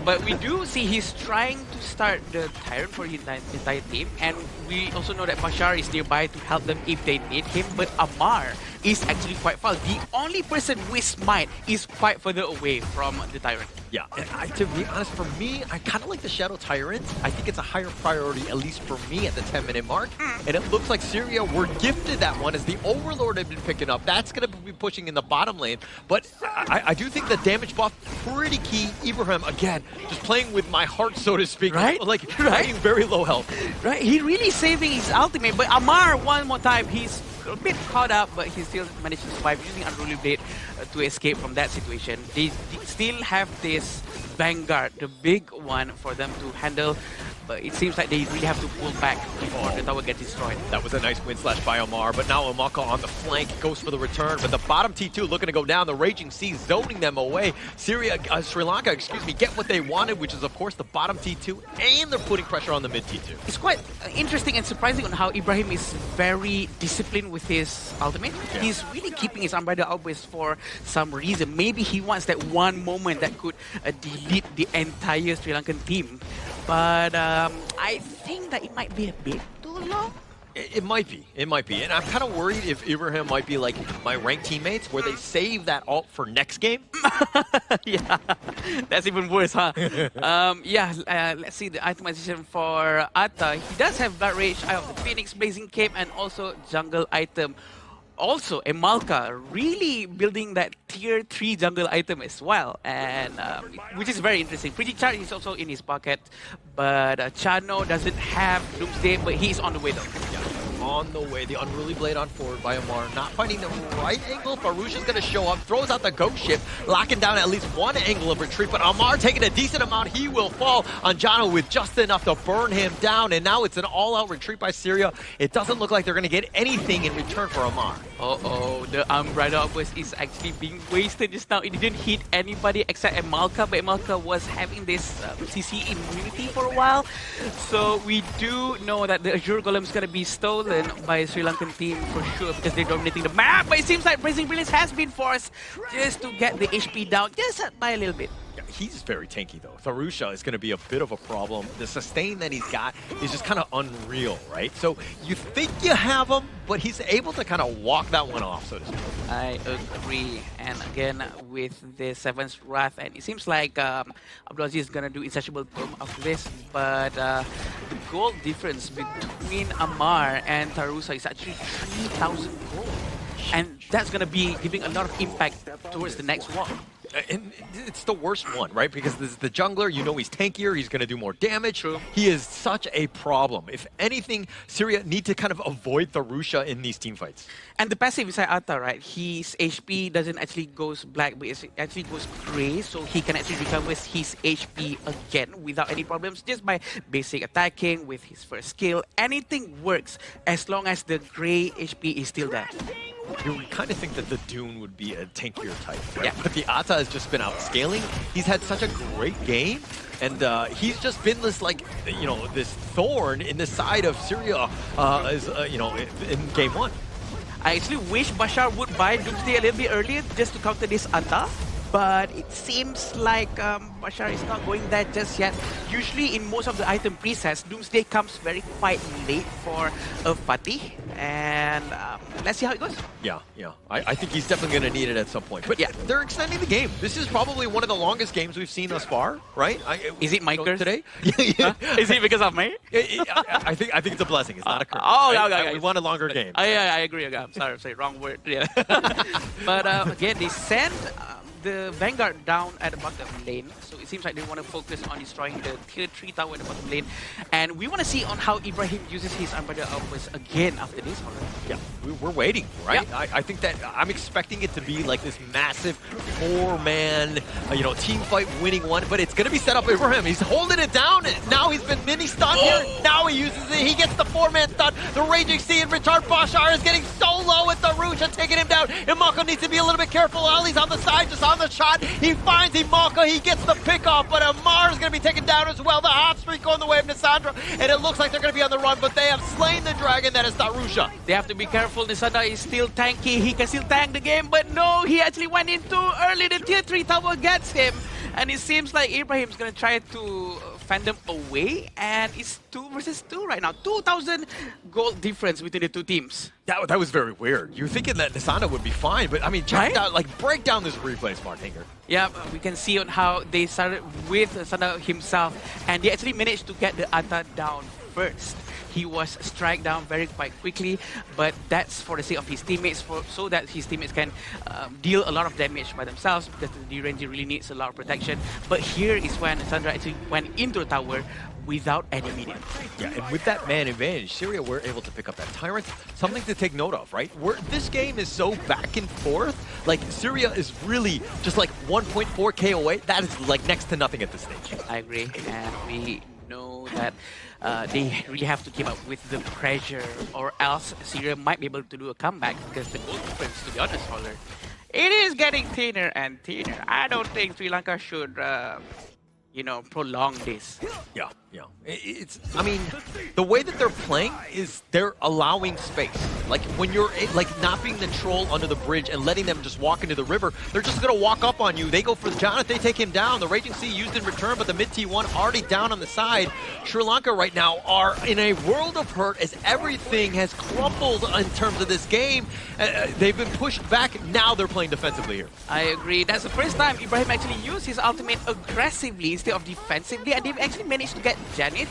But we do see he's trying to start the Tyrant for his entire team. And we also know that Bashar is nearby to help them if they need him. But Amar is actually quite far. The only person with Smite is quite further away from the Tyrant. Yeah, and to be honest, for me, I kind of like the Shadow Tyrant. I think it's a higher priority, at least for me, at the 10-minute mark. And it looks like Syria were gifted that one as the Overlord had been picking up. That's going to be pushing in the bottom lane. But I do think the damage buff, pretty key. Ibrahim, again, just playing with my heart, so to speak. Right? Like, playing very low health. Right, he really saving his ultimate. But Amar, one more time, he's a bit caught up, but he still managed to survive using Unruly Blade to escape from that situation. They still have this Vanguard, the big one for them to handle, but it seems like they really have to pull back before the tower gets destroyed. That was a nice win slash by Omar, but now Amaka on the flank goes for the return, but the bottom T2 looking to go down, the Raging Sea zoning them away. Sri Lanka, get what they wanted, which is of course the bottom T2, and they're putting pressure on the mid T2. It's quite interesting and surprising on how Ibrahim is very disciplined with his ultimate. Yeah. He's really keeping his Umbrella Outburst for some reason. Maybe he wants that one moment that could delete the entire Sri Lankan team. But I think that it might be a bit too long. It might be. It might be. And I'm kind of worried if Ibrahim might be like my ranked teammates where they save that ult for next game. Yeah, that's even worse, huh? Let's see the itemization for Atta. He does have Blood Rage, Eye of the Phoenix, Blazing Cape, and also jungle item. Also, Emalka really building that tier 3 jungle item as well, and which is very interesting. Pretty Char is also in his pocket, but Chano doesn't have Doomsday, but he's on the way though. Yeah, on the way. The Unruly Blade on forward by Amar, not finding the right angle. Farouche is going to show up, throws out the ghost ship, locking down at least one angle of retreat, but Amar taking a decent amount. He will fall on Jano with just enough to burn him down, and now it's an all-out retreat by Syria. It doesn't look like they're going to get anything in return for Amar. Uh-oh, the Umbrella Outburst is actually being wasted just now. It didn't hit anybody except Emalka, but Emalka was having this CC immunity for a while. So we do know that the Azure Golem is going to be stolen by Sri Lankan team for sure because they're dominating the map. But it seems like Blazing Brilliance has been forced just to get the HP down just by a little bit. He's very tanky though. Tharusha is going to be a bit of a problem. The sustain that he's got is just kind of unreal, right? So you think you have him, but he's able to kind of walk that one off, so to speak. I agree. And again, with the Seven's Wrath, and it seems like Abdulaziz is going to do Insatiable Tomb after this, but the goal difference between Amar and Tarusa is actually 3,000 gold. And that's going to be giving a lot of impact towards the next one. And it's the worst one, right? Because this is the jungler, you know he's tankier, he's going to do more damage. True. He is such a problem. If anything, Syria need to kind of avoid Tharusha in these team fights. And the passive inside Atta, right? His HP doesn't actually goes black, but it actually goes gray, so he can actually recover his HP again without any problems, just by basic attacking with his first skill. Anything works as long as the gray HP is still there. You would kind of think that the Dune would be a tankier type, right? Yeah. But the Atta has just been outscaling. He's had such a great game, and he's just been this, like, you know, this thorn in the side of Syria, you know, in game one. I actually wish Bashar would buy Doomsday a little bit earlier just to counter this Atta. but it seems like Bashar is not going there just yet. Usually in most of the item presets, Doomsday comes quite late for a Fatih, and let's see how it goes. Yeah. I think he's definitely going to need it at some point. But yeah, they're extending the game. This is probably one of the longest games we've seen thus far, right? Is it my curse today? Is it because of me? I think it's a blessing. It's not a curse. Oh, right? okay. We want a longer game. I agree. Okay. I'm sorry, wrong word. Yeah. But again, they send the Vanguard down at the bottom lane, so it seems like they want to focus on destroying the tier 3 tower at the bottom lane, and we want to see on how Ibrahim uses his Unbridled Outburst again after this already. Yeah, we're waiting, right? Yeah. I think that I'm expecting it to be like this massive 4-man, team fight winning one, but it's going to be set up for him. He's holding it down. Now he's been mini stunned here. Now he uses it. He gets the 4-man stun. The Raging Sea in return. Bashar is getting so low with the Rusha taking him down. Imako needs to be a little bit careful. Ali's on the side, just on the shot. He finds Imako. He gets the pick off, but Amar is going to be taken down as well. The hot streak going the way of Nisandra, and it looks like they're going to be on the run, but they have slain the dragon that is Darusha. They have to be careful. Nisandra is still tanky. He can still tank the game, but no, he actually went in too early. The tier 3 tower gets him, and it seems like Ibrahim's going to try to fend them away, and it's 2 versus 2 right now. 2,000 gold difference between the two teams. That was very weird. You're thinking that Nisanda would be fine, but I mean, check out, break down this replay, Smart Hinger. Yeah, we can see on how they started with Nisanda himself, and they actually managed to get the Ata down first. He was struck down quite quickly, but that's for the sake of his teammates, so that his teammates can deal a lot of damage by themselves, because the D-Ranger really needs a lot of protection. But here is when Sandra actually went into the tower without any minions. Yeah, and with that man advantage, Syria were able to pick up that Tyrant. Something to take note of, right? This game is so back and forth. Like, Syria is really just like 1.4k away. That is like next to nothing at this stage. I agree, and we know that they really have to keep up with the pressure, or else Syria might be able to do a comeback, because the goal difference, to be honest, Holler, it is getting thinner and thinner. I don't think Sri Lanka should, prolong this. Yeah. I mean, the way that they're playing is they're allowing space. Like, when you're, napping the troll under the bridge and letting them just walk into the river, they're just going to walk up on you. They go for Jonathan, they take him down. The Raging Sea used in return, but the mid T1 already down on the side. Sri Lanka right now are in a world of hurt as everything has crumbled in terms of this game. They've been pushed back. Now they're playing defensively here. I agree. That's the first time Ibrahim actually used his ultimate aggressively instead of defensively, and they've actually managed to get Janet,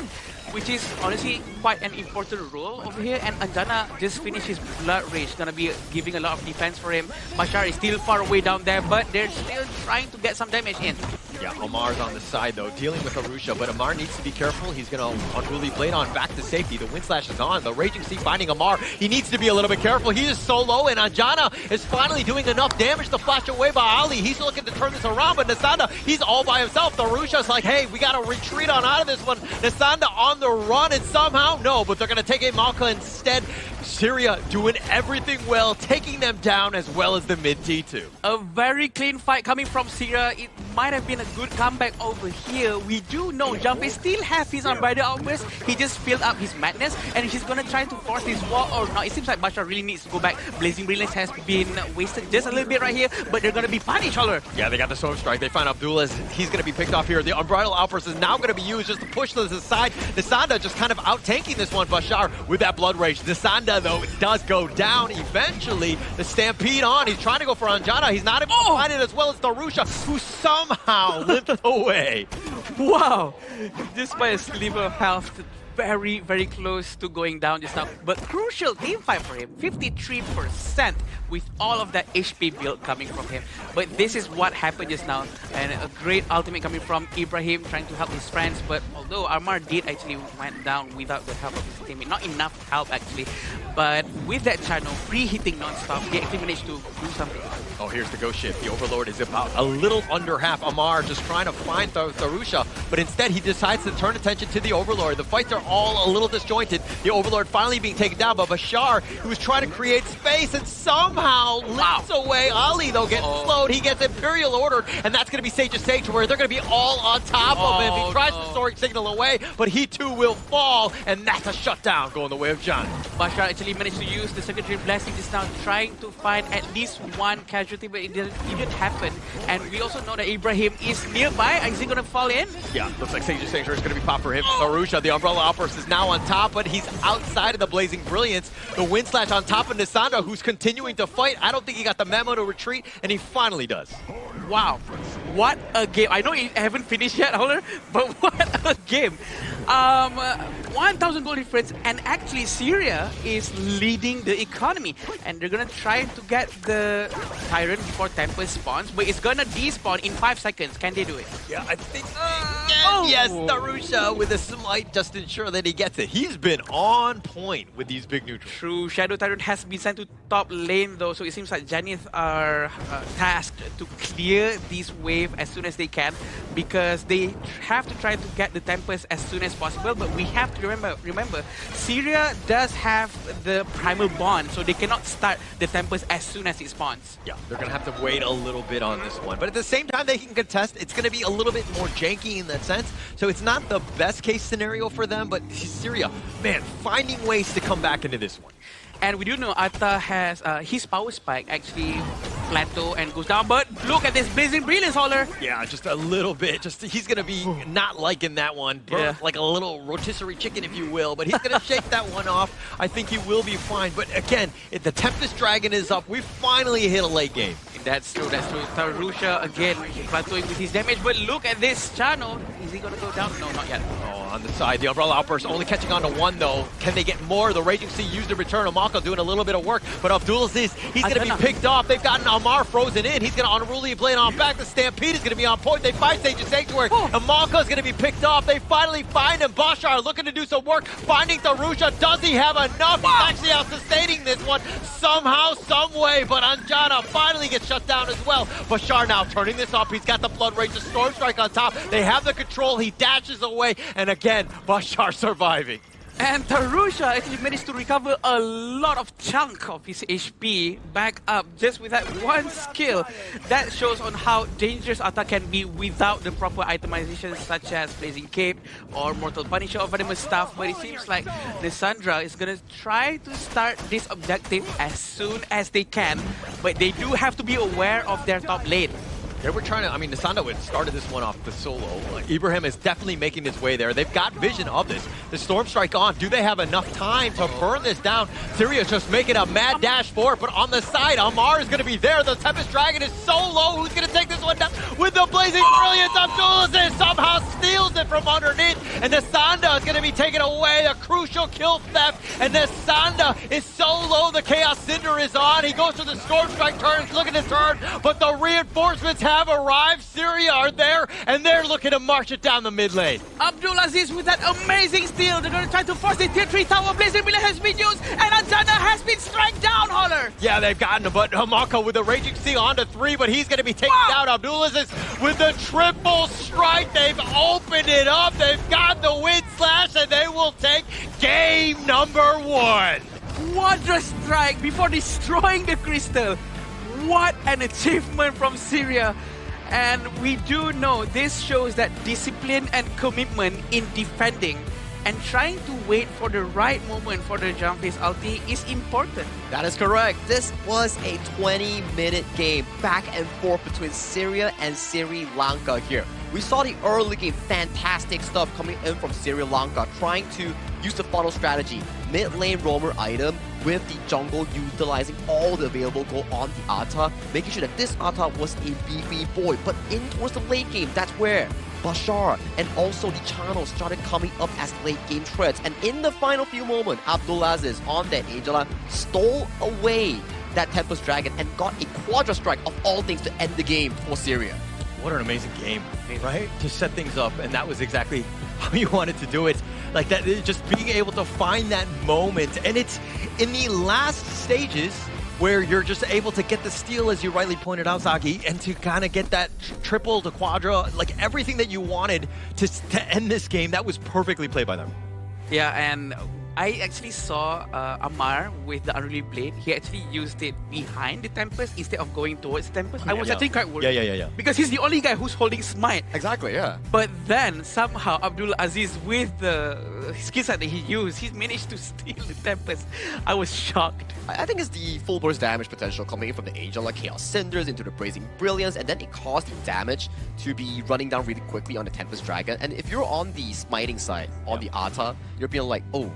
which is honestly quite an important role over here. And Anjana just finished his Blood Rage, gonna be giving a lot of defense for him. Bashar is still far away down there, but they're still trying to get some damage in. Yeah, Amar's on the side though, dealing with Arusha, but Amar needs to be careful. He's gonna Unruly Blade on back to safety. The Wind Slash is on. The Raging Sea finding Amar. He needs to be a little bit careful. He is so low, and Anjana is finally doing enough damage to flash away by Ali. He's looking to turn this around, but Nisanda, he's all by himself. The Arusha's like, hey, we gotta retreat on out of this one. Nisanda on the run, and somehow, no, but they're gonna take a Malka instead. Syria doing everything well, taking them down as well as the mid T2. A very clean fight coming from Syria. It might have been a good comeback over here. We do know Jumpy still has his Unbridled Outburst. He just filled up his madness, and he's gonna try to force this wall or not. It seems like Bashar really needs to go back. Blazing Brilliance has been wasted just a little bit right here, but they're gonna be punished, Holler. Yeah, they got the Storm Strike. They find Abdullah. He's gonna be picked off here. The Unbridled Outburst is now gonna be used just to push this aside. Nisanda just kind of out-tanking this one. Bashar with that Blood Rage. Nisanda, though, does go down eventually. The Stampede on. He's trying to go for Anjana. He's not able to find it, as well as Darusha, who somehow limped away. Wow! Just by a sliver of health, very, very close to going down just now. But crucial team fight for him, 53% with all of that HP build coming from him. But this is what happened just now, and a great ultimate coming from Ibrahim trying to help his friends. But although Armar did actually went down without the help of his teammate, not enough help actually. But with that channel pre-hitting non-stop, he actually managed to do something. Oh, here's the Ghost Shift. The Overlord is about a little under half. Amar just trying to find Darusha, but instead he decides to turn attention to the Overlord. The fights are all a little disjointed. The Overlord finally being taken down, but Bashar, who was trying to create space and somehow leaps away. Ali, though, gets slowed. He gets Imperial ordered, and that's going to be Sage's Sage, where they're going to be all on top of him. He tries to Soaring Signal away, but he too will fall, and that's a shutdown going the way of John. Bashar actually managed to use the secondary blessing just now, trying to find at least one casualty, but it didn't happen. And we also know that Ibrahim is nearby. Is he going to fall in? Yeah, looks like Sage's Sanctuary is going to be popped for him. Arusha, the Umbrella Outburst, is now on top, but he's outside of the Blazing Brilliance. The Wind Slash on top of Nisandra, who's continuing to fight. I don't think he got the memo to retreat, and he finally does. Wow, what a game. I know you haven't finished yet, Holler, but what a game. 1,000 gold difference, and actually Syria is leading the economy, and they're gonna try to get the Tyrant before Tempest spawns, but it's gonna despawn in 5 seconds. Can they do it? Yeah, I think yes, Darusha with a smite just to ensure that he gets it. He's been on point with these big neutrals. True, Shadow Tyrant has been sent to top lane though, so it seems like Janith are tasked to clear this wave as soon as they can, because they have to try to get the Tempest as soon as possible. But we have to remember, Syria does have the primal bond, so they cannot start the Tempest as soon as it spawns. Yeah, they're going to have to wait a little bit on this one. But at the same time, they can contest. It's going to be a little bit more janky in that sense. So it's not the best case scenario for them, but Syria, man, finding ways to come back into this one. And we do know Atta has his power spike actually plateau and goes down, but look at this Blazing Brilliance, Holler. Yeah, just a little bit. Just he's going to be not liking that one. Burnt like a little rotisserie chicken, if you will, but he's going to shake that one off. I think he will be fine. But again, if the Tempest Dragon is up, we finally hit a late game. That's true, that's true. Tarusha again plateauing with his damage, but look at this Chano. Is he gonna go down? No, not yet. Oh, on the side, the Umbrella Outburst only catching on to one though. Can they get more? The Raging Sea used to return. Amaka doing a little bit of work, but Abdulaziz, he's gonna be picked off. They've gotten Amar frozen in. He's gonna unruly play it on back. The Stampede is gonna be on point. They find Sage's Sanctuary. Amaka is gonna be picked off. They finally find him. Bashar looking to do some work, finding Darusha. Does he have enough? He's actually out sustaining this one somehow, some way, but Anjana finally gets shut down as well. Bashar now turning this up. He's got the Blood Rage, the Storm Strike on top. They have the control. He dashes away, and again, Bashar surviving. And Tarusha actually managed to recover a lot of chunk of his HP back up just with that one skill. That shows on how dangerous Atta can be without the proper itemizations such as Blazing Cape or Mortal Punisher or Venomous Staff. But it seems like Nisandra is going to try to start this objective as soon as they can. But they do have to be aware of their top lane. They were trying to, I mean, Nisanda had started this one off the solo. Ibrahim is definitely making his way there. They've got vision of this. The Storm Strike on. Do they have enough time to burn this down? Syria's just making a mad dash for it, but on the side, Amar is going to be there. The Tempest Dragon is so low. Who's going to take this one down? With the Blazing Brilliance, Abdulaziz somehow steals it from underneath, and Nisanda is going to be taken away. A crucial kill theft, and Nisanda is so low. The Chaos Cinder is on. He goes to the Storm Strike turn, looking to turn, but the reinforcements have arrived. Syria are there, and they're looking to march it down the mid lane. Abdulaziz with that amazing steal. They're going to try to force the tier 3 tower. Blazing Brilliance has been used, and Anjana has been struck down, Holler. Yeah, they've gotten him, but Hamaka with the Raging Sea onto 3, but he's going to be taken down. Abdulaziz with the triple strike. They've opened it up. They've got the Wind Slash, and they will take game number 1. Wondrous strike before destroying the crystal. What an achievement from Syria. And we do know this shows that discipline and commitment in defending and trying to wait for the right moment for the jump phase ulti is important. That is correct. This was a 20-minute game back and forth between Syria and Sri Lanka here. We saw the early game, fantastic stuff coming in from Sri Lanka, trying to use the funnel strategy, mid lane roamer item with the jungle utilizing all the available gold on the Atta, making sure that this Atta was a beefy boy. But in towards the late game, that's where Bashar and also the channel started coming up as late game threats. And in the final few moments, Abdulaziz on that Angela stole away that Tempest Dragon and got a Quadra Strike of all things to end the game for Syria. What an amazing game, right? To set things up, and that was exactly how you wanted to do it. Like that, just being able to find that moment. And it's in the last stages where you're just able to get the steal, as you rightly pointed out, Saki, and to kind of get that triple to quadra, like everything that you wanted to end this game. That was perfectly played by them. Yeah, and I actually saw Amar with the Unruly Blade. He actually used it behind the Tempest instead of going towards Tempest. I was actually quite worried. Yeah. Because he's the only guy who's holding Smite. Exactly, yeah. But then somehow Abdul Aziz, with the skill set that he used, he's managed to steal the Tempest. I was shocked. I think it's the full burst damage potential coming in from the Angel, like Chaos Cinders into the Blazing Brilliance, and then it caused the damage to be running down really quickly on the Tempest Dragon. And if you're on the smiting side, on the Ata, you're being like, oh,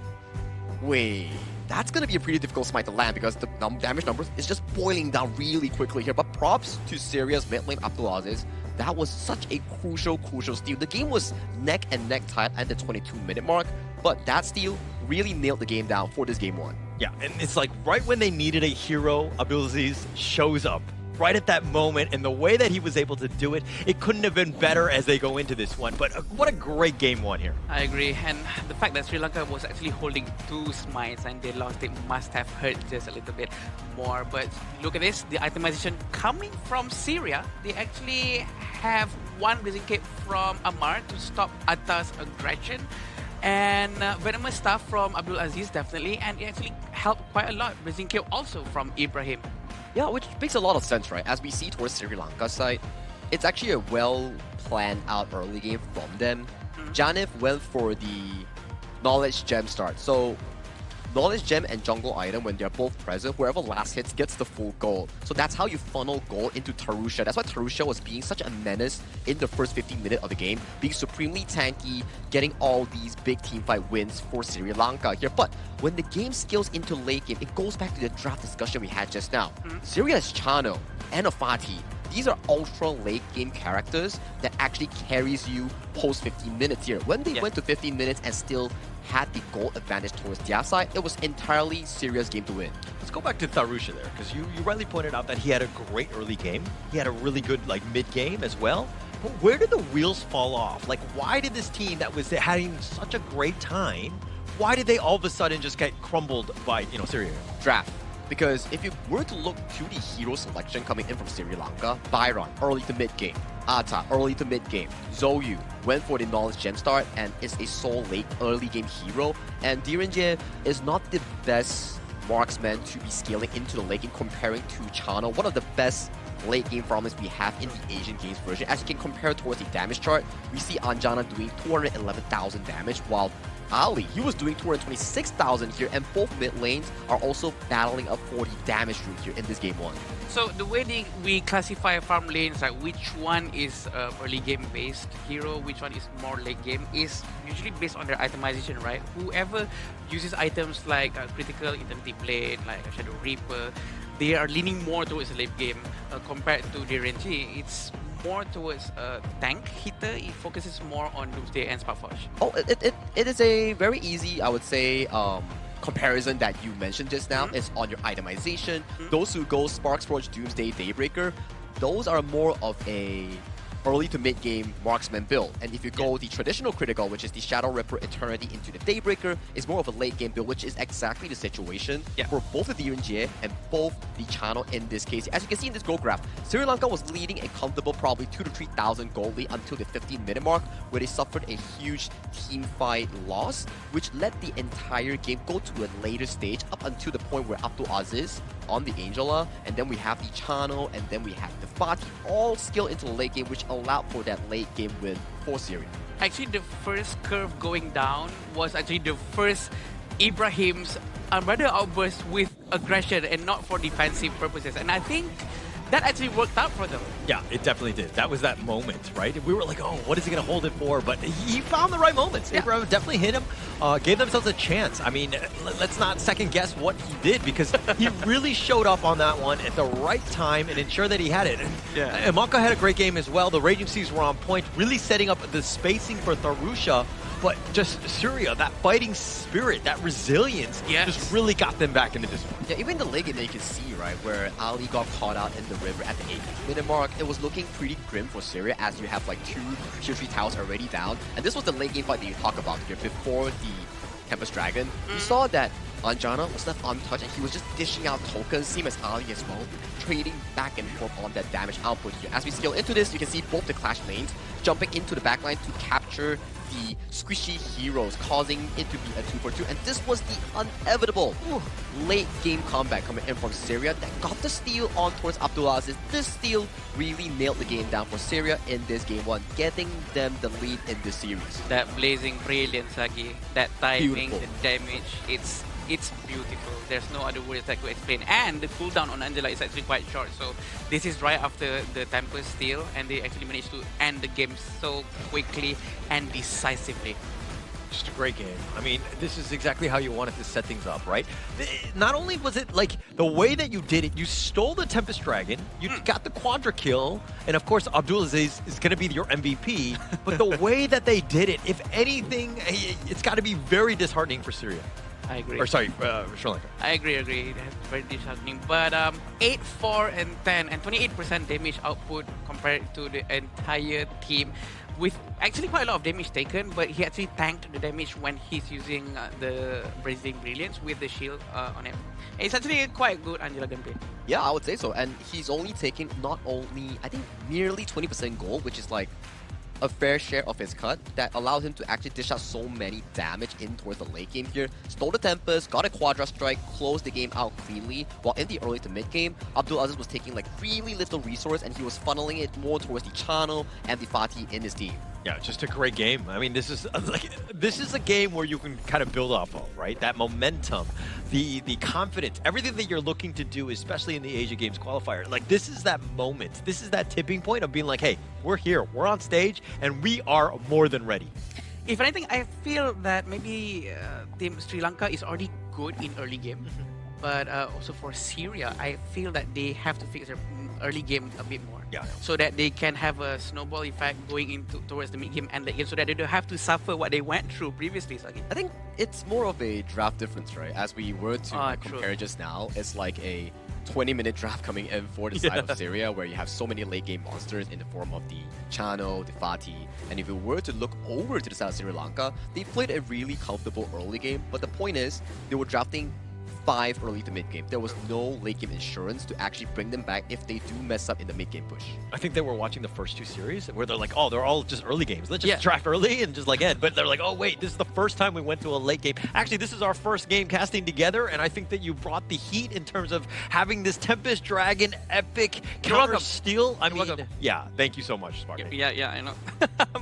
wait, that's going to be a pretty difficult smite to land because the damage numbers is just boiling down really quickly here. But props to Syria's mid lane Abdulaziz. That was such a crucial steal. The game was neck and neck tied at the 22-minute mark, but that steal really nailed the game down for this game one. Yeah, and it's like right when they needed a hero, Abdulaziz shows up. Right at that moment, and the way that he was able to do it, it couldn't have been better as they go into this one. But what a great game one here. I agree, and the fact that Sri Lanka was actually holding 2 smites and they lost it must have hurt just a little bit more. But look at this, the itemization coming from Syria. They actually have 1 Blazing Cape from Amar to stop Atta's aggression. And venomous stuff from Abdul Aziz definitely, and it actually helped quite a lot. Blazing Cape also from Ibrahim. Yeah, which makes a lot of sense, right? As we see towards Sri Lanka's side, it's actually a well-planned out early game from them. Janif went for the Knowledge Gem start. So, Knowledge Gem and Jungle Item, when they're both present, whoever last hits gets the full gold. So that's how you funnel gold into Tarusha. That's why Tarusha was being such a menace in the first 15 minutes of the game, being supremely tanky, getting all these big teamfight wins for Sri Lanka here. But when the game scales into late game, it goes back to the draft discussion we had just now. Syria's Chano and Afati, these are ultra late game characters that actually carries you post 15 minutes here. When they went to 15 minutes and still had the goal advantage towards their side, it was entirely Syria's game to win. Let's go back to Tharusha there, because you rightly pointed out that he had a great early game. He had a really good mid-game as well. But where did the wheels fall off? Like, why did this team that was having such a great time, why did they all of a sudden just get crumbled by, Syria? Draft. Because if you were to look to the hero selection coming in from Sri Lanka, Byron, early to mid-game. Atta, early to mid-game. Zoyu went for the Knowledge Gem start and is a sole late early game hero. And Direnje is not the best marksman to be scaling into the late game comparing to Chano, one of the best late game farmers we have in the Asian Games version. As you can compare towards the damage chart, we see Anjana doing 211,000 damage, while Ali, he was doing 226,000 here, and both mid lanes are also battling a 40 damage route here in this game one. So the way we classify farm lanes, like which one is early game based hero, which one is more late game, is usually based on their itemization, right? Whoever uses items like Critical Eternity Blade, like Shadow Reaper, they are leaning more towards the late game compared to the Renji. It's more towards tank hitter. It focuses more on Doomsday and Sparkflash. Oh, it is a very easy, I would say, comparison that you mentioned just now. Is on your itemization. Those who go Sparks Forge, Doomsday, Daybreaker, those are more of a early to mid game marksman build. And if you go the traditional critical, which is the Shadow Ripper Eternity into the Daybreaker, is more of a late game build, which is exactly the situation for both the DNJ and both the Channel in this case. As you can see in this gold graph, Sri Lanka was leading a comfortable probably 2,000 to 3,000 gold lead until the 15-minute mark, where they suffered a huge team fight loss, which let the entire game go to a later stage up until the point where Abdul Aziz on the Angela, and then we have the Chano, and then we have the Fatih, all skill into the late game, which allowed for that late game win for Syria. Actually, the first curve going down was actually the first Ibrahim's rather outburst with aggression and not for defensive purposes. And I think that actually worked out for them. Yeah, it definitely did. That was that moment, right? We were like, oh, what is he going to hold it for? But he found the right moments. Yeah. Abraham definitely hit him, gave themselves a chance. I mean, let's not second guess what he did, because he really showed up on that one at the right time and ensured that he had it. And Maka had a great game as well. The Raging Seas were on point, really setting up the spacing for Tharusha. But just Syria, that fighting spirit, that resilience, just really got them back into this one. Yeah, even the late game that you can see, right, where Ali got caught out in the river at the 8th-minute mark, it was looking pretty grim for Syria, as you have like 2 Tier 3 towers already down. And this was the late game fight that you talk about here before the Tempest Dragon. You saw that Anjana was left untouched and he was just dishing out tokens, same as Ali as well, trading back and forth on that damage output here. As we scale into this, you can see both the Clash lanes jumping into the backline to capture the squishy heroes, causing it to be a 2-for-2. And this was the inevitable late game comeback coming in from Syria that got the steal on towards Abdulaziz. This steal really nailed the game down for Syria in this game 1, getting them the lead in this series. That blazing brilliance, Sagi. That timing, Beautiful. the damage, it's beautiful. There's no other words that could explain. And the cooldown on Angela is actually quite short. So this is right after the Tempest steal, and they actually managed to end the game so quickly and decisively. Just a great game. I mean, this is exactly how you wanted to set things up, right? Not only was it like the way that you did it, you stole the Tempest Dragon, you got the Quadra kill, and of course Abdulaziz is going to be your MVP, but the way that they did it, if anything, it's got to be very disheartening for Syria. I agree. Or sorry, Sri Lanka. I agree. That's very disheartening. But 8, 4, and 10, and 28% damage output compared to the entire team, with actually quite a lot of damage taken, but he actually tanked the damage when he's using the Blazing Brilliance with the shield on him. It's actually quite good Angela gameplay. Yeah, I would say so. And he's only taking not only, I think, nearly 20% gold, which is like a fair share of his cut that allowed him to actually dish out so many damage in towards the late game here. Stole the Tempest, got a Quadra Strike, closed the game out cleanly, while in the early to mid game, Abdulaziz was taking like really little resource and he was funneling it more towards the Channel and the Fatih in his team. Yeah, just a great game. I mean, this is a game where you can kind of build off of, right? That momentum, the confidence, everything that you're looking to do, especially in the Asia Games qualifier. Like, this is that moment. This is that tipping point of being like, hey, we're here, we're on stage, and we are more than ready. If anything, I feel that maybe Team Sri Lanka is already good in early game. But also for Syria, I feel that they have to fix their early game a bit more. Yeah. So that they can have a snowball effect going into towards the mid game and late game, so that they don't have to suffer what they went through previously. Sagi. I think it's more of a draft difference, right? As we were to compare just now, it's like a 20-minute draft coming in for the side of Syria, where you have so many late game monsters in the form of the Chano, the Fatih. And if you were to look over to the side of Sri Lanka, they played a really comfortable early game. But the point is, they were drafting 5 early to mid game. There was no late game insurance to actually bring them back if they do mess up in the mid game push. I think they were watching the first 2 series where they're like, oh, they're all just early games. Let's just draft early and just like end. But they're like, oh, wait, this is the first time we went to a late game. Actually, this is our first game casting together, and I think that you brought the heat in terms of having this Tempest Dragon epic counter steal. I mean, yeah, thank you so much, Spark. Yeah, I know.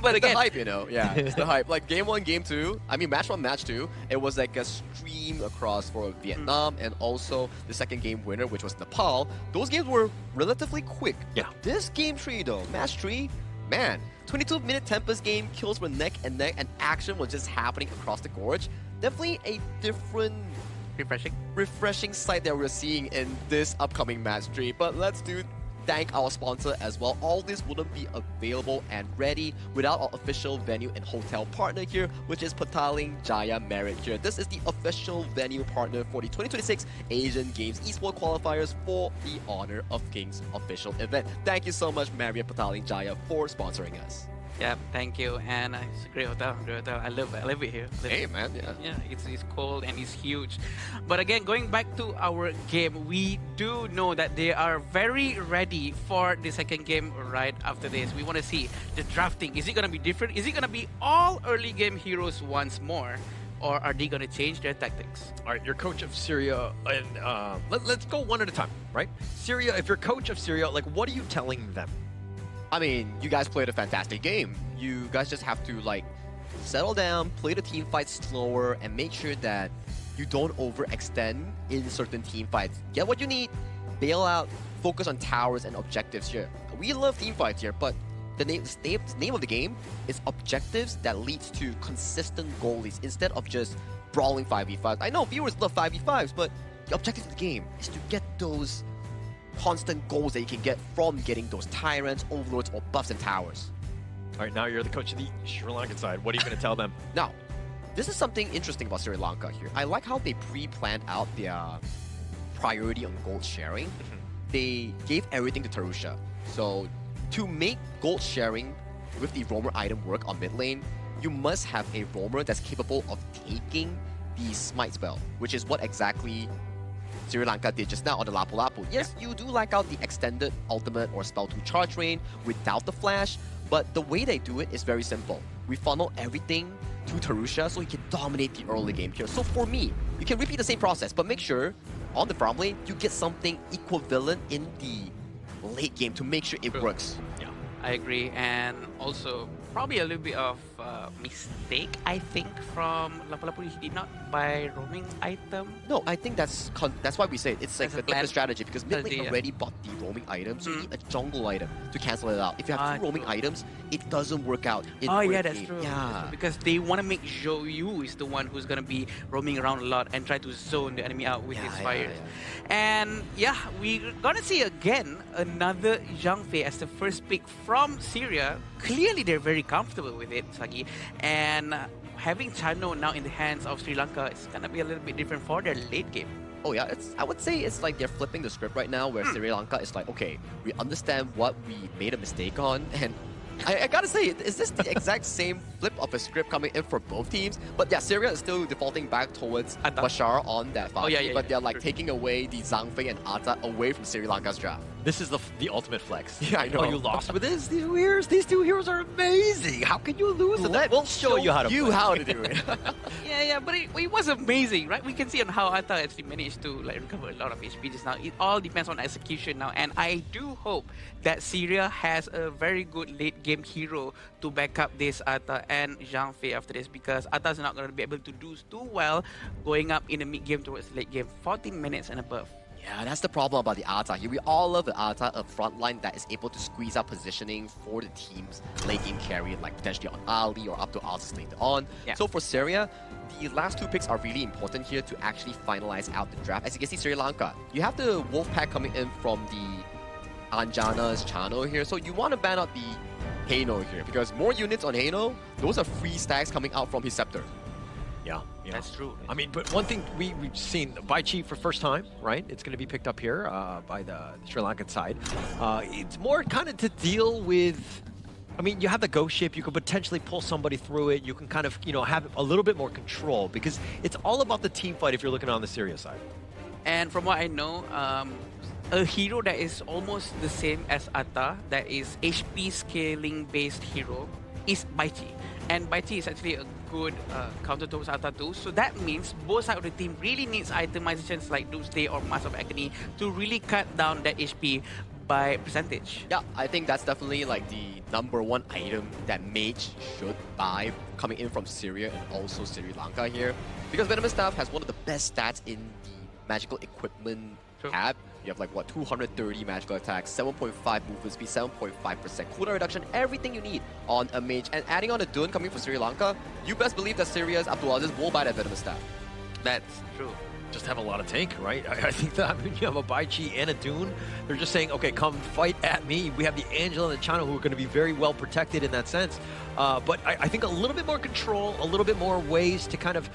But again, the hype, you know, it's the hype. Like game 1, game 2, I mean match 1, match 2, it was like a stream across for Vietnam and also the second game winner, which was Nepal. Those games were relatively quick. Yeah. This game 3 though, match 3, man, 22-minute Tempest game, kills were neck and neck, and action was just happening across the gorge. Definitely a different, refreshing sight that we're seeing in this upcoming match 3. But let's thank our sponsor as well. All this wouldn't be available and ready without our official venue and hotel partner here, which is Petaling Jaya Marriott here. This is the official venue partner for the 2026 Asian Games eSport qualifiers for the Honor of Kings official event. Thank you so much, Marriott Petaling Jaya, for sponsoring us. Yeah, thank you. And it's a great hotel. I love it here. Hey, man, Yeah, it's cold and it's huge. But again, going back to our game, we do know that they are very ready for the second game right after this. We want to see the drafting. Is it going to be different? Is it going to be all early game heroes once more? Or are they going to change their tactics? All right, you're coach of Syria, and let's go one at a time, right? Syria, if you're coach of Syria, like, what are you telling them? I mean, you guys played a fantastic game. You guys just have to, like, settle down, play the team fights slower, and make sure that you don't overextend in certain team fights. Get what you need, bail out, focus on towers and objectives here. We love team fights here, but the name of the game is objectives that leads to consistent goalies instead of just brawling 5v5s. I know viewers love 5v5s, but the objective of the game is to get those constant goals that you can get from getting those tyrants, overlords, or buffs and towers. All right, now you're the coach of the Sri Lankan side. What are you going to tell them? Now, this is something interesting about Sri Lanka here. I like how they pre-planned out their priority on gold sharing. They gave everything to Tarusha. So to make gold sharing with the roamer item work on mid lane, you must have a roamer that's capable of taking the smite spell, which is what exactly Sri Lanka did just now on the Lapu Lapu. Yes, you do lack out the extended ultimate or spell 2 charge range without the flash, But the way they do it is very simple. We funnel everything to Tarusha so he can dominate the early game here. So for me, you can repeat the same process, but make sure on the farm lane, you get something equivalent in the late game to make sure it works. Yeah, I agree. And also, probably a little bit of mistake, I think, from Lapu-Lapu. He did not buy roaming item. No, I think that's why we say it. It's like a different strategy because mid lane Yeah. already bought the roaming item, so you need a jungle item to cancel it out. If you have two roaming items, it doesn't work out. In Oh yeah, early that's game. true. Yeah. That's true. Because they want to make Zhou Yu is the one who's going to be roaming around a lot and try to zone the enemy out with his fires. And yeah, we're going to see again another Zhang Fei as the first pick from Syria. Clearly, they're very comfortable with it, Sagi. And having Chano now in the hands of Sri Lanka is going to be a little bit different for their late game. Oh yeah, I would say it's like they're flipping the script right now where Sri Lanka is like, okay, we understand what we made a mistake on, and I gotta say, is this the exact same flip of a script coming in for both teams? But yeah, Syria is still defaulting back towards Bashar on that fight, but they're like taking away the Zhang Fei and Atta away from Sri Lanka's draft. This is the ultimate flex. Yeah, I know. Oh, you lost with this? These heroes? These two heroes are amazing. How can you lose to that? We'll show you how to do it. Yeah, but it was amazing, right? We can see on how Atta actually managed to like recover a lot of HP just now. It all depends on execution now, and I do hope that Syria has a very good late game hero to back up this Atta and Zhang Fei after this, because Atta's not going to be able to do too well going up in the mid game towards late game, 14 minutes and above. Yeah, that's the problem about the Atta here. We all love the Atta, a frontline that is able to squeeze out positioning for the team's late game carry, like potentially on Ali or up to Altus later on. Yeah. So for Syria, the last two picks are really important here to actually finalize out the draft. As you can see, Sri Lanka, you have the Wolfpack coming in from the Anjana's Chano here, so you want to ban out the Heino here, because more units on Heino, those are free stacks coming out from his Scepter. Yeah, that's true. I mean, but one thing we've seen Bai Chi for first time, right? It's going to be picked up here by the Sri Lankan side. It's more kind of to deal with. I mean, you have the ghost ship. You could potentially pull somebody through it. You can kind of, have a little bit more control because it's all about the team fight if you're looking on the Syria side. And from what I know, a hero that is almost the same as Atta, that is HP scaling based hero, is Bai Chi. And Bai Chi is actually a good counter towards Atta too. So that means both sides of the team really needs itemizations like Doomsday or Mask of Agony to really cut down that HP by percentage. Yeah, I think that's definitely like the #1 item that Mage should buy coming in from Syria and also Sri Lanka here. Because Venomous Staff has one of the best stats in the magical equipment tab. You have like, 230 magical attacks, 7.5 movement speed, 7.5% cooldown reduction, everything you need on a Mage. And adding on a Dun coming from Sri Lanka, you best believe that Syria's Abdulaziz will buy that Venomous Staff. That's true. Just have a lot of tank, right? I think that when you have a Bai Chi and a Dune, they're just saying, okay, come fight at me. We have the Angela and the Chano who are going to be very well protected in that sense. But I think a little bit more control, a little bit more ways to kind of,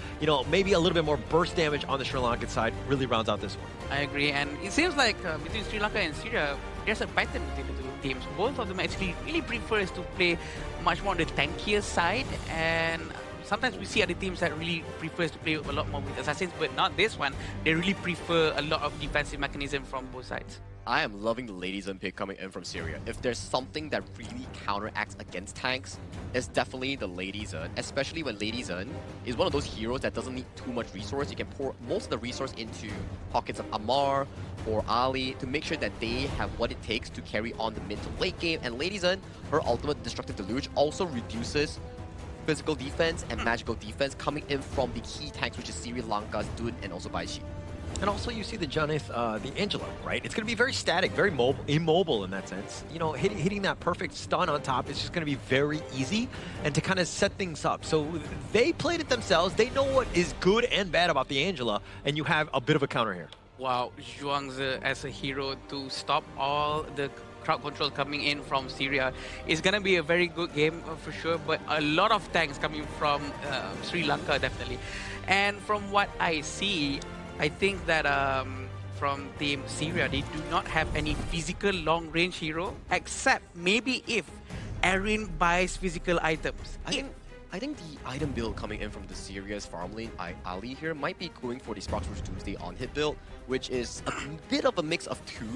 maybe a little bit more burst damage on the Sri Lankan side really rounds out this one. I agree, and it seems like between Sri Lanka and Syria, there's a pattern between the two teams. Both of them actually really prefers to play much more on the tankier side, and sometimes we see other teams that really prefers to play a lot more with assassins, but not this one. They really prefer a lot of defensive mechanism from both sides. I am loving the Lady Zun pick coming in from Syria. If there's something that really counteracts against tanks, it's definitely the Lady Zun, especially when Lady Zun is one of those heroes that doesn't need too much resource. You can pour most of the resource into pockets of Amar or Ali to make sure that they have what it takes to carry on the mid to late game. And Lady Zun, her ultimate Destructive Deluge also reduces physical defense and magical defense coming in from the key tanks, which is Sri Lanka's Dun and also Bai Chi. And also you see the Janith, the Angela, right? It's going to be very static, very immobile in that sense. Hitting that perfect stun on top is just going to be very easy and to kind of set things up. So they played it themselves. They know what is good and bad about the Angela, and you have a bit of a counter here. Wow, Zhuangzi as a hero to stop all the crowd control coming in from Syria is going to be a very good game for sure, but a lot of tanks coming from Sri Lanka definitely. And from what I see, I think that from Team Syria, they do not have any physical long-range hero, except maybe if Erin buys physical items. I think the item build coming in from the Syria's farm lane, Ali here, might be going for the Sprox Rouge Doomsday on-hit build, which is a bit of a mix of two.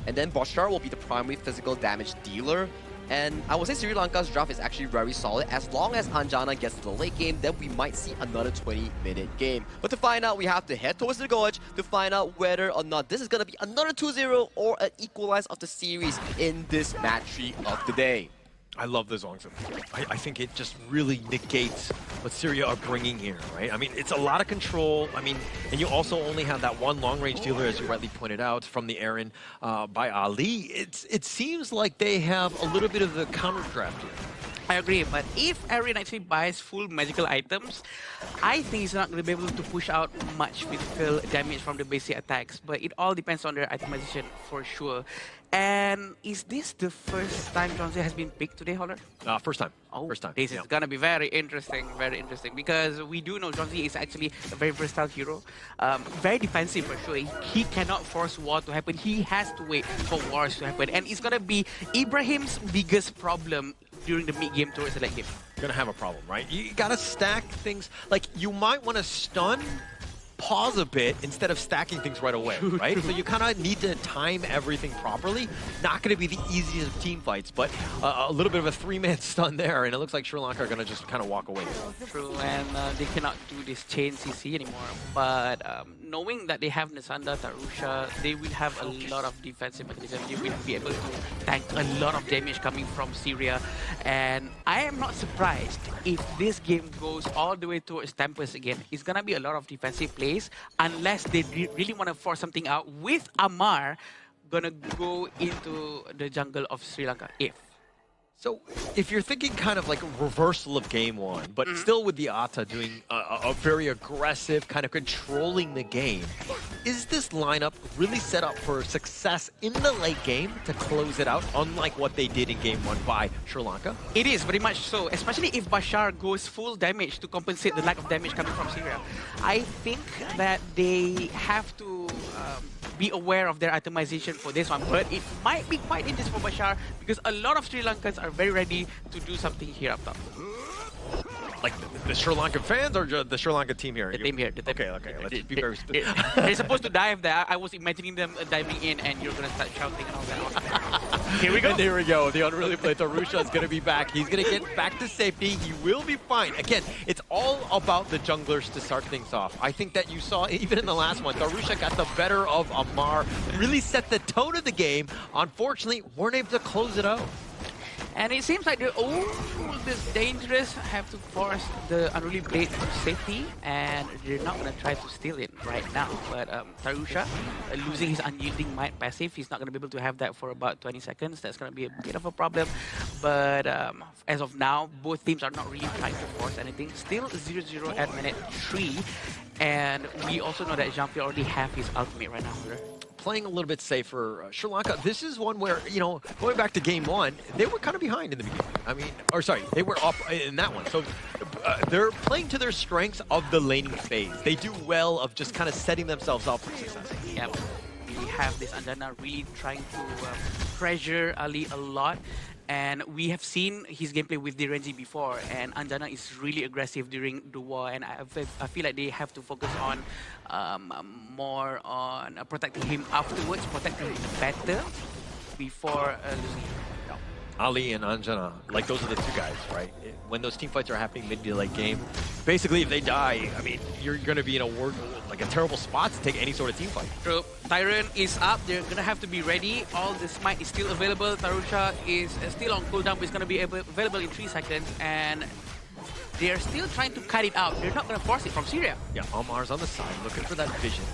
And then Bashar will be the primary physical damage dealer. And I would say Sri Lanka's draft is actually very solid. As long as Anjana gets to the late game, then we might see another 20-minute game. But to find out, we have to head towards the gorge to find out whether or not this is going to be another 2-0 or an equalize of the series in this match 3 of the day. I love the Zongzum. I think it just really negates what Syria are bringing here, right? I mean, it's a lot of control. I mean, and you also only have that one long-range dealer, as you rightly pointed out, from the Aaron by Ali. It seems like they have a little bit of the counter draft here. I agree, but if Aaron actually buys full magical items, I think he's not going to be able to push out much physical damage from the basic attacks. But it all depends on their itemization for sure. And is this the first time Zhongzi has been picked today, Honor? First time. Oh, first time. This is going to be very interesting, because we do know Zhongzi is actually a very versatile hero. Very defensive for sure. He cannot force war to happen. He has to wait for wars to happen. And it's going to be Ibrahim's biggest problem during the mid-game towards the late game. You're going to have a problem, right? You got to stack things. Like, you might want to stun, pause a bit instead of stacking things right away, right? So you kind of need to time everything properly. Not going to be the easiest of team fights, but a little bit of a three-man stun there, and it looks like Sri Lanka are going to just kind of walk away. True, and they cannot do this chain CC anymore. But knowing that they have Nasanda, Tarusha, they will have a lot of defensive mechanism. They will be able to tank a lot of damage coming from Syria. And I am not surprised if this game goes all the way towards Tempest again. It's going to be a lot of defensive play, unless they really want to force something out with Amar gonna go into the jungle of Sri Lanka So if you're thinking kind of like a reversal of game one, but still with the Atta doing a very aggressive, kind of controlling the game, is this lineup really set up for success in the late game to close it out, unlike what they did in game one by Sri Lanka? It is very much so, especially if Bashar goes full damage to compensate the lack of damage coming from Syria. I think that they have to be aware of their itemization for this one, but it might be quite dangerous for Bashar because a lot of Sri Lankans are very ready to do something here up top. Like the Sri Lankan fans or the Sri Lanka team here? The team here. Okay, let's be very specific. They're supposed to dive there. I was imagining them diving in and you're going to start shouting and all that. Here we go. And here we go. The unreally played Tarusha is going to be back. He's going to get back to safety. He will be fine. Again, it's all about the junglers to start things off. I think that you saw, even in the last one, Tarusha got the better of Amar, really set the tone of the game. Unfortunately, weren't able to close it out. And it seems like they're all this dangerous, have to force the Unruly Blade to safety, and they're not going to try to steal it right now. But Tarusha, losing his Unyielding Might passive, he's not going to be able to have that for about 20 seconds. That's going to be a bit of a problem. But as of now, both teams are not really trying to force anything. Still 0-0 at minute 3. And we also know that Jean-Pierre already have his ultimate right now. Playing a little bit safer. Sri Lanka, this is one where, you know, going back to game one, they were kind of behind in the beginning. I mean, or sorry, they were up in that one. So they're playing to their strengths of the laning phase. They do well of just kind of setting themselves up for success. Yeah, we have this Anjana really trying to pressure Ali a lot. And we have seen his gameplay with Direnji before, and Anjana is really aggressive during the war, and I feel like they have to focus on more on protecting him afterwards, protecting him better before losing him. Ali and Anjana, like those are the two guys, right? When those team fights are happening mid to late game, basically if they die, I mean, you're going to be in a terrible spot to take any sort of team fight. True. Tyrant is up. They're going to have to be ready. All the smite is still available. Tarusha is still on cooldown, but it's going to be available in 3 seconds. And they're still trying to cut it out. They're not going to force it from Syria. Yeah, Amar's on the side, looking for that vision.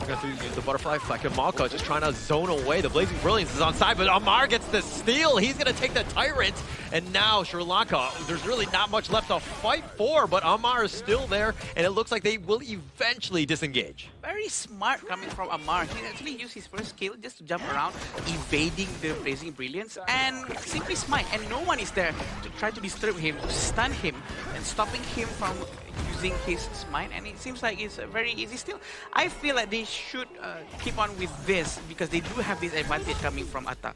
Going to use the butterfly effect. Malka just trying to zone away. The Blazing Brilliance is on side, but Amar gets the steal. He's going to take the Tyrant. And now Sri Lanka, there's really not much left to fight for, but Amar is still there, and it looks like they will eventually disengage. Very smart coming from Amar. He actually used his first skill just to jump around, evading the Blazing Brilliance, and simply smite. And no one is there to try to disturb him, to stun him, and stopping him from using his smite, and it seems like it's very easy still. I feel like they should keep on with this because they do have this advantage coming from Atta.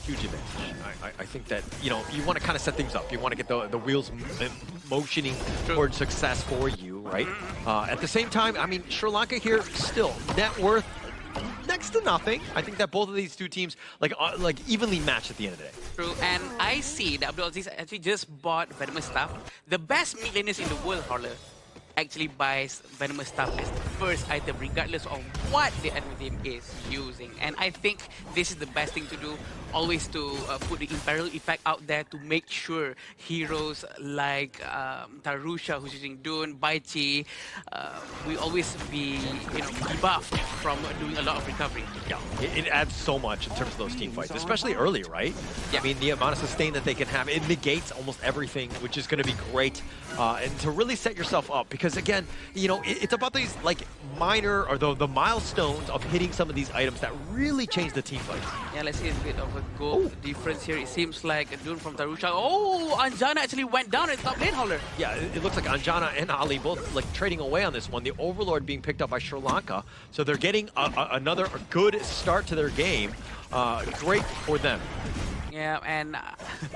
Huge advantage. I think that, you know, you want to kind of set things up. You want to get the wheels motioning towards success for you, right? At the same time, I mean, Sri Lanka here still net worth next to nothing. I think that both of these two teams like evenly matched at the end of the day. True, and I see that Abdulaziz actually just bought Venomous Staff. The best mid laners in the world, Holler, actually buys Venomous Staff as the first item, regardless of what the enemy team is using. And I think this is the best thing to do, always to put the Imperial effect out there to make sure heroes like Tarusha, who's using Dune, Baichi, we always be debuffed from doing a lot of recovery. Yeah, it adds so much in terms of those team fights, especially early, right? Yeah. I mean, the amount of sustain that they can have, it negates almost everything, which is going to be great. And to really set yourself up, because again, it's about these like minor or the milestones of hitting some of these items that really change the team fights. Yeah, let's see a bit of a goal difference here. It seems like Dune from Tarusha. Oh, Anjana actually went down at top lane, Holler. Yeah, it looks like Anjana and Ali both like trading away on this one. The Overlord being picked up by Sri Lanka, so they're getting another good start to their game. Great for them. Yeah, and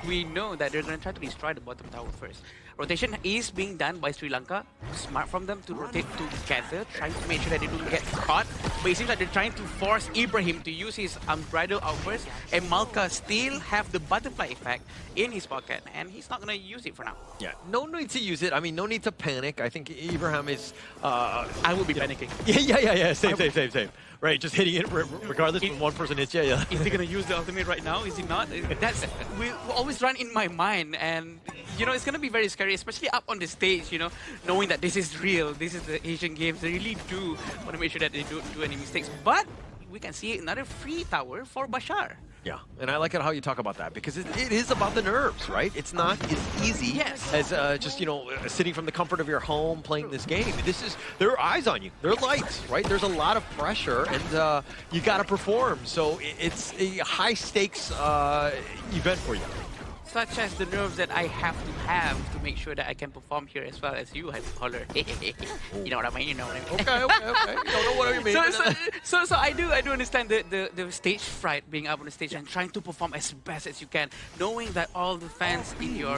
we know that they're going to try to destroy the bottom tower first. Rotation is being done by Sri Lanka. Smart from them to rotate together, trying to make sure that they don't get caught. But it seems like they're trying to force Ibrahim to use his unbridled outburst. And Malka still have the butterfly effect in his pocket. And he's not going to use it for now. Yeah, no need to use it. I mean, no need to panic. I think Ibrahim is... I would be panicking. Yeah. Same. Right, just hitting it regardless when one person hits you. Yeah. Is he going to use the ultimate right now? Is he not? That's will always run in my mind. And, it's going to be very scary, especially up on the stage, knowing that this is real. This is the Asian Games. They really do want to make sure that they don't do any mistakes. But we can see another free tower for Bashar. Yeah, and I like it how you talk about that, because it is about the nerves, right? It's not as easy as just, sitting from the comfort of your home playing this game. There are eyes on you. There are lights, right? There's a lot of pressure, and you got to perform. So it's a high-stakes event for you. Such as the nerves that I have to make sure that I can perform here as well as you, Holler. You know what I mean? Okay. Don't know what you mean. So I do understand the stage fright, being up on the stage and trying to perform as best as you can, knowing that all the fans in your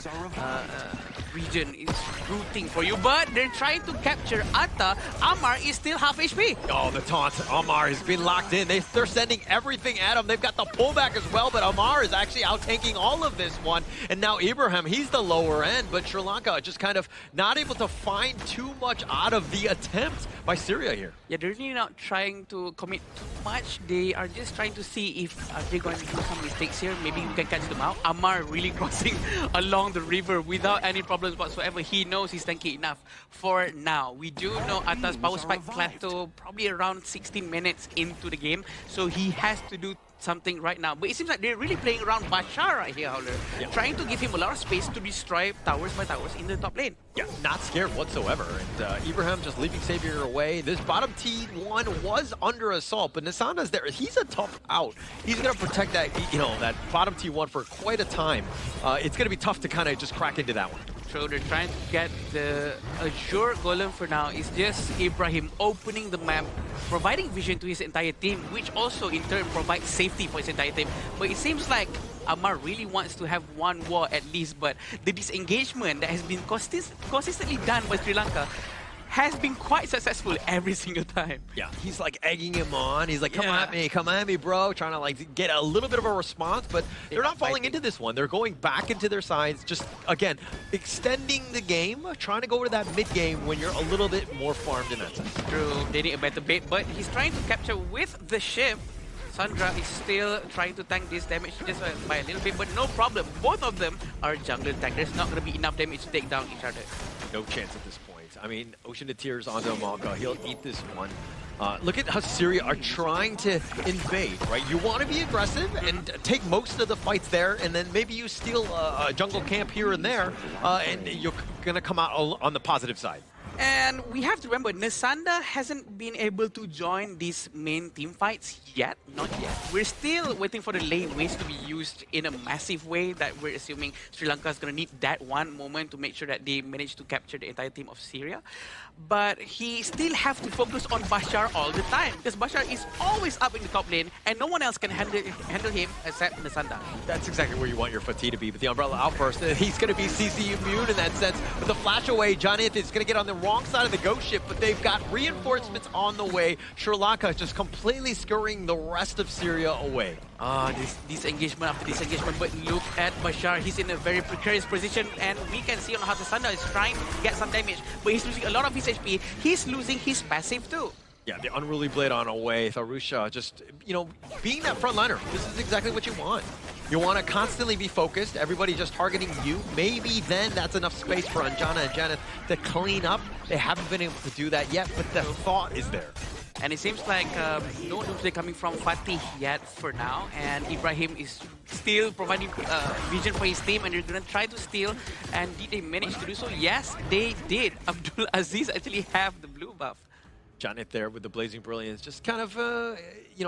region is rooting for you, but they're trying to capture Atta. Amar is still half HP. Oh, the taunt. Amar has been locked in. They're sending everything at him. They've got the pullback as well, but Amar is actually out-tanking all of this one. And now Ibrahim, he's the lower end, but Sri Lanka just kind of not able to find too much out of the attempt by Syria here. Yeah, they're really not trying to commit too much. They are just trying to see if they're going to do some mistakes here. Maybe we can catch them out. Amar really crossing along the river without any problems whatsoever. He knows he's tanky enough for now. We do know Atta's power spike plateau probably around 16 minutes into the game, so he has to do something right now. But it seems like they're really playing around Bashar right here, Howler. Yeah. Trying to give him a lot of space to destroy towers by towers in the top lane. Yeah, not scared whatsoever. And Ibrahim just leaving Savior away. This bottom T1 was under assault, but Nasanda's there. He's a tough out. He's going to protect that, that bottom T1 for quite a time. It's going to be tough to kind of just crack into that one. So they're trying to get the Azure Golem for now. It's just Ibrahim opening the map, providing vision to his entire team, which also in turn provides safety for his entire team. But it seems like Amar really wants to have one war at least, but the disengagement that has been consistently done by Sri Lanka has been quite successful every single time. Yeah, he's like egging him on. He's like, come at me, bro. Trying to like get a little bit of a response, but they're not falling into this one. They're going back into their sides, just, again, extending the game, trying to go to that mid-game when you're a little bit more farmed in that sense. True, they need a better bait, but he's trying to capture with the ship. Sandra is still trying to tank this damage just by a little bit, but no problem. Both of them are jungler tank. There's not going to be enough damage to take down each other. No chance at this point. I mean, Ocean of Tears onto Malka. He'll eat this one. Look at how Syria are trying to invade, right? You want to be aggressive and take most of the fights there, and then maybe you steal a jungle camp here and there, and you're going to come out on the positive side. And we have to remember, Nasanda hasn't been able to join these main team fights yet. Not yet. We're still waiting for the lane waves to be used in a massive way that we're assuming Sri Lanka is going to need that one moment to make sure that they manage to capture the entire team of Syria. But he still have to focus on Bashar all the time, because Bashar is always up in the top lane and no one else can handle him except Nasanda. That's exactly where you want your Fatih to be, but the Umbrella Outburst, he's going to be CC immune in that sense. With the flash away, Jonathan is going to get on the wrong side of the ghost ship, but they've got reinforcements on the way. Sri Lanka just completely scurrying the rest of Syria away. This engagement after disengagement, but look at Bashar. He's in a very precarious position, and we can see on how the Sanda is trying to get some damage, but he's losing a lot of his HP. He's losing his passive too. Yeah, the Unruly Blade on away. Tharusha just, being that frontliner. This is exactly what you want. You want to constantly be focused, everybody just targeting you. Maybe then that's enough space for Anjana and Janeth to clean up. They haven't been able to do that yet, but the thought is there. And it seems like no doomsday coming from Fatih yet for now, and Ibrahim is still providing vision for his team, and they're going to try to steal. And did they manage to do so? Yes, they did. Abdul Aziz actually have the blue buff. Janeth there with the Blazing Brilliance, just kind of,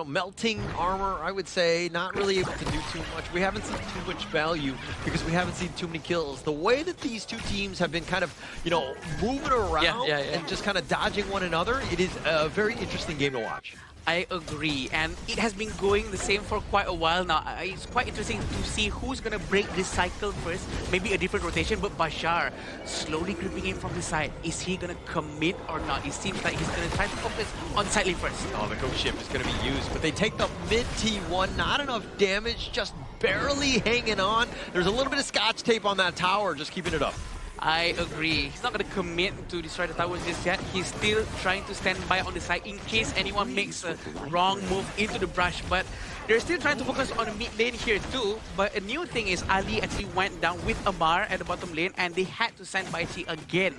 melting armor, I would say, not really able to do too much. We haven't seen too much value because we haven't seen too many kills. The way that these two teams have been kind of, moving around and just kind of dodging one another, it is a very interesting game to watch. I agree, and it has been going the same for quite a while now. It's quite interesting to see who's going to break this cycle first, maybe a different rotation, but Bashar slowly creeping in from the side. Is he going to commit or not? It seems like he's going to try to focus on side lane first. Oh, the ghost ship is going to be used, but they take the mid T1, not enough damage, just barely hanging on. There's a little bit of scotch tape on that tower, just keeping it up. I agree. He's not going to commit to destroy the towers just yet. He's still trying to stand by on the side in case anyone makes a wrong move into the brush. But they're still trying to focus on the mid lane here too. But a new thing is Ali actually went down with Amar at the bottom lane, and they had to send Baichi again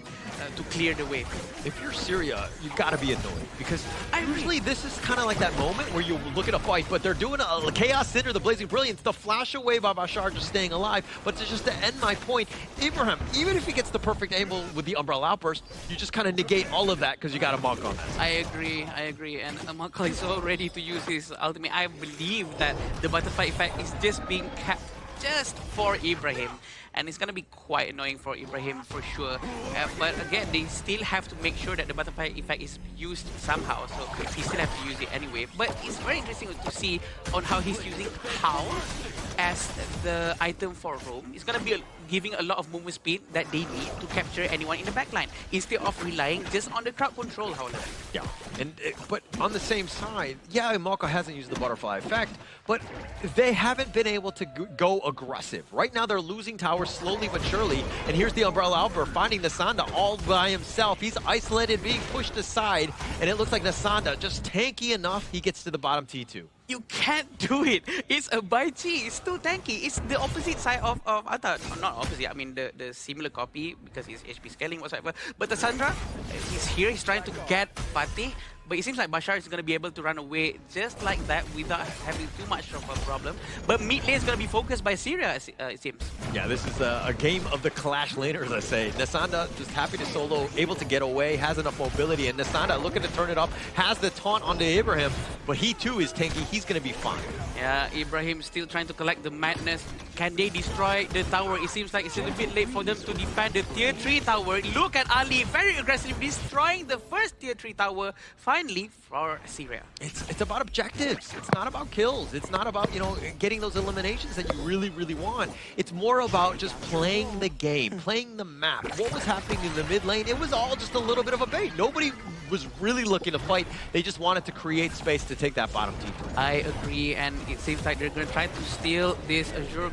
to clear the way. If you're Syria, you've got to be annoyed because usually this is kind of like that moment where you look at a fight, but they're doing a Chaos Cinder, the Blazing Brilliance, the flash away by Bashar just staying alive. But just to end my point, Ibrahim, even if he gets the perfect angle with the Umbrella Outburst, you just kind of negate all of that because you got a Monk on that. I agree. And Monk is so ready to use his ultimate. I believe that the butterfly effect is just being kept just for Ibrahim. And it's going to be quite annoying for Ibrahim for sure. But again, they still have to make sure that the butterfly effect is used somehow. So he still have to use it anyway. But it's very interesting to see on how he's using Howl as the item for roam. It's going to be giving a lot of movement speed that they need to capture anyone in the backline instead of relying just on the crowd control, however. Yeah, but on the same side, yeah, Moko hasn't used the butterfly effect, but they haven't been able to go aggressive. Right now, they're losing towers slowly but surely, and here's the Umbrella Outburst finding Nasanda all by himself. He's isolated, being pushed aside, and it looks like Nasanda just tanky enough, he gets to the bottom T2. You can't do it. It's a Baichi. It's too tanky. It's the opposite side of Atta. Not opposite. I mean the similar copy because he's HP scaling whatsoever. But the Sandra, he's here. He's trying to get Fatih. But it seems like Bashar is going to be able to run away just like that without having too much of a problem. But mid lane is going to be focused by Syria, it seems. Yeah, this is a game of the Clash laners, I say. Nasanda just happy to solo, able to get away, has enough mobility. And Nasanda looking to turn it up, has the taunt onto Ibrahim. But he too is tanky. He's going to be fine. Yeah, Ibrahim still trying to collect the madness. Can they destroy the tower? It seems like it's a little bit late for them to defend the tier 3 tower. Look at Ali, very aggressively destroying the first tier 3 tower. Finally, for Syria. It's about objectives. It's not about kills. It's not about, getting those eliminations that you really, really want. It's more about just playing the game, playing the map. What was happening in the mid lane, it was all just a little bit of a bait. Nobody was really looking to fight. They just wanted to create space to take that bottom team. I agree, and it seems like they're going to try to steal this Azure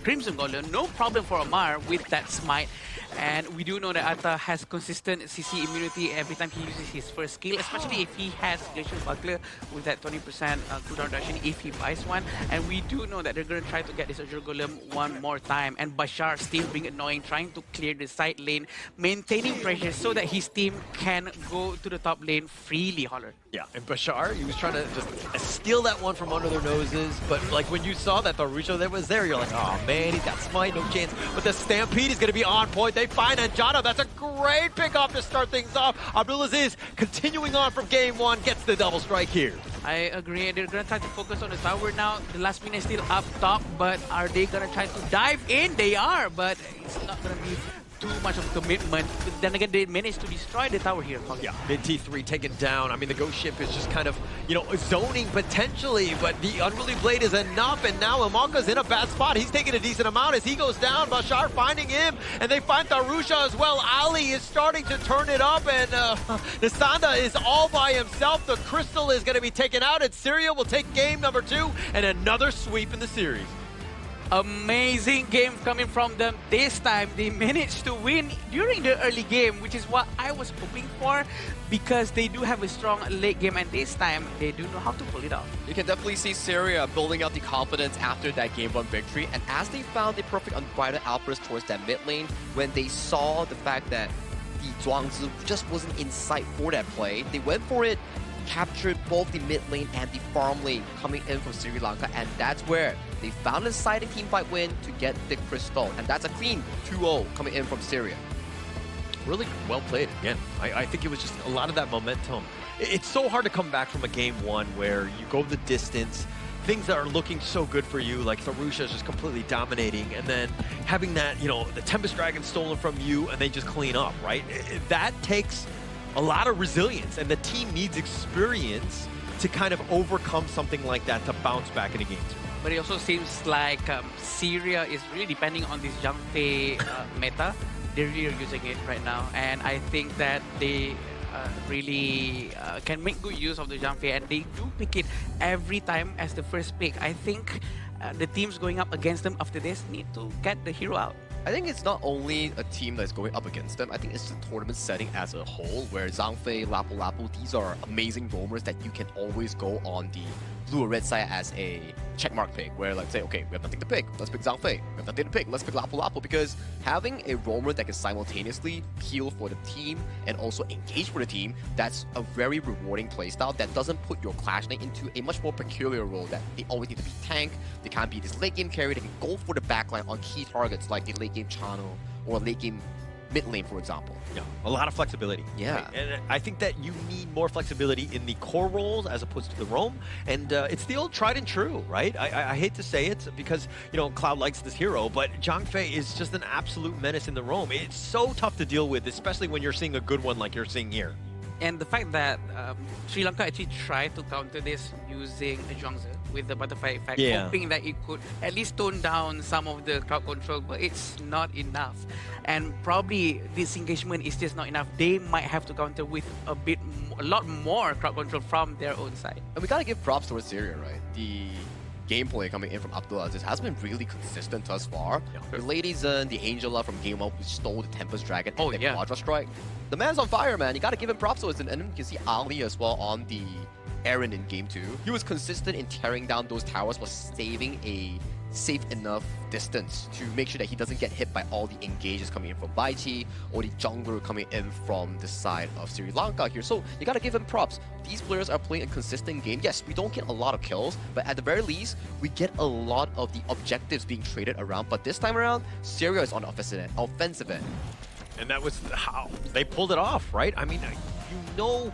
Crimson Golem. No problem for Amar with that smite. And we do know that Atta has consistent CC immunity every time he uses his first skill, especially if he has Glacial Buckler with that 20% cooldown reduction if he buys one. And we do know that they're going to try to get this Azure Golem one more time. And Bashar still being annoying, trying to clear the side lane, maintaining pressure so that his team can go to the top lane freely, Holler. Yeah, and Bashar, he was trying to just steal that one from under their noses. But like when you saw that Tharusha that was there, you're like, oh man, he's got smite, no chance. But the Stampede is going to be on point. They find Anjana. That's a great pickoff to start things off. Abdulaziz continuing on from game one, gets the double strike here. I agree. They're going to try to focus on the tower now. The last minute is still up top, but are they going to try to dive in? They are, but it's not going to be too much of commitment. But then again, they managed to destroy the tower here. Yeah, mid T3 taken down. I mean, the Ghost Ship is just kind of, you know, zoning potentially, but the Unruly Blade is enough, and now Imanka's in a bad spot. He's taking a decent amount as he goes down. Bashar finding him, and they find Darusha as well. Ali is starting to turn it up, and Nisanda is all by himself. The Crystal is going to be taken out, and Syria will take game number 2, and another sweep in the series. Amazing game coming from them. This time they managed to win during the early game, which is what I was hoping for, because they do have a strong late game, and this time they do know how to pull it off. You can definitely see Syria building up the confidence after that game 1 victory, and as they found the perfect unbridled outburst towards that mid lane, when they saw the fact that the Zhuangzi just wasn't in sight for that play, they went for it, captured both the mid lane and the farm lane coming in from Sri Lanka, and that's where they found a deciding teamfight win to get the Crystal, and that's a clean 2-0 coming in from Syria. Really well played again. I think it was just a lot of that momentum. It's so hard to come back from a game 1 where you go the distance, things that are looking so good for you, like Tharusha is just completely dominating, and then having that, you know, the Tempest Dragon stolen from you, and they just clean up, right? That takes a lot of resilience, and the team needs experience to kind of overcome something like that to bounce back in a game 2. But it also seems like Syria is really depending on this Zhang Fei meta. They're really using it right now, and I think that they really can make good use of the Zhang Fei, and they do pick it every time as the first pick. I think the teams going up against them after this need to get the hero out. I think it's not only a team that's going up against them, I think it's the tournament setting as a whole, where Zhang Fei, Lapu Lapu, these are amazing roamers that you can always go on the blue or red side as a checkmark pick, where like say, okay, we have nothing to pick, let's pick Zhang Fei. We have nothing to pick, let's pick Lapu Lapu, because having a roamer that can simultaneously heal for the team and also engage for the team, that's a very rewarding playstyle that doesn't put your Clash Knight into a much more peculiar role that they always need to be tank, they can't be this late game carry, they can go for the backline on key targets like the late game channel or late game mid lane, for example. Yeah, a lot of flexibility. Yeah. Right? And I think that you need more flexibility in the core roles as opposed to the roam. And it's the old tried and true, right? I hate to say it because, you know, Cloud likes this hero, but Zhang Fei is just an absolute menace in the roam. It's so tough to deal with, especially when you're seeing a good one like you're seeing here. And the fact that Sri Lanka actually tried to counter this using a Zhuangzi with the butterfly effect, hoping that it could at least tone down some of the crowd control, but it's not enough. And probably this engagement is just not enough. They might have to counter with a lot more crowd control from their own side. And we gotta give props towards Syria, right? The gameplay coming in from Abdulaziz has been really consistent thus far. The Lady Zen, the Angela from Game 1 who stole the Tempest Dragon and the Quadra Strike. The man's on fire, man. You gotta give him props towards it. And then you can see Ali as well on the Aaron in Game 2. He was consistent in tearing down those towers while saving a safe enough distance to make sure that he doesn't get hit by all the engages coming in from Baiji or the jungler coming in from the side of Sri Lanka here. So you gotta give him props. These players are playing a consistent game. Yes, we don't get a lot of kills, but at the very least, we get a lot of the objectives being traded around. But this time around, Syria is on the offensive end. And that was how they pulled it off, right? I mean, you know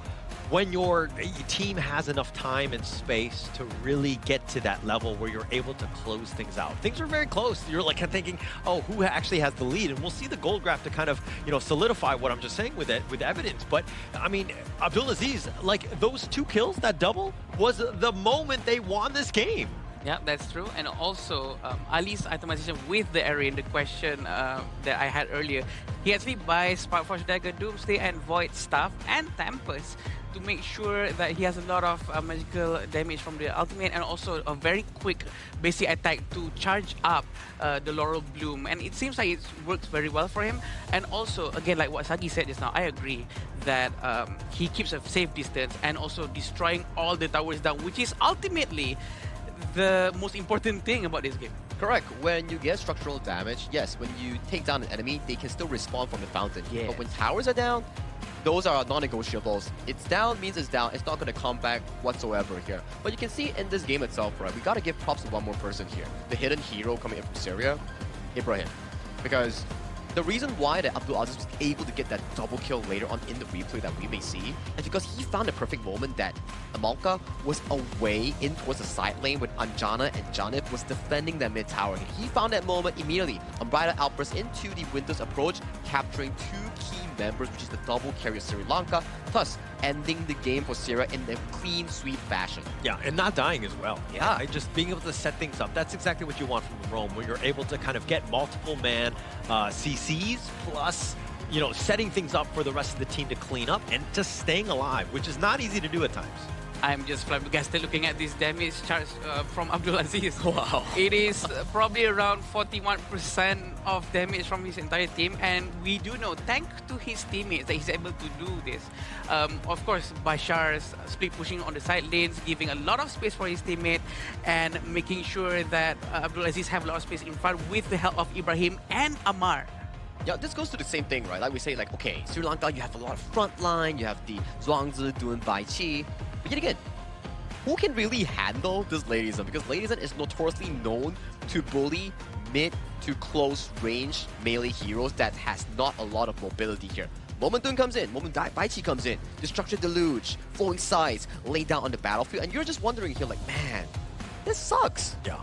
when your team has enough time and space to really get to that level where you're able to close things out. Things are very close. You're like thinking, oh, who actually has the lead? And we'll see the gold graph to kind of, you know, solidify what I'm just saying with it, with evidence. But I mean, Abdulaziz, like those 2 kills, that double was the moment they won this game. Yeah, that's true. And also, Ali's itemization with the array, the question that I had earlier, he actually buys Sparkforge Dagger, Doomsday, and Void Staff, and Tempest to make sure that he has a lot of magical damage from the ultimate, and also a very quick basic attack to charge up the Laurel Bloom. And it seems like it works very well for him. And also, again, like what Sagi said just now, I agree that he keeps a safe distance and also destroying all the towers down, which is ultimately the most important thing about this game. Correct. When you get structural damage, yes, when you take down an enemy, they can still respawn from the fountain. Yes. But when towers are down, those are non-negotiables. It's down means it's down. It's not going to come back whatsoever here. But you can see in this game itself, right, we got to give props to one more person here. The hidden hero coming in from Syria, Ibrahim. Because The reason why that Abdulaziz was able to get that double kill later on in the replay that we may see is because he found a perfect moment that Amalka was away in towards the side lane when Anjana and Janip was defending that mid tower. And he found that moment immediately. Unbridled outburst into the Winter's approach, capturing 2 key members, which is the double carry of Sri Lanka, thus ending the game for Syria in a clean sweep fashion. Yeah, and not dying as well. Yeah, just being able to set things up. That's exactly what you want from Rome, where you're able to kind of get multiple man CCs plus, you know, setting things up for the rest of the team to clean up and just staying alive, which is not easy to do at times. I'm just flabbergasted looking at this damage charge from Abdulaziz. Wow. It is probably around 41% of damage from his entire team, and we do know, thanks to his teammates, that he's able to do this. Of course, Bashar's split pushing on the side lanes, giving a lot of space for his teammate, and making sure that Abdulaziz have a lot of space in front with the help of Ibrahim and Amar. Yeah, this goes to the same thing, right? Like we say, like, okay, Sri Lanka, you have a lot of front line, you have the Zhuangzi doing Bai Chi. But yet again, who can really handle this Lady Zhen? Because Lady Zhen is notoriously known to bully mid to close range melee heroes that has not a lot of mobility here. Momentum comes in, Bai Chi comes in, Destruction Deluge, Flowing Sides, laid down on the battlefield, and you're just wondering here, like, man, this sucks. Yeah,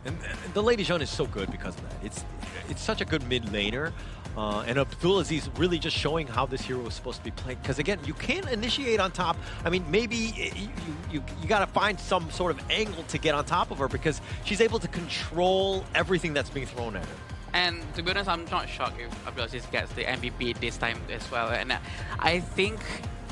and the Lady Zhen is so good because of that. It's such a good mid laner. And Abdulaziz really just showing how this hero is supposed to be played. Because again, you can't initiate on top. I mean, maybe you got to find some sort of angle to get on top of her because she's able to control everything that's being thrown at her. And to be honest, I'm not shocked if Abdulaziz gets the MVP this time as well. And I think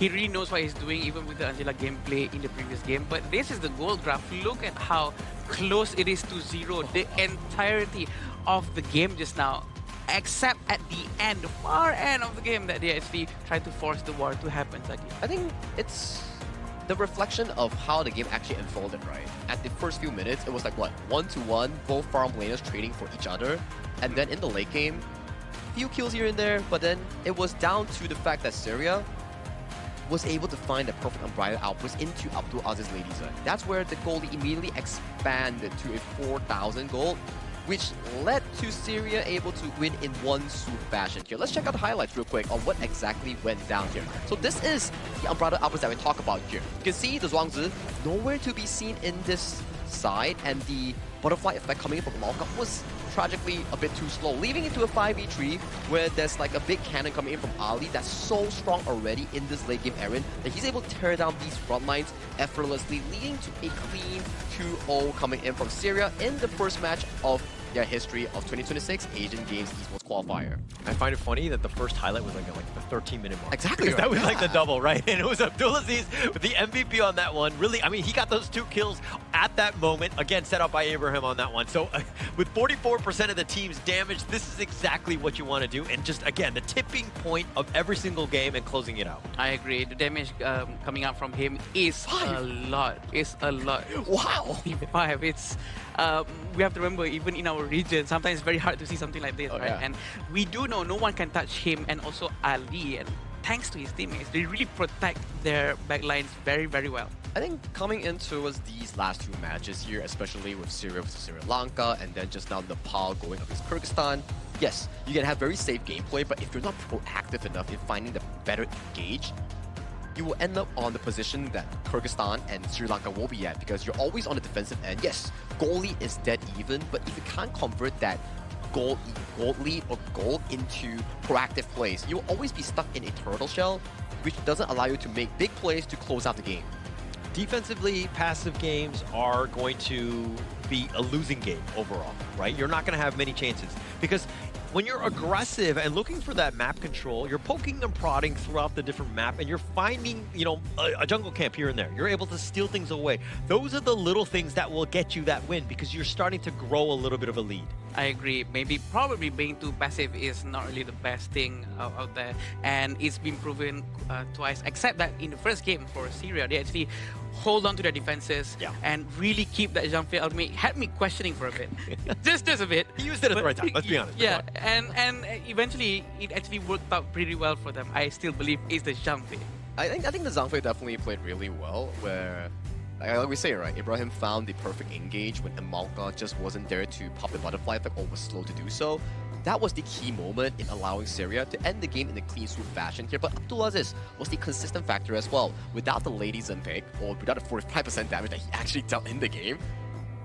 he really knows what he's doing, even with the Angela gameplay in the previous game. But this is the gold graph. Look at how close it is to 0 the entirety of the game just now. Except at the end, the far end of the game, that they actually tried to force the war to happen, Saki. I think it's the reflection of how the game actually unfolded, right? At the first few minutes, it was like, what, 1-1, both farm laners trading for each other. And then in the late game, few kills here and there, but then it was down to the fact that Syria was able to find a perfect unbridled outburst into Abdulaziz Lady Zhen. That's where the gold immediately expanded to a 4,000 gold, which led to Syria able to win in one swoop fashion here. Let's check out the highlights real quick on what exactly went down here. So this is the unbridled outburst that we talk about here. You can see the Zhuangzi nowhere to be seen in this side, and the butterfly effect coming in from Malka was tragically a bit too slow, leaving it to a 5v3 where there's like a big cannon coming in from Ali that's so strong already in this late game Aaron that he's able to tear down these front lines effortlessly, leading to a clean 2-0 coming in from Syria in the first match of their history of 2026 Asian Games Esports Qualifier. I find it funny that the first highlight was like the 13-minute mark. Exactly. That was like the double, right? And it was Abdulaziz with the MVP on that one. Really, I mean, he got those 2 kills at that moment. Again, set up by Abraham on that one. So with 44% of the team's damage, this is exactly what you want to do. And just, again, the tipping point of every single game and closing it out. I agree. The damage coming out from him is a lot. It's a lot. Wow. 5. It's... we have to remember, even in our region, sometimes it's very hard to see something like this, right? Yeah. And we do know no one can touch him and also Ali, and thanks to his teammates, they really protect their backlines very, very well. I think coming into these last 2 matches here, especially with Syria versus Sri Lanka, and then just now Nepal going against Kyrgyzstan, yes, you can have very safe gameplay, but if you're not proactive enough in finding the better engage, you will end up on the position that Kyrgyzstan and Sri Lanka will be at, because you're always on the defensive end. Yes, goalie is dead even, but if you can't convert that goal lead or goal into proactive plays, you'll always be stuck in a turtle shell, which doesn't allow you to make big plays to close out the game. Defensively, passive games are going to be a losing game overall, right? You're not going to have many chances because when you're aggressive and looking for that map control, you're poking and prodding throughout the different map and you're finding, you know, a jungle camp here and there. You're able to steal things away. Those are the little things that will get you that win because you're starting to grow a little bit of a lead. I agree. Probably being too passive is not really the best thing out there, and it's been proven twice. Except that in the first game for Syria, they actually hold on to their defenses and really keep that Jean-Pierre ultimate. Had me questioning for a bit, just a bit. He used it at the right time. Let's be honest. Yeah, and eventually it actually worked out pretty well for them. I still believe it's the Jean-Pierre. I think the Zhangfei definitely played really well, where, like we say, right, Ibrahim found the perfect engage when Amalka just wasn't there to pop the butterfly effect or was slow to do so. that was the key moment in allowing Syria to end the game in a clean sweep fashion here. But Abdulaziz was the consistent factor as well. Without the Lady Zenpik, or without the 45% damage that he actually dealt in the game,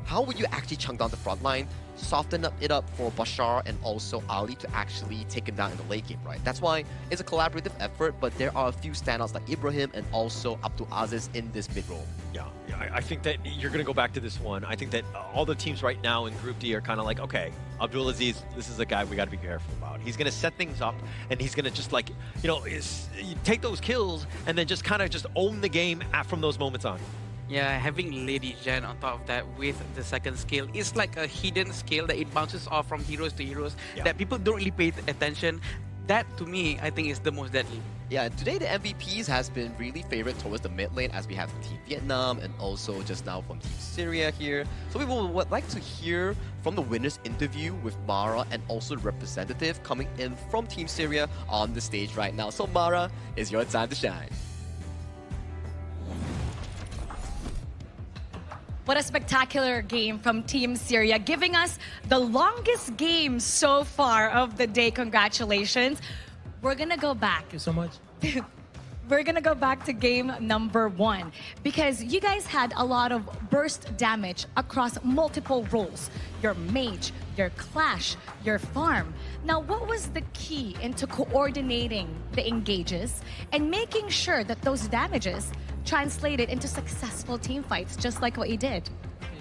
how would you actually chunk down the front line, soften it up for Bashar and also Ali to actually take him down in the late game, right? That's why it's a collaborative effort, but there are a few standouts like Ibrahim and also Abdulaziz in this mid role. Yeah, I think that you're going to go back to this one. I think that all the teams right now in Group D are kind of like, okay, Abdulaziz, this is a guy we got to be careful about. He's going to set things up, and he's going to just like, you take those kills and then just kind of just own the game from those moments on. Yeah, having Lady Jen on top of that with the second skill is like a hidden skill that it bounces off from heroes to heroes that people don't really pay attention. That, to me, I think is the most deadly. Yeah, and today the MVPs has been really favored towards the mid lane, as we have Team Vietnam and also just now from Team Syria here. So we would like to hear from the winners interview with Mara and also the representative coming in from Team Syria on the stage right now. So Mara, it's your time to shine. What a spectacular game from Team Syria, giving us the longest game so far of the day. Congratulations. We're going to go back. Thank you so much. We're going to go back to game number 1 because you guys had a lot of burst damage across multiple roles. Your mage, your clash, your farm. Now, what was the key into coordinating the engages and making sure that those damages translated into successful team fights, just like what you did?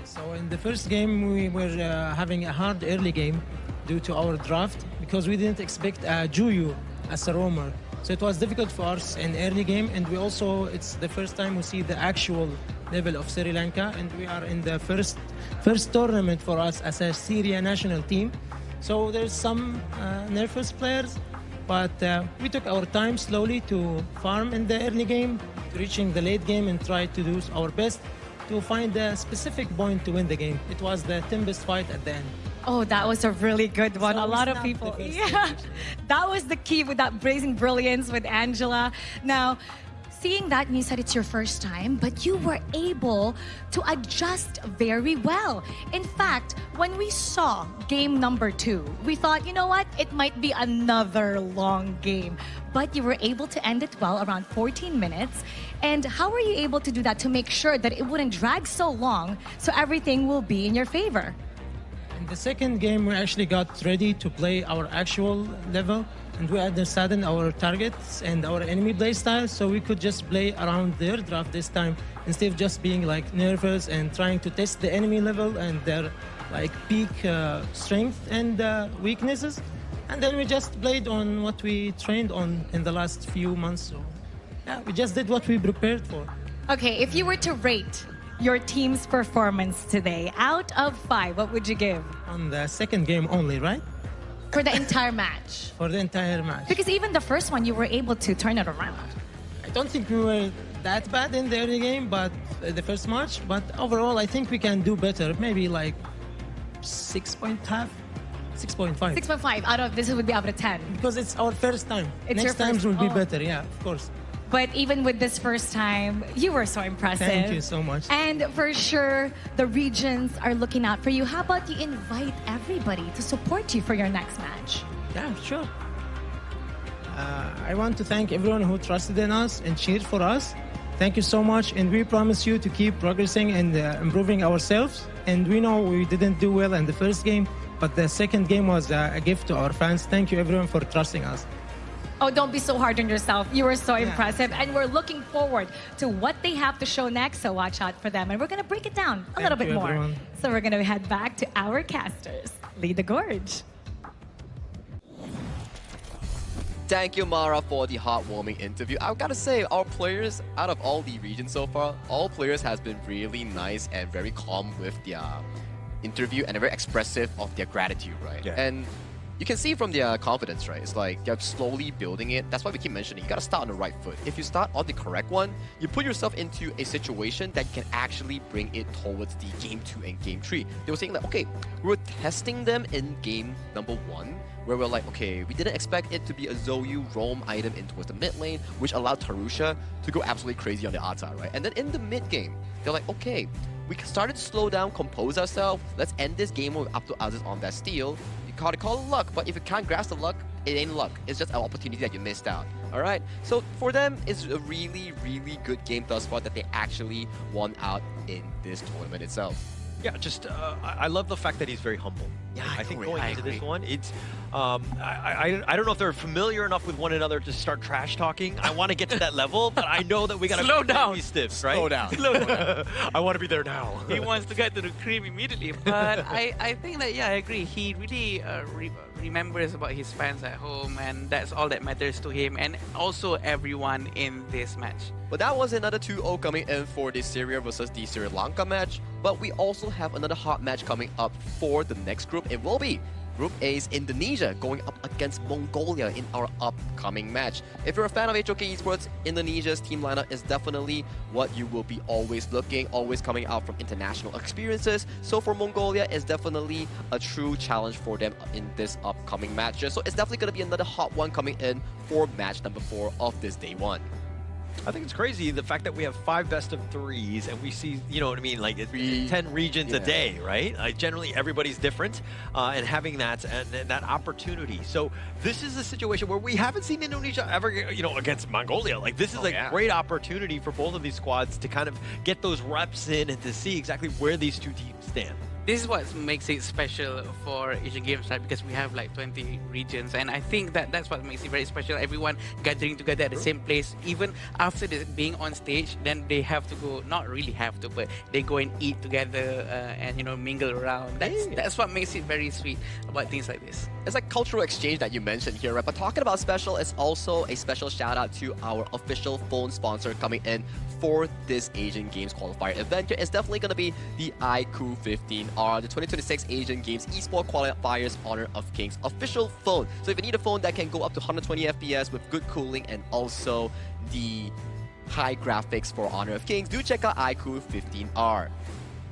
So in the first game, we were having a hard early game due to our draft because we didn't expect Juyu as a roamer. So it was difficult for us in early game, and we also, it's the first time we see the actual level of Sri Lanka, and we are in the first tournament for us as a Syria national team. So there's some nervous players, but we took our time slowly to farm in the early game, reaching the late game and try to do our best to find a specific point to win the game. It was the Tempest fight at the end. Oh, that was a really good one. So a lot of people. Yeah, that was the key with that blazing brilliance with Angela. Now, seeing that, and you said it's your first time, but you were able to adjust very well. In fact, when we saw game number 2, we thought, you know what, it might be another long game. But you were able to end it well, around 14 minutes. And how were you able to do that to make sure that it wouldn't drag so long so everything will be in your favor? In the second game, we actually got ready to play our actual level, and we understood our targets and our enemy play style, so we could just play around their draft this time instead of just being like nervous and trying to test the enemy level and their like peak strength and weaknesses. And then we just played on what we trained on in the last few months. So yeah, we just did what we prepared for. Okay, if you were to rate your team's performance today out of 5, what would you give? On the second game only, right? For the entire match. For the entire match. Because even the first one, you were able to turn it around. I don't think we were that bad in the early game, but the first match. But overall, I think we can do better. Maybe like 6.5. 6.5. 6.5 out of this would be out of 10. Because it's our first time. It's Next times will be better, yeah, of course. But even with this first time, you were so impressive. Thank you so much. And for sure, the regions are looking out for you. How about you invite everybody to support you for your next match? Yeah, sure. I want to thank everyone who trusted in us and cheered for us. Thank you so much, and we promise you to keep progressing and improving ourselves. And we know we didn't do well in the first game, but the second game was a gift to our fans. Thank you, everyone, for trusting us. Oh, don't be so hard on yourself. You were so impressive. And we're looking forward to what they have to show next, so watch out for them. And we're going to break it down a little bit more. Everyone. So we're going to head back to our casters. Lead the gorge. Thank you, Mara, for the heartwarming interview. I've got to say, our players, out of all the regions so far, all players has been really nice and very calm with their interview and very expressive of their gratitude, right? Yeah. And you can see from their confidence, right? It's like they're slowly building it. That's why we keep mentioning, you gotta start on the right foot. If you start on the correct one, you put yourself into a situation that you can actually bring it towards the game 2 and game 3. They were saying like, okay, we were testing them in game number 1, where we're like, okay, we didn't expect it to be a Zoyu roam item in towards the mid lane, which allowed Tarusha to go absolutely crazy on the Ata, right? And then in the mid game, they're like, okay, we started to slow down, compose ourselves. Let's end this game with Abdulaziz on that steal. call it luck, but if you can't grasp the luck, it ain't luck. It's just an opportunity that you missed out. All right. So for them, it's a really, really good game thus far that they actually won out in this tournament itself. Yeah, just I love the fact that he's very humble. Yeah, I think agree, going I into agree. this one, it's I don't know if they're familiar enough with one another to start trash talking. I want to get to that level, but I know that we gotta Slow down. be stiff, right? Slow down. Slow down. I want to be there now. He wants to get to the cream immediately, but I think that, yeah, I agree. He really remembers about his fans at home, and that's all that matters to him, and also everyone in this match. But that was another 2-0 coming in for the Syria versus the Sri Lanka match. But we also have another hot match coming up for the next group. It will be Group A's Indonesia going up against Mongolia in our upcoming match. If you're a fan of HOK Esports, Indonesia's team lineup is definitely what you will be always coming out from international experiences. So for Mongolia, it's definitely a true challenge for them in this upcoming match. So it's definitely going to be another hot one coming in for match number 4 of this day 1. I think it's crazy the fact that we have 5 best-of-3s and we see, you know what I mean, like 10 regions a day, right? Like generally everybody's different, and having that and that opportunity. So this is a situation where we haven't seen Indonesia ever, you know, against Mongolia. Like this is a great opportunity for both of these squads to kind of get those reps in and to see exactly where these two teams stand. This is what makes it special for Asian Games, right? Because we have like 20 regions, and I think that's what makes it very special. Everyone gathering together at the same place, even after being on stage, then they have to go, not really have to, but they go and eat together and, you know, mingle around. That's what makes it very sweet about things like this. It's like cultural exchange that you mentioned here, right? But talking about special, it's also a special shout out to our official phone sponsor coming in for this Asian Games qualifier event here. It's definitely going to be the iQOO 15R, the 2026 Asian Games Esports Qualifiers Honor of Kings official phone. So if you need a phone that can go up to 120 FPS with good cooling and also the high graphics for Honor of Kings, do check out iQOO 15R.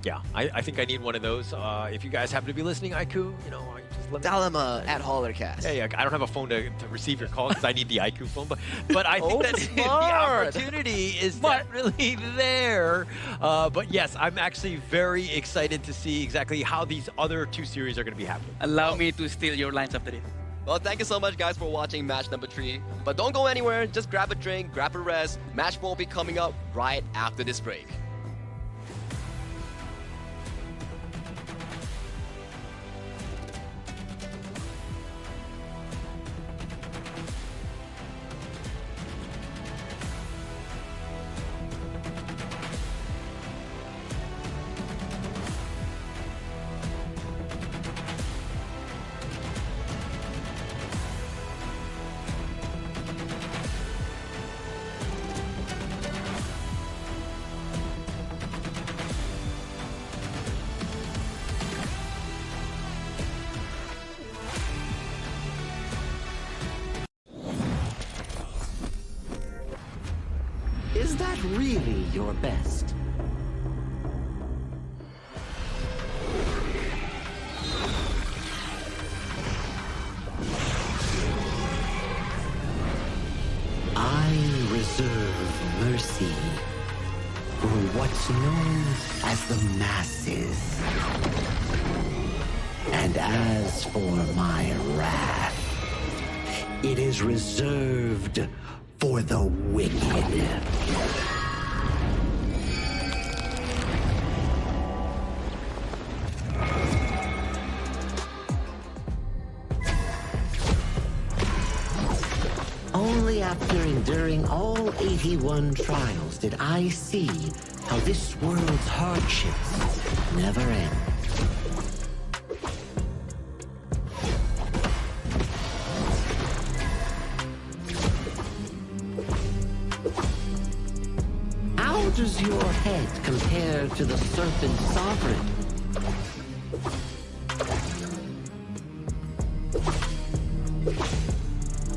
Yeah, I think I need one of those. If you guys happen to be listening, iQOO, you know, just let me Dial them at Hollercast. Yeah, I don't have a phone to receive your calls because I need the iQOO phone, but I think that the smart. opportunity is definitely there. But yes, I'm actually very excited to see exactly how these other 2 series are going to be happening. Allow me to steal your lines after this. Well, thank you so much, guys, for watching match number 3. But don't go anywhere. Just grab a drink, grab a rest. Match 4 will be coming up right after this break. Is that really your best? I reserve mercy for what's known as the masses. And as for my wrath, it is reserved for the wicked. Only after enduring all 81 trials did I see how this world's hardships never end. How does your head compare to the Serpent Sovereign?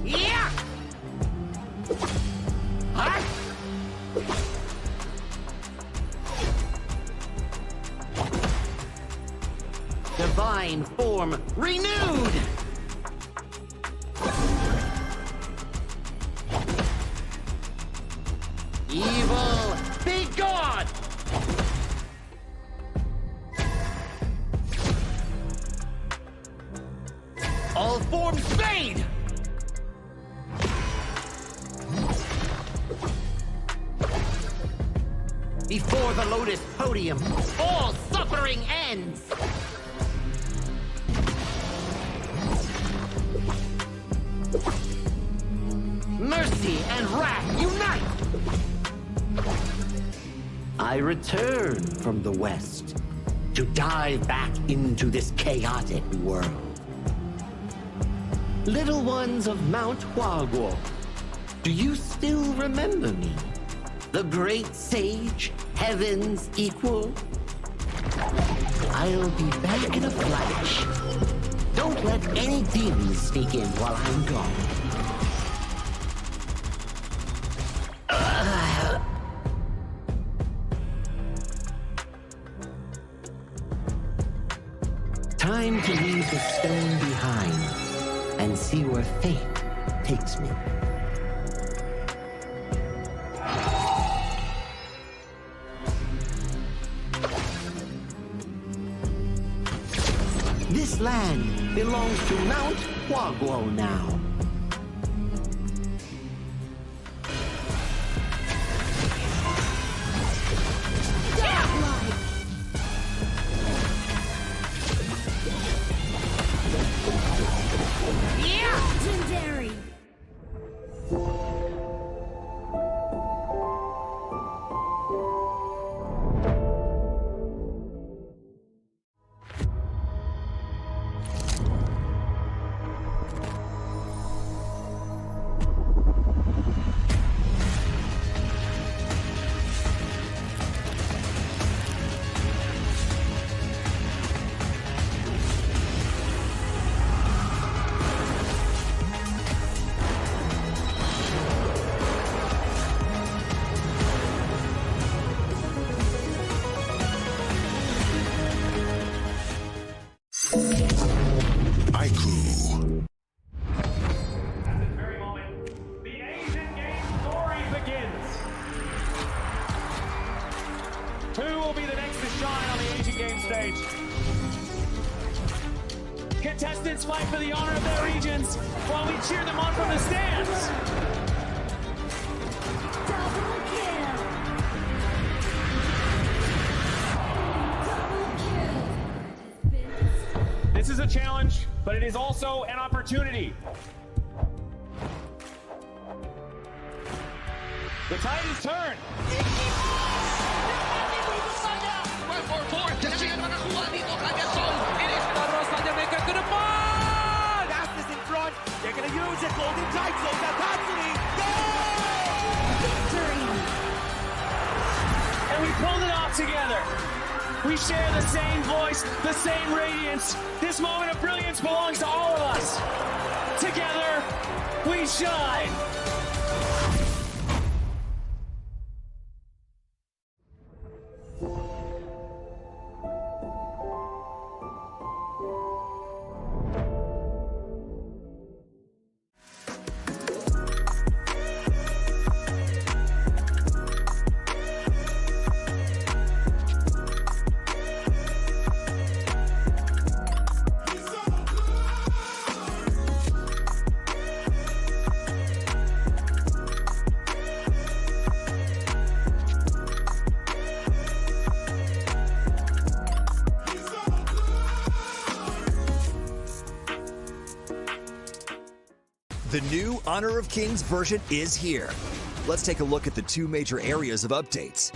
Yeah! Huh? Divine form renewed! Evil, be gone! Before the Lotus Podium, all suffering ends! Mercy and wrath unite! I return from the West to dive back into this chaotic world. Little ones of Mount Huaguo, do you still remember me? The great sage, heaven's equal? I'll be back in a flash. Don't let any demons sneak in while I'm gone. Time to leave the stone behind and see where fate takes me. This land belongs to Mount Huaguo now. Legendary! Contestants fight for the honor of their regions while we cheer them on from the stands. Double kill! This is a challenge, but it is also an opportunity. The tide is turned. Fastest in front. They're going to use it. Golden title. Victory! And we pulled it off together. We share the same voice, the same radiance. This moment of brilliance belongs to all of us. Together, we shine. The new Honor of Kings version is here. Let's take a look at the two major areas of updates: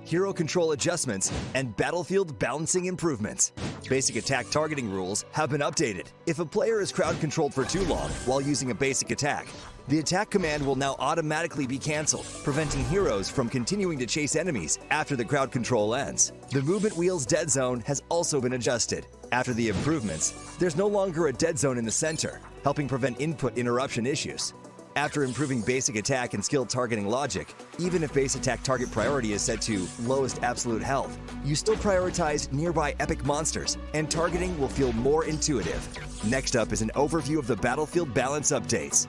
hero control adjustments and battlefield balancing improvements. Basic attack targeting rules have been updated. If a player is crowd controlled for too long while using a basic attack, the attack command will now automatically be cancelled, preventing heroes from continuing to chase enemies after the crowd control ends. The movement wheel's dead zone has also been adjusted. After the improvements, there's no longer a dead zone in the center, helping prevent input interruption issues. After improving basic attack and skill targeting logic, even if base attack target priority is set to lowest absolute health, you still prioritize nearby epic monsters, and targeting will feel more intuitive. Next up is an overview of the battlefield balance updates.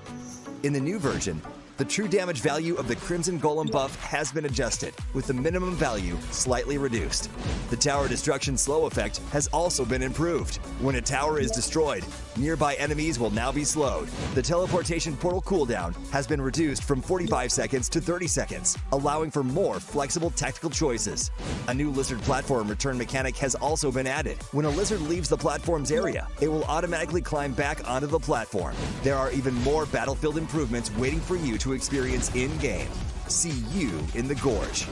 In the new version, The true damage value of the Crimson Golem buff has been adjusted, with the minimum value slightly reduced. The tower destruction slow effect has also been improved. When a tower is destroyed, nearby enemies will now be slowed. The teleportation portal cooldown has been reduced from 45 seconds to 30 seconds, allowing for more flexible tactical choices. A new lizard platform return mechanic has also been added. When a lizard leaves the platform's area, it will automatically climb back onto the platform. There are even more battlefield improvements waiting for you to experience in-game. See you in the Gorge.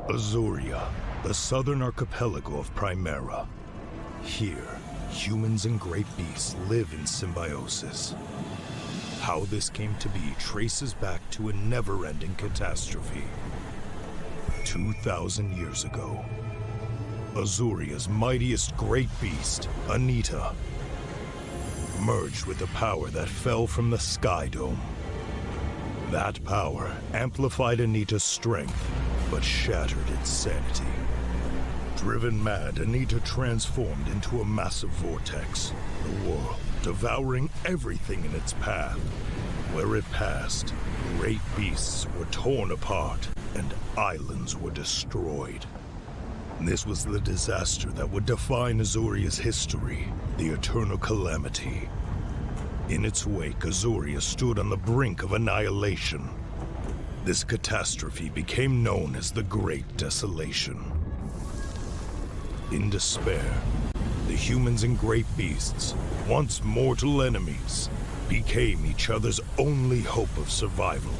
Azuria, the southern archipelago of Primera. Here, humans and great beasts live in symbiosis. How this came to be traces back to a never-ending catastrophe. 2,000 years ago, Azuria's mightiest great beast, Anita, merged with the power that fell from the Sky Dome. That power amplified Anita's strength, but shattered its sanity. Driven mad, Anita transformed into a massive vortex, the world devouring everything in its path. Where it passed, great beasts were torn apart and islands were destroyed. This was the disaster that would define Azuria's history, the Eternal Calamity. In its wake, Azuria stood on the brink of annihilation. This catastrophe became known as the Great Desolation. In despair, the humans and great beasts, once mortal enemies, became each other's only hope of survival.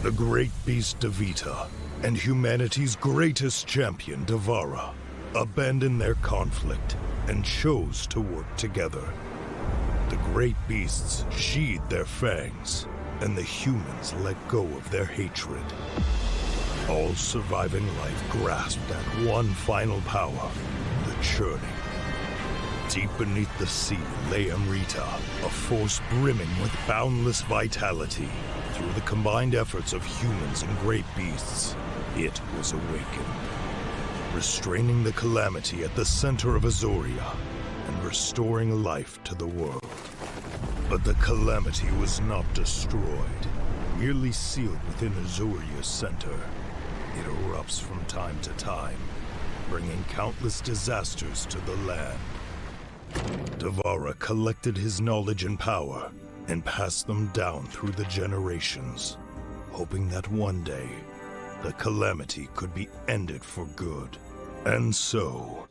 The great beast Devita and humanity's greatest champion, Devara, abandoned their conflict and chose to work together. The great beasts sheathed their fangs, and the humans let go of their hatred. All surviving life grasped at one final power, the churning. Deep beneath the sea lay Amrita, a force brimming with boundless vitality. Through the combined efforts of humans and great beasts, it was awakened, restraining the calamity at the center of Azuria and restoring life to the world. But the calamity was not destroyed, merely sealed within Azuria's center. It erupts from time to time, bringing countless disasters to the land. Devara collected his knowledge and power and passed them down through the generations, hoping that one day the calamity could be ended for good. And so,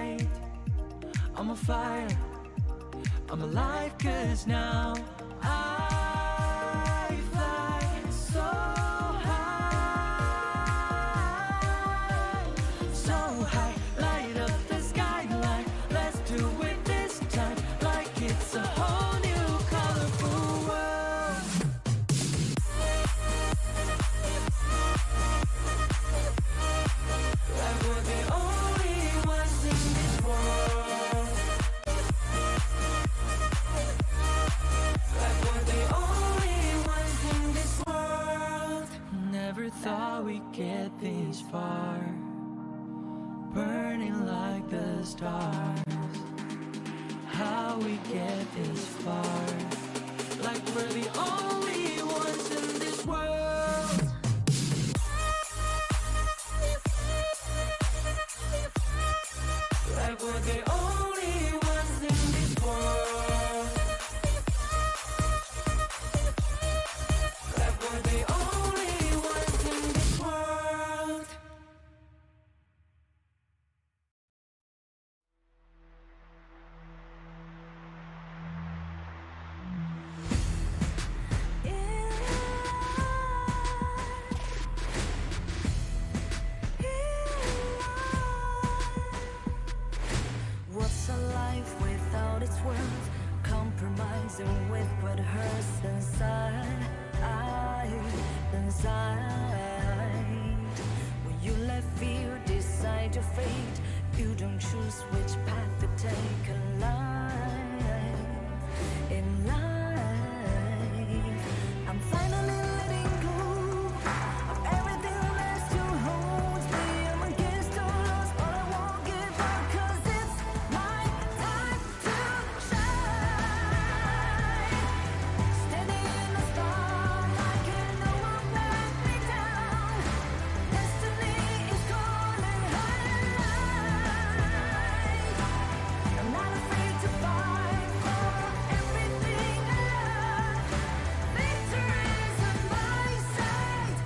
light. I'm on fire. I'm alive 'cause now I fly so high, so high. Light up the skyline. Let's do it this time, like it's a whole new colorful world. Like we're the only ones in this world. Like we're the only ones in this world. Never thought we'd get this far, burning like the stars. How we get this far? Like we're the only ones in this world. Like we're the only ones in this world. Like we're the only ones in this world. What's a life without its worth? Compromising with what hurts inside. When you let fear decide your fate, you don't choose which path to take in life. I'm finally letting go of everything that still holds me. I'm against all odds, but I won't give up 'cause it's my time to shine. Standing in the spotlight, and no one let me down. Destiny is calling high. I'm not afraid to fight for everything I love. Victory's on my side.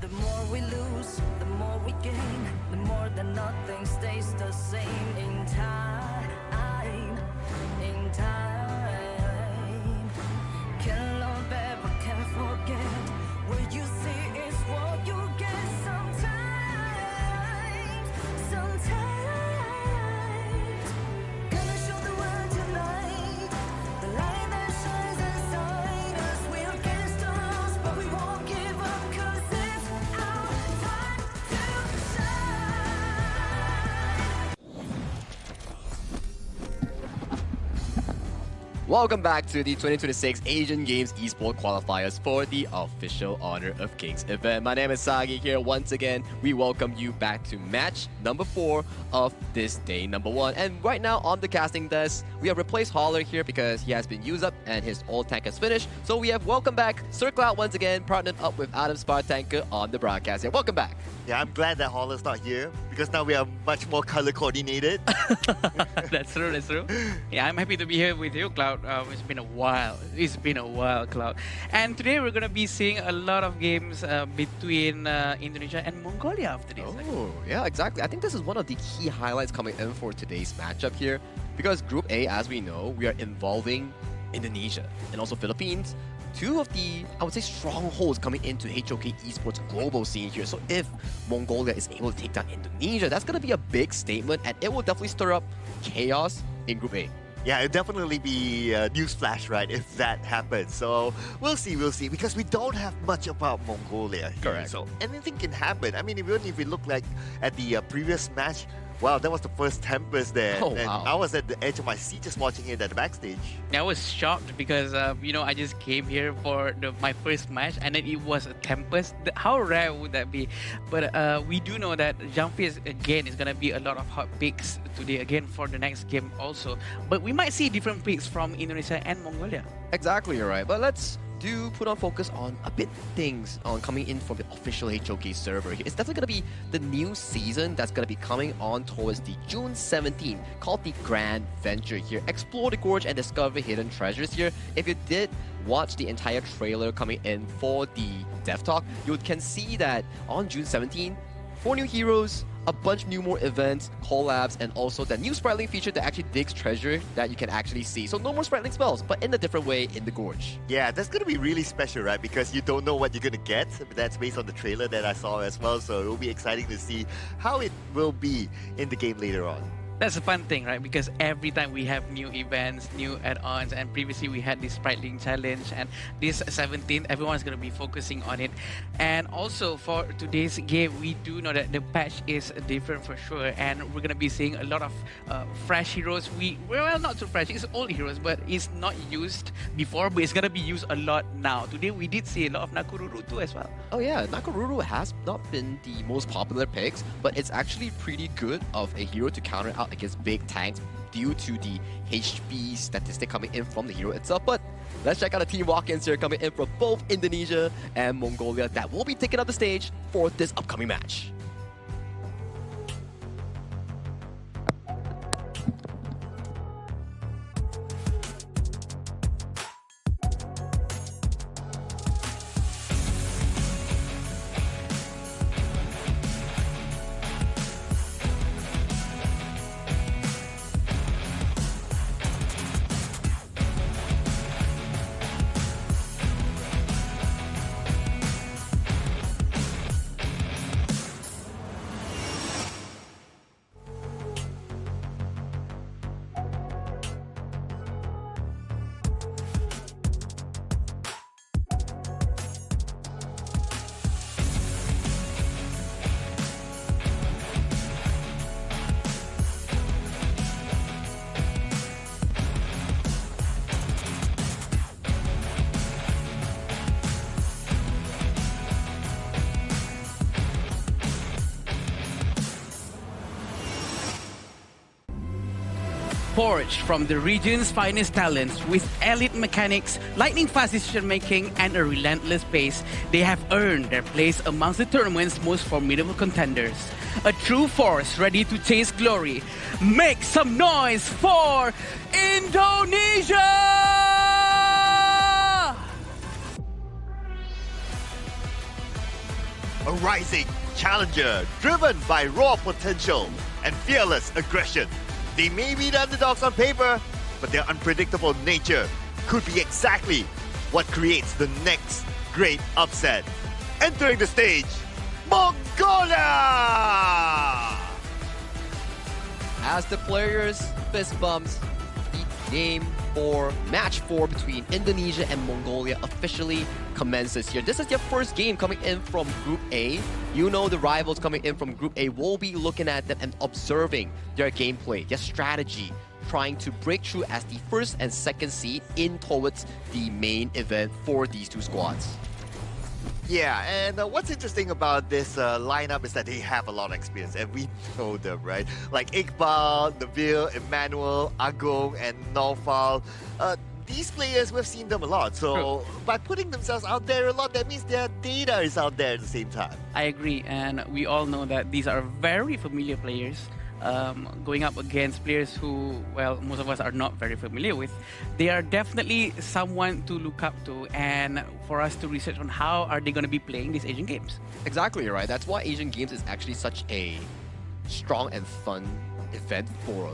The more we lose, the more we gain. The more that nothing stays the same in time. Can't love ever, can't forget. What you see is what you get sometimes. Gonna show the world tonight the light that shines inside us. We're against the odds, but we won't give up 'cause it's our time to shine. Welcome back to the 2026 Asian Games Esports Qualifiers for the official Honor of Kings event. My name is Sagi here. Once again, we welcome you back to match number 4 of this day number 1. And right now on the casting desk, we have replaced Holler here because he has been used up and his old tank has finished. So we have welcome back Sir Cloud once again, partnered up with Adam Spartanker on the broadcast here. Welcome back. Yeah, I'm glad that Holler's not here because now we are much more color coordinated. That's true, that's true. Yeah, I'm happy to be here with you, Cloud. It's been a while. It's been a while, Cloud. And today we're going to be seeing a lot of games between Indonesia and Mongolia after this. Oh, yeah, exactly. I think this is one of the key highlights coming in for today's matchup here. Because Group A, as we know, we are involving Indonesia and also Philippines. Two of the, I would say, strongholds coming into HOK esports global scene here. So if Mongolia is able to take down Indonesia, that's going to be a big statement, and it will definitely stir up chaos in Group A. Yeah, it'll definitely be a newsflash, right, if that happens. So we'll see, because we don't have much about Mongolia here. Correct. So anything can happen. I mean, even if we look like at the previous match, wow, that was the first Tempest there. Oh, and wow. I was at the edge of my seat just watching it at the backstage. I was shocked because, I just came here for my first match and then it was a Tempest. How rare would that be? But we do know that Jumpy again is going to be a lot of hot picks today again for the next game also. But we might see different picks from Indonesia and Mongolia. Exactly, you're right. But let's do put on focus on a bit things on coming in from the official HOK server here. It's definitely going to be the new season that's going to be coming on towards the June 17th, called the Grand Venture here. Explore the gorge and discover hidden treasures here. If you did watch the entire trailer coming in for the Dev Talk, you can see that on June 17th, 4 new heroes, a bunch new more events, collabs, and also the new Spritling feature that actually digs treasure that you can actually see. So no more Spritling spells, but in a different way in the gorge. Yeah, that's going to be really special, right? Because you don't know what you're going to get. That's based on the trailer that I saw as well. So it will be exciting to see how it will be in the game later on. That's a fun thing, right? Because every time we have new events, new add-ons, and previously we had this Spritling Challenge, and this 17th, everyone's going to be focusing on it. And also for today's game, we do know that the patch is different for sure, and we're going to be seeing a lot of fresh heroes. Well, not too fresh, it's old heroes, but it's not used before, but it's going to be used a lot now. Today we did see a lot of Nakururu too as well. Oh yeah, Nakururu has not been the most popular picks, but it's actually pretty good of a hero to counter out against big tanks due to the HP statistic coming in from the hero itself. But let's check out the team walk-ins here coming in from both Indonesia and Mongolia that will be taking up the stage for this upcoming match. Forged from the region's finest talents with elite mechanics, lightning-fast decision-making, and a relentless pace, they have earned their place amongst the tournament's most formidable contenders. A true force ready to chase glory. Make some noise for Indonesia! A rising challenger driven by raw potential and fearless aggression. They may be the underdogs on paper, but their unpredictable nature could be exactly what creates the next great upset. Entering the stage, Mongolia! As the players fist bumps, the game for match 4 between Indonesia and Mongolia officially commences here. This is their first game coming in from Group A. You know the rivals coming in from Group A will be looking at them and observing their gameplay, their strategy, trying to break through as the first and second seed in towards the main event for these two squads. Yeah, and what's interesting about this lineup is that they have a lot of experience, and we know them, right? Like Iqbal, Nabil, Emmanuel, Agong, and Naufal. These players, we've seen them a lot. So by putting themselves out there a lot, that means their data is out there at the same time. I agree, and we all know that these are very familiar players. Going up against players who, well, most of us are not very familiar with. They are definitely someone to look up to, and for us to research on how are they going to be playing these Asian Games. Exactly, right? That's why Asian Games is actually such a strong and fun event for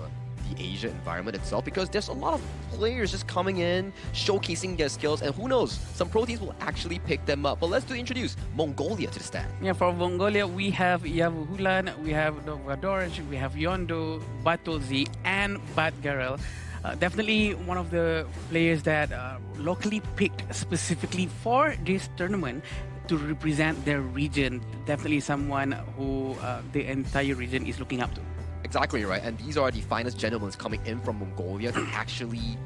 the Asia environment itself, because there's a lot of players just coming in, showcasing their skills, and who knows, some pro teams will actually pick them up. But let's introduce Mongolia to the stand. Yeah, for Mongolia, we have Yavuhulan, we have Novadorj, we have Yondo, Batolzi, and Batgarel. Definitely one of the players that locally picked specifically for this tournament to represent their region. Definitely someone who the entire region is looking up to. Exactly right, and these are the finest gentlemen coming in from Mongolia to actually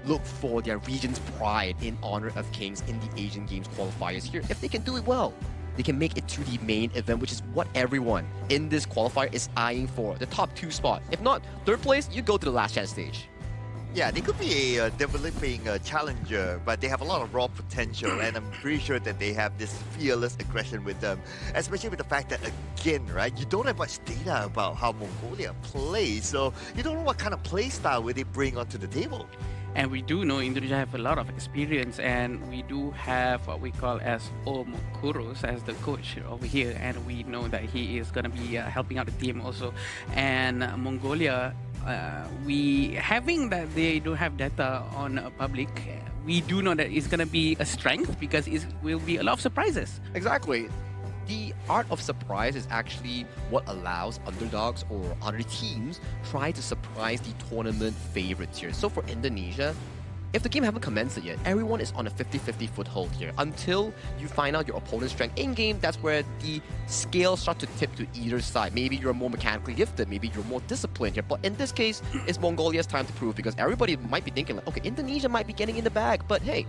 look for their region's pride in Honor of Kings in the Asian Games qualifiers here. If they can do it well, they can make it to the main event, which is what everyone in this qualifier is eyeing for, the top 2 spot. If not third place, you go to the last chance stage. Yeah, they could be a developing challenger, but they have a lot of raw potential, and I'm pretty sure that they have this fearless aggression with them, especially with the fact that, again, right, you don't have much data about how Mongolia plays, so you don't know what kind of play style will they bring onto the table. And we do know Indonesia have a lot of experience, and we do have what we call as Om Kurus as the coach over here, and we know that he is going to be helping out the team also. And Mongolia, we having that they don't have data on public, we do know that it's going to be a strength because it will be a lot of surprises. Exactly. The art of surprise is actually what allows underdogs or other teams try to surprise the tournament favorites here. So for Indonesia, if the game haven't commenced yet, everyone is on a 50-50 foothold here. Until you find out your opponent's strength in-game, that's where the scales start to tip to either side. Maybe you're more mechanically gifted, maybe you're more disciplined here. But in this case, it's Mongolia's time to prove, because everybody might be thinking, like, okay, Indonesia might be getting in the bag, but hey,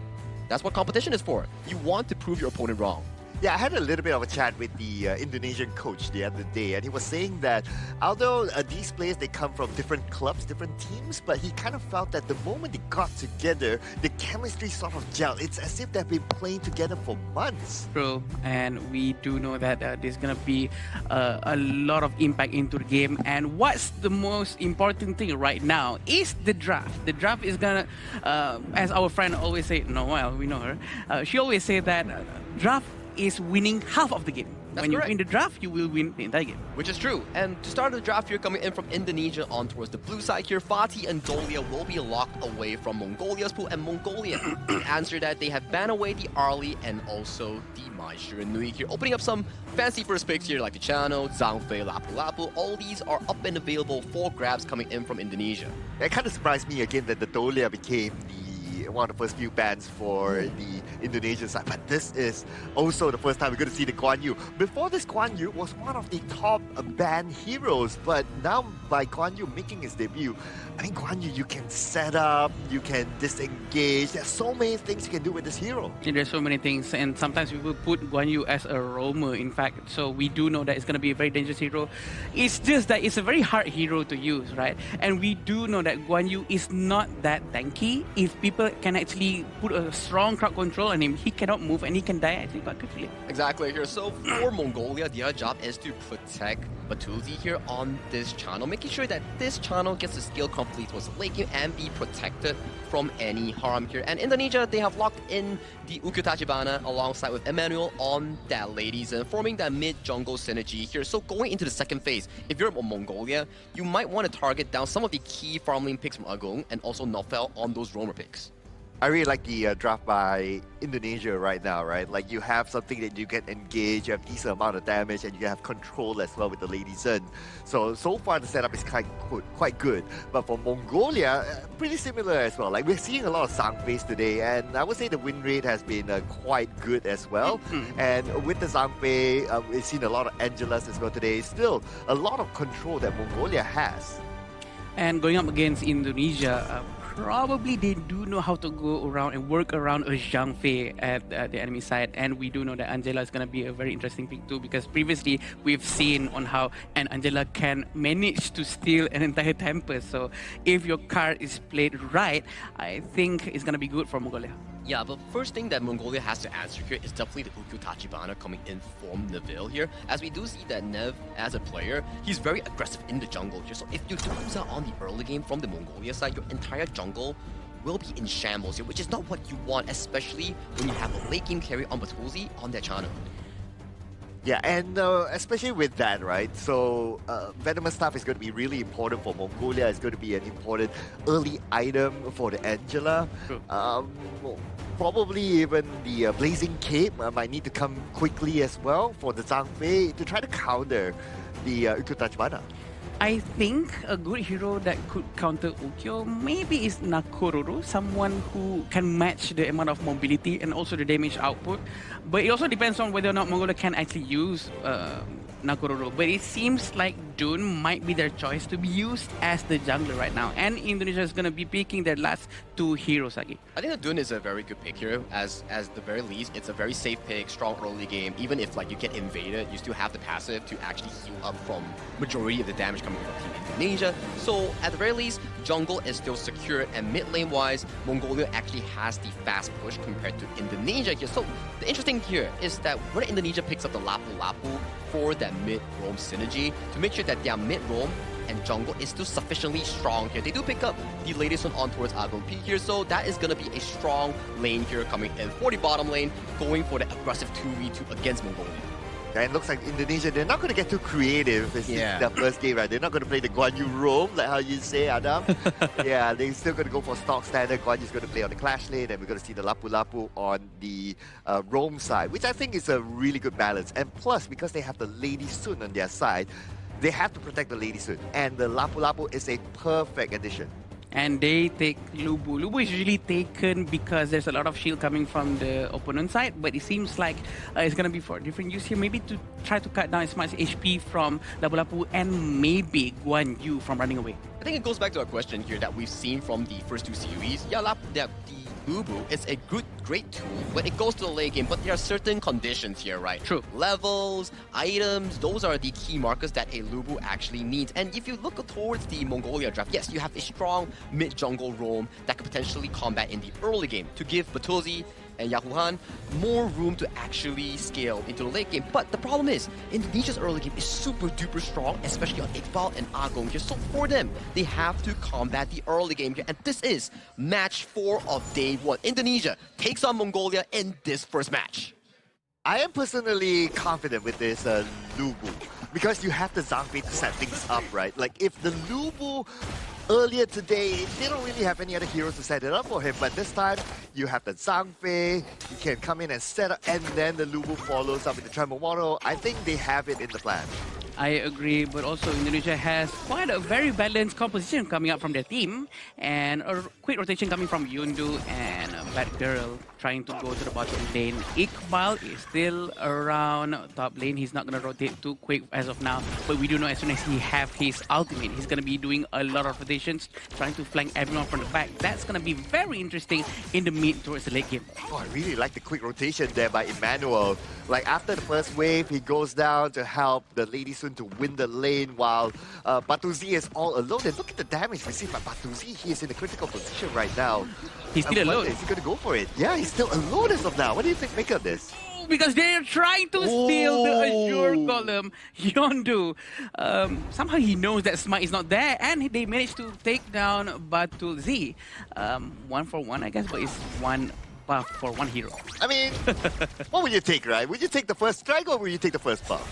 that's what competition is for. You want to prove your opponent wrong. Yeah, I had a little bit of a chat with the Indonesian coach the other day, and he was saying that although these players, they come from different clubs, different teams, but he kind of felt that the moment they got together, the chemistry sort of gelled. It's as if they've been playing together for months. True, and we do know that there's going to be a lot of impact into the game. And what's the most important thing right now is the draft. The draft is going to, as our friend always say, Noelle, we know her, she always say that draft is winning half of the game. That's when correct. you win the draft, you will win the entire game. Which is true. And to start the draft here, coming in from Indonesia on towards the blue side here, Fatih and Dolia will be locked away from Mongolia's pool. And Mongolia, the answer that they have banned away the Arli and also the Mai Shiranui here, opening up some fancy first picks here like the Chano, Zhangfei, Lapu Lapu. All these are up and available for grabs coming in from Indonesia. It kind of surprised me again that the Dolia became one of the first few bans for the Indonesian side, but this is also the first time we're going to see the Guan Yu. Before this, Guan Yu was one of the top ban heroes, but now by Guan Yu making his debut, I mean, Guan Yu, you can set up, you can disengage. There's so many things you can do with this hero. And there's so many things, and sometimes we will put Guan Yu as a roamer, in fact. So we do know that it's going to be a very dangerous hero. It's just that it's a very hard hero to use, right? And we do know that Guan Yu is not that tanky. If people can actually put a strong crowd control on him, he cannot move and he can die actually quite quickly. Exactly here. So for Mongolia, their job is to protect Batuzi here on this channel, making sure that this channel gets the skill complete towards the late game and be protected from any harm here. And Indonesia, they have locked in the Ukyo Tachibana alongside with Emmanuel on that ladies and forming that mid-jungle synergy here. So going into the second phase, if you're Mongolia, you might want to target down some of the key farm lane picks from Agung and also Nofel on those roamer picks. I really like the draft by Indonesia right now, right? Like, you have something that you can engage, you have decent amount of damage, and you have control as well with the Lady Zen. So far the setup is quite good. But for Mongolia, pretty similar as well. Like, we're seeing a lot of Zhangfei's today, and I would say the win rate has been quite good as well. And with the Zhangfei, we've seen a lot of Angelas as well today. Still, a lot of control that Mongolia has. And going up against Indonesia, probably they do know how to go around and work around a Zhang Fei at the enemy side. And we do know that Angela is going to be a very interesting pick too, because previously we've seen on how Angela can manage to steal an entire temple. So if your card is played right, I think it's going to be good for Mongolia. Yeah, but first thing that Mongolia has to answer here is definitely the Ukyo Tachibana coming in from Neville here. As we do see that Nev, as a player, he's very aggressive in the jungle here. So if you lose out on the early game from the Mongolia side, your entire jungle will be in shambles here, which is not what you want, especially when you have a late game carry on Batuzi on their channel. Yeah, and especially with that, right? So Venomous Staff is going to be really important for Mongolia. It's going to be an important early item for the Angela. Probably even the Blazing Cape might need to come quickly as well for the Zhang Fei to try to counter the Ukyo Tachibana. I think a good hero that could counter Ukyo maybe is Nakororo, someone who can match the amount of mobility and also the damage output. But it also depends on whether or not Mongolia can actually use Nakororo. But it seems like Dune might be their choice to be used as the jungler right now. And Indonesia is going to be picking their last two heroes again. I think the Dun is a very good pick here. As the very least, it's a very safe pick, strong early game. Even if like you get invaded, you still have the passive to actually heal up from majority of the damage coming from Team Indonesia. So at the very least, jungle is still secure, and mid lane wise, Mongolia actually has the fast push compared to Indonesia here. So the interesting here is that when Indonesia picks up the Lapu Lapu for that mid roam synergy to make sure that their mid roam and jungle is still sufficiently strong here. They do pick up the latest one on towards Agong Peak here, so that is going to be a strong lane here coming in for the bottom lane, going for the aggressive 2v2 against Mongolia. Yeah, it looks like Indonesia, they're not going to get too creative. This is their first game, right? They're not going to play the Guan Yu roam, like how you say, Adam. Yeah, they're still going to go for stock standard. Guan Yu's going to play on the clash lane, and we're going to see the Lapu Lapu on the roam side, which I think is a really good balance. And plus, because they have the Lady Sun on their side, they have to protect the Lady Sun, and the Lapu Lapu is a perfect addition. And they take Lubu. Lubu is usually taken because there's a lot of shield coming from the opponent side, but it seems like it's going to be for different use here, maybe to try to cut down as much HP from Lapu Lapu and maybe Guan Yu from running away. I think it goes back to a question here that we've seen from the first two series. Yeah, the Lubu is a great tool when it goes to the late game, but there are certain conditions here, right? True. Levels, items, those are the key markers that a Lubu actually needs. And if you look towards the Mongolia draft, yes, you have a strong mid-jungle roam that could potentially combat in the early game to give Batulzi and Yahuhan more room to actually scale into the late game. But the problem is, Indonesia's early game is super duper strong, especially on Iqbal and Agong here. So for them, they have to combat the early game here. And this is match 4 of day 1. Indonesia takes on Mongolia in this first match. I am personally confident with this Lubu, because you have the Zhangfei to set things up, right? Like if the Lubu earlier today, they don't really have any other heroes to set it up for him, but this time you have the Zhangfei, you can come in and set up, and then the Lubu follows up with the Tremor Model. I think they have it in the plan. I agree, but also Indonesia has quite a very balanced composition coming up from their team, and a quick rotation coming from Yundu and Bad Girl trying to go to the bottom lane. Iqbal is still around top lane. He's not going to rotate too quick as of now, but we do know as soon as he have his ultimate, he's going to be doing a lot of rotations, trying to flank everyone from the back. That's going to be very interesting in the mid towards the late game. Oh, I really like the quick rotation there by Emmanuel. Like after the first wave, he goes down to help the Lady Sun to win the lane while Batuzi is all alone. And look at the damage received by Batuzi. He is in a critical position right now. He's still alone. Is he going to go for it? Yeah, he's still alone as of now. What do you think make of this? Because they're trying to steal the Azure Golem. Yondu, somehow he knows that Smite is not there, and they managed to take down Batulzi. 1-for-1, I guess, but it's one buff for one hero. I mean, what would you take, right? Would you take the first strike or would you take the first buff?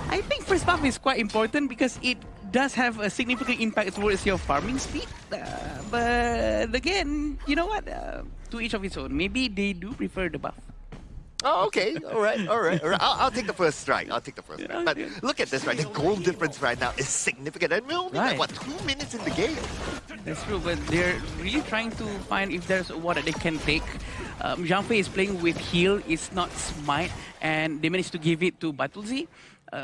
I think first buff is quite important because it does have a significant impact towards your farming speed. But again, you know what? To each of its own. Maybe they do prefer the buff. Oh, okay. All right. I'll take the first strike. I'll take the first strike. But look at this, right? The goal difference right now is significant. And we're only like, what, 2 minutes in the game? That's true, but they're really trying to find if there's a war that they can take. Zhangfei is playing with heal, it's not smite, and they managed to give it to Batulzi.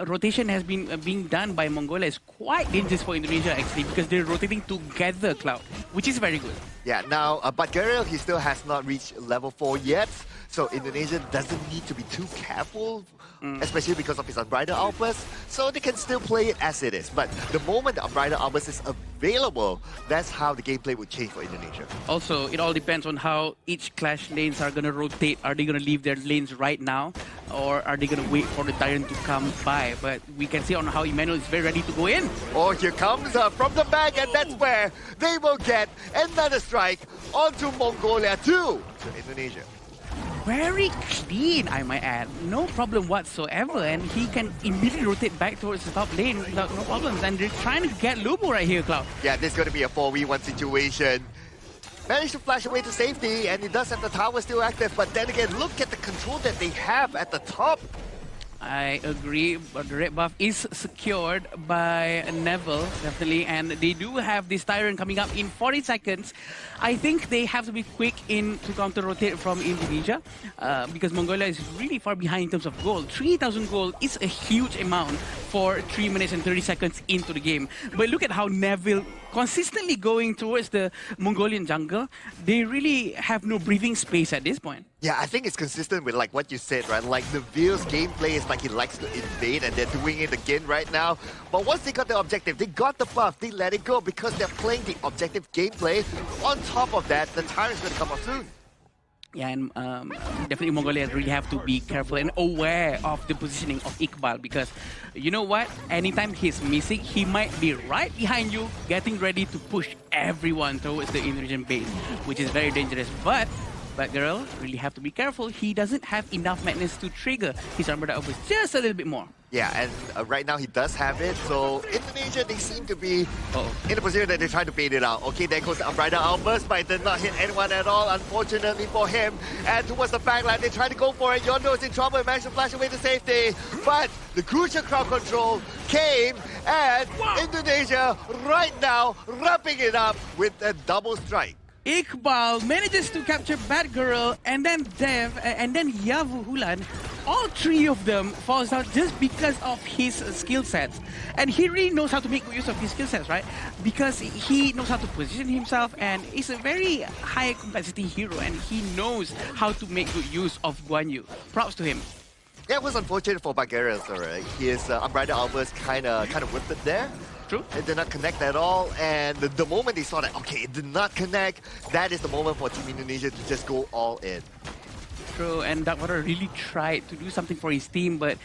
Rotation has been being done by Mongolia. Is quite dangerous for Indonesia actually because they're rotating together, Cloud, which is very good. Yeah, now, but Gariel, he still has not reached level 4 yet. So Indonesia doesn't need to be too careful, especially because of his Unbridled Outburst. So they can still play it as it is. But the moment the Unbridled Outburst is available, that's how the gameplay would change for Indonesia. Also, it all depends on how each clash lanes are going to rotate. Are they going to leave their lanes right now? Or are they going to wait for the Tyrant to come by? But we can see on how Emmanuel is very ready to go in. Oh, here comes from the back, and that's where they will get another strike onto Mongolia too. So Indonesia. Very clean, I might add. No problem whatsoever, and he can immediately rotate back towards the top lane without no problems. And they're trying to get Lubu right here, Cloud. Yeah, this is going to be a 4v1 situation. Managed to flash away to safety, and he does have the tower still active. But then again, look at the control that they have at the top. I agree, but the red buff is secured by Neville, definitely, and they do have this Tyrant coming up in 40 seconds. I think they have to be quick in to counter-rotate from Indonesia because Mongolia is really far behind in terms of gold. 3,000 gold is a huge amount for 3 minutes and 30 seconds into the game. But look at how Neville consistently going towards the Mongolian jungle. They really have no breathing space at this point. Yeah, I think it's consistent with like what you said, right? Like Neville's gameplay is like he likes to invade, and they're doing it again right now. But once they got the objective, they got the buff, they let it go because they're playing the objective gameplay. On top of that, the time is going to come up soon. Yeah, and definitely Mongolia really have to be careful and aware of the positioning of Iqbal, because you know what? Anytime he's missing, he might be right behind you, getting ready to push everyone towards the Indonesian base, which is very dangerous. But Girl really have to be careful. He doesn't have enough madness to trigger his armor outburst just a little bit more. Yeah, and right now he does have it. So Indonesia, they seem to be in a position that they're trying to bait it out. Okay, there goes the Umbrella Outburst, but it did not hit anyone at all, unfortunately for him. And towards the backline, they try to go for it. Yondo is in trouble and managed to flash away to safety. But the crucial crowd control came, and Indonesia right now wrapping it up with a double strike. Iqbal manages to capture Batgirl, and then Dev, and then Yavu Hulan. All three of them falls out just because of his skill sets. And he really knows how to make use of his skill sets, right? Because he knows how to position himself, and he's a very high complexity hero, and he knows how to make good use of Guan Yu. Props to him. Yeah, it was unfortunate for Bagheera, right? His Umbrella Outburst kind of whipped it there. True. It did not connect at all, and the moment they saw that, okay, it did not connect, that is the moment for Team Indonesia to just go all in. True, and Darkwater really tried to do something for his team, but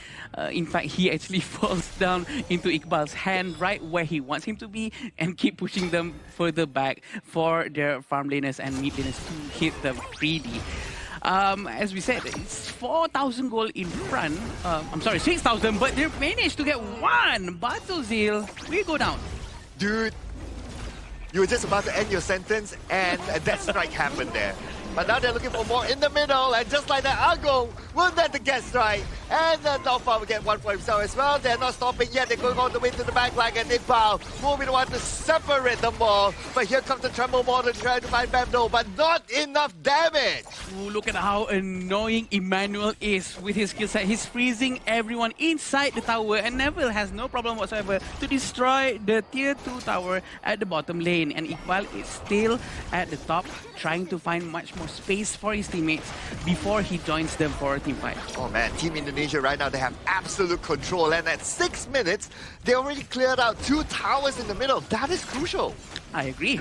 in fact, he actually falls down into Iqbal's hand right where he wants him to be, and keep pushing them further back for their farm laners and mid laners to hit them greedy. As we said, it's 4,000 gold in front. I'm sorry, 6,000, but they managed to get one. Battlezeal, we go down. Dude, you were just about to end your sentence, and that strike happened there. But now they're looking for more in the middle, and just like that, Argo will net the get strike. And Dolphin will get one for himself as well. They're not stopping yet. They're going all the way to the back line, and Iqbal will be the one to separate them all. But here comes the Tremble Mortar trying to find Bamdo, but not enough damage. Ooh, look at how annoying Emmanuel is with his skill set. He's freezing everyone inside the tower, and Neville has no problem whatsoever to destroy the tier 2 tower at the bottom lane. And Iqbal is still at the top, trying to find much more space for his teammates before he joins them for a team fight. Oh man, Team Indonesia right now, they have absolute control, and at 6 minutes, they already cleared out 2 towers in the middle. That is crucial. I agree.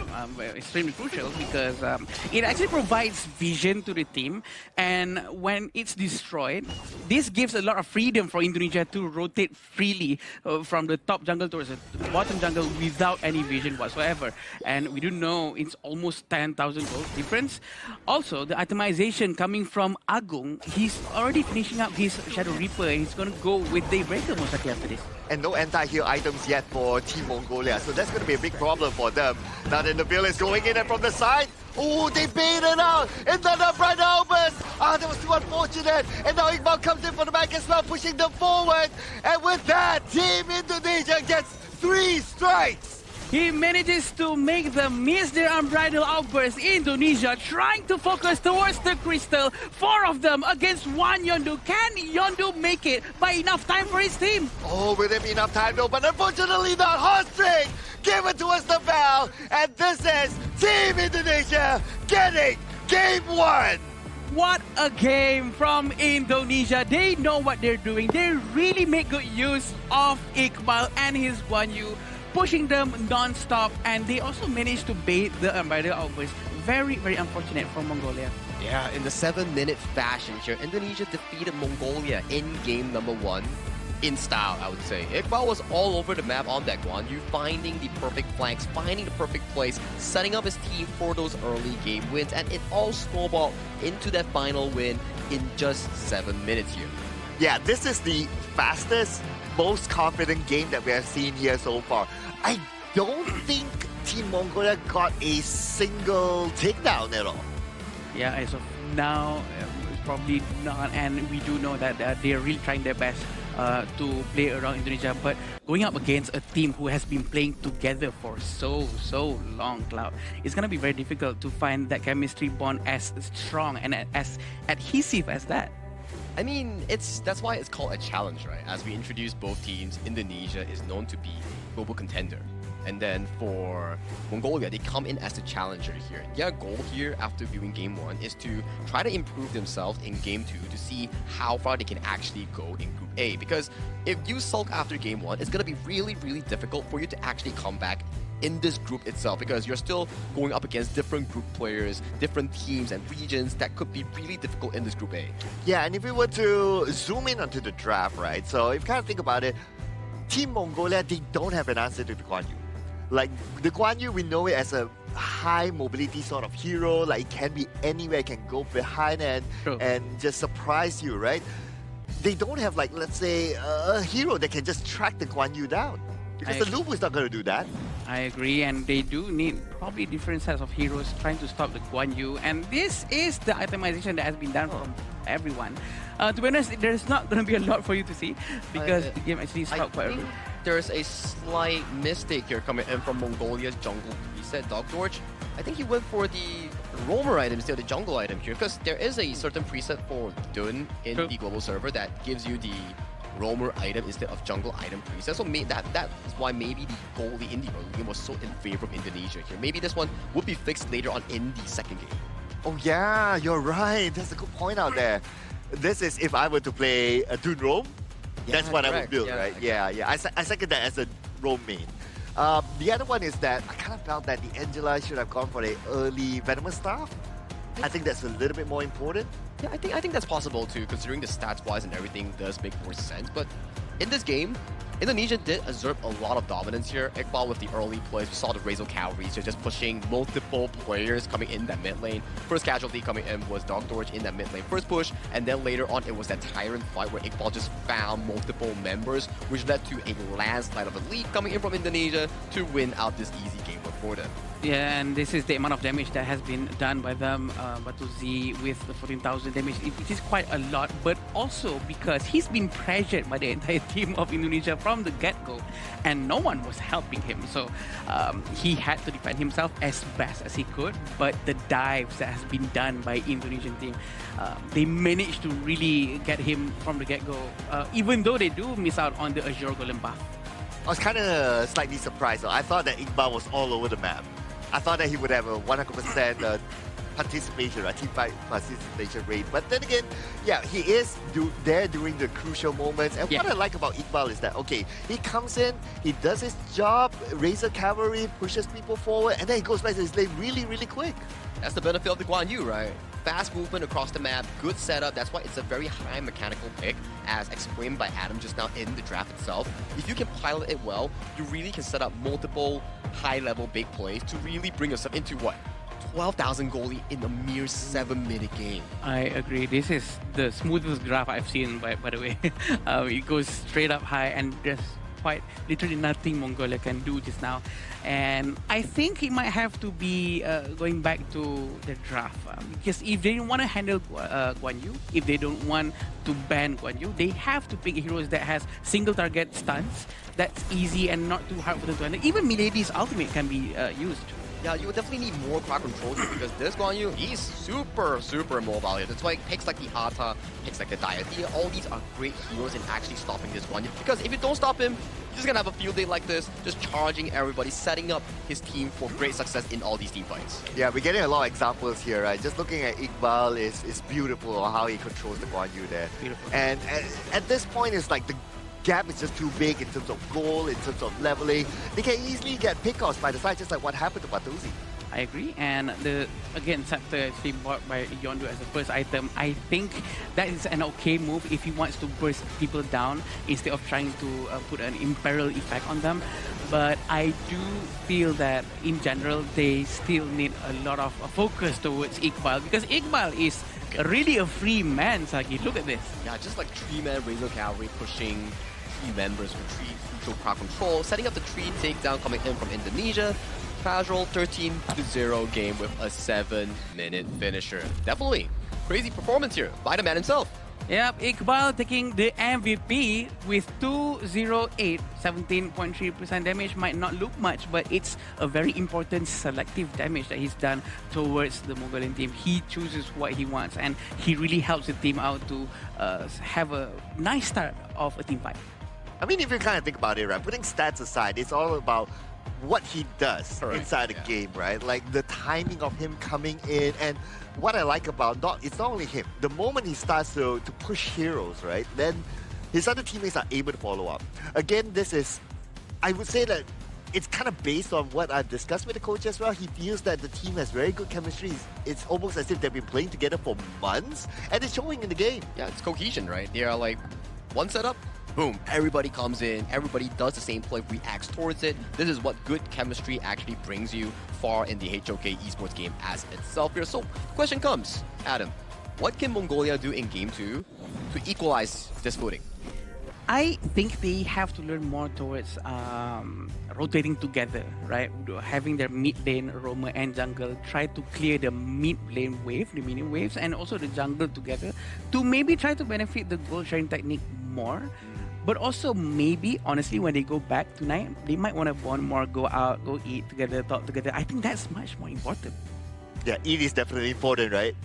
Extremely crucial, because it actually provides vision to the team, and when it's destroyed, this gives a lot of freedom for Indonesia to rotate freely from the top jungle towards the bottom jungle without any vision whatsoever. And we do know it's almost 10,000 gold difference. Also, the itemization coming from Agung, he's already finishing up his Shadow Reaper, and he's going to go with Daybreaker most likely after this. And no anti-heal items yet for Team Mongolia, so that's going to be a big problem for them. Now that Nabil is going in, and from the side, oh, they baited out, and then up right now, but that was too unfortunate. And now Iqbal comes in for the back as well, pushing them forward. And with that, Team Indonesia gets 3 strikes. He manages to make them miss their unbridled outburst. Indonesia trying to focus towards the crystal. 4 of them against 1 Yondu. Can Yondu make it by enough time for his team? Oh, will there be enough time though? But unfortunately not. Heartstring, give it to us the bell. And this is Team Indonesia getting Game 1. What a game from Indonesia. They know what they're doing. They really make good use of Iqbal and his Guan Yu, pushing them non-stop, and they also managed to bait the Umbrella Outburst. Very, very unfortunate for Mongolia. Yeah, in the 7-minute fashion here, Indonesia defeated Mongolia in game number 1. In style, I would say. Iqbal was all over the map on that Guan Yu, finding the perfect flanks, finding the perfect place, setting up his team for those early game wins, and it all snowballed into that final win in just 7 minutes here. Yeah, this is the fastest, most confident game that we have seen here so far. I don't think Team Mongolia got a single takedown at all. Yeah, as of now, probably not, and we do know that they're really trying their best to play around Indonesia, but going up against a team who has been playing together for so long, Cloud, it's going to be very difficult to find that chemistry bond as strong and as adhesive as that. I mean, that's why it's called a challenge, right? As we introduce both teams, Indonesia is known to be a global contender. And then for Mongolia, they come in as the challenger here. Their goal here after viewing Game 1 is to try to improve themselves in Game 2 to see how far they can actually go in Group A. Because if you sulk after Game 1, it's going to be really, really difficult for you to actually come back in this group itself, because you're still going up against different group players, different teams and regions that could be really difficult in this Group A. Yeah, and if we were to zoom in onto the draft, right? So if you kind of think about it, Team Mongolia, they don't have an answer to the Guan Yu. Like, the Guan Yu, we know it as a high mobility sort of hero. Like, it can be anywhere, it can go behind and just surprise you, right? They don't have, like, let's say, a hero that can just track the Guan Yu down. Because the Lubu is not going to do that. I agree, and they do need probably different sets of heroes trying to stop the Guan Yu. And this is the itemization that has been done from everyone. To be honest, there's not going to be a lot for you to see because the game actually stopped quite early. There's a slight mistake here coming in from Mongolia's jungle preset. Dog George, I think he went for the roamer item instead of the jungle item here, because there is a certain preset for Dun in the global server that gives you the roamer item instead of jungle item preset. So that is why maybe the goalie in the early game was so in favor of Indonesia here. Maybe this one would be fixed later on in the second game. Oh yeah, you're right. That's a good point out there. This is if I were to play a Dun roam. That's what I would build, right? Exactly. Yeah. I second that as a roam main. The other one is that I kind of felt that the Angela should have gone for an early Venomous Staff. I think that's a little bit more important. Yeah, I think that's possible too, considering the stats-wise and everything does make more sense. But in this game, Indonesia did exert a lot of dominance here. Iqbal with the early plays, we saw the Razor Cavalry, so just pushing multiple players coming in that mid lane. First casualty coming in was Dog George in that mid lane first push, and then later on it was that Tyrant fight where Iqbal just found multiple members, which led to a landslide of a lead coming in from Indonesia to win out this easy game for them. Yeah, and this is the amount of damage that has been done by them. Batuzi with the 14,000 damage, it is quite a lot, but also because he's been pressured by the entire team of Indonesia from the get-go, and no one was helping him. So he had to defend himself as best as he could, but the dives that has been done by Indonesian team, they managed to really get him from the get-go, even though they do miss out on the Azure Golem buff. I was kind of slightly surprised though. I thought that Iqbal was all over the map. I thought that he would have a 100% participation, a team fight participation rate. But then again, yeah, he is there during the crucial moments. And what I like about Iqbal is that, okay, he comes in, he does his job, Razor Cavalry, pushes people forward, and then he goes back to his lane really, really quick. That's the benefit of the Guan Yu, right? Fast movement across the map, good setup. That's why it's a very high mechanical pick, as explained by Adam just now in the draft itself. If you can pilot it well, you really can set up multiple high-level big plays to really bring yourself into what? 12,000 goalie in a mere 7-minute game. I agree. This is the smoothest draft I've seen, by the way. It goes straight up high, and there's quite literally nothing Mongolia can do just now. And I think he might have to be going back to the draft, because if they don't want to handle Guan Yu, if they don't want to ban Guan Yu, they have to pick heroes that has single target stuns that's easy and not too hard for them to handle. Even Milady's ultimate can be used. Yeah, you would definitely need more crowd control here, because this Guan Yu, he's super mobile here. That's why picks like the Hata, picks like the Diathea, all these are great heroes in actually stopping this Guan Yu. Because if you don't stop him, you're just gonna have a field day like this, just charging everybody, setting up his team for great success in all these team fights. Yeah, we're getting a lot of examples here, right? Just looking at Iqbal is beautiful on how he controls the Guan Yu there. Beautiful. And at this point, it's like the gap is just too big in terms of goal, in terms of leveling. They can easily get pick-offs by the side, just like what happened to Batuzi. I agree, and again, Scepter actually bought by Yondu as a first item. I think that is an okay move if he wants to burst people down instead of trying to put an Imperial effect on them. But I do feel that in general, they still need a lot of focus towards Iqbal, because Iqbal is really a free man, Sagi. Look at this. Yeah, just like 3-man Razor Cavalry pushing 3 members for 3 crucial crowd control, setting up the 3 takedown coming in from Indonesia. Casual 13-0 game with a 7-minute finisher. Definitely crazy performance here by the man himself. Yep, Iqbal taking the MVP with 208, 17.3% damage. Might not look much, but it's a very important selective damage that he's done towards the Mongolian team. He chooses what he wants, and he really helps the team out to have a nice start of a team fight. I mean, if you kind of think about it, right, putting stats aside, it's all about what he does inside the game, right? Like the timing of him coming in, and what I like about it's not only him. The moment he starts to push heroes, right, then his other teammates are able to follow up. Again, this is, I would say that it's kind of based on what I've discussed with the coach as well. He feels that the team has very good chemistry. It's almost as if they've been playing together for months, and it's showing in the game. Yeah, it's cohesion, right? They are like one setup, boom, everybody comes in, everybody does the same play, reacts towards it. This is what good chemistry actually brings you far in the HOK esports game as itself here. So, question comes, Adam, what can Mongolia do in Game 2 to equalize this footing? I think they have to learn more towards rotating together, right? Having their mid lane, roamer and jungle, try to clear the mid lane wave, the minion waves, and also the jungle together to maybe try to benefit the gold sharing technique more. But also maybe, honestly, when they go back tonight, they might want to bond more, go out, go eat together, talk together. I think that's much more important. Yeah, eat is definitely important, right?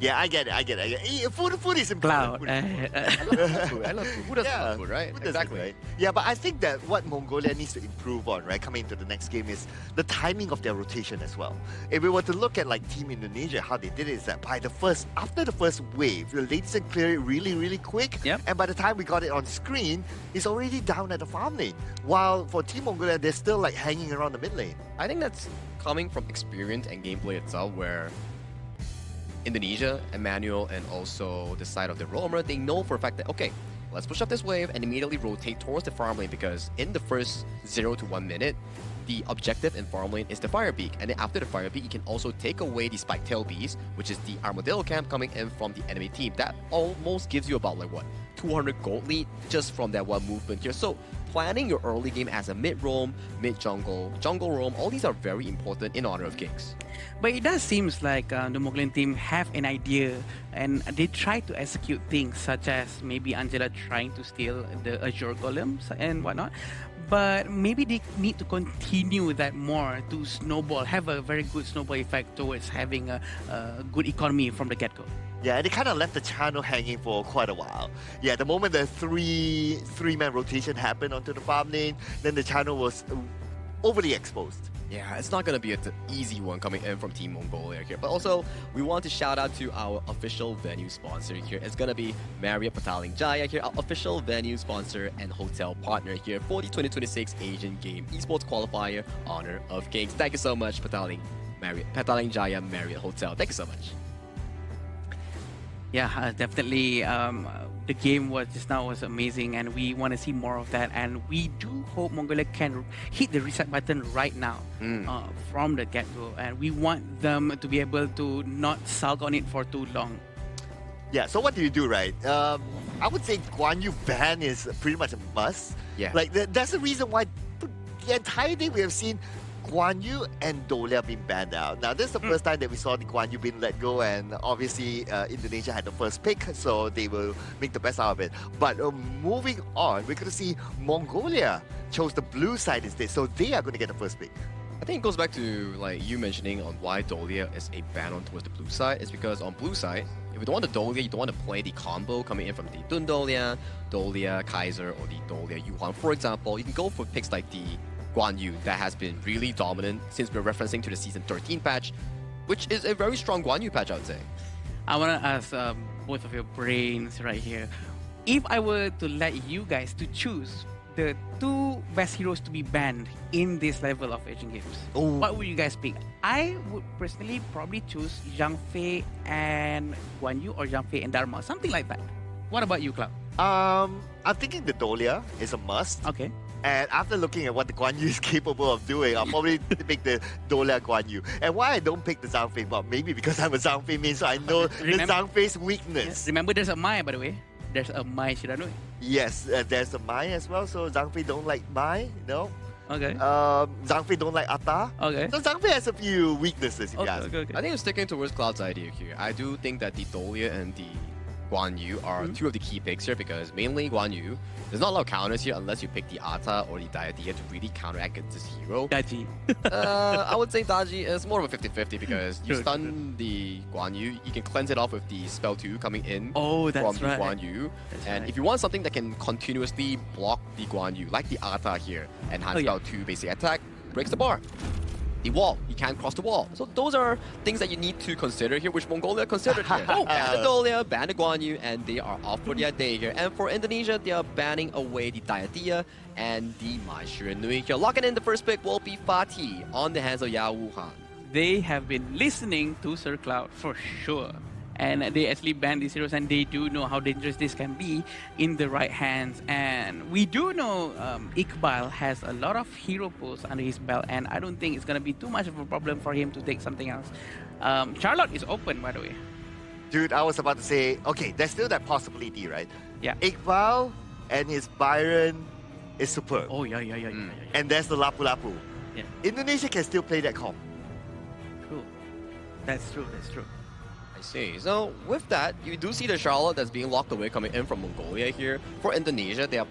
Yeah, I get it. Food is important. Cloud. I love food. Who doesn't love food, right? Exactly. Right? Yeah, but I think that what Mongolia needs to improve on, right, coming into the next game is the timing of their rotation as well. If we were to look at like Team Indonesia, how they did it is that after the first wave, the Latesen cleared it really, really quick. Yep. And by the time we got it on screen, it's already down at the farm lane. While for Team Mongolia, they're still like hanging around the mid lane. I think that's coming from experience and gameplay itself, where Indonesia, Emmanuel, and also the side of the roamer, they know for a fact that, okay, let's push up this wave and immediately rotate towards the farm lane, because in the first 0 to 1 minute, the objective in farm lane is the fire peak, and then after the fire peak, you can also take away the spike tail beast, which is the armadillo camp coming in from the enemy team. That almost gives you about like what, 200 gold lead just from that one movement here. So planning your early game as a mid roam, mid jungle, jungle roam, all these are very important in Honor of Kings. But it does seem like the Mongolian team have an idea, and they try to execute things such as maybe Angela trying to steal the Azure Golems and whatnot. But maybe they need to continue that more to snowball, have a very good snowball effect towards having a good economy from the get-go. Yeah, they kind of left the channel hanging for quite a while. Yeah, the moment the three-man rotation happened onto the farm lane, then the channel was overly exposed. Yeah, it's not going to be an easy one coming in from Team Mongolia here. But also, we want to shout out to our official venue sponsor here. It's going to be Marriott Petaling Jaya here, our official venue sponsor and hotel partner here for the 2026 Asian Game Esports Qualifier Honor of Kings. Thank you so much, Petaling Jaya Marriott Hotel. Thank you so much. Yeah, definitely. The game was amazing, and we want to see more of that. And we do hope Mongolia can hit the reset button right now from the get-go. And we want them to be able to not sulk on it for too long. Yeah, so what do you do, right? I would say Guan Yu ban is pretty much a must. Yeah. Like, that's the reason why the entire day we have seen Guan Yu and Dolia being banned out. Now, this is the first time that we saw the Guan Yu being let go, and obviously Indonesia had the first pick, so they will make the best out of it. But moving on, we're going to see Mongolia chose the blue side instead, so they are going to get the first pick. I think it goes back to like you mentioning on why Dolia is a ban on towards the blue side. It's because on blue side, if you don't want the Dolia, you don't want to play the combo coming in from the Dun Dolia, Kaiser, or the Dolia Yuhuang. For example, you can go for picks like the Guan Yu that has been really dominant since we're referencing to the Season 13 patch, which is a very strong Guan Yu patch, I would say. I want to ask both of your brains right here. If I were to let you guys to choose the two best heroes to be banned in this level of Asian Games, what would you guys pick? I would personally probably choose Zhang Fei and Guan Yu, or Zhang Fei and Dharma, something like that. What about you, Cloud? I'm thinking the Dolia is a must. Okay. And after looking at what the Guan Yu is capable of doing, I'll probably pick the Dolia Guan Yu. And why I don't pick the Zhang Fei? Well, maybe because I'm a Zhang Fei main, so I know the Zhang Fei's weakness. Yes. Remember, there's a Mai, by the way. There's a Mai Shiranui. Yes, there's a Mai as well. So Zhang Fei don't like Mai, no? Okay. Zhang Fei don't like Atta. Okay. So Zhang Fei has a few weaknesses, if you ask. I think I'm sticking towards Cloud's idea here. I do think that the Dolia and the Guan Yu are two of the key picks here because mainly Guan Yu, there's not a lot of counters here unless you pick the Ata or the Diadia to really counteract this hero. Daji. I would say Daji is more of a 50-50 because you stun the Guan Yu, you can cleanse it off with the spell 2 coming in from the Guan Yu. And if you want something that can continuously block the Guan Yu, like the Ata here, and spell 2 basic attack, breaks the bar. The wall, you can't cross the wall. So those are things that you need to consider here, which Mongolia considered here. Mongolia banned the Guan Yu, and they are off for their day here. And for Indonesia, they are banning away the Diadia and the Mai Shiranui here. Locking in the first pick will be Fatih on the hands of Yao Wuhan. They have been listening to Sir Cloud for sure. And they actually banned these heroes, and they do know how dangerous this can be in the right hands. And we do know Iqbal has a lot of hero pulls under his belt, and I don't think it's going to be too much of a problem for him to take something else. Charlotte is open, by the way. Dude, I was about to say, okay, there's still that possibility, right? Yeah. Iqbal and his Byron is superb. Oh, yeah. And there's the Lapu Lapu. Yeah. Indonesia can still play that comp. True. That's true. I see. So with that, you do see the Charlotte that's being locked away coming in from Mongolia here. For Indonesia, they are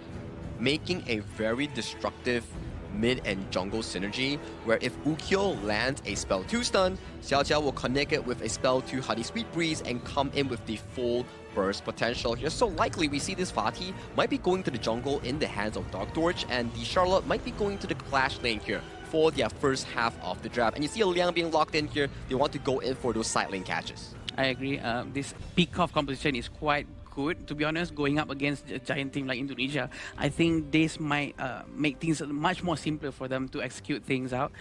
making a very destructive mid and jungle synergy, where if Ukyo lands a spell 2 stun, Xiao Xiao will connect it with a spell 2 Honey Sweet Breeze and come in with the full burst potential here. So likely we see this Fatih might be going to the jungle in the hands of Dark Torch, and the Charlotte might be going to the Clash lane here for their first half of the draft. And you see a Liang being locked in here. They want to go in for those side lane catches. I agree. This pick-off composition is quite good, to be honest, going up against a giant team like Indonesia. I think this might make things much more simpler for them to execute things out.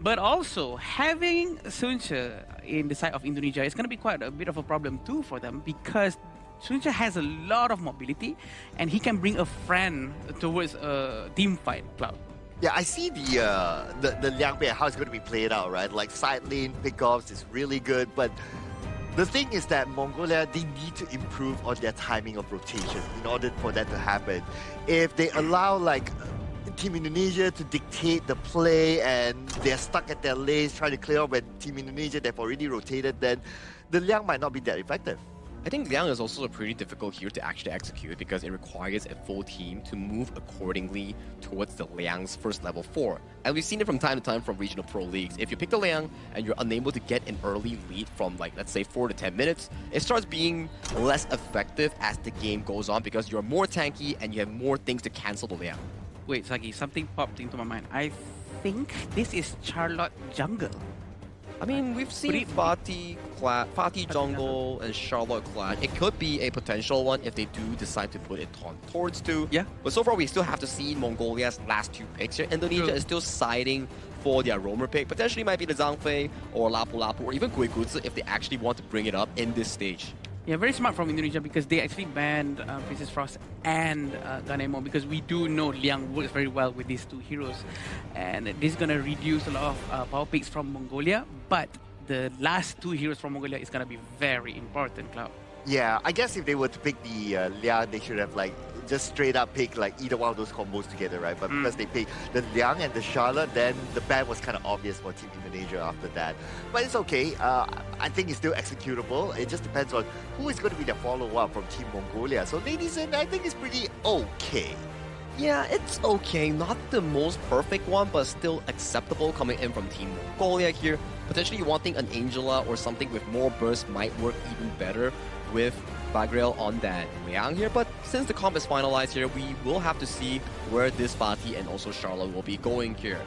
But also, having Sunche in the side of Indonesia is going to be quite a bit of a problem too for them, because Sunche has a lot of mobility, and he can bring a friend towards a team fight, Cloud. Yeah, I see the Liang Bei, how it's going to be played out, right? Like side lane pickoffs is really good, but the thing is that Mongolia, they need to improve on their timing of rotation in order for that to happen. If they allow like Team Indonesia to dictate the play and they're stuck at their lanes trying to clear up when Team Indonesia, they've already rotated, then the Liang might not be that effective. I think Liang is also a pretty difficult hero to actually execute because it requires a full team to move accordingly towards the Liang's first level 4. And we've seen it from time to time from regional pro leagues. If you pick the Liang and you're unable to get an early lead from, like, let's say 4 to 10 minutes, it starts being less effective as the game goes on because you're more tanky and you have more things to cancel the Liang. Wait, Sagi, something popped into my mind. I think this is Charlotte jungle. I mean, we've seen Fatih jungle and Charlotte clash. It could be a potential one if they do decide to put it towards 2. Yeah. But so far, we still have to see Mongolia's last 2 picks here. Indonesia is still siding for their roamer pick. Potentially might be the Zhangfei or Lapu Lapu or even Guigutsu if they actually want to bring it up in this stage. Yeah, very smart from Indonesia because they actually banned Princess Frost and Ganemo, because we do know Liang works very well with these 2 heroes. And this is going to reduce a lot of power picks from Mongolia, but the last 2 heroes from Mongolia is going to be very important, Cloud. Yeah, I guess if they were to pick the Liang, they should have like just straight up pick like either one of those combos together, right? But because they picked the Liang and the Charlotte, then the ban was kind of obvious for Team Indonesia after that. But it's okay. I think it's still executable. It just depends on who is going to be the follow-up from Team Mongolia. So Netizen, I think it's pretty okay. Yeah, it's okay. Not the most perfect one, but still acceptable coming in from Team Mongolia here. Potentially wanting an Angela or something with more burst might work even better with Bagriel on that Liang here, but since the comp is finalized here, we will have to see where this Fatih and also Charlotte will be going here.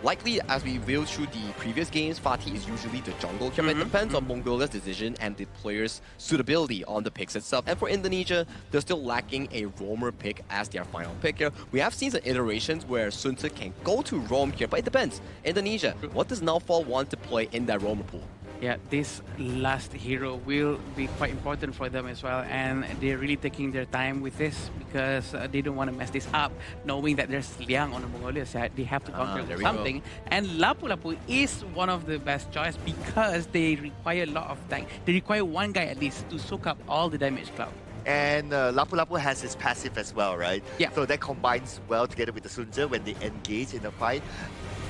Likely, as we viewed through the previous games, Fatih is usually the jungle here, but it depends on Mongolia's decision and the player's suitability on the picks itself. And for Indonesia, they're still lacking a roamer pick as their final pick here. We have seen some iterations where Sun Tzu can go to roam here, but it depends. Indonesia, what does Naufal want to play in that roamer pool? Yeah, this last hero will be quite important for them as well, and they're really taking their time with this because they don't want to mess this up, knowing that there's Liang on the Mongolia side. They have to counter something, and Lapu Lapu is one of the best choice because they require a lot of tank. They require one guy at least to soak up all the damage, Cloud. And Lapu Lapu has his passive as well, right? Yeah. So that combines well together with the Sun Tzu when they engage in a fight.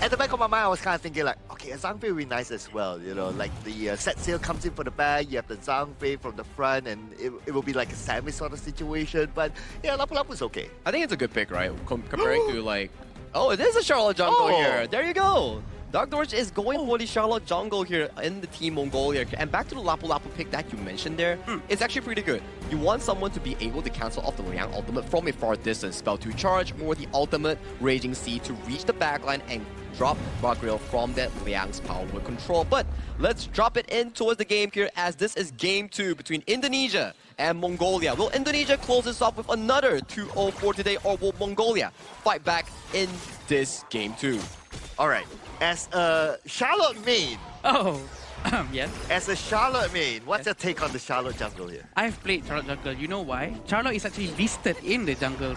at the back of my mind, I was kind of thinking like, okay, a Zhang Fei would be nice as well. You know, like the set sail comes in for the back, you have the Zhang Fei from the front, and it will be like a sandwich sort of situation. But yeah, Lapu Lapu's okay. I think it's a good pick, right? Comparing to like, oh, it is a Charlotte jungle here. There you go. Dark Dorch is going for the Charlotte jungle here in the Team Mongolia. And back to the Lapu Lapu pick that you mentioned there, it's actually pretty good. You want someone to be able to cancel off the Liang ultimate from a far distance, spell 2 charge, or the ultimate Raging Sea to reach the backline and drop Rockrill from that Liang's power with control. But let's drop it in towards the game here, as this is game 2 between Indonesia and Mongolia. Will Indonesia close this off with another 2-0 for today, or will Mongolia fight back in this game 2? All right. As a Charlotte main. Yes. As a Charlotte main, what's your take on the Charlotte jungle here? I've played Charlotte jungle. You know why? Charlotte is actually listed in the jungle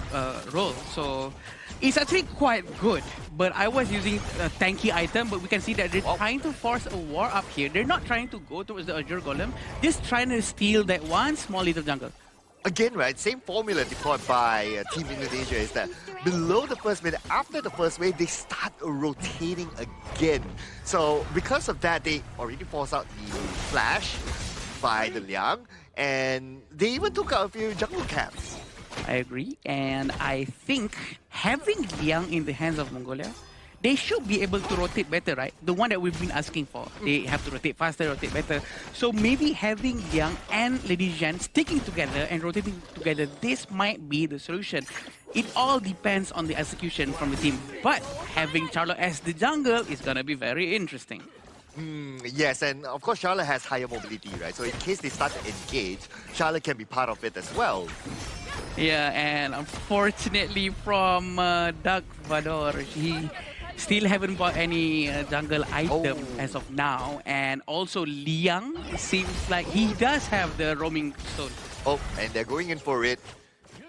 role, so it's actually quite good. But I was using a tanky item, but we can see that they're trying to force a war up here. They're not trying to go towards the Azure Golem, just trying to steal that one small little jungle. Again, right, same formula deployed by Team Indonesia is that below the first minute, after the first wave, they start rotating again. So because of that, they already forced out the flash by the Liang, and they even took out a few jungle camps. I agree, and I think having Liang in the hands of Mongolia, they should be able to rotate better, right? The one that we've been asking for. They have to rotate faster, rotate better. So maybe having Liang and Lady Zhan sticking together and rotating together, this might be the solution. It all depends on the execution from the team. But having Charlotte as the jungle is going to be very interesting. Yes, and of course Charlotte has higher mobility, right? So in case they start to engage, Charlotte can be part of it as well. Yeah, and unfortunately from Dark Vador, he still haven't bought any jungle item as of now. And also Liang seems like he does have the roaming stone. Oh, and they're going in for it.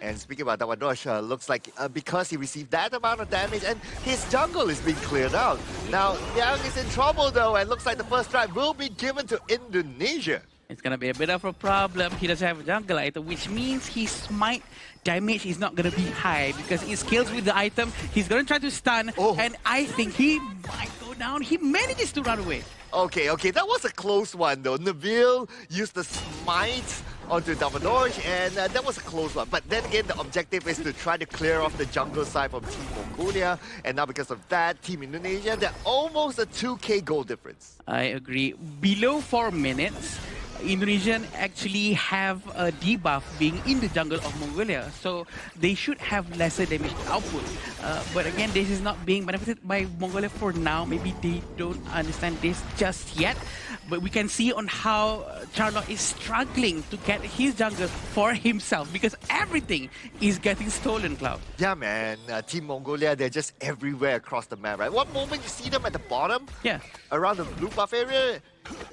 And speaking about Dawadosh, looks like because he received that amount of damage and his jungle is being cleared out. Now, Liang is in trouble though, and looks like the first strike will be given to Indonesia. It's going to be a bit of a problem. He doesn't have a jungle item, which means his smite damage is not going to be high because he scales with the item. He's going to try to stun, and I think he might go down. He manages to run away. Okay, that was a close one though. Nabil used the smite onto Dawadosh, and that was a close one. But then again, the objective is to try to clear off the jungle side from Team Mongolia. And now because of that, Team Indonesia, they're almost a 2k goal difference. I agree. Below 4 minutes, Indonesian actually have a debuff being in the jungle of Mongolia, so they should have lesser damage output. But again, this is not being benefited by Mongolia for now. Maybe they don't understand this just yet. But we can see on how Charlotte is struggling to get his jungle for himself because everything is getting stolen, Cloud. Yeah, man. Team Mongolia, they're just everywhere across the map, right? One moment you see them at the bottom, around the blue buff area.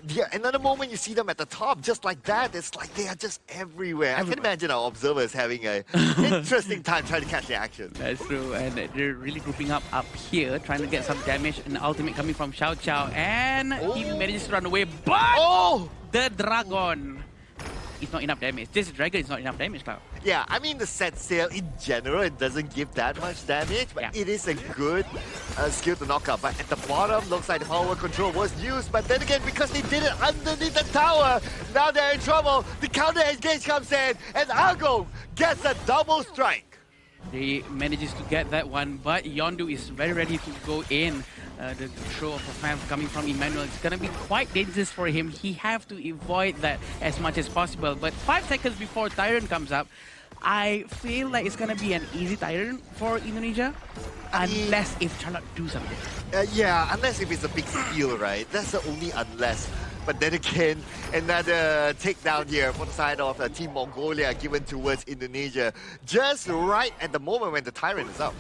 Yeah, another moment you see them at the top, just like that. It's like they are just everywhere. I can imagine our observers having an interesting time trying to catch the action. That's true, and they're really grouping up here, trying to get some damage. And the ultimate coming from Xiao Xiao, and he manages to run away, but the dragon is not enough damage. This dragon is not enough damage, Cloud. Yeah, I mean the set sail in general, it doesn't give that much damage, but it is a good skill to knock out. But at the bottom, looks like the power control was used, but then again, because they did it underneath the tower, now they're in trouble. The counter engage comes in, and Argo gets a double strike. They manages to get that one, but Yondu is very ready to go in. The throw of a fan coming from Emmanuel, it's going to be quite dangerous for him. He have to avoid that as much as possible. But 5 seconds before Tyrant comes up, I feel like it's going to be an easy Tyrant for Indonesia, unless if Charlotte do something. Yeah, unless if it's a big steal, right? That's the only unless. But then again, another takedown here for the side of Team Mongolia given towards Indonesia, just right at the moment when the Tyrant is up.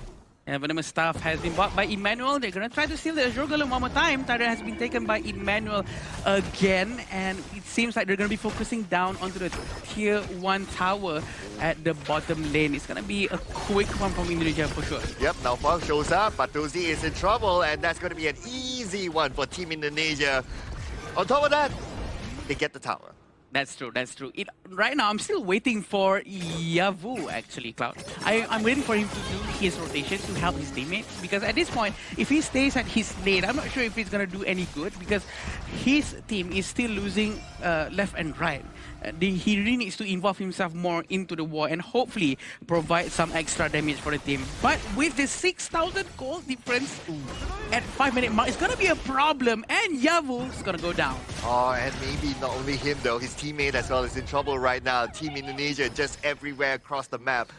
And Venomous Staff has been bought by Emmanuel. They're going to try to steal the Azure Golem one more time. Tyrant has been taken by Emmanuel again. And it seems like they're going to be focusing down onto the Tier 1 tower at the bottom lane. It's going to be a quick one from Indonesia for sure. Yep, now Fang shows up, but Tuzi is in trouble. And that's going to be an easy one for Team Indonesia. On top of that, they get the tower. That's true. That's true. Right now, I'm still waiting for Yavu, actually, Cloud. I'm waiting for him to do his rotation to help his teammate. Because at this point, if he stays at his lane, I'm not sure if he's going to do any good. Because his team is still losing left and right. He really needs to involve himself more into the war and hopefully provide some extra damage for the team. But with the 6,000 gold difference at 5-minute mark, it's going to be a problem. And Yavu is going to go down. Oh, and maybe not only him though, his teammate as well is in trouble right now. Team Indonesia just everywhere across the map.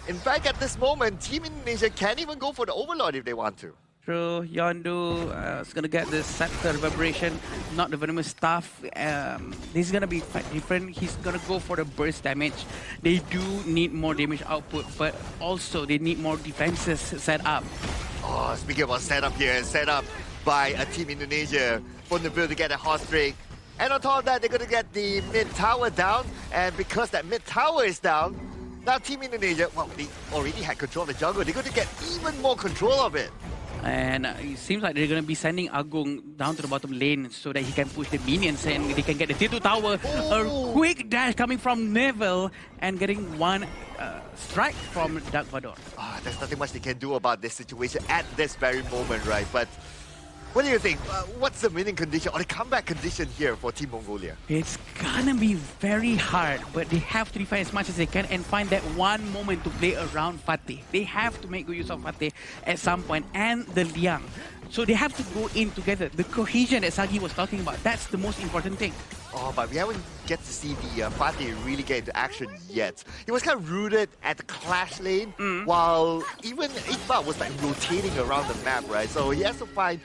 In fact, at this moment, Team Indonesia can't even go for the Overlord if they want to. True, Yondu is going to get the Scepter Vibration, not the Venomous Staff. This is going to be quite different. He's going to go for the burst damage. They do need more damage output, but also they need more defenses set up. Oh, speaking about setup here, set up by a Team Indonesia from the build to get a hot streak. And on top of that, they're going to get the mid tower down. And because that mid tower is down, now Team Indonesia, well, they already had control of the jungle. They're going to get even more control of it. And it seems like they're going to be sending Agung down to the bottom lane so that he can push the minions and they can get the tier 2 tower. A quick dash coming from Neville and getting one strike from Dark Vador. There's nothing much they can do about this situation at this very moment, right? But what do you think? What's the winning condition or the comeback condition here for Team Mongolia? It's gonna be very hard, but they have to defend as much as they can and find that one moment to play around Fatih. They have to make good use of Fatih at some point and the Liang. So they have to go in together. The cohesion that Sagi was talking about, that's the most important thing. Oh, but we haven't get to see the Fatih really get into action yet. He was kind of rooted at the clash lane, while even Iqbal was like rotating around the map, right? So he has to find...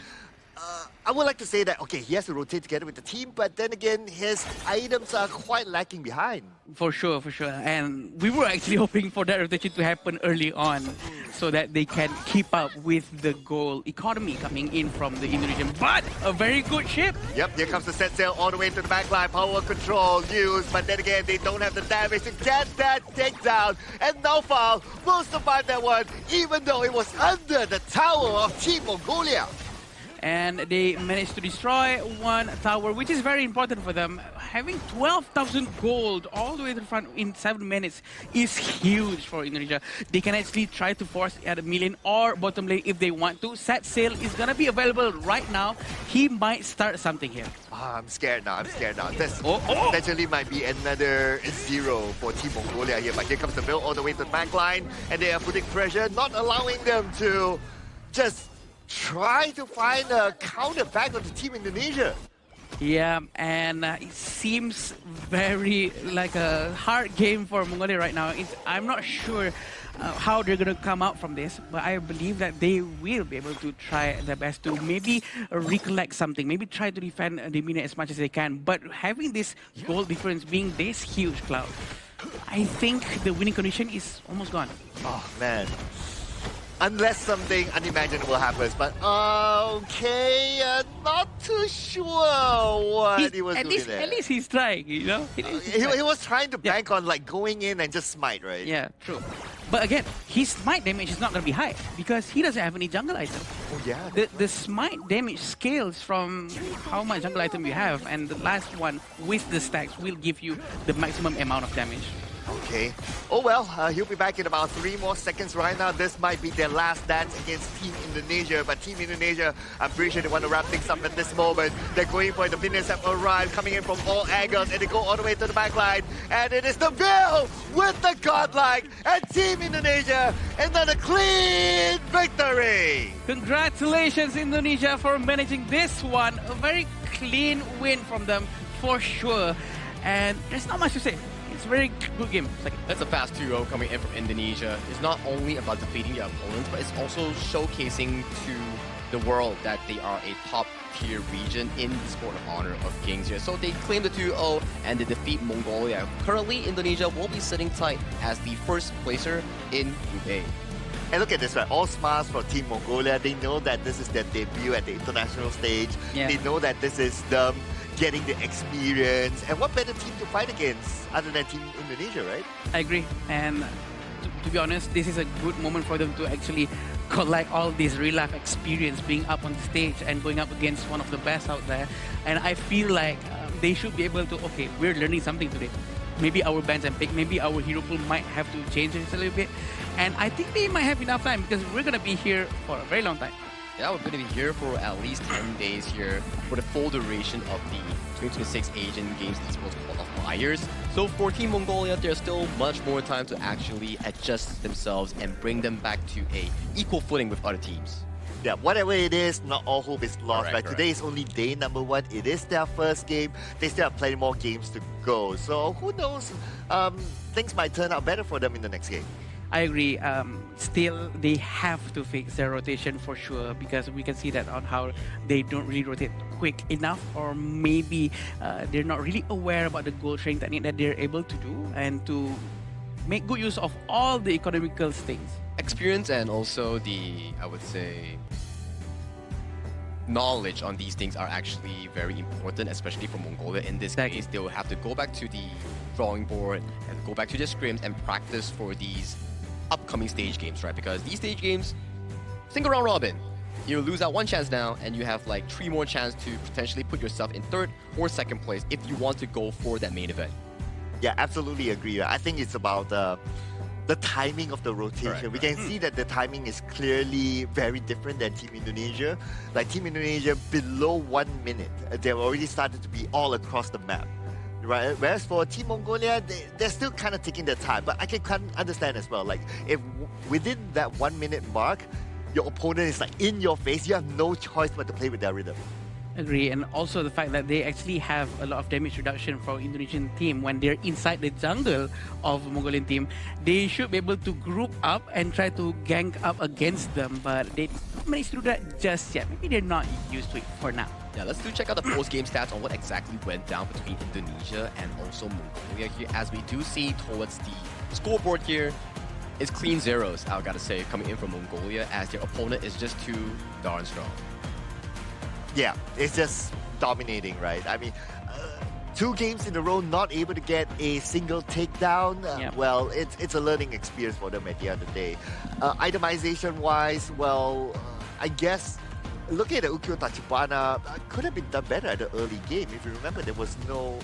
I would like to say that, okay, he has to rotate together with the team, but then again, his items are quite lacking behind. For sure, for sure. And we were actually hoping for that rotation to happen early on so that they can keep up with the gold economy coming in from the Indonesian. But a very good ship. Yep, here comes the set sail all the way to the back line. Power control used, but then again, they don't have the damage to get that takedown. And Naufal will survive that one, even though it was under the tower of Team Mongolia. And they managed to destroy one tower, which is very important for them. Having 12,000 gold all the way to the front in 7 minutes is huge for Indonesia. They can actually try to force at a million or bottom lane if they want to. Set sail is going to be available right now. He might start something here. I'm scared now, This potentially might be another 0 for Team Mongolia here. But here comes the build all the way to the back line. And they are putting pressure, not allowing them to just try to find a counter back of the Team Indonesia. Yeah, and it seems very like a hard game for Mongolia right now. I'm not sure how they're going to come out from this, but I believe that they will be able to try their best to maybe recollect something, maybe try to defend the minion as much as they can. But having this goal difference being this huge, Cloud, I think the winning condition is almost gone. Oh, man. Unless something unimaginable happens, but okay, not too sure what he was doing there. At least he's trying, you know? He was trying to bank on like going in and just smite, right? Yeah, true. But again, his smite damage is not going to be high because he doesn't have any jungle item. Oh yeah. The smite damage scales from how much jungle item you have, and the last one with the stacks will give you the maximum amount of damage. Okay. Oh well, he'll be back in about 3 more seconds right now. This might be their last dance against Team Indonesia. But Team Indonesia, I'm pretty sure they want to wrap things up at this moment. They're going for it. The minions have arrived, coming in from all angles, and they go all the way to the back line. And it is the Bill with the godlike, and Team Indonesia, another clean victory! Congratulations, Indonesia, for managing this one. A very clean win from them, for sure. And there's not much to say. It's a very good game. That's a fast 2-0 coming in from Indonesia. It's not only about defeating their opponents, but it's also showcasing to the world that they are a top-tier region in the sport of Honor of Kings here. So they claim the 2-0 and they defeat Mongolia. Currently, Indonesia will be sitting tight as the first placer in Group A. And look at this, right? All smiles for Team Mongolia. They know that this is their debut at the international stage. Yeah. They know that this is them getting the experience. And what better team to fight against other than Team Indonesia, right? I agree. And to be honest, this is a good moment for them to actually collect all this real-life experience being up on the stage and going up against one of the best out there. And I feel like they should be able to, okay, we're learning something today. Maybe our bans and pick, maybe our hero pool might have to change this a little bit. And I think they might have enough time because we're going to be here for a very long time. Yeah, we're going to be here for at least 10 days here for the full duration of the 2026 Asian Games Esports qualifiers. So for Team Mongolia, there's still much more time to actually adjust themselves and bring them back to a equal footing with other teams. Yeah, whatever it is, not all hope is lost, Correct, right? correct. Today is only day number 1. It is their first game. They still have plenty more games to go. So who knows? Things might turn out better for them in the next game. I agree. Still, they have to fix their rotation for sure because we can see that on how they don't really rotate quick enough, or maybe they're not really aware about the goal sharing technique that they're able to do and to make good use of all the economical things. Experience and also the, I would say, knowledge on these things are actually very important, especially for Mongolia. In this case, they will have to go back to the drawing board and go back to the scrims and practice for these upcoming stage games, right? Because these stage games, single round robin. You lose out one chance now, and you have like 3 more chances to potentially put yourself in 3rd or 2nd place if you want to go for that main event. Yeah, absolutely agree. I think it's about the timing of the rotation. We can see that the timing is clearly very different than Team Indonesia. Like Team Indonesia, below 1 minute, they've already started to be all across the map. Right? Whereas for Team Mongolia, they're still kind of taking their time. But I can understand as well. Like if within that 1 minute mark, your opponent is like in your face, you have no choice but to play with their rhythm. Agree, and also the fact that they actually have a lot of damage reduction for Indonesian team when they're inside the jungle of Mongolian team. They should be able to group up and try to gank up against them, but they don't manage to do that just yet. Maybe they're not used to it for now. Yeah, let's check out the post-game stats on what exactly went down between Indonesia and also Mongolia here. As we do see towards the scoreboard here, it's clean zeros, I gotta say, coming in from Mongolia, as their opponent is just too darn strong. Yeah, it's just dominating, right? I mean, 2 games in a row not able to get a single takedown. Well, it's a learning experience for them at the end of the day. Itemization-wise, well, I guess looking at the Ukyo Tachibana, could have been done better at the early game. If you remember, there was no...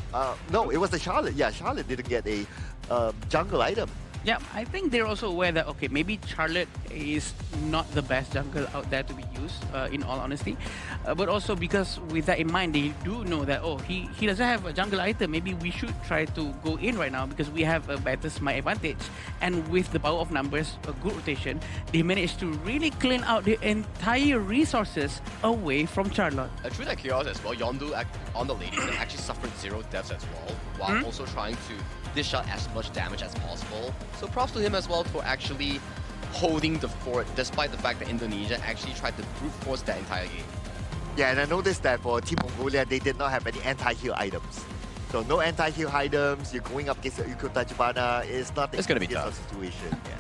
no, it was the Charlotte. Yeah, Charlotte didn't get a jungle item. Yeah, I think they're also aware that, okay, maybe Charlotte is not the best jungle out there to be used, in all honesty. But also because with that in mind, they do know that, oh, he doesn't have a jungle item. Maybe we should try to go in right now because we have a better smite advantage. And with the power of numbers, a good rotation, they managed to really clean out the entire resources away from Charlotte. True that chaos as well, Yondu on the ladies actually suffered 0 deaths as well, while also trying to dish out as much damage as possible. So props to him as well for actually holding the fort, despite the fact that Indonesia actually tried to brute force that entire game. Yeah, and I noticed that for Team Mongolia, they did not have any anti-heal items. So no anti-heal items, you're going up against the Ukyo Tachibana, it's not It's gonna be tough situation. Yeah.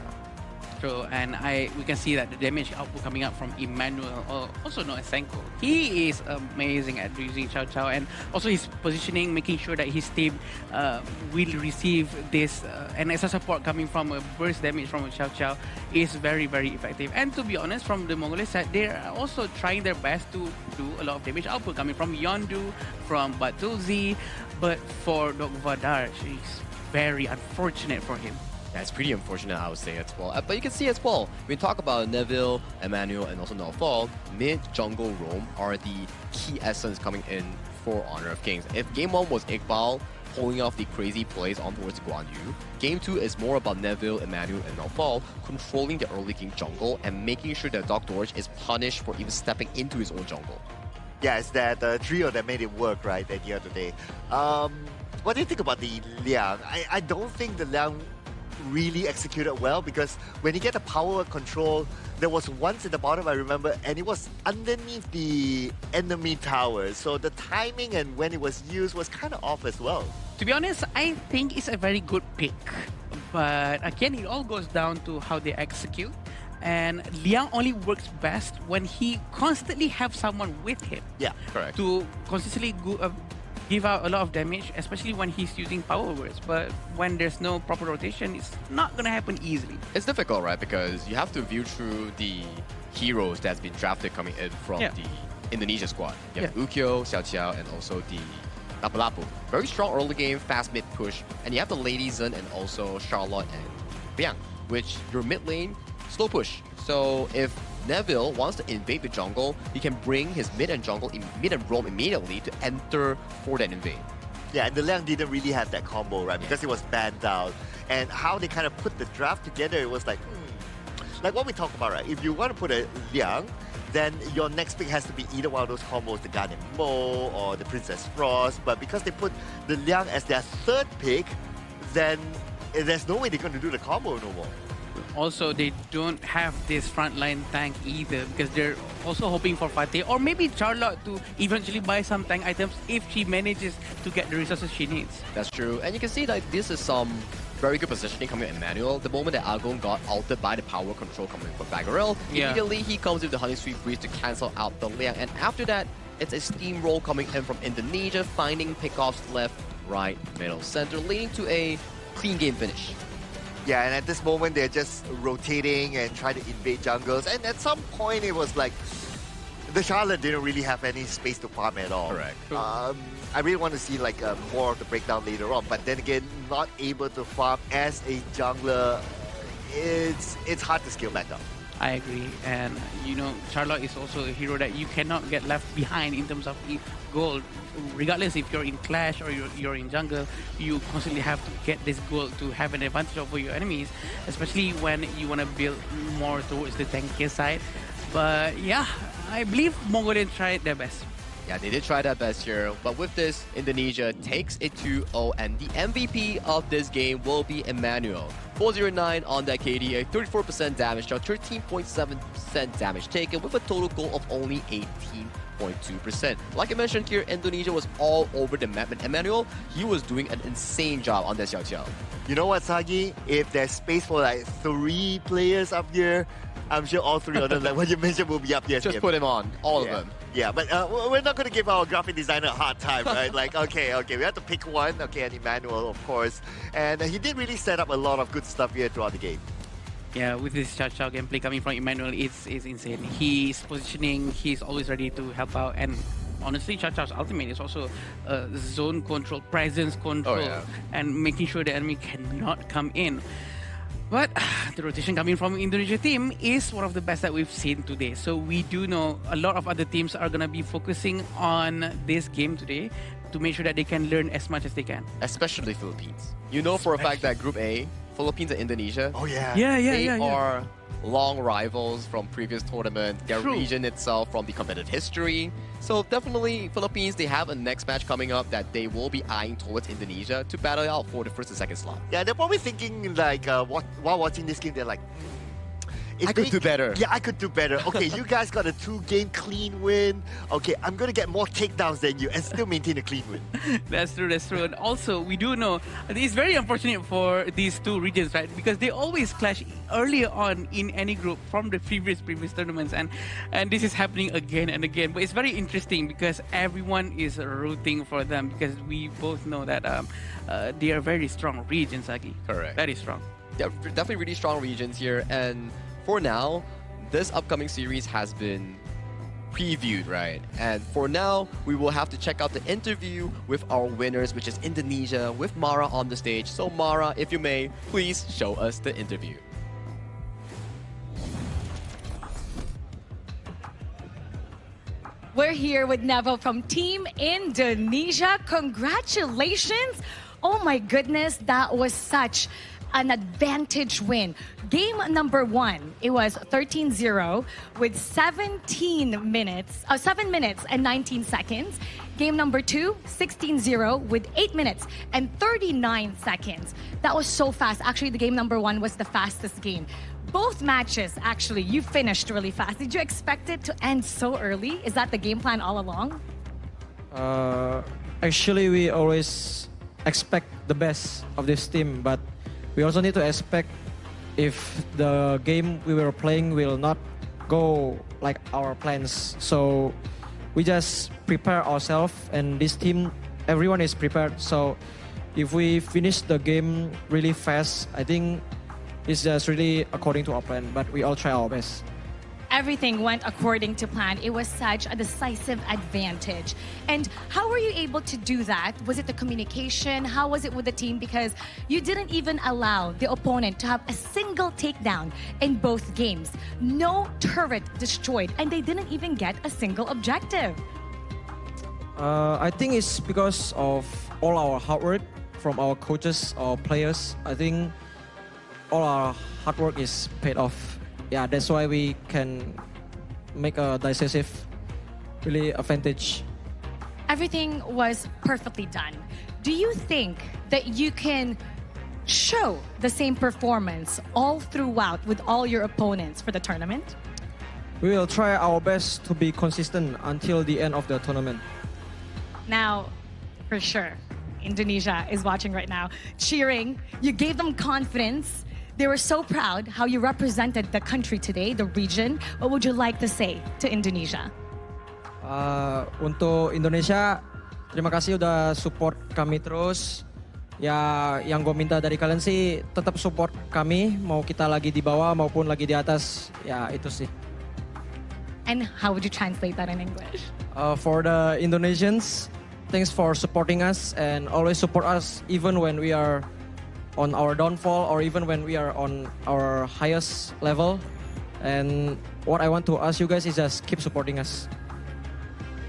True, and we can see that the damage output coming up from Emmanuel, also known as Senko. He is amazing at using Chow Chow, and also his positioning, making sure that his team will receive this and extra support coming from a burst damage from a Chow Chow is very, very effective. And to be honest, from the Mongolian side, they're also trying their best to do a lot of damage output coming from Yondu, from Batulzi, but for Dog Vadar, it's very unfortunate for him. That's pretty unfortunate, I would say, as well. But you can see as well, when we talk about Neville, Emmanuel, and also Naofal, mid-jungle roam are the key essence coming in for Honor of Kings. If Game 1 was Iqbal pulling off the crazy plays on towards Guan Yu, Game 2 is more about Neville, Emmanuel, and Naofal controlling the early game jungle and making sure that Dr. Dorj is punished for even stepping into his own jungle. Yeah, it's that trio that made it work, right, at the end of the day. What do you think about the Liang? I don't think the Liang really executed well, because when you get the power control, there was once at the bottom, I remember, and it was underneath the enemy tower. So the timing and when it was used was kind of off as well. To be honest, I think it's a very good pick. But again, it all goes down to how they execute. And Liang only works best when he constantly have someone with him. Yeah, correct. To consistently give out a lot of damage, especially when he's using power words. But when there's no proper rotation, it's not gonna happen easily. It's difficult, right? Because you have to view through the heroes that's been drafted coming in from the Indonesia squad. You have Ukyo, Xiao Qiao, and also the Lapu-Lapu. Very strong early game, fast mid push. And you have the Lady Zen and also Charlotte and Biang, which your mid lane, slow push. So if Neville wants to invade the jungle, he can bring his mid and jungle, mid and roam immediately to enter for that invade. Yeah, and the Liang didn't really have that combo, right? Because it was banned out. And how they kind of put the draft together, it was like, like what we talked about, right? If you want to put a Liang, then your next pick has to be either one of those combos, the Guardian Mo or the Princess Frost. But because they put the Liang as their third pick, then there's no way they're going to do the combo no more. Also, they don't have this frontline tank either because they're also hoping for Fateh or maybe Charlotte to eventually buy some tank items if she manages to get the resources she needs. That's true. And you can see that this is some very good positioning coming from Emmanuel. The moment that Agon got altered by the power control coming from Bagarel, immediately he comes with the Honey Sweet Breeze to cancel out the Liang. And after that, it's a steamroll coming in from Indonesia, finding pickoffs left, right, middle, center, leading to a clean game finish. Yeah, and at this moment, they're just rotating and trying to invade jungles. And at some point, it was like the Charlotte didn't really have any space to farm at all. Correct. I really want to see like more of the breakdown later on. But then again, not able to farm as a jungler, it's hard to scale back up. I agree. And, you know, Charlotte is also a hero that you cannot get left behind in terms of gold. Regardless if you're in Clash or you're in jungle, you constantly have to get this gold to have an advantage over your enemies, especially when you want to build more towards the tankier side. But yeah, I believe Mongolian tried their best. Yeah, they did try their best here, but with this, Indonesia takes it 2-0, and the MVP of this game will be Emmanuel. 409 on that KDA, 34% damage, 13.7% damage taken, with a total goal of only 18.2%. Like I mentioned here, Indonesia was all over the map, and Emmanuel, he was doing an insane job on that Xiao Xiao. You know what, Sagi? If there's space for like 3 players up here, I'm sure all 3 of them, like what you mentioned, will be up here. Just put him on, all of them. Yeah, but we're not going to give our graphic designer a hard time, right? Like, okay, we have to pick one. Okay, and Emmanuel, of course. And he did really set up a lot of good stuff here throughout the game. Yeah, with this Xiao Xiao gameplay coming from Emmanuel, it's insane. He's positioning, he's always ready to help out. And honestly, Xiao Xiao's ultimate is also zone control, presence control, and making sure the enemy cannot come in. But the rotation coming from Indonesia team is one of the best that we've seen today. So we do know a lot of other teams are going to be focusing on this game today to make sure that they can learn as much as they can. Especially Philippines. You know for a fact that Group A, Philippines and Indonesia, they are long rivals from previous tournament, their region itself from the competitive history. So definitely Philippines, they have a next match coming up that they will be eyeing towards Indonesia to battle out for the first and second slot. Yeah, they're probably thinking like, while watching this game, they're like, I could do better. Yeah, I could do better. Okay, you guys got a 2-game clean win. Okay, I'm going to get more takedowns than you and still maintain a clean win. That's true. And also, we do know it's very unfortunate for these 2 regions, right? Because they always clash earlier on in any group from the previous tournaments. And this is happening again and again. But it's very interesting because everyone is rooting for them because we both know that they are very strong regions, Agi. Correct. Very strong. They're definitely really strong regions here. And for now, this upcoming series has been previewed, right? And for now, we will have to check out the interview with our winners, which is Indonesia, with Mara on the stage. So Mara, if you may, please show us the interview. We're here with Neville from Team Indonesia. Congratulations. Oh my goodness, that was such an advantage win. Game number 1, it was 13-0 with 7 minutes and 19 seconds. Game number 2, 16-0 with 8 minutes and 39 seconds. That was so fast. Actually, the game number 1 was the fastest game. Both matches, actually, you finished really fast. Did you expect it to end so early? Is that the game plan all along? Actually, we always expect the best of this team, but we also need to expect if the game we were playing will not go like our plans. So we just prepare ourselves, and this team, everyone is prepared. So if we finish the game really fast, I think it's just really according to our plan, but we all try our best. everything went according to plan. It was such a decisive advantage. And how were you able to do that? Was it the communication? How was it with the team? Because you didn't even allow the opponent to have a single takedown in both games. No turret destroyed, and they didn't even get a single objective. I think it's because of all our hard work from our coaches, our players. I think all our hard work is paid off. Yeah, that's why we can make a decisive, really advantage. Everything was perfectly done. Do you think that you can show the same performance all throughout with all your opponents for the tournament? We will try our best to be consistent until the end of the tournament. Now, for sure, Indonesia is watching right now, cheering. You gave them confidence. They were so proud how you represented the country today, the region. What would you like to say to Indonesia? Untuk Indonesia, terima kasih udah support kami terus. Ya, yang gue minta dari kalian sih tetap support kami, mau kita lagi di bawah maupun lagi di atas. Ya, itu sih. And how would you translate that in English? For the Indonesians, thanks for supporting us and always support us even when we are on our downfall or even when we are on our highest level. And what I want to ask you guys is just keep supporting us.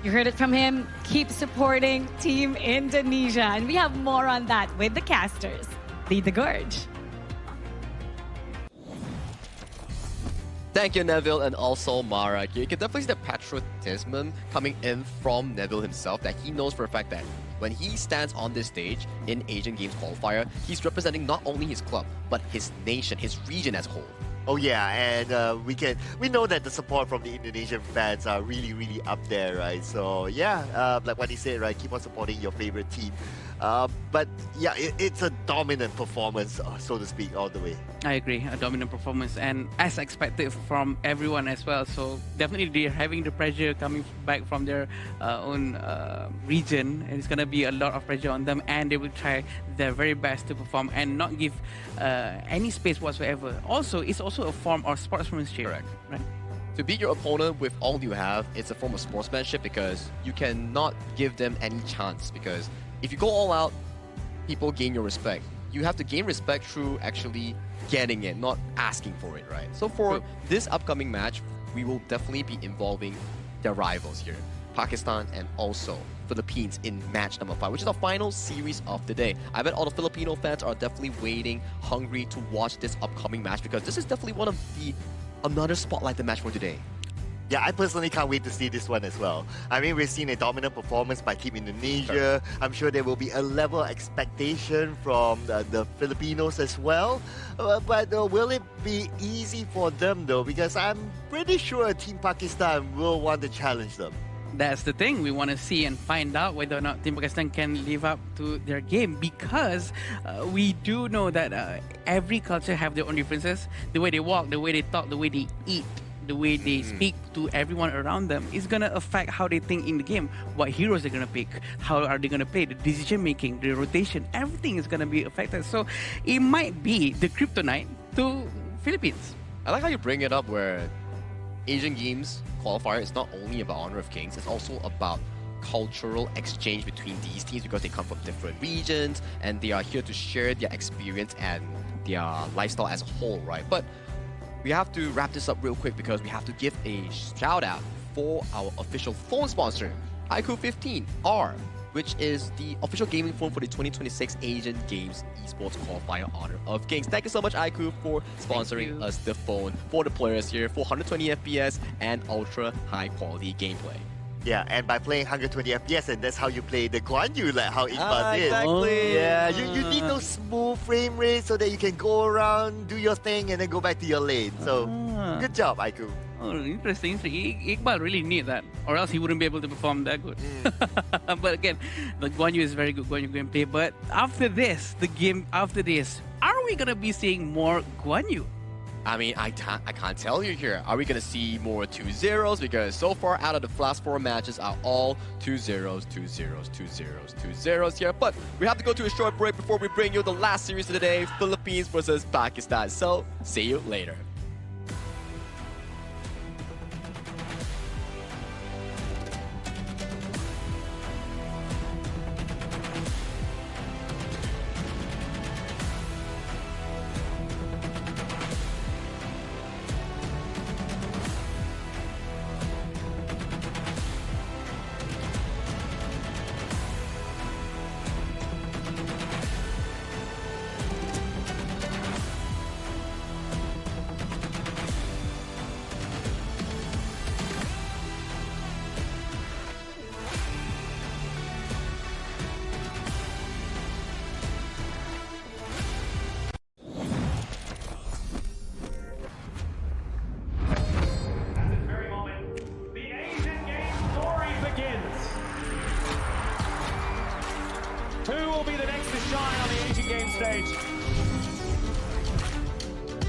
You heard it from him. Keep supporting Team Indonesia. And we have more on that with the casters. Lead the gorge. Thank you, Neville, and also Mara. You can definitely see the patriotism coming in from Neville himself, that he knows for a fact that when he stands on this stage in Asian Games qualifier, he's representing not only his club, but his nation, his region as a whole. Oh yeah, and we know that the support from the Indonesian fans are really, really up there, right? So yeah, like what he said, right? Keep on supporting your favorite team. But yeah, it's a dominant performance, so to speak, all the way. I agree, a dominant performance, and as expected from everyone as well. So definitely they're having the pressure coming back from their own region, and it's gonna be a lot of pressure on them, and they will try their very best to perform and not give any space whatsoever. Also, it's also a form of sportsmanship. Correct. Right? To beat your opponent with all you have, it's a form of sportsmanship because you cannot give them any chance, because if you go all out, people gain your respect. You have to gain respect through actually getting it, not asking for it, right? So for this upcoming match, we will definitely be involving their rivals here, Pakistan and also Philippines in match number 5, which is the final series of the day. I bet all the Filipino fans are definitely waiting, hungry to watch this upcoming match, because this is definitely one of the another spotlighted match for today. Yeah, I personally can't wait to see this one as well. I mean, we've seen a dominant performance by Team Indonesia. I'm sure there will be a level of expectation from the Filipinos as well. But will it be easy for them though? Because I'm pretty sure Team Pakistan will want to challenge them. That's the thing. We want to see and find out whether or not Team Pakistan can live up to their game, because we do know that every culture have their own differences. The way they walk, the way they talk, the way they eat, the way they speak to everyone around them is going to affect how they think in the game, what heroes they're going to pick, how are they going to play, the decision making, the rotation, everything is going to be affected. So it might be the kryptonite to Philippines. I like how you bring it up where Asian Games qualifier is not only about Honor of Kings, it's also about cultural exchange between these teams, because they come from different regions and they are here to share their experience and their lifestyle as a whole, right? But we have to wrap this up real quick because we have to give a shout out for our official phone sponsor, iQOO15R, which is the official gaming phone for the 2026 Asian Games Esports Qualifier Honor of Kings. Thank you so much, iQOO, for sponsoring us the phone for the players here for 120 FPS and ultra high quality gameplay. Yeah, and by playing 120 FPS, and that's how you play the Guan Yu, like how Iqbal did. Exactly. Yeah, you need those smooth frame rates so that you can go around, do your thing, and then go back to your lane. So, good job, iQOO. Oh, interesting. Iqbal really need that, or else he wouldn't be able to perform that good. But again, the Guan Yu is very good Guan Yu gameplay. But after this, the game after this, are we gonna be seeing more Guan Yu? I mean, I can't tell you here. Are we going to see more 2-0s? Because so far out of the last 4 matches are all 2-0s, 2-0s, 2-0s, 2-0s here. But we have to go to a short break before we bring you the last series of the day, Philippines versus Pakistan. So, see you later. will be the next to shine on the Asian Games stage.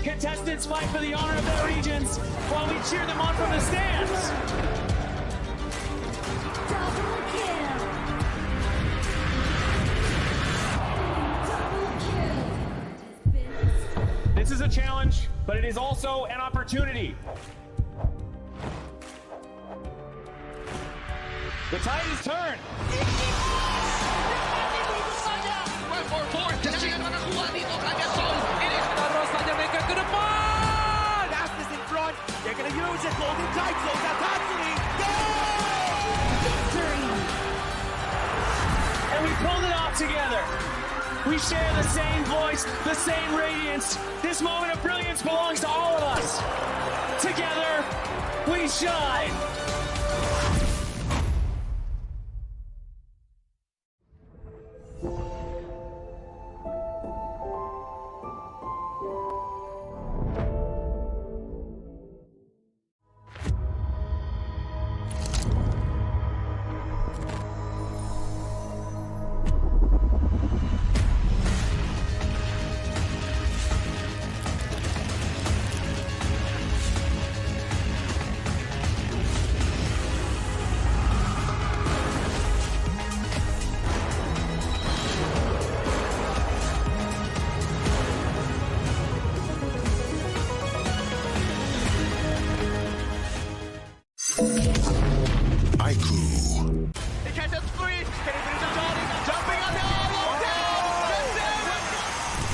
Contestants fight for the honor of their regions while we cheer them on from the stands. Double kill. This is a challenge, but it is also an opportunity. The tide is turned. Aspas in front. They're going to use it. Golden Kite slows out Tatsumi. And we pulled it off together. We share the same voice, the same radiance. This moment of brilliance belongs to all of us. Together, we shine.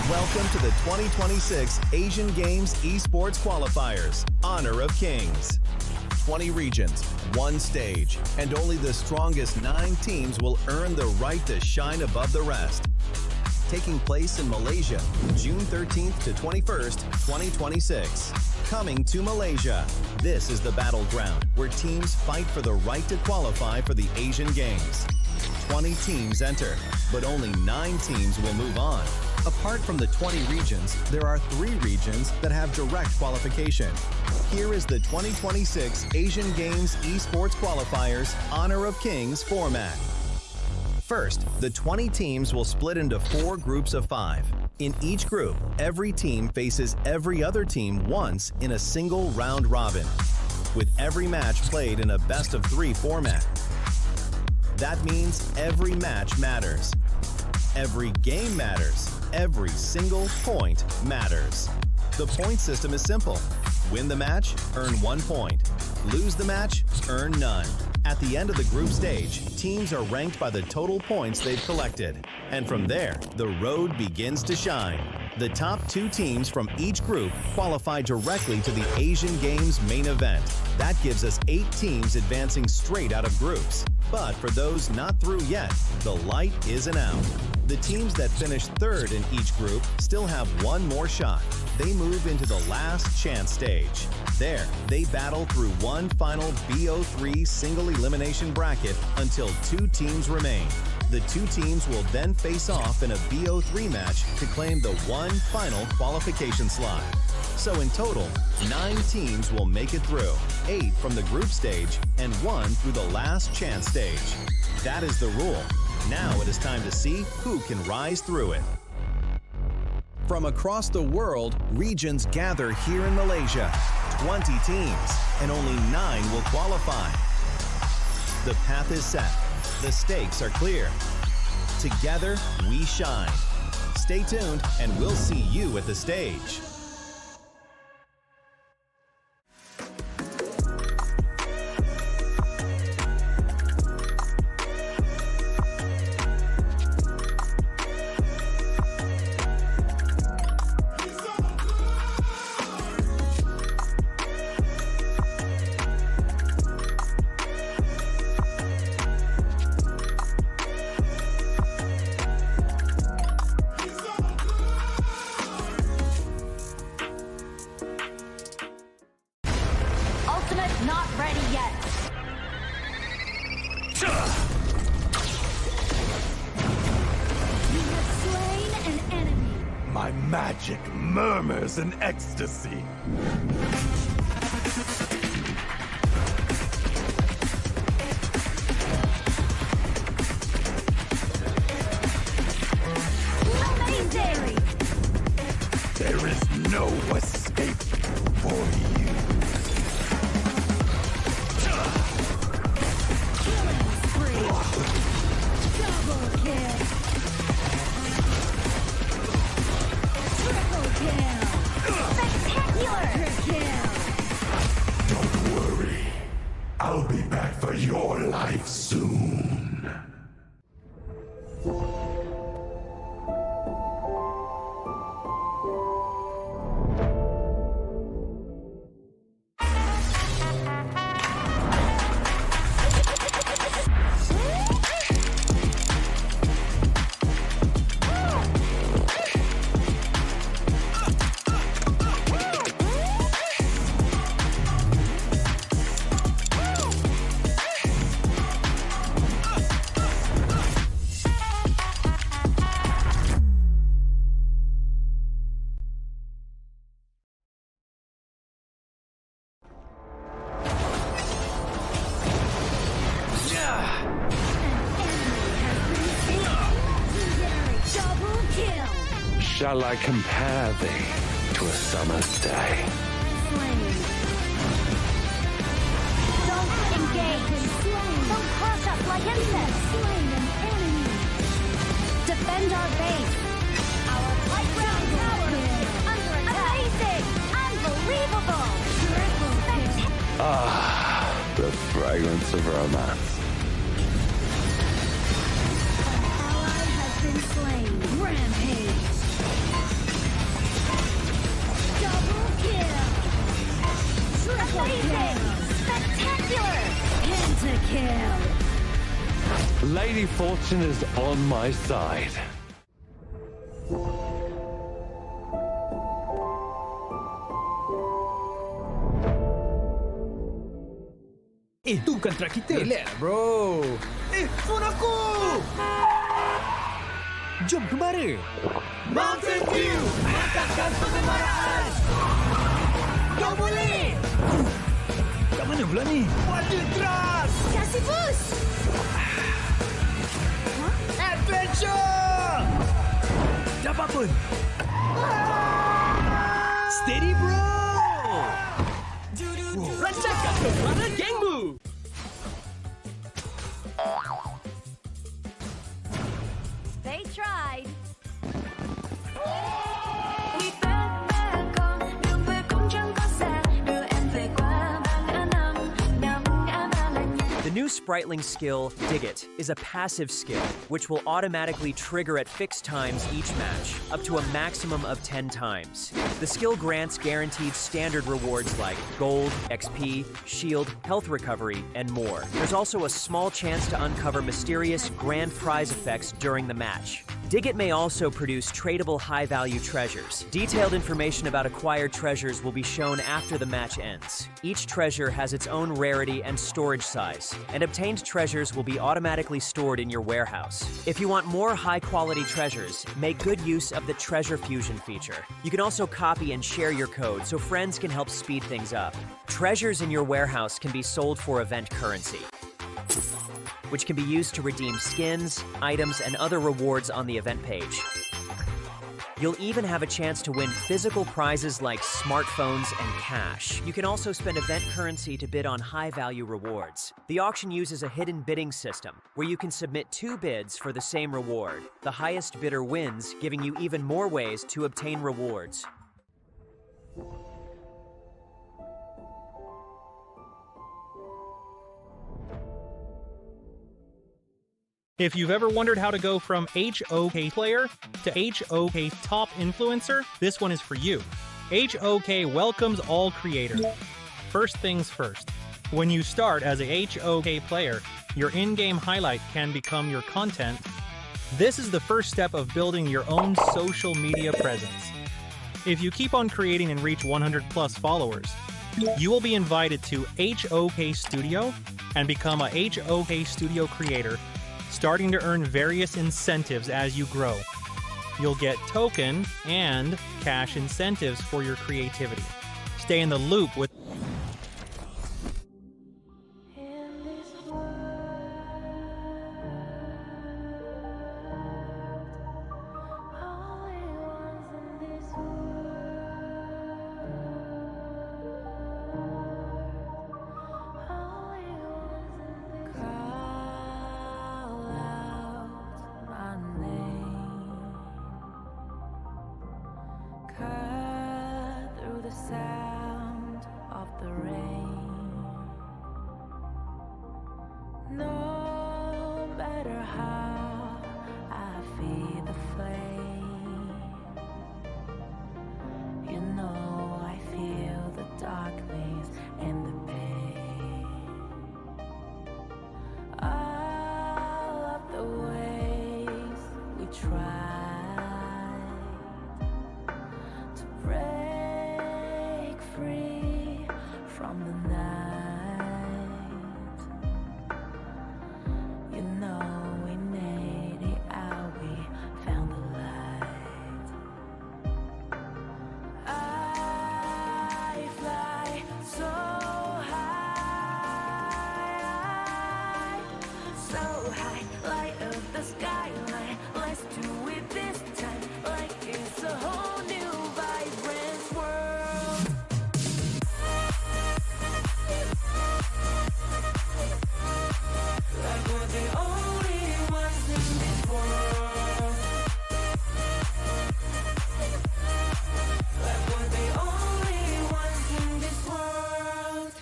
Welcome to the 2026 Asian Games eSports Qualifiers, Honor of Kings. 20 regions, one stage, and only the strongest 9 teams will earn the right to shine above the rest. Taking place in Malaysia, June 13th to 21st, 2026. Coming to Malaysia, this is the battleground where teams fight for the right to qualify for the Asian Games. 20 teams enter, but only 9 teams will move on. Apart from the 20 regions, there are 3 regions that have direct qualification. Here is the 2026 Asian Games eSports Qualifiers Honor of Kings format. First, the 20 teams will split into 4 groups of 5. In each group, every team faces every other team once in a single round robin, with every match played in a best-of-3 format. That means every match matters. Every game matters. Every single point matters. The point system is simple. Win the match, earn 1 point. Lose the match, earn none. At the end of the group stage, teams are ranked by the total points they've collected. And from there, the road begins to shine. The top 2 teams from each group qualify directly to the Asian Games main event. That gives us 8 teams advancing straight out of groups. But for those not through yet, the light isn't out. The teams that finish 3rd in each group still have 1 more shot. They move into the last chance stage. There, they battle through one final BO3 single elimination bracket until 2 teams remain. The 2 teams will then face off in a BO3 match to claim the 1 final qualification slot. So in total, 9 teams will make it through, 8 from the group stage and 1 through the last chance stage. That is the rule. Now it is time to see who can rise through it. From across the world, regions gather here in Malaysia. 20 teams, and only 9 will qualify. The path is set. The stakes are clear. Together, we shine. Stay tuned, and we'll see you at the stage. Ultimate not ready yet. You have slain an enemy. My magic murmurs in ecstasy. be back for your life soon. Shall I compare thee to a summer's day? Don't engage. Don't crush us like insects. Defend our base. Our high ground tower is under attack. Amazing! Unbelievable! Ah, the fragrance of romance. Ally has been slain. Rampage. Double kill. Triple kill. Spectacular. Pentakill. Lady Fortune is on my side. Itu bukan track kita. Relax, bro. Phone aku! Jom kembara. Mountain Dew! Mantapkan pengembaraan! Kau boleh! Kat mana pula ni? Water Trust! Kasih boost! Adventure! Dapat pun! Steady, bro! Rancangkan kembara gengmu! They tried. The new Spritling skill, Dig It, is a passive skill, which will automatically trigger at fixed times each match, up to a maximum of 10 times. The skill grants guaranteed standard rewards like gold, XP, shield, health recovery, and more. There's also a small chance to uncover mysterious grand prize effects during the match. Dig It may also produce tradable high-value treasures. Detailed information about acquired treasures will be shown after the match ends. Each treasure has its own rarity and storage size, and obtained treasures will be automatically stored in your warehouse. If you want more high-quality treasures, make good use of the Treasure Fusion feature. You can also copy and share your code so friends can help speed things up. Treasures in your warehouse can be sold for event currency, which can be used to redeem skins, items, and other rewards on the event page. You'll even have a chance to win physical prizes like smartphones and cash. You can also spend event currency to bid on high-value rewards. The auction uses a hidden bidding system, where you can submit 2 bids for the same reward. The highest bidder wins, giving you even more ways to obtain rewards. If you've ever wondered how to go from HOK player to HOK top influencer, this one is for you. HOK welcomes all creators. First things first, when you start as a HOK player, your in-game highlight can become your content. This is the first step of building your own social media presence. If you keep on creating and reach 100 plus followers, you will be invited to HOK Studio and become a HOK Studio creator, starting to earn various incentives as you grow. You'll get token and cash incentives for your creativity. Stay in the loop with No matter how I feed the flame, you know I feel the darkness and the pain. All of the ways we tried to break free from the night, you know we made it out, we found the light. I fly so high, light up the skyline. Let's do it this time, like it's a whole new vibrant world. Like we're the only ones in this world. Like we're the only ones in this world.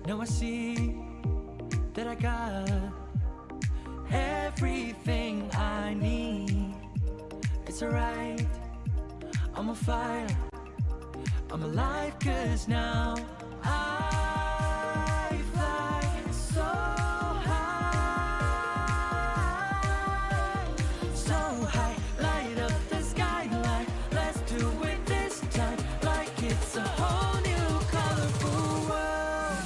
Now I see that I got everything I need. It's alright, I'm on fire, I'm alive, 'cause now I fly so high, light up the skyline. Let's do it this time, like it's a whole new colorful world.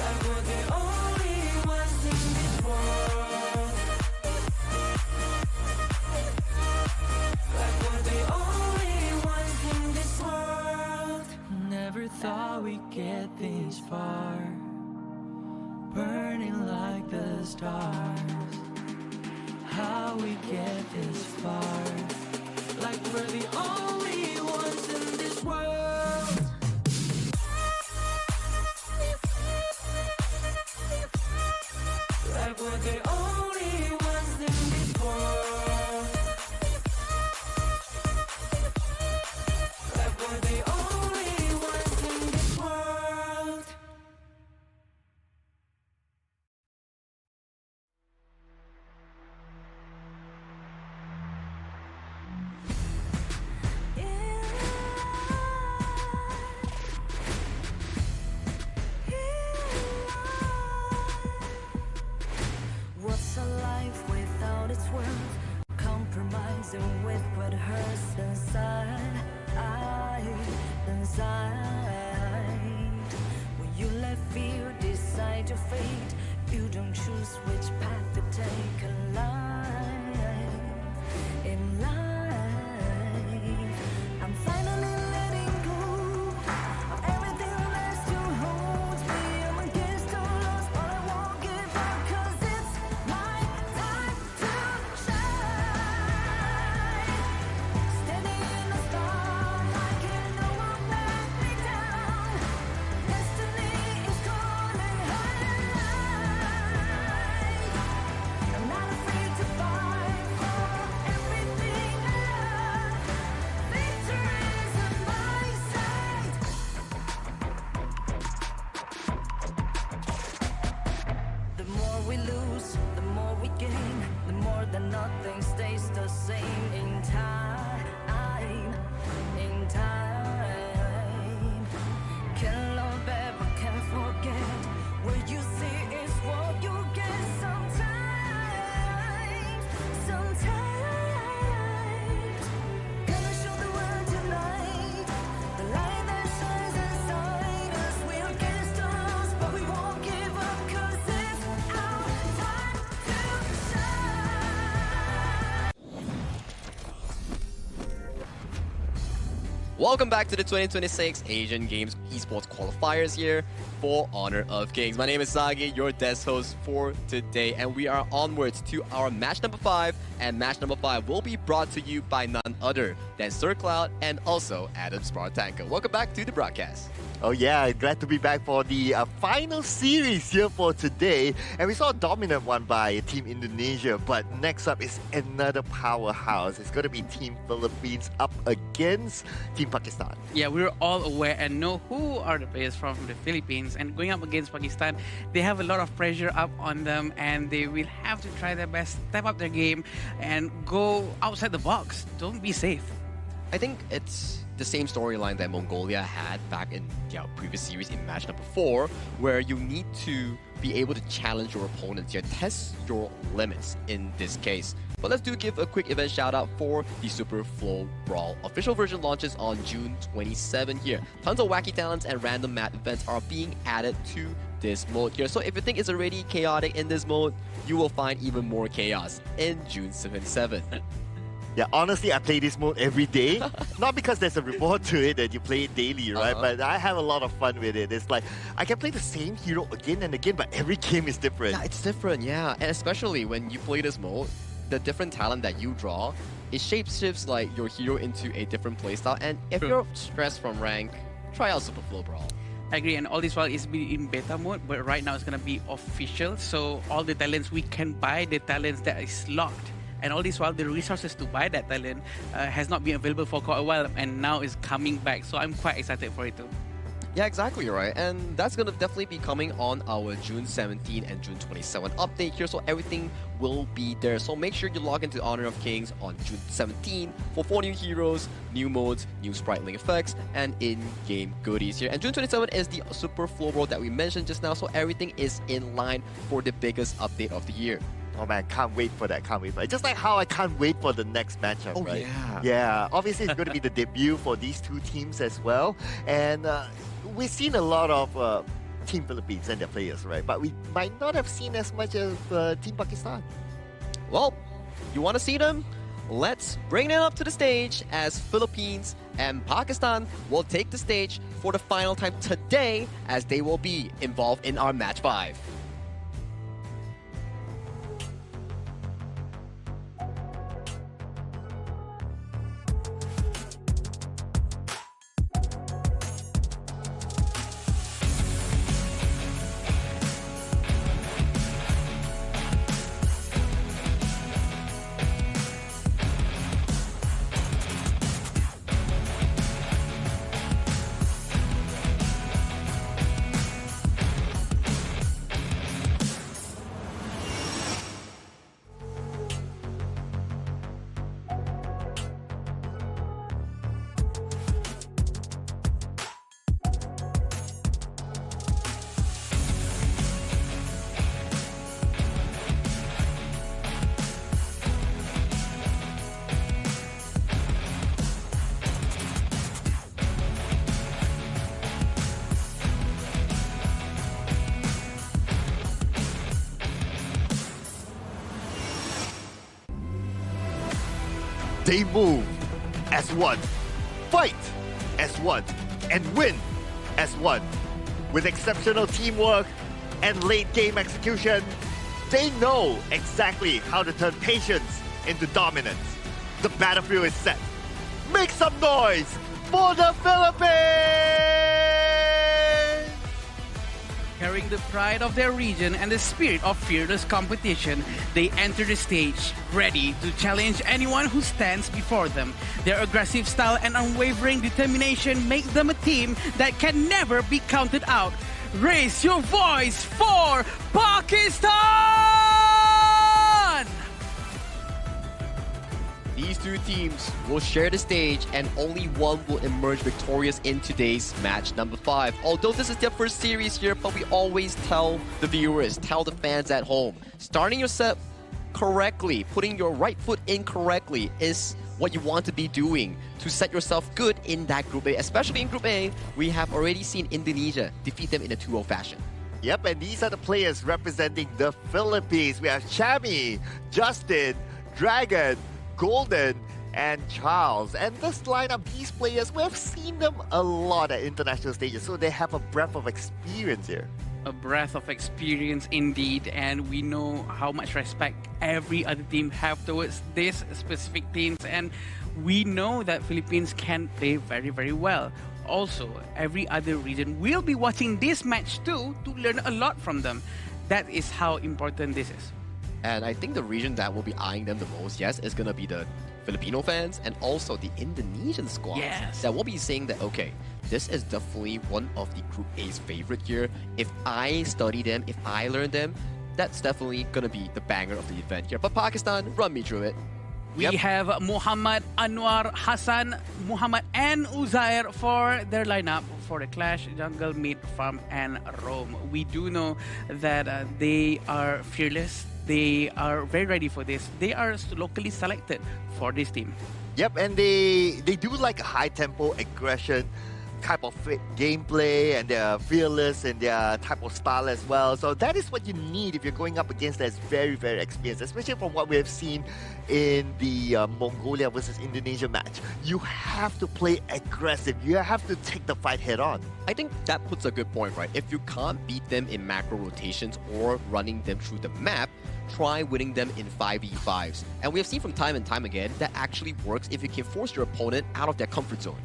Like we're the only ones in this world. Like we're the only ones in this world. Never thought we'd get this far, burning like the stars. How we get this far? Like we're the only ones in this world. Like we're the only ones in this world. Like we're the only ones in this world. What's a life without its worth? Compromising with what hurts inside. When you let fear decide your fate, you don't choose which path to take in life. In life, I'm finally letting go of everything that still holds me. I'm against all odds, but I won't give up, 'cause it's my time to shine. Standing in the spotlight, and no one let me down. Destiny is calling high. I'm not afraid to fight for everything I love. Victory's on my side. The more we lose, the more we gain. The more that nothing stays the same. In time, can't love ever, can't forget. What you see is what you get. Sometimes, gonna show the world tonight. The light that shines inside us. We're against the odds, but we won't give up, 'cause it's our time to shine. Welcome back to the 2026 Asian Games Esports Qualifiers here for Honor of Kings. My name is Sagi, your desk host for today, and we are onwards to our match number 5, and match number 5 will be brought to you by none other then Sir Cloud, and also Adam Spartanko. Welcome back to the broadcast. Oh yeah, glad to be back for the final series here for today. And we saw a dominant one by Team Indonesia, but next up is another powerhouse. It's going to be Team Philippines up against Team Pakistan. Yeah, we're all aware and know who are the players from the Philippines, and going up against Pakistan, they have a lot of pressure up on them, and they will have to try their best, step up their game, and go outside the box. Don't be safe. I think it's the same storyline that Mongolia had back in their previous series in match number 4, where you need to be able to challenge your opponents here, test your limits in this case. But let's give a quick event shout out for the Super Flow Brawl. Official version launches on June 27 here. Tons of wacky talents and random map events are being added to this mode here. So if you think it's already chaotic in this mode, you will find even more chaos in June 27. Yeah, honestly, I play this mode every day. Not because there's a reward to it that you play it daily, right? But I have a lot of fun with it. It's like, I can play the same hero again and again, but every game is different. Yeah, it's different, yeah. And especially when you play this mode, the different talent that you draw, it shapeshifts like your hero into a different playstyle. And if you're stressed from rank, try out Super Flow Brawl. I agree, and all this while it's been in beta mode, but right now it's gonna be official. So all the talents, we can buy the talents that is locked. And all this while, the resources to buy that talent has not been available for quite a while, and now is coming back. So I'm quite excited for it too. Yeah, exactly right. And that's going to definitely be coming on our June 17 and June 27 update here. So everything will be there. So make sure you log into Honor of Kings on June 17 for 4 new heroes, new modes, new spriteling effects, and in-game goodies here. And June 27 is the Super Flow Brawl that we mentioned just now. So everything is in line for the biggest update of the year. Oh man, can't wait for that, can't wait for it. Just like how I can't wait for the next matchup, right? Yeah. Yeah, obviously it's going to be the debut for these two teams as well. And we've seen a lot of Team Philippines and their players, right? But we might not have seen as much of Team Pakistan. Well, you want to see them? Let's bring them up to the stage as Philippines and Pakistan will take the stage for the final time today as they will be involved in our match 5. They move as one, fight as one, and win as one. With exceptional teamwork and late game execution, they know exactly how to turn patience into dominance. The battlefield is set. Make some noise for the Philippines! Carrying the pride of their region and the spirit of fearless competition, they enter the stage, ready to challenge anyone who stands before them. Their aggressive style and unwavering determination make them a team that can never be counted out. Raise your voice for Pakistan! These two teams will share the stage and only one will emerge victorious in today's match number 5. Although this is their first series here, but we always tell the viewers, tell the fans at home, starting your set correctly, putting your right foot in correctly is what you want to be doing to set yourself good in that Group A. Especially in Group A, we have already seen Indonesia defeat them in a 2-0 fashion. Yep, and these are the players representing the Philippines. We have Chami, Justin, Dragon, Golden, and Charles. And this lineup, these players, we have seen them a lot at international stages, so they have a breadth of experience here. A breadth of experience indeed, and we know how much respect every other team have towards these specific teams, and We know that Philippines can play very, very well. Also, every other region will be watching this match too to learn a lot from them. That is how important this is. And I think the region that will be eyeing them the most, yes, is going to be the Filipino fans and also the Indonesian squads. Yes. That will be saying that, okay, this is definitely one of the Group A's favorite here. If I study them, if I learn them, that's definitely going to be the banger of the event here. But Pakistan, run me through it. We have Muhammad, Anwar, Hassan, Muhammad, and Uzair for their lineup for the clash, jungle, mid, farm, and roam. We do know that they are fearless. They are very ready for this. They are locally selected for this team. Yep, and they do like a high-tempo aggression type of gameplay, and they're fearless in their type of style as well. So that is what you need if you're going up against that's very, very experienced, especially from what we have seen in the Mongolia versus Indonesia match. You have to play aggressive. You have to take the fight head on. I think that puts a good point, right? If you can't beat them in macro rotations or running them through the map, try winning them in 5v5s. And we have seen from time and time again that actually works if you can force your opponent out of their comfort zone.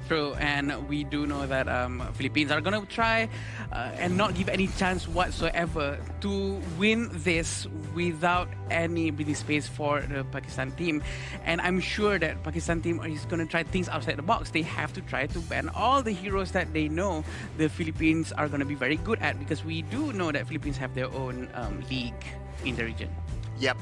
True, and we do know that Philippines are going to try and not give any chance whatsoever to win this without any breathing space for the Pakistan team. And I'm sure that Pakistan team is going to try things outside the box. They have to try to ban all the heroes that they know the Philippines are going to be very good at, because we do know that Philippines have their own league in the region. Yep,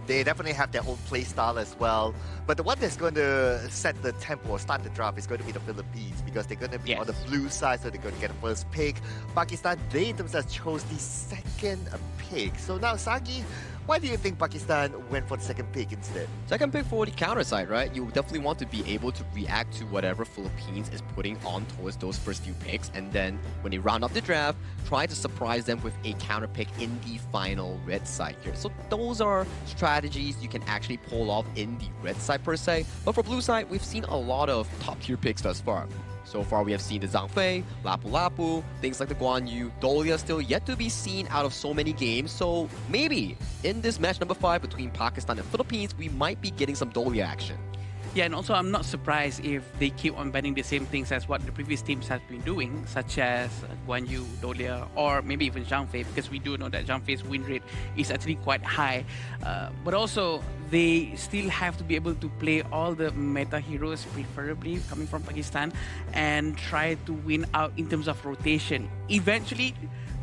they definitely have their own play style as well. But the one that's going to set the tempo or start the draft is going to be the Philippines, because they're going to be on the blue side, so they're going to get the first pick. Pakistan, they themselves chose the second pick. So now, Sagi, why do you think Pakistan went for the second pick instead? Second pick for the counter side, right? You definitely want to be able to react to whatever Philippines is putting on towards those first few picks, and then when they round up the draft, try to surprise them with a counter pick in the final red side here. So those are strategies you can actually pull off in the red side per se. But for blue side, we've seen a lot of top tier picks thus far. So far, we have seen the Zhang Fei, Lapu Lapu, things like the Guan Yu, Dolia still yet to be seen out of so many games. So maybe in this match number 5 between Pakistan and Philippines, we might be getting some Dolia action. Yeah, and also I'm not surprised if they keep on banning the same things as what the previous teams have been doing, such as Guan Yu, Dolia, or maybe even Zhang Fei, because we do know that Zhang Fei's win rate is actually quite high. But also, they still have to be able to play all the meta heroes, preferably coming from Pakistan, and try to win out in terms of rotation. Eventually,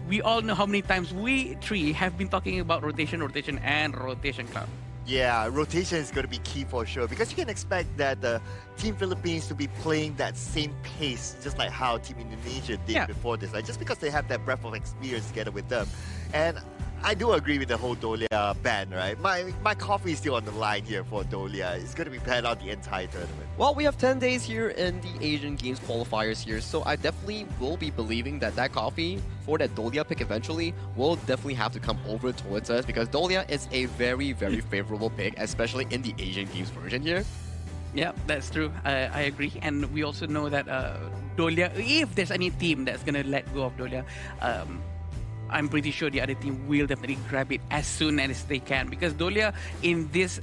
we all know how many times we three have been talking about rotation, and rotation cloud. Yeah, rotation is going to be key for sure, because you can expect that the Team Philippines to be playing that same pace, just like how Team Indonesia did before this, right? Just because they have that breadth of experience together with them. And I do agree with the whole Dolia ban, right? My coffee is still on the line here for Dolia. It's going to be banned out the entire tournament. Well, we have 10 days here in the Asian Games qualifiers here, so I definitely will be believing that that coffee for that Dolia pick eventually will definitely have to come over towards us, because Dolia is a very, very favorable pick, especially in the Asian Games version here. Yeah, that's true. I agree. And we also know that Dolia, if there's any team that's going to let go of Dolia, I'm pretty sure the other team will definitely grab it as soon as they can, because Dolia in this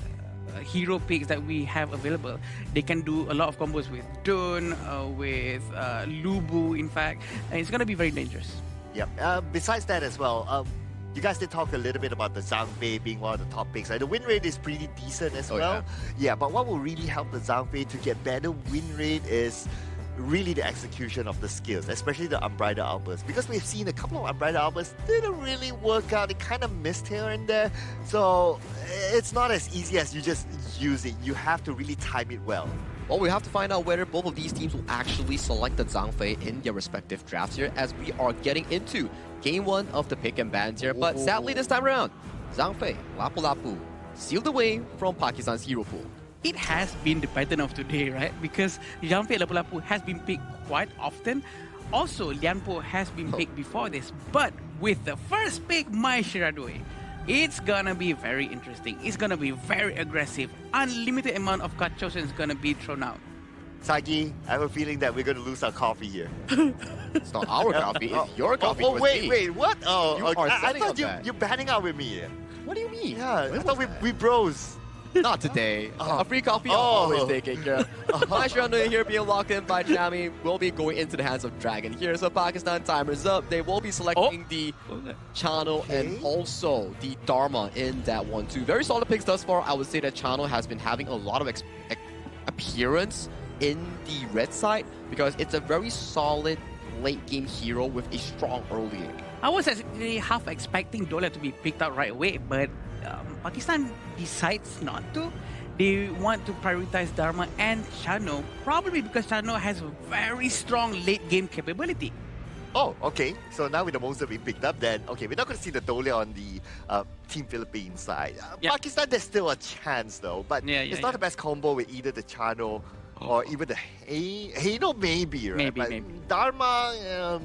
hero picks that we have available, they can do a lot of combos with Dun, with Lubu, in fact, and it's going to be very dangerous. Yep. Besides that as well, you guys did talk a little bit about the Zhang Fei being one of the top picks. Right? The win rate is pretty decent as well. Yeah, but what will really help the Zhang Fei to get better win rate is really the execution of the skills, especially the Unbridled Outburst, because we've seen a couple of Unbridled Outbursts didn't really work out. It kind of missed here and there, so it's not as easy as you just use it. You have to really time it well. Well, we have to find out whether both of these teams will actually select the Zhang Fei in their respective drafts here, as we are getting into Game 1 of the pick and bans here. But sadly this time around, Zhang Fei, Lapu Lapu, sealed away from Pakistan's hero pool. It has been the pattern of today, right? Because Zhang Fei Lapu Lapu has been picked quite often. Also, Lian Po has been picked before this. But with the first pick, Mai Shiradui, it's gonna be very interesting. It's gonna be very aggressive. Unlimited amount of card chosen is gonna be thrown out. Sagi, I have a feeling that we're going to lose our coffee here. It's not our coffee, it's your coffee with me. Wait, what? Oh, I thought you're banning out with me. What do you mean? Yeah, I thought we bros. Not today. A free coffee, I'm always taking. Yeah. Maestro here being locked in by Jami will be going into the hands of Dragon here. So Pakistan timer's up. They will be selecting the Channel and also the Dharma in that one too. Very solid picks thus far. I would say that Channel has been having a lot of appearance in the red side because it's a very solid late game hero with a strong early game. I was actually half expecting Dola to be picked up right away, but Pakistan decides not to. They want to prioritize Dharma and Chano, probably because Chano has a very strong late game capability. Oh, okay. So now with the monster being picked up, then okay, we're not going to see the Dole on the Team Philippines side. Pakistan, there's still a chance though, but it's not the best combo with either the Chano or even the Hano, maybe, right? Maybe. Dharma.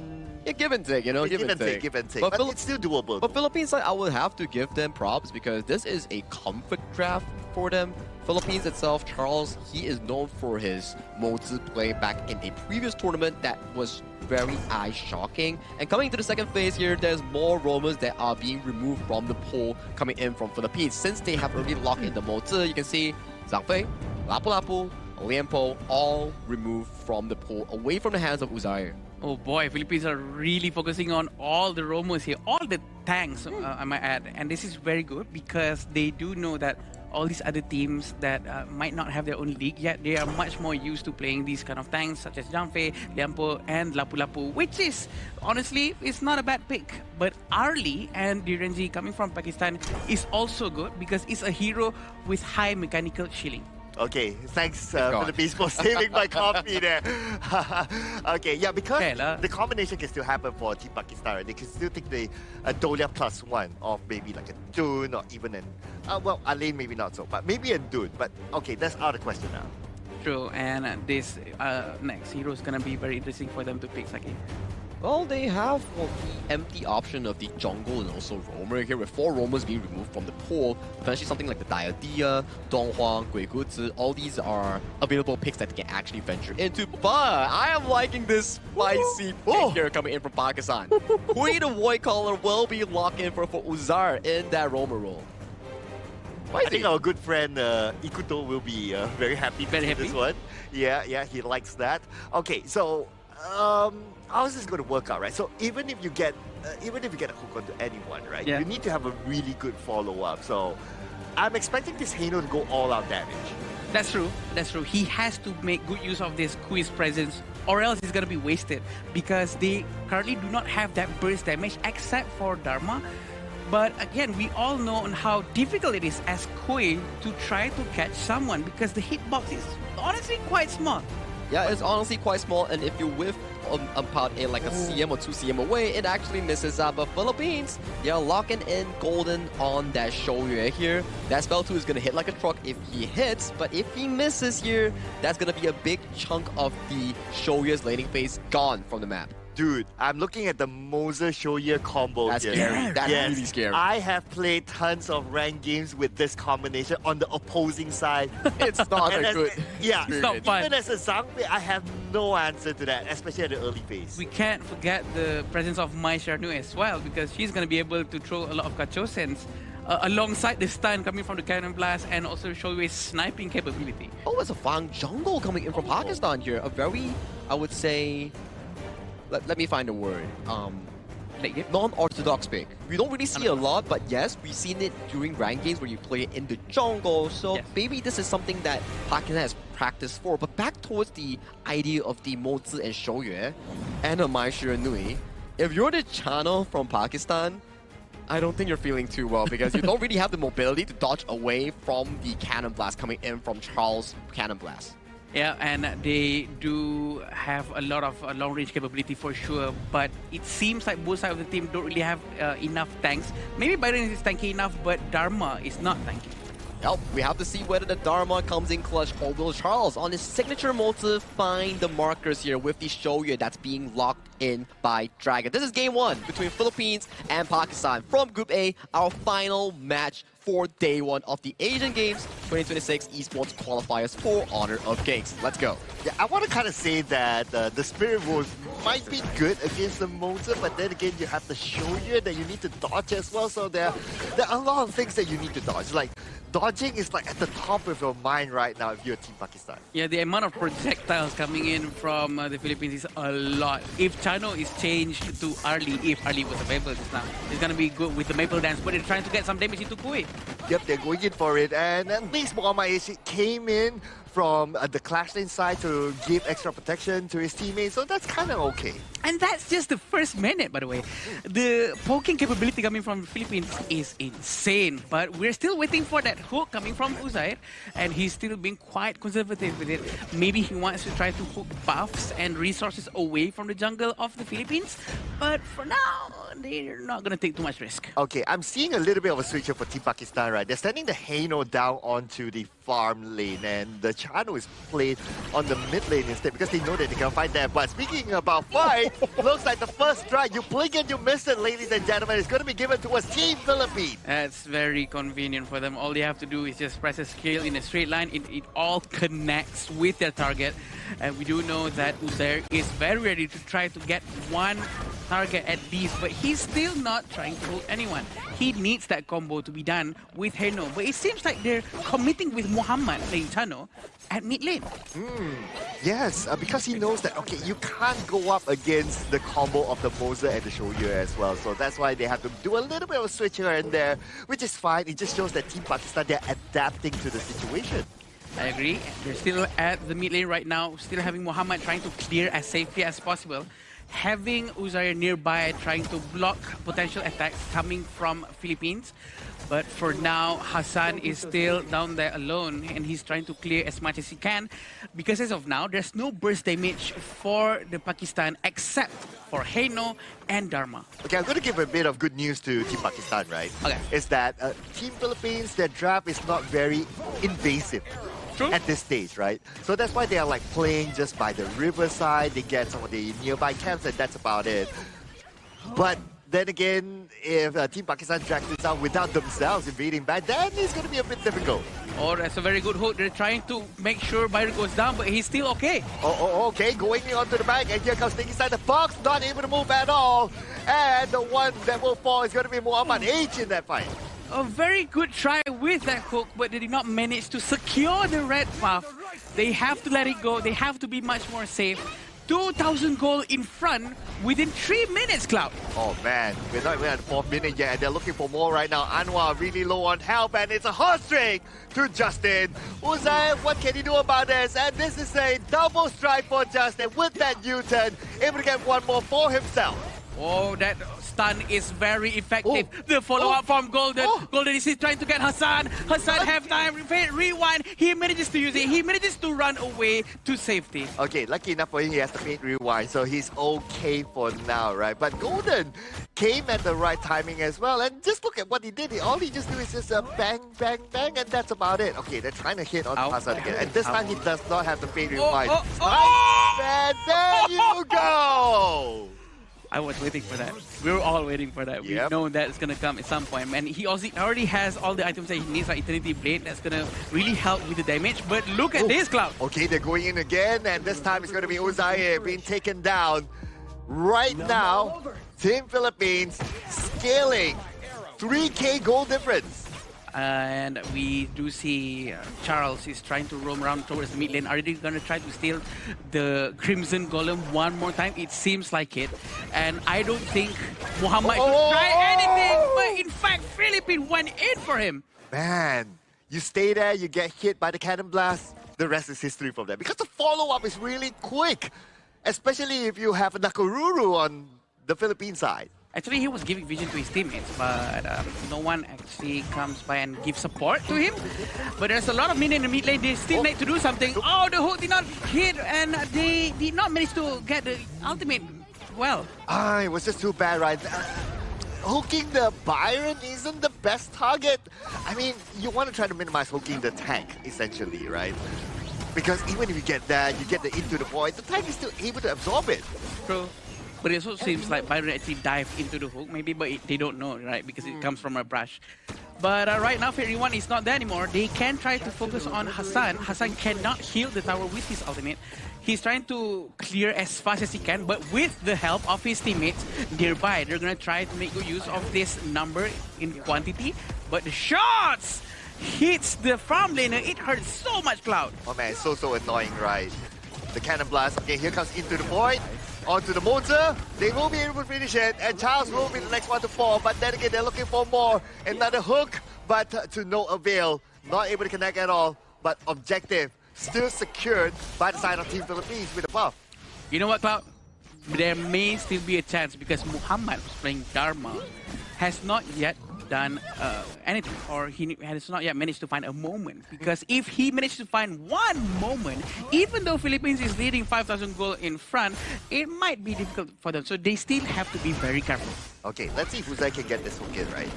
Yeah, give and take, you know, give and take. But it's still doable. But Philippines side, I would have to give them props because this is a comfort draft for them. Philippines itself, Charles, he is known for his Mozi play back in a previous tournament that was very eye-shocking. And coming into the second phase here, there's more Romans that are being removed from the pool coming in from Philippines. Since they have already locked in the Mozi, you can see Zhang Fei, Lapu Lapu, Lianpo, all removed from the pool, away from the hands of Uzair. Oh boy, Philippines are really focusing on all the Romos here, all the tanks, I might add. And this is very good because they do know that all these other teams that might not have their own league yet, they are much more used to playing these kind of tanks such as Janfei, Liampo, and Lapu Lapu, which is, honestly, it's not a bad pick. But Arlie and Direnji coming from Pakistan is also good because it's a hero with high mechanical shielding. Okay, thanks Philippines for saving my coffee there. Okay, yeah, because the combination can still happen for Team Pakistan. Right? They can still take the Dolia +1 of maybe like a Dune or even an, well, Alain maybe not so, but maybe a Dune. But okay, that's out of the question now. True, and this next hero is going to be very interesting for them to pick, Saki. Well, they have the empty option of the jungle and also roamer here, with 4 roamers being removed from the pool. Potentially something like the Diadia, Donghuang, Guiguzi, all these are available picks that they can actually venture into. But I am liking this spicy pick here coming in from Pakistan. Queen of Void Caller will be locked in for Uzar in that roamer role. I think our good friend Ikuto will be very happy with this one. Yeah, he likes that. Okay, so how is this going to work out, right? So even if you get a hook onto anyone, right, you need to have a really good follow-up. So I'm expecting this Hano to go all-out damage. That's true. He has to make good use of this quiz presence, or else he's going to be wasted because they currently do not have that burst damage except for Dharma. But again, we all know on how difficult it is as Kui to try to catch someone because the hitbox is honestly quite small. Yeah, it's honestly quite small, and if you whiff about like a CM or 2 CM away, it actually misses out. But Philippines, they are locking in Golden on that Shouyue here. That spell 2 is going to hit like a truck if he hits, but if he misses here, that's going to be a big chunk of the Shouyue's laning phase gone from the map. Dude, I'm looking at the Moser Shoya combo That's here. scary. That's really scary. I have played tons of ranked games with this combination on the opposing side. It's not a good Yeah, it's not fun. Even as a Zhangfei, I have no answer to that, especially at the early phase. We can't forget the presence of Mai Sharnu as well because she's going to be able to throw a lot of Kachosens alongside the stun coming from the Cannon Blast and also Shoyue's sniping capability. Oh, it's a Fang Jungle coming in from Pakistan here. A very, I would say... Let me find a word. Non-orthodox pick. We don't really see a lot, but yes, we've seen it during ranked games where you play it in the jungle. So maybe this is something that Pakistan has practiced for. But back towards the idea of the Mozi and Shoyue and a Mai Shiranui, if you're the channel from Pakistan, I don't think you're feeling too well because you don't really have the mobility to dodge away from the Cannon Blast coming in from Charles' Cannon Blast. Yeah, and they do have a lot of long-range capability for sure, but it seems like both sides of the team don't really have enough tanks. Maybe Byron is tanky enough, but Dharma is not tanky. Well, we have to see whether the Dharma comes in clutch or will Charles on his signature motive find the markers here with the Shoyue that's being locked in by Dragon. This is game 1 between Philippines and Pakistan from Group A, our final match for day 1 of the Asian Games 2026 esports qualifiers for Honor of Kings. Let's go. Yeah, I want to kind of say that the Spirit Wolves might be good against the Motor, but then again, you have the Shoyue that you need to dodge as well. So there are a lot of things that you need to dodge. Like dodging is like at the top of your mind right now if you're Team Pakistan. Yeah, the amount of projectiles coming in from the Philippines is a lot. If Chano is changed to Arlie, if Arlie was available just now, it's going to be good with the Maple Dance, but they're trying to get some damage into Kui. Yep, they're going in for it. And at least Muhammad came in from the Clash Lane side to give extra protection to his teammates, so that's kind of okay. And that's just the first minute, by the way. The poking capability coming from the Philippines is insane, but we're still waiting for that hook coming from Uzair, and he's still being quite conservative with it. Maybe he wants to try to hook buffs and resources away from the jungle of the Philippines, but for now, they're not going to take too much risk. Okay, I'm seeing a little bit of a switch up for Team Pakistan, right? They're sending the Haino down onto the farm lane, and the Chano is played on the mid lane instead because they know that they can fight there. But speaking about fight, looks like the first strike, you blink and you miss it, ladies and gentlemen. It's going to be given towards Team Philippines. That's very convenient for them. All they have to do is just press a skill in a straight line. It all connects with their target. And we do know that Uzair is very ready to try to get one target at least, but he's still not trying to hold anyone. He needs that combo to be done with Heno, but it seems like they're committing with Muhammad playing Chano at mid lane. Yes, because he knows that, okay, you can't go up against the combo of the Moser and the Shoyu as well, so that's why they have to do a little bit of a switch here and there, which is fine. It just shows that Team Pakistan, they're adapting to the situation. I agree. They're still at the mid lane right now, still having Muhammad trying to clear as safely as possible. Having Uzair nearby trying to block potential attacks coming from Philippines. But for now, Hassan is still down there alone and he's trying to clear as much as he can. Because as of now, there's no burst damage for the Pakistan except for Heno and Dharma. Okay, I'm going to give a bit of good news to Team Pakistan, right? Okay. Is that Team Philippines, their draft is not very invasive. True. At this stage, right? So that's why they are like playing just by the riverside. They get some of the nearby camps and that's about it. But then again, if Team Pakistan drags this out without themselves invading back, then it's going to be a bit difficult. Oh, that's a very good hook. They're trying to make sure Byron goes down, but he's still okay. Okay, going onto the back, and here comes Sneaky inside the box, not able to move at all. And the one that will fall is going to be Muhammad H in that fight. A very good try with that hook, but they did not manage to secure the red buff. They have to let it go. They have to be much more safe. 2,000 gold in front within 3 minutes, Cloud. Oh man, we're not even at the 4th minute yet, and they're looking for more right now. Anwar really low on health, and it's a hot streak to Justin. Uzair, what can he do about this? And this is a double strike for Justin with that U-turn, able to get one more for himself. Oh, that stun is very effective. The follow-up from Golden. Golden is trying to get Hassan. Hassan have time, rewind. He manages to use it. He manages to run away to safety. Okay, lucky enough for him, he has the faint rewind, so he's okay for now, right? But Golden came at the right timing as well, and just look at what he did. All he just do is just bang, bang, bang, and that's about it. Okay, they're trying to hit on Hassan again, and this time he does not have the faint rewind. And there you go! I was waiting for that. We were all waiting for that. We know that it's gonna come at some point. And he also already has all the items that he needs, like Eternity Blade, that's gonna really help with the damage. But look at this, Cloud. Okay, they're going in again, and this time it's gonna be Uzair being taken down. Right now, Team Philippines scaling 3K goal difference. And we do see Charles is trying to roam around towards the mid lane. Are they going to try to steal the Crimson Golem one more time? It seems like it. And I don't think Muhammad should try anything. But in fact, Philippines went in for him. Man, you stay there, you get hit by the cannon blast. The rest is history from there. Because the follow-up is really quick. Especially if you have a Nakaruru on the Philippine side. Actually, he was giving vision to his teammates, but no one actually comes by and gives support to him. But there's a lot of minions in the mid lane. They still need to do something. Oh, the hook did not hit, and they did not manage to get the ultimate well. It was just too bad, right? Hooking the Byron isn't the best target. I mean, you want to try to minimize hooking the tank, essentially, right? Because even if you get that, you get the into the void, the tank is still able to absorb it. True. But it also seems like Byron actually dived into the hook, maybe, but they don't know, right? Because it comes from a brush. But right now, Fairy 1 is not there anymore. They can try to focus on Hassan. Hassan cannot heal the tower with his ultimate. He's trying to clear as fast as he can, but with the help of his teammates nearby, they're going to try to make good use of this number in quantity. But the shots hits the farm laner, it hurts so much, Cloud. Oh man, it's so annoying, right? The cannon blast. Okay, here comes into the void. Onto the motor. They will be able to finish it, and Charles will be the next one to fall. But then again, they're looking for more. Another hook, but to no avail. Not able to connect at all. But objective still secured by the side of Team Philippines with a buff. You know what, Cloud? There may still be a chance because Muhammad, who's playing Dharma, has not yet done anything, or he has not yet managed to find a moment. Because if he managed to find one moment, even though Philippines is leading 5,000 gold in front, it might be difficult for them. So they still have to be very careful. Okay, let's see if Uzai can get this hook in, right?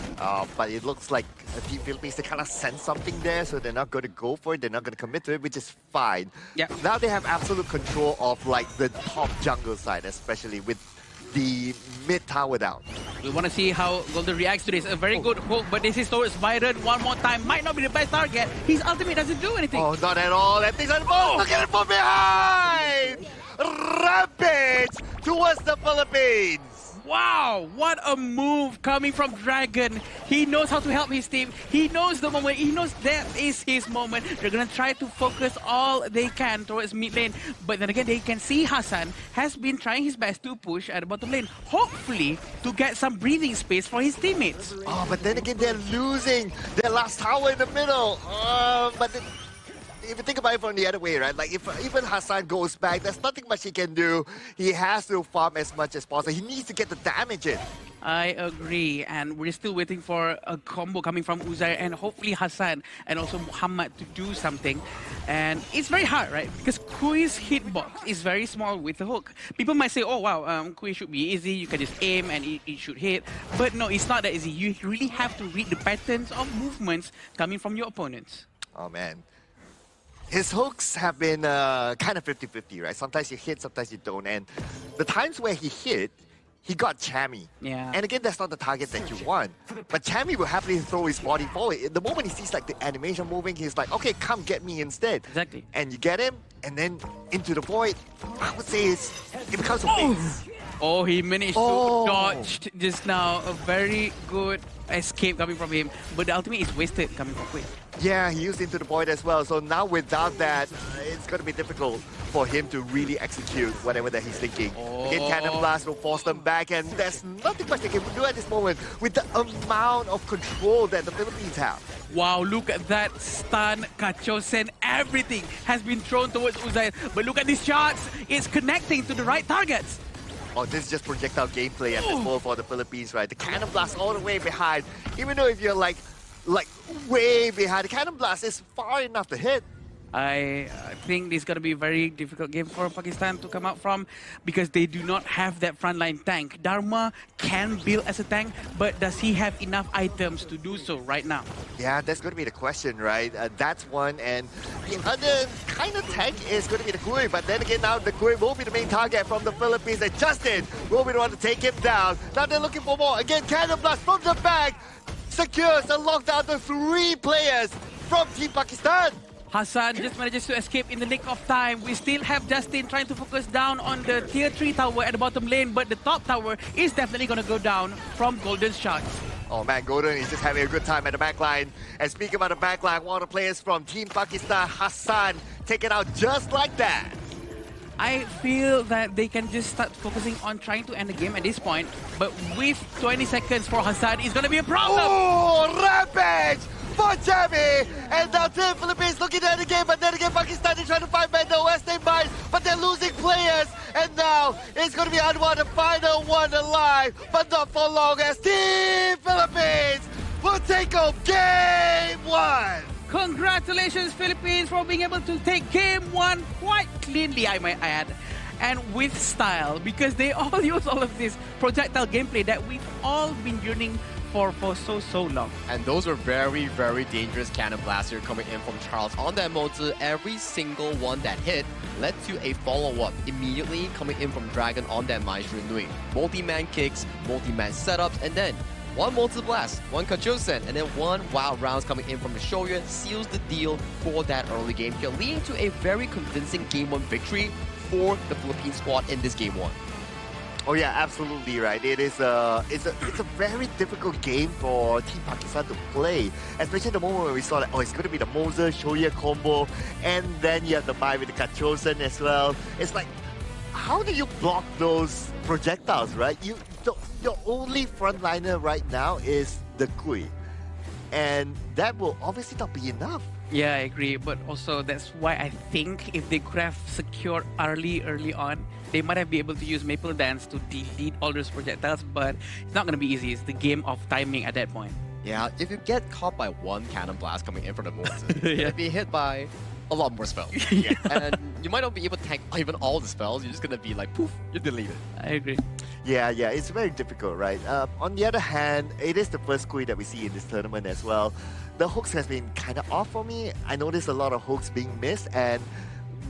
But it looks like Team Philippines, they kind of sense something there, so they're not going to go for it, they're not going to commit to it, which is fine. Yeah. Now they have absolute control of like the top jungle side, especially with the mid tower down. We want to see how Golden reacts to this. A very good hook, but this is towards Byron one more time. Might not be the best target. His ultimate doesn't do anything. Oh, not at all. That thing's on the ball. Look at it from behind! Rampage towards the Philippines. Wow, what a move coming from Dragon. He knows how to help his team. He knows the moment. He knows that is his moment. They're going to try to focus all they can towards mid lane. But then again, they can see Hassan has been trying his best to push at the bottom lane. Hopefully, to get some breathing space for his teammates. Oh, but then again, they're losing their last tower in the middle. If you think about it from the other way, right? Like, if even Hassan goes back, there's nothing much he can do. He has to farm as much as possible. He needs to get the damage in. I agree, and we're still waiting for a combo coming from Uzair and hopefully Hassan and also Muhammad to do something. And it's very hard, right? Because Kui's hitbox is very small with the hook. People might say, oh wow, Kui should be easy, you can just aim and it should hit. But no, it's not that easy. You really have to read the patterns of movements coming from your opponents. Oh man. His hooks have been kind of 50-50, right? Sometimes you hit, sometimes you don't. And the times where he hit, he got Chammy. Yeah. And again, that's not the target that you want. But Chammy will happily throw his body forward. The moment he sees like the animation moving, he's like, okay, come get me instead. Exactly. And you get him, and then into the void. I would say it becomes a base. Oh, he managed to dodge just now. A very good escape coming from him. But the ultimate is wasted coming from Kui. Yeah, he used into the void as well. So now without that, it's going to be difficult for him to really execute whatever that he's thinking. Again, Cannon Blast will force them back, and there's nothing much they can do at this moment with the amount of control that the Philippines have. Wow, look at that stun, Kachosen, everything has been thrown towards Uzair. But look at these shots, it's connecting to the right targets. Oh, this is just projectile gameplay at this moment for the Philippines, right? The Cannon Blast all the way behind. Even though if you're like way behind, the Cannon Blast is far enough to hit. I think this is going to be a very difficult game for Pakistan to come out from because they do not have that frontline tank. Dharma can build as a tank, but does he have enough items to do so right now? Yeah, that's going to be the question, right? That's one, and the other kind of tank is going to be the Kui, but then again, now the Kui will be the main target from the Philippines, and Justin will be the one to take him down. Now they're looking for more. Again, Cannon Blast from the back secures and locks down the 3 players from Team Pakistan. Hassan just manages to escape in the nick of time. We still have Justin trying to focus down on the tier 3 tower at the bottom lane, but the top tower is definitely going to go down from Golden's shots. Oh man, Golden is just having a good time at the backline. And speaking about the backline, one of the players from Team Pakistan, Hassan, take it out just like that. I feel that they can just start focusing on trying to end the game at this point, but with 20 seconds for Hassan, it's going to be a problem. Oh, Rampage for Jamie! And now Team Philippines looking at the game, but then again, Pakistan is trying to find Mendo West they might, but they're losing players. And now it's going to be Anwar, the final one alive, but not for long as Team Philippines will take home Game 1. Congratulations, Philippines, for being able to take Game 1 quite cleanly, I might add, and with style, because they all use all of this projectile gameplay that we've all been yearning for so long. And those were very, very dangerous cannon blaster coming in from Charles on that motor. Every single one that hit led to a follow-up immediately coming in from Dragon on that Maestro doing multi-man kicks, multi-man setups, and then one multi blast, one Kachosen, and then one wild rounds coming in from the Shoya seals the deal for that early game kill, leading to a very convincing Game 1 victory for the Philippine squad in this Game 1. Oh yeah, absolutely right. It's a very difficult game for Team Pakistan to play, especially the moment when we saw that it's going to be the Moser Shoya combo, and then you have the buy with the Kachosen as well. It's like, how do you block those projectiles, right? Your only frontliner right now is the Kui, and that will obviously not be enough. Yeah, I agree. But also, that's why I think if they could have secured early on, they might have been able to use Maple Dance to delete all those projectiles. But it's not going to be easy. It's the game of timing at that point. Yeah, if you get caught by one cannon blast coming in from the Moser, you'll be hit by a lot more spells. And you might not be able to tank even all the spells. You're just going to be like, poof, you're deleted. I agree. Yeah, it's very difficult, right? On the other hand, it is the first Kui that we see in this tournament as well. The hooks has been kind of off for me. I noticed a lot of hooks being missed, and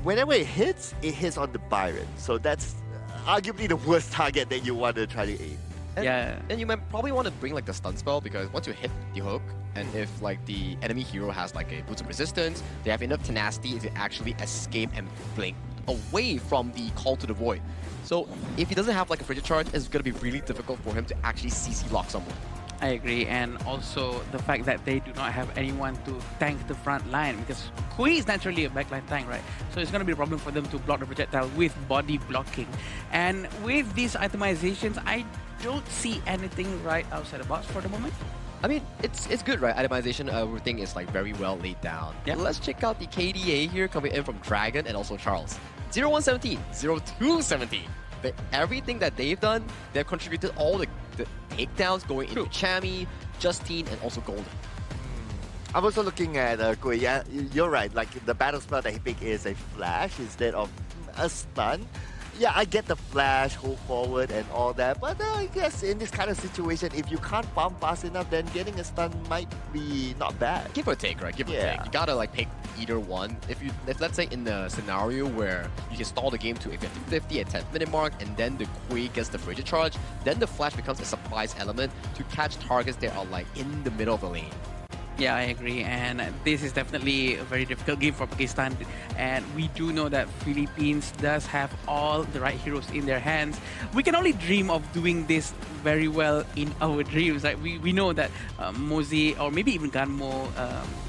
whenever it hits on the Byron. So that's arguably the worst target that you want to try to aim. And you might probably want to bring like the stun spell, because once you hit the hook, and if like the enemy hero has like a boots of resistance, they have enough tenacity to actually escape and blink away from the call to the void. So if he doesn't have like a frigid charge, it's going to be really difficult for him to actually CC lock someone. I agree, and also the fact that they do not have anyone to tank the front line, because Kui is naturally a backline tank, right? So it's going to be a problem for them to block the projectile with body blocking. And with these itemizations, I don't see anything right outside the box for the moment. I mean, it's good, right? Itemization, everything is like very well laid down. Yeah. Let's check out the KDA here coming in from Dragon and also Charles. 0117, 0217. Everything that they've done, they've contributed all the takedowns going into Chami, Justine, and also Golden. I'm also looking at Kui. Yeah, you're right. Like the battle spell that he picked is a flash instead of a stun. Yeah, I get the flash, hold forward, and all that. But I guess in this kind of situation, if you can't farm fast enough, then getting a stun might be not bad. Give or take, right? Give or take. You gotta like pick either one. If let's say in the scenario where you can stall the game to a 50-50 at 10th minute mark, and then the Kui gets the frigid charge, then the flash becomes a surprise element to catch targets that are like in the middle of the lane. Yeah, I agree, and this is definitely a very difficult game for Pakistan, and we do know that Philippines does have all the right heroes in their hands. We can only dream of doing this very well in our dreams. Like we know that Mozi or maybe even Ganmo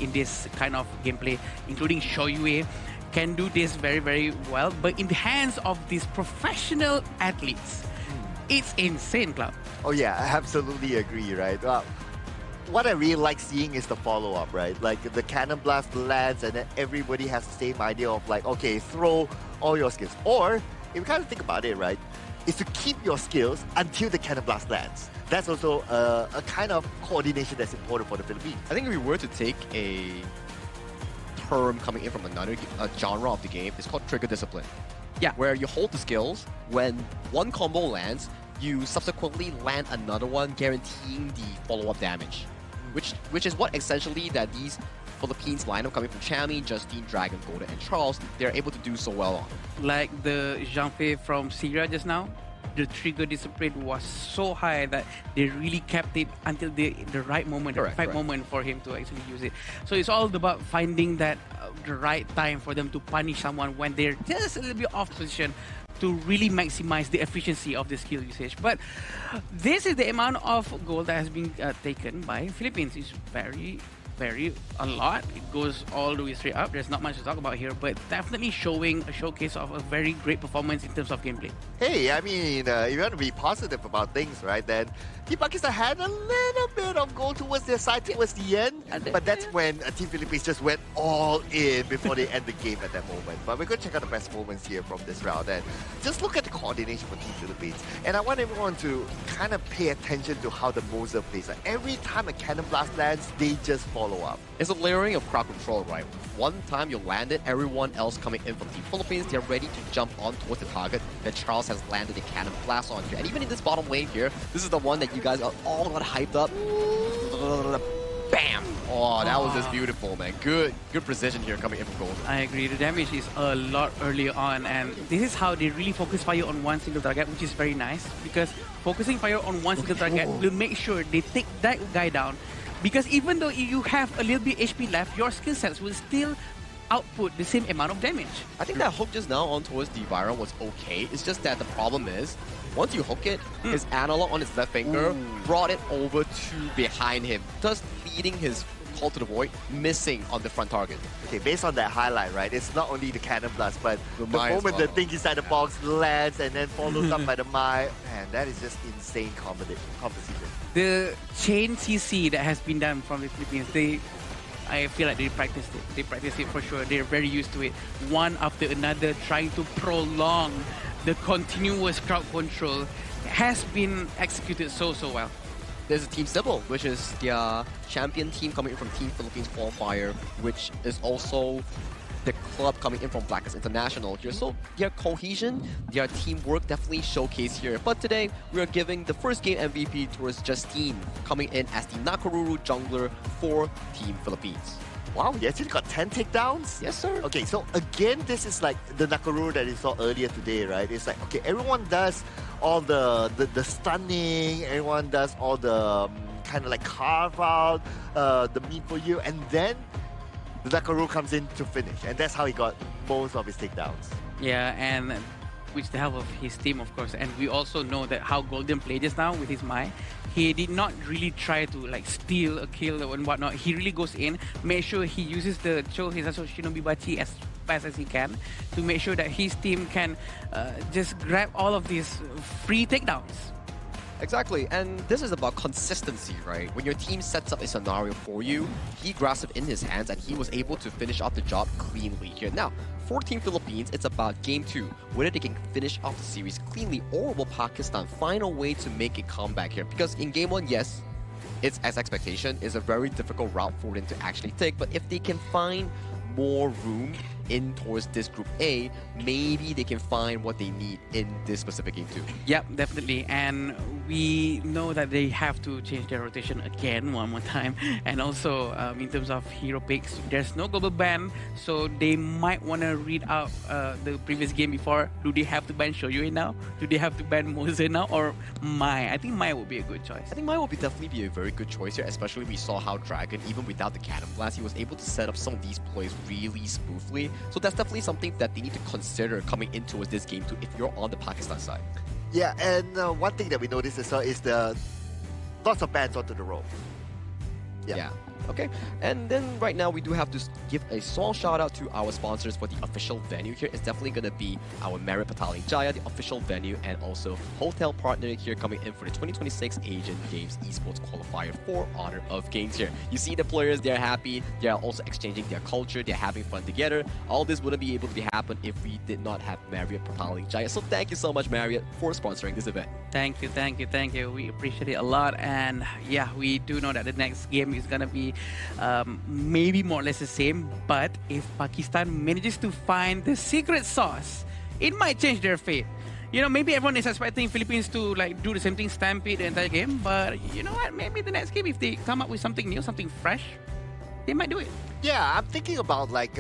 in this kind of gameplay, including Shoyue, can do this very, very well, but in the hands of these professional athletes, it's insane, Cloud. Oh yeah, I absolutely agree, right? What I really like seeing is the follow-up, right? Like the cannon blast lands and then everybody has the same idea of like, okay, throw all your skills. Or, if you kind of think about it, right, is to keep your skills until the cannon blast lands. That's also a kind of coordination that's important for the Philippines. I think if we were to take a term coming in from another genre of the game, it's called trigger discipline. Yeah. Where you hold the skills, when one combo lands, you subsequently land another one, guaranteeing the follow-up damage. Which is what essentially that these Philippines lineup coming from Chami, Justine, Dragon, Golden, and Charles, they're able to do so well on. Like the Jean-Fei from Syria just now, the trigger discipline was so high that they really kept it until the right moment, the right moment for him to actually use it. So it's all about finding that the right time for them to punish someone when they're just a little bit off position, to really maximize the efficiency of the skill usage. But this is the amount of gold that has been taken by Philippines. It's very, very a lot. It goes all the way straight up. There's not much to talk about here, but definitely showing a showcase of a very great performance in terms of gameplay. Hey, I mean, if you want to be positive about things, right, then Team Pakistan had a little bit of goal towards their side towards the end, but that's when Team Philippines just went all in before they end the game at that moment. But we're going to check out the best moments here from this round, and just look at the coordination for Team Philippines. And I want everyone to kind of pay attention to how the Moser plays. Like every time a cannon blast lands, they just follow up. It's a layering of crowd control, right? One time you land it, everyone else coming in from Team Philippines, they're ready to jump on towards the target that Charles has landed a cannon blast on here. And even in this bottom lane here, this is the one that you guys are all got hyped up. Bam! Oh, that was just beautiful, man. Good precision here coming in from Golden. I agree. The damage is a lot earlier on, and this is how they really focus fire on one single target, which is very nice, because focusing fire on one single target will make sure they take that guy down. Because even though you have a little bit HP left, your skill sets will still output the same amount of damage. I think that hook just now on towards the Byron was okay. It's just that the problem is, once you hook it, his analog on his left finger brought it over to behind him, thus leading his call to the void, missing on the front target. Okay, based on that highlight, right, it's not only the cannon blast, but the Mai as moment well. the thing inside the box lands and then follows up by the Mai, man, that is just insane composition. The chain CC that has been done from the Philippines, I feel like they practiced it. They practiced it for sure. They're very used to it. One after another, trying to prolong the continuous crowd control has been executed so well. There's a Team Sybil, which is their champion team coming in from Team Philippines Qualifier, which is also the club coming in from Blackest International here. So their cohesion, their teamwork definitely showcased here. But today, we are giving the first game MVP towards Justine, coming in as the Nakaruru jungler for Team Philippines. Wow, you actually got 10 takedowns? Yes, sir. Okay, so again, this is like the Nakaruru that you saw earlier today, right? It's like, okay, everyone does all the stunning, everyone does all the kind of like carve out the meat for you, and then the Nakaruru comes in to finish, and that's how he got most of his takedowns. Yeah, and with the help of his team, of course. And we also know that how Golden played just now with his Mai. He did not really try to like steal a kill and whatnot. He really goes in, make sure he uses the his Shinobi Bachi as fast as he can to make sure that his team can just grab all of these free takedowns. Exactly, and this is about consistency, right? When your team sets up a scenario for you, he grasped it in his hands and he was able to finish off the job cleanly here. Now, for Team Philippines, it's about Game 2, whether they can finish off the series cleanly or will Pakistan find a way to make a comeback here? Because in Game 1, yes, it's as expectation, it's a very difficult route for them to actually take, but if they can find more room in towards this Group A, maybe they can find what they need in this specific Game 2. Yep, definitely. And we know that they have to change their rotation again one more time. And also, in terms of hero picks, there's no global ban, so they might want to read out the previous game before. Do they have to ban Shoyue now? Do they have to ban Mose now? Or Mai? I think Mai would be a good choice. I think Mai will definitely be a very good choice here, especially we saw how Dragon, even without the Cannon Blast, he was able to set up some of these plays really smoothly. So that's definitely something that they need to consider coming into this Game 2 if you're on the Pakistan side. Yeah, and one thing that we noticed as well is the lots of bans onto the rope. Yeah. Okay, and then right now we do have to give a small shout out to our sponsors for the official venue here. It's definitely going to be our Marriott Pataling Jaya, the official venue, and also hotel partner here coming in for the 2026 Asian Games Esports Qualifier for Honor of Kings here. You see the players, they're happy, they're also exchanging their culture, they're having fun together. All this wouldn't be able to happen if we did not have Marriott Pataling Jaya. So thank you so much, Marriott, for sponsoring this event. Thank you, thank you, thank you. We appreciate it a lot. And yeah, we do know that the next game is going to be maybe more or less the same, but if Pakistan manages to find the secret sauce, it might change their fate. You know, maybe everyone is expecting Philippines to like do the same thing, stampede the entire game, but you know what, maybe the next game, if they come up with something new, something fresh, they might do it. Yeah, I'm thinking about like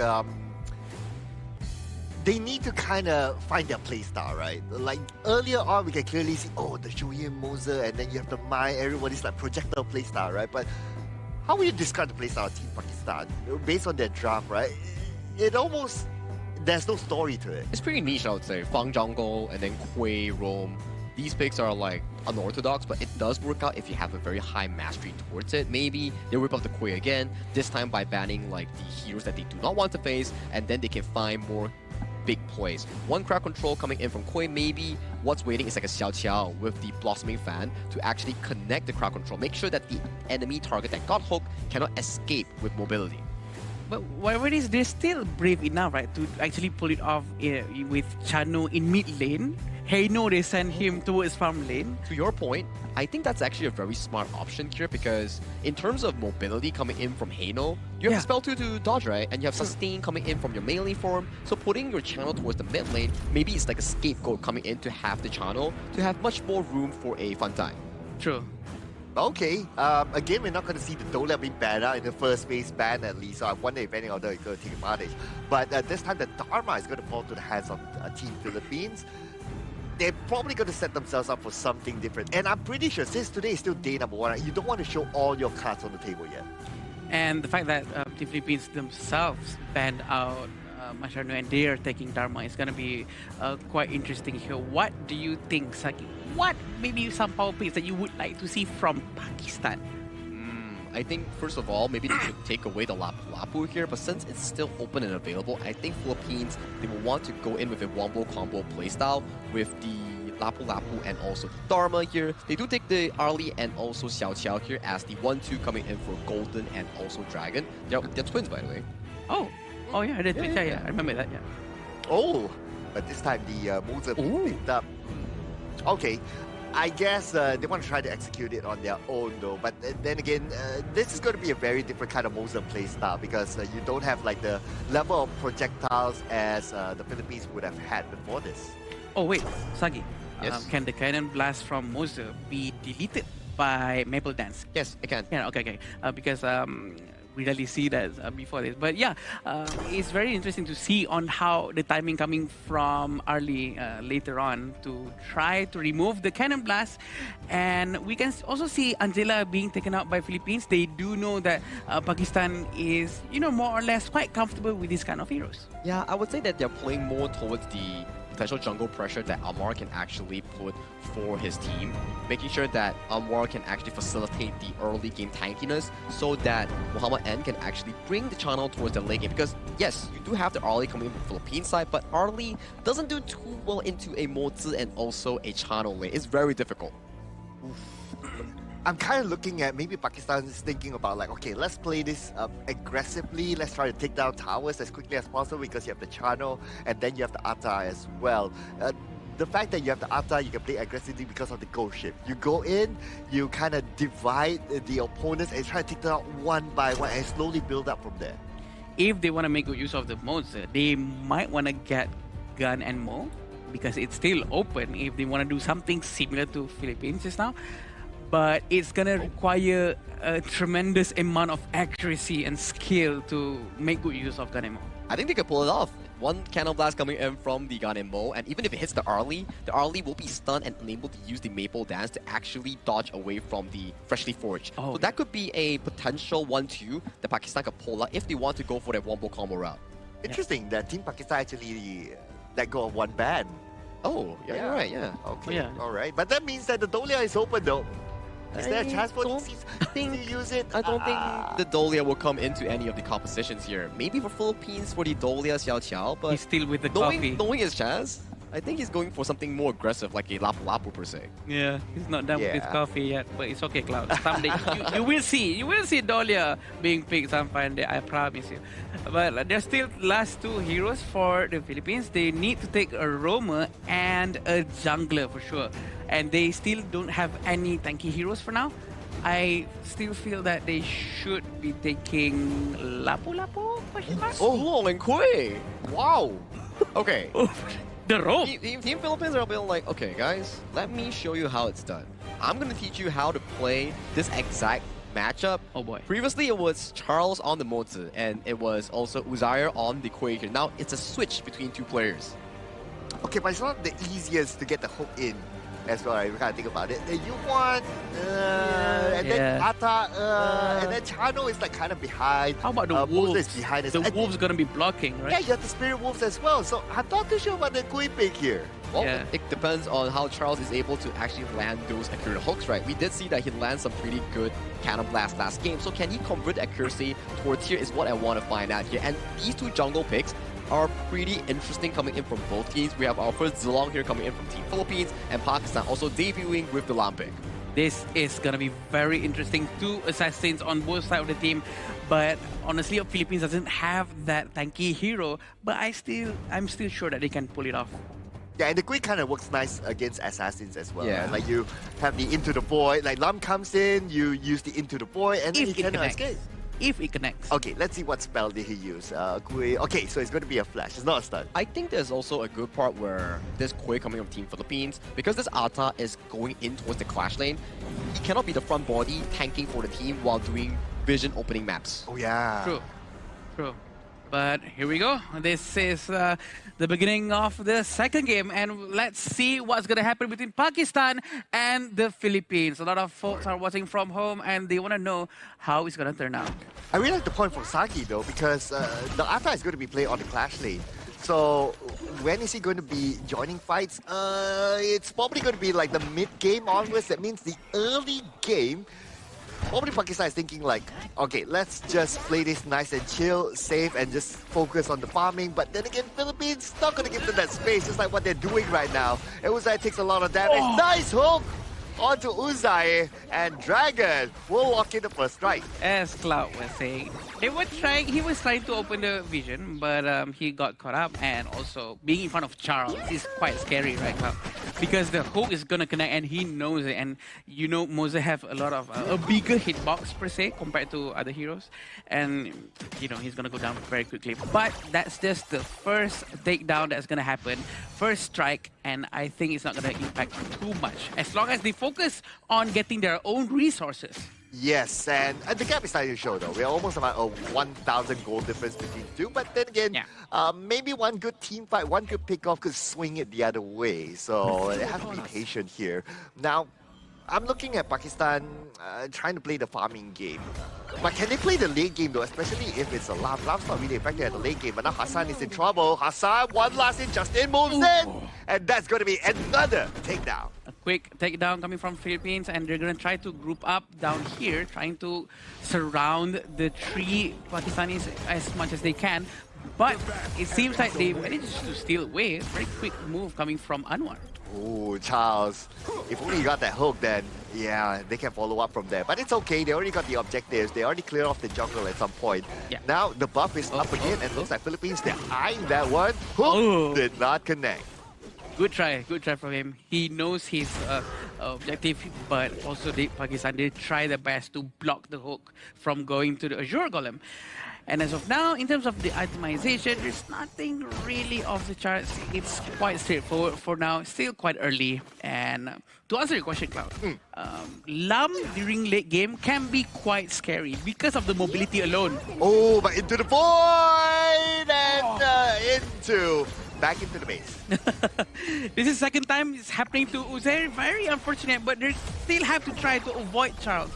they need to kind of find their playstyle, right? Like earlier on, we can clearly see, oh, the Shoye Moser, and then you have the Mai, everybody's like projectile playstyle, right? But how will you describe the playstyle of Team Pakistan based on their draft, right? It almost, there's no story to it. It's pretty niche, I would say. Fang Jungle and then Kui Roam. These picks are like unorthodox, but it does work out if you have a very high mastery towards it. Maybe they rip up the Kui again, this time by banning like the heroes that they do not want to face, and then they can find more big plays. One crowd control coming in from Kui, maybe what's waiting is like a Xiao Qiao with the Blossoming Fan to actually connect the crowd control. Make sure that the enemy target that got hooked cannot escape with mobility. But whatever it is, they're still brave enough, right, to actually pull it off with Chano in mid lane. Heino, they send him towards farm lane. To your point, I think that's actually a very smart option here because in terms of mobility coming in from Heino, you have Spell 2 to dodge, right? And you have Sustain coming in from your melee form. So putting your channel towards the mid lane, maybe it's like a scapegoat coming in to have the channel to have much more room for a fun time. True. Okay, again, we're not going to see the Dola being banned out in the first phase ban at least, so I wonder if any other is going to take advantage. But this time, the Dharma is going to fall to the hands of Team Philippines. They're probably going to set themselves up for something different. And I'm pretty sure, since today is still day number 1, you don't want to show all your cards on the table yet. And the fact that the Philippines themselves banned out Masharno and they are taking Dharma, it's going to be quite interesting here. What do you think, Saki? What maybe some power plays that you would like to see from Pakistan? I think, first of all, maybe they could take away the Lapu-Lapu here, but since it's still open and available, I think Philippines, they will want to go in with a wombo combo playstyle with the Lapu-Lapu and also the Dharma here. They do take the Arlie and also Xiao Qiao here as the 1-2 coming in for Golden and also Dragon. They're twins, by the way. Oh yeah, the twins, yeah, I remember that, yeah. Oh, but this time the Moser picked up. Okay. I guess they want to try to execute it on their own though, but then again, this is going to be a very different kind of Moser play style because you don't have like the level of projectiles as the Philippines would have had before this. Oh wait, Sagi, Yes. can the cannon blast from Moser be deleted by Maple Dance? Yes, it can. Yeah, okay. Because we rarely see that before this. But yeah, it's very interesting to see on how the timing coming from Arlie later on to try to remove the cannon blast. And we can also see Angela being taken out by Philippines. They do know that Pakistan is, more or less quite comfortable with these kind of heroes. Yeah, I would say that they're playing more towards the potential jungle pressure that Amar can actually put for his team, making sure that Amar can actually facilitate the early game tankiness so that Muhammad N can actually bring the channel towards the late game. Because yes, you do have the Arlie coming in from the Philippine side, but Arlie doesn't do too well into a Mozi and also a channel lane. It's very difficult. I'm kind of looking at maybe Pakistan is thinking about like, okay, let's play this aggressively. Let's try to take down towers as quickly as possible because you have the channel and then you have the Atta as well. The fact that you have the Atta, you can play aggressively because of the ghost ship. You go in, you kind of divide the opponents and try to take them out one by one and slowly build up from there. If they want to make good use of the modes, they might want to get Gun and Mo because it's still open if they want to do something similar to Philippines just now. But it's gonna require a tremendous amount of accuracy and skill to make good use of Gun and Mo. I think they could pull it off. One cannon blast coming in from the Gun and Mo, and even if it hits the Arlie will be stunned and unable to use the Maple Dance to actually dodge away from the Freshly Forged. Oh. So that could be a potential 1-2 that Pakistan could pull out if they want to go for that wombo combo route. Interesting that Team Pakistan actually let go of one ban. Oh, yeah, you're right, yeah. Okay, all right. But that means that the Dolia is open though. Is there a chance for to use it? I don't think the Dolia will come into any of the compositions here. Maybe for Philippines for the Dolia Xiao Qiao, but he's still with the coffee. Knowing his chance, I think he's going for something more aggressive like a Lapu-Lapu per se. Yeah, he's not done with his coffee yet, but it's okay, Cloud. Someday you will see. You will see Dolia being picked some fine day, I promise you. But there's still last two heroes for the Philippines. They need to take a roamer and a jungler for sure. And they still don't have any tanky heroes for now. I still feel that they should be taking Lapu-Lapu? Oh, Luo and Kui! Wow! Okay. The rope! Team Philippines are being like, okay guys, let me show you how it's done. I'm gonna teach you how to play this exact matchup. Oh boy. Previously it was Charles on the Mozi and it was also Uzair on the Kui here. Now it's a switch between two players. Okay, but it's not the easiest to get the hook in as well. If you kind of think about it, you want and then Atta, and then Chano is like kind of behind. How about the wolves? Is behind us. The wolves gonna be blocking, right? Yeah, you have the spirit wolves as well. So I'm not too sure about the Kui pick here. Well, it depends on how Charles is able to actually land those accurate hooks, right? We did see that he lands some pretty good cannon blast last game. So can he convert accuracy towards here is what I want to find out here. And these two jungle picks are pretty interesting coming in from both teams. We have our first Zilong here coming in from Team Philippines and Pakistan also debuting with the Lampic. This is gonna be very interesting. Two assassins on both sides of the team, but honestly, Philippines doesn't have that tanky hero. But I'm still sure that they can pull it off. Yeah, and the Kui kind of works nice against assassins as well. Yeah. Right? Like you have the Into the Void, like Lam comes in, you use the Into the Void, and then If he it cannot connects. escape. If it connects. Okay, let's see what spell did he use. Kui. Okay, so it's going to be a flash. It's not a stun. I think there's also a good part where this Kui coming from Team Philippines, because this Atta is going in towards the clash lane, he cannot be the front body tanking for the team while doing vision opening maps. Oh yeah. True. But here we go. This is the beginning of the second game, and let's see what's going to happen between Pakistan and the Philippines. A lot of folks are watching from home, and they want to know how it's going to turn out. I really like the point from Saki, though, because the Ata is going to be played on the Clash lane. So when is he going to be joining fights? It's probably going to be like the mid-game onwards. That means the early game. Probably Pakistan is thinking like, okay, let's just play this nice and chill, safe, and just focus on the farming. But then again, Philippines not going to give them that space, just like what they're doing right now. And Uzai takes a lot of damage. Oh. Nice hook onto Uzai, and Dragon will lock in the first strike. As Cloud was saying, he was trying to open the vision, but he got caught up, and also being in front of Charles is quite scary right now, because the hook is gonna connect, and he knows it. And you know, Mose have a lot of a bigger hitbox per se compared to other heroes, and you know he's gonna go down very quickly. But that's just the first takedown that's gonna happen, first strike, and I think it's not gonna impact too much as long as they focus on getting their own resources. Yes, and the gap is starting to show, though. We're almost about a 1,000 goal difference between the two. But then again, maybe one good team fight, one good pickoff could swing it the other way. So they have to be patient here. Now, I'm looking at Pakistan trying to play the farming game. But can they play the late game, though? Especially if it's a Lam. Lam's not really effective at the late game. But now Hassan is in trouble. Hassan, one last in, Justin moves in. And that's going to be another takedown. A quick takedown coming from Philippines, and they're going to try to group up down here, trying to surround the three Pakistanis as much as they can. But it seems like they managed to steal away. Very quick move coming from Anwar. Oh, Charles. If only you got that hook, then yeah, they can follow up from there. But it's okay. They already got the objectives. They already cleared off the jungle at some point. Yeah. Now the buff is up again, and looks like Philippines, they're eyeing that one. Hook did not connect. Good try from him. He knows his objective, but also Pakistan did try their best to block the hook from going to the Azure Golem. And as of now, in terms of the itemization, there's nothing really off the charts. It's quite straightforward for now, still quite early. And to answer your question, Cloud, Lam during late game can be quite scary because of the mobility alone. Oh, but into the void and back into the base. This is the second time it's happening to Uzair. Very unfortunate, but they still have to try to avoid Charles.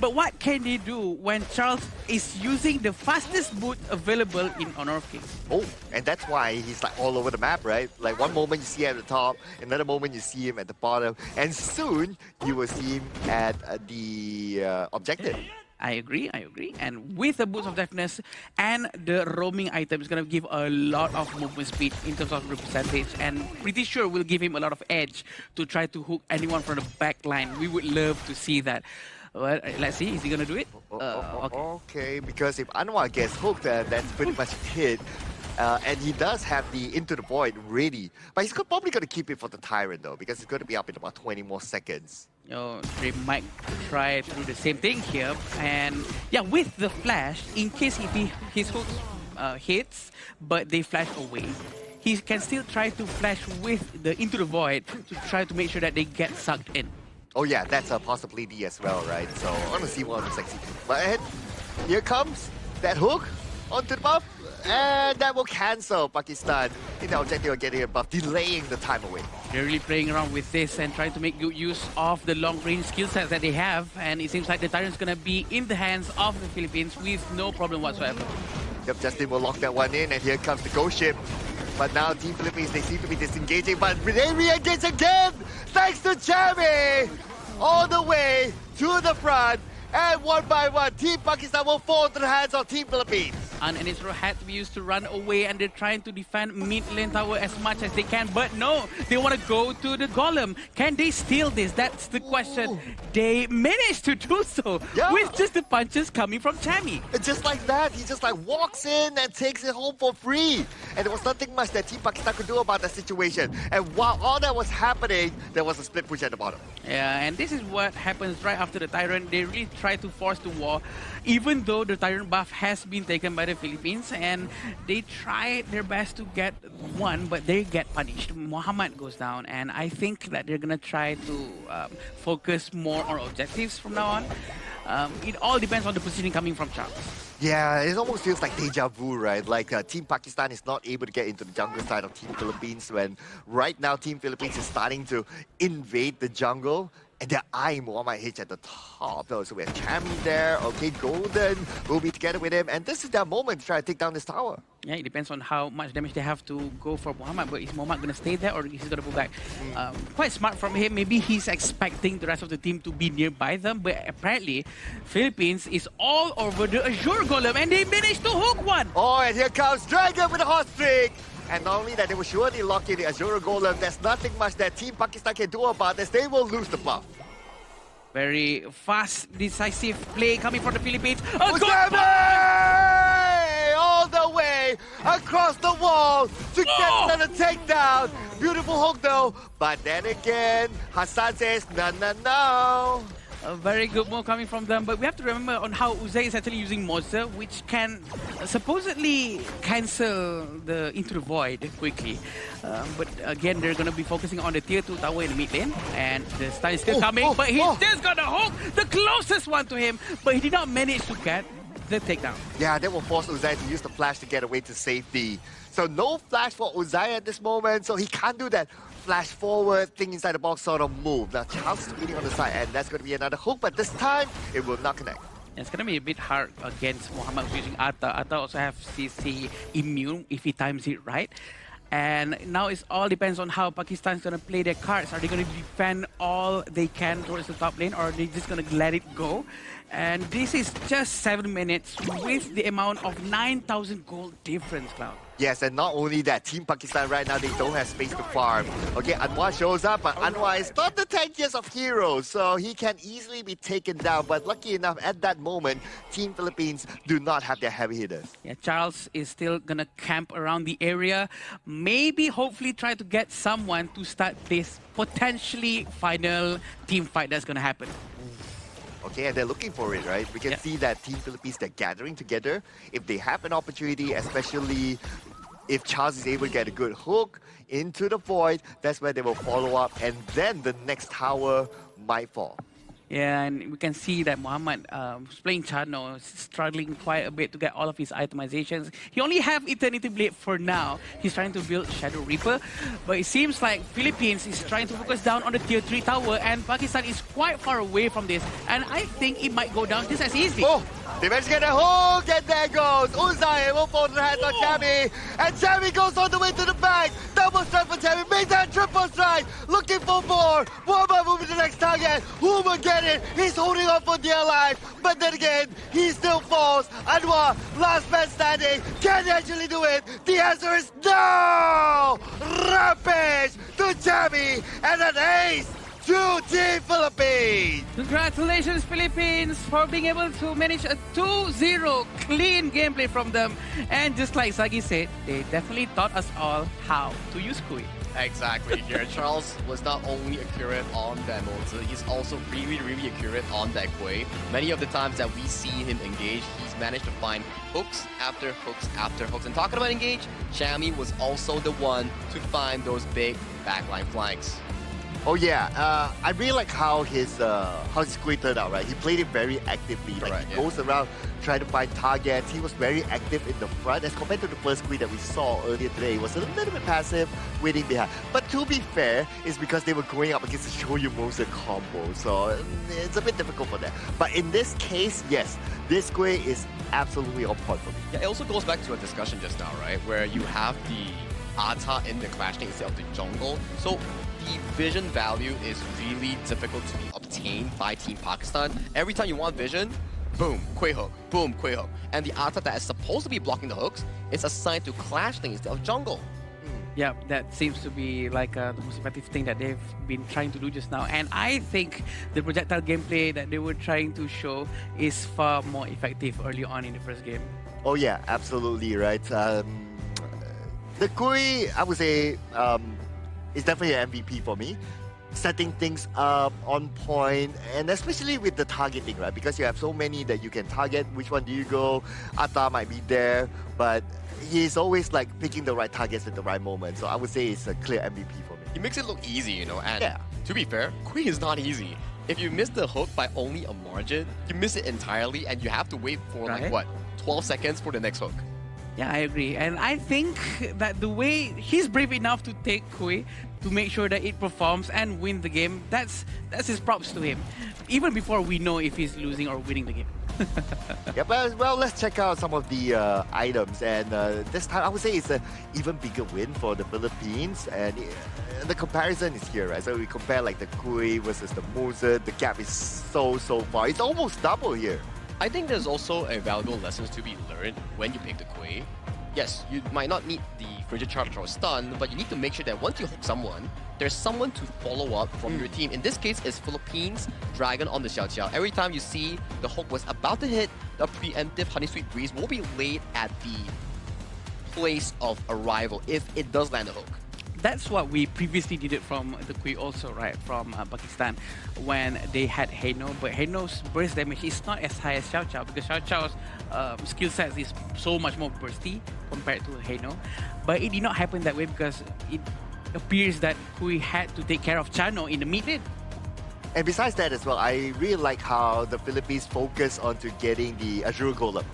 But what can they do when Charles is using the fastest boot available in Honor of Kings? Oh, and that's why he's like all over the map, right? Like one moment you see him at the top, another moment you see him at the bottom, and soon you will see him at the objective. I agree. And with the Boots of Deafness and the roaming item, it's going to give a lot of movement speed in terms of the percentage, and pretty sure will give him a lot of edge to try to hook anyone from the back line. We would love to see that. Well, let's see, is he going to do it? Okay, because if Anwar gets hooked, that's pretty much it. And he does have the Into the Void ready. But he's probably going to keep it for the Tyrant, though, because it's going to be up in about 20 more seconds. They might try to do the same thing here. And yeah, with the flash, in case if his hook hits, but they flash away, he can still try to flash with the Into the Void to try to make sure that they get sucked in. Oh yeah, that's a possibility as well, right? So I want to see one of the sexy. But here comes that hook onto the buff, and that will cancel Pakistan in the objective of getting a buff, delaying the time away. They're really playing around with this and trying to make good use of the long-range skill sets that they have, and it seems like the Tyrant's gonna be in the hands of the Philippines with no problem whatsoever. Yep, Justin will lock that one in, and here comes the ghost ship. But now Team Philippines, they seem to be disengaging, but they re-engage again! Thanks to Jamie! All the way to the front, and one by one, Team Pakistan will fall into the hands of Team Philippines. And Isro had to be used to run away, and they're trying to defend mid lane tower as much as they can. But no, they want to go to the Golem. Can they steal this? That's the question. They managed to do so with just the punches coming from Tammy. Just like that, he just like walks in and takes it home for free. And there was nothing much that Team Pakistan could do about the situation. And while all that was happening, there was a split push at the bottom. Yeah, and this is what happens right after the Tyrant. They really try to force the war, even though the Tyrant buff has been taken by the Philippines, and they try their best to get one, but they get punished. Muhammad goes down, and I think that they're gonna try to focus more on objectives from now on. It all depends on the positioning coming from Charles. Yeah, it almost feels like deja vu, right? Like Team Pakistan is not able to get into the jungle side of Team Philippines when right now Team Philippines is starting to invade the jungle. And they're eyeing Muhammad H at the top. So we have Chami there. Okay, Golden will be together with him. And this is their moment to try to take down this tower. Yeah, it depends on how much damage they have to go for Muhammad. But is Muhammad going to stay there or is he going to go back? Quite smart from him. Maybe he's expecting the rest of the team to be nearby them. But apparently, Philippines is all over the Azure Golem. And they managed to hook one. Oh, and here comes Dragon with a hot streak. And not only that, they will surely lock in the Azure Golem. There's nothing much that Team Pakistan can do about this. They will lose the buff. Very fast, decisive play coming from the Philippines. Uzame! All the way across the wall to get another takedown. Beautiful hook though. But then again, Hassan says, no. A very good move coming from them, but we have to remember on how Uzay is actually using Monster, which can supposedly cancel the Into the Void quickly. But again, they're going to be focusing on the tier 2 tower in the mid lane, and the stun is still coming, but he's just got a hook, the closest one to him, but he did not manage to get the takedown. Yeah, that will force Uzay to use the flash to get away to safety. So no flash for Uzay at this moment, so he can't do that flash forward, thing inside the box sort of move. Now Charles is waiting on the side, and that's going to be another hook, but this time it will not connect. It's going to be a bit hard against Muhammad using Atta. Atta also have CC immune if he times it right. And now it all depends on how Pakistan's going to play their cards. Are they going to defend all they can towards the top lane, or are they just going to let it go? And this is just 7 minutes with the amount of 9,000 gold difference, Cloud. Yes, and not only that, Team Pakistan right now, they don't have space to farm. Okay, Anwar shows up, but Anwar is not the tankiest of heroes, so he can easily be taken down. But lucky enough, at that moment, Team Philippines do not have their heavy hitters. Yeah, Charles is still gonna camp around the area. Maybe, hopefully, try to get someone to start this potentially final team fight that's gonna happen. Okay, and they're looking for it, right? We can see that Team Philippines, they're gathering together. If they have an opportunity, especially if Charles is able to get a good hook into the void, that's where they will follow up, and then the next tower might fall. Yeah, and we can see that Muhammad who's playing Chano is struggling quite a bit to get all of his itemizations. He only have Eternity Blade for now. He's trying to build Shadow Reaper, but it seems like Philippines is trying to focus down on the tier 3 tower, and Pakistan is quite far away from this, and I think it might go down just as easily. Oh, they managed to get a hook, and there goes Uzay will fall to the hands of Chami, and Chami goes all the way to the back. Double strike for Chami, make that triple strike, looking for more. Muhammad moving to the next target. Who will get it? He's holding on for dear life, but then again, he still falls. Anwar, last man standing. Can he actually do it? The answer is no! Rampage to Chami, and an ace to Team Philippines! Congratulations, Philippines, for being able to manage a 2-0 clean gameplay from them. And just like Sagi said, they definitely taught us all how to use Kui. Exactly. Here, Charles was not only accurate on that Mozi, he's also really accurate on that Kui. Many of the times that we see him engage, he's managed to find hooks after hooks after hooks. And talking about engage, Chami was also the one to find those big backline flanks. Oh yeah, I really like how his Kui turned out, right? He played it very actively. Like he goes around trying to find targets. He was very active in the front as compared to the first Kui that we saw earlier today. He was a little bit passive, waiting behind. But to be fair, it's because they were going up against the Shoyu Moser combo, so it's a bit difficult for them. But in this case, yes, this Kui is absolutely on point for me. Yeah, it also goes back to a discussion just now, right? Where you have the Ata in the Clash Lane instead of the jungle. So the vision value is really difficult to be obtained by Team Pakistan. Every time you want vision, boom, Kui hook, boom, Kui hook. And the Ata that is supposed to be blocking the hooks is assigned to Clash Lane instead of jungle. Yeah, that seems to be like the most effective thing that they've been trying to do just now. And I think the projectile gameplay that they were trying to show is far more effective early on in the first game. Oh yeah, absolutely, right. The Kui, I would say, is definitely an MVP for me. Setting things up on point, and especially with the targeting, right? Because you have so many that you can target. Which one do you go? Atta might be there, but he's always like picking the right targets at the right moment. So I would say it's a clear MVP for me. He makes it look easy, you know, and to be fair, Kui is not easy. if you miss the hook by only a margin, you miss it entirely, and you have to wait for like what, 12 seconds for the next hook. Yeah, I agree. And I think that the way he's brave enough to take Kui to make sure that it performs and win the game, that's his props to him. Even before we know if he's losing or winning the game. Yeah, but well, let's check out some of the items. And this time, I would say it's an even bigger win for the Philippines. And the comparison is here, right? So we compare like the Kui versus the Musa. The gap is so far. It's almost double here. I think there's also a valuable lessons to be learned when you pick the Kui. Yes, you might not need the frigid charge or stun, but you need to make sure that once you hook someone, there's someone to follow up from your team. In this case, it's Philippines Dragon on the Xiao Xiao. Every time you see the hook was about to hit, the preemptive Honey Sweet Breeze will be laid at the place of arrival if it does land a hook. That's what we previously did it from the Kui also, right? From Pakistan when they had Heno. But Heno's burst damage is not as high as Xiao Xiao because Xiao Xiao's skill set is so much more bursty compared to Heno. But it did not happen that way because it appears that Kui had to take care of Chano in the mid lane. And besides that as well, I really like how the Philippines focus onto getting the Azure Golem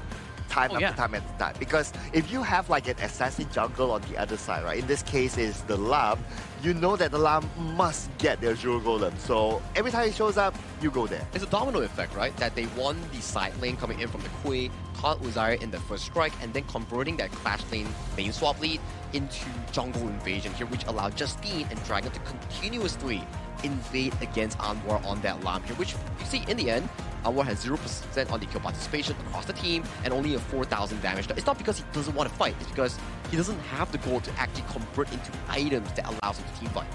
time after time after time. Because if you have like an assassin jungle on the other side, right? In this case is the Lam, you know that the Lam must get the Azure Golem. So every time it shows up, you go there. It's a domino effect, right? That they won the side lane coming in from the Kui, caught Uzziah in the first strike, and then converting that Clash lane swap lead into jungle invasion here, which allowed Justine and Dragon to continuously invade against Anwar on that Lam here, which you see in the end, Anwar has 0% on the kill participation across the team and only a 4,000 damage. It's not because he doesn't want to fight, it's because he doesn't have the goal to actually convert into items that allows him to team fight.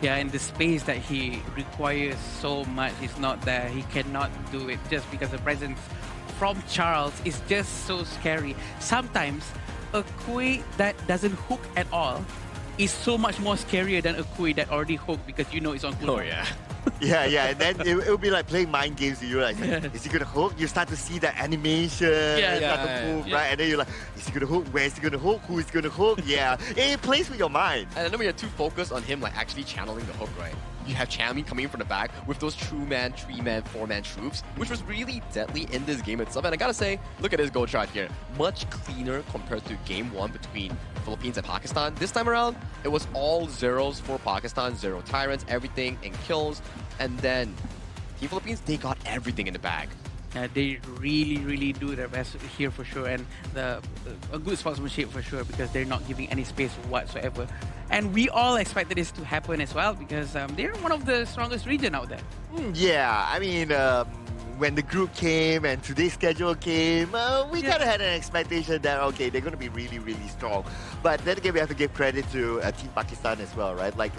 Yeah, and the space that he requires so much is not there. He cannot do it just because the presence from Charles is just so scary. Sometimes a Kui that doesn't hook at all is so much more scarier than a Kui that already hooked because you know it's on cooldown. Oh yeah. yeah, and then it will be like playing mind games with you. Like, is he gonna hook? You start to see the animation, start to move, right? And then you're like, is he gonna hook? Where is he gonna hook? Who is gonna hook? Yeah, it plays with your mind. And then we are too focused on him like actually channeling the hook, right? You have Chami coming in from the back with those 2-man, 3-man, 4-man troops, which was really deadly in this game itself. And I gotta say, look at this goal chart here. Much cleaner compared to game 1 between Philippines and Pakistan. This time around, it was all zeros for Pakistan, 0 tyrants, everything in kills. And then Team Philippines, they got everything in the bag. They really do their best here for sure, and a good sportsmanship for sure because they're not giving any space whatsoever. And we all expected this to happen as well because they're one of the strongest region out there. Yeah, I mean, when the group came and today's schedule came, we kind of had an expectation that, okay, they're going to be really strong. But then again, we have to give credit to Team Pakistan as well, right? Like,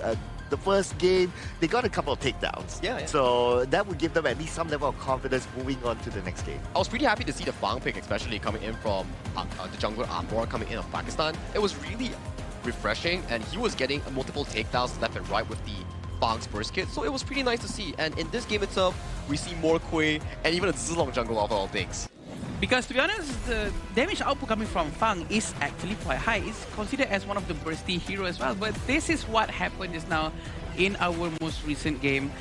the first game, they got a couple of takedowns. Yeah. So that would give them at least some level of confidence moving on to the next game. I was pretty happy to see the Fang pick, especially coming in from the jungler Anwar coming in of Pakistan. It was really refreshing, and he was getting multiple takedowns left and right with the Fang's burst kit, so it was pretty nice to see. And in this game itself, we see more Kui and even a Zilong jungle of all things. Because to be honest, the damage output coming from Fang is actually quite high. It's considered as one of the bursty heroes as well. But this is what happened just now in our most recent game.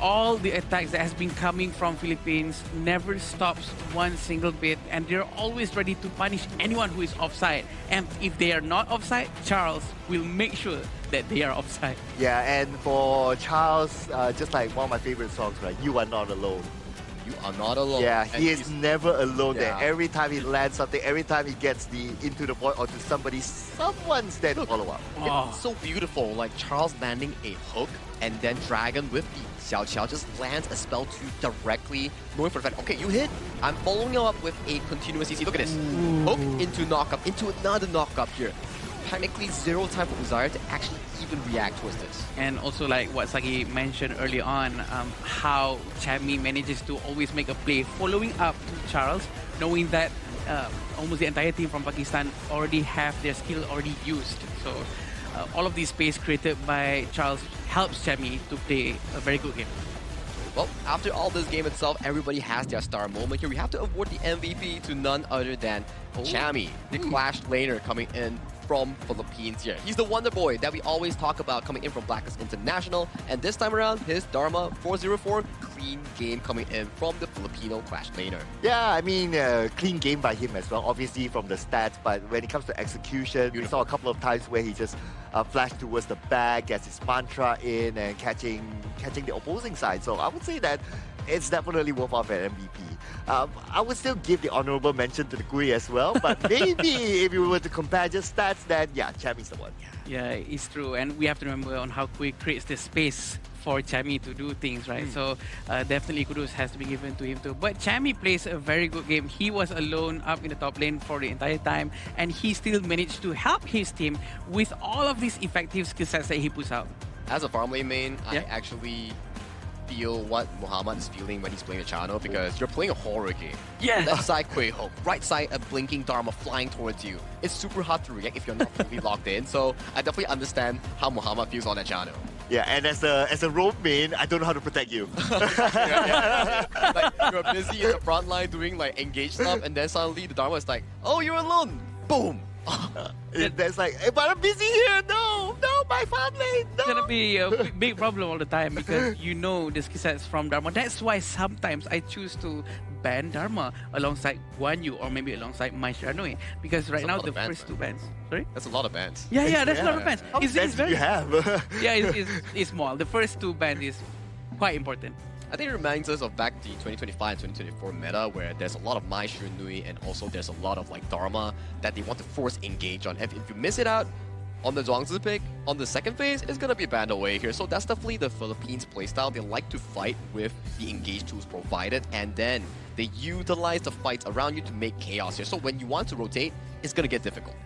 All the attacks that has been coming from Philippines never stops one single bit, and they're always ready to punish anyone who is offside. And if they are not offside, Charles will make sure that they are offside. Yeah, and for Charles, just like one of my favorite songs, right? You Are Not Alone. You are not alone. Yeah, he is never alone there. Yeah. Every time he lands something, every time he gets into the void or to somebody, someone's there to follow up. It's so beautiful, like Charles landing a hook and then Dragon with the Xiao Xiao just lands a spell to directly knowing for the fact, okay, you hit, I'm following you up with a continuous CC. Look at this. Hook into knockup, into another knockup here. Technically 0 time for Uzziah to actually even react towards this. And also like what Sagi mentioned early on, how Chami manages to always make a play following up to Charles, knowing that almost the entire team from Pakistan already have their skill already used. So all of this space created by Charles helps Chami to play a very good game. Well, after all this game itself, everybody has their star moment here. We have to award the MVP to none other than Chami, the Clash laner coming in from Philippines here. He's the wonder boy that we always talk about coming in from Blacklist International. And this time around, his Dharma 404, clean game coming in from the Filipino Clash laner. Yeah, I mean, clean game by him as well, obviously from the stats, but when it comes to execution, we saw a couple of times where he just flashed towards the back, gets his mantra in, and catching the opposing side. So I would say that it's definitely worth off an MVP. I would still give the honorable mention to the Kui as well, but maybe if you were to compare just stats, then yeah, Chammy's the one. Yeah, it's true, and we have to remember on how Kui creates the space for Chammy to do things, right? So definitely kudos has to be given to him too. But Chammy plays a very good game. He was alone up in the top lane for the entire time, and he still managed to help his team with all of these effective skill sets that he puts out. As a farm lane main, I actually feel what Muhammad is feeling when he's playing the channel, because you're playing a horror game. Yeah. Left side Quay Hope, right side a blinking Dharma flying towards you. It's super hard to react if you're not fully locked in. So I definitely understand how Muhammad feels on that channel. Yeah, and as a roam main, I don't know how to protect you. Like, you're busy in the front line doing like engage stuff, and then suddenly the Dharma is like, oh, you're alone. Boom. That's like, hey, but I'm busy here. No, my farm lane. No. It's gonna be a big problem all the time because you know the skill sets from Dharma. That's why sometimes I choose to ban Dharma alongside Guan Yu or maybe alongside Mai Shiranui, because right now the first two bans. Sorry? That's a lot of bans. Yeah, that's a lot of bans. How many bans do you have? Yeah, it's small. The first two bans is quite important. I think it reminds us of back the 2025 and 2024 meta, where there's a lot of Mai Shiranui and also there's a lot of like Dharma that they want to force engage on. If you miss it out on the Zhuangzi pick, on the second phase, it's gonna be banned away here. So that's definitely the Philippines playstyle. They like to fight with the engage tools provided, and then they utilize the fights around you to make chaos here. So when you want to rotate, it's gonna get difficult.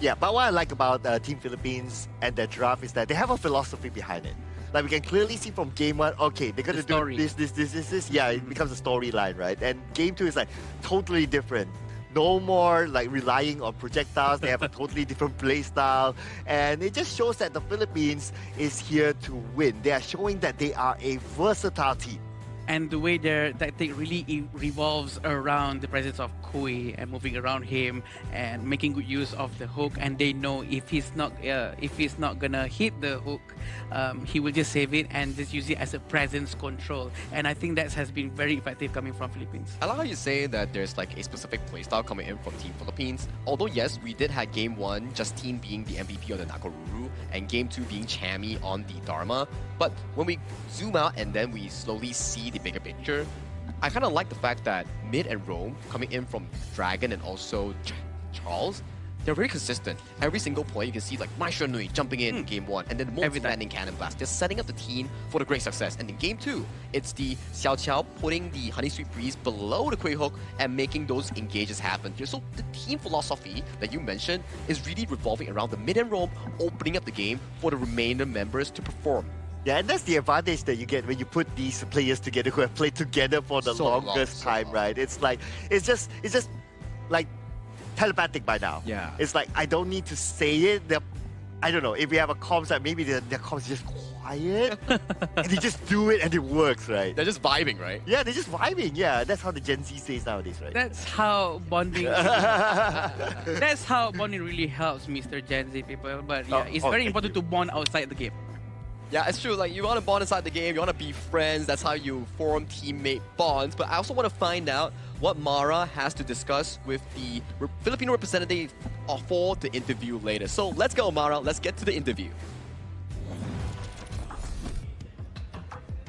Yeah, but what I like about Team Philippines and their draft is that they have a philosophy behind it. Like, we can clearly see from game one, okay, they're going to do this. Yeah, it becomes a storyline, right? And game two is like totally different. No more like relying on projectiles. They have a totally different play style. And it just shows that the Philippines is here to win. They are showing that they are a versatile team. And the way their tactic really revolves around the presence of Kui and moving around him and making good use of the hook. And they know if he's not gonna hit the hook, he will just save it and just use it as a presence control. And I think that has been very effective coming from Philippines. I like how you say that there's like a specific playstyle coming in from Team Philippines. Although yes, we did have game one, Justine being the MVP on the Nakoruru, and game two being Chammy on the Dharma. But when we zoom out and then we slowly see the bigger picture, I kind of like the fact that mid and roam coming in from Dragon and also Charles, they're very consistent. Every single play you can see like Mai Shiranui jumping in game one, and then multi-landing Cannon Blast. They're setting up the team for the great success. And in game two, it's the Xiao Qiao putting the Honey Sweet Breeze below the Quay Hook and making those engages happen here. So the team philosophy that you mentioned is really revolving around the mid and roam, opening up the game for the remainder members to perform. Yeah, and that's the advantage that you get when you put these players together who have played together for the longest time, right? It's like, it's just like telepathic by now. Yeah. It's like, I don't need to say it. I don't know, if we have a comms that maybe their comms is just quiet and they just do it and it works, right? They're just vibing, right? Yeah, they're just vibing. Yeah, that's how the Gen Z says nowadays, right? That's how bonding. That's how bonding really helps, Mr. Gen Z people. But yeah, it's very important to bond outside the game. Yeah, it's true. Like, you want to bond inside the game, you want to be friends. That's how you form teammate bonds. But I also want to find out what Mara has to discuss with the Filipino representative for the interview later. So let's go, Mara. Let's get to the interview.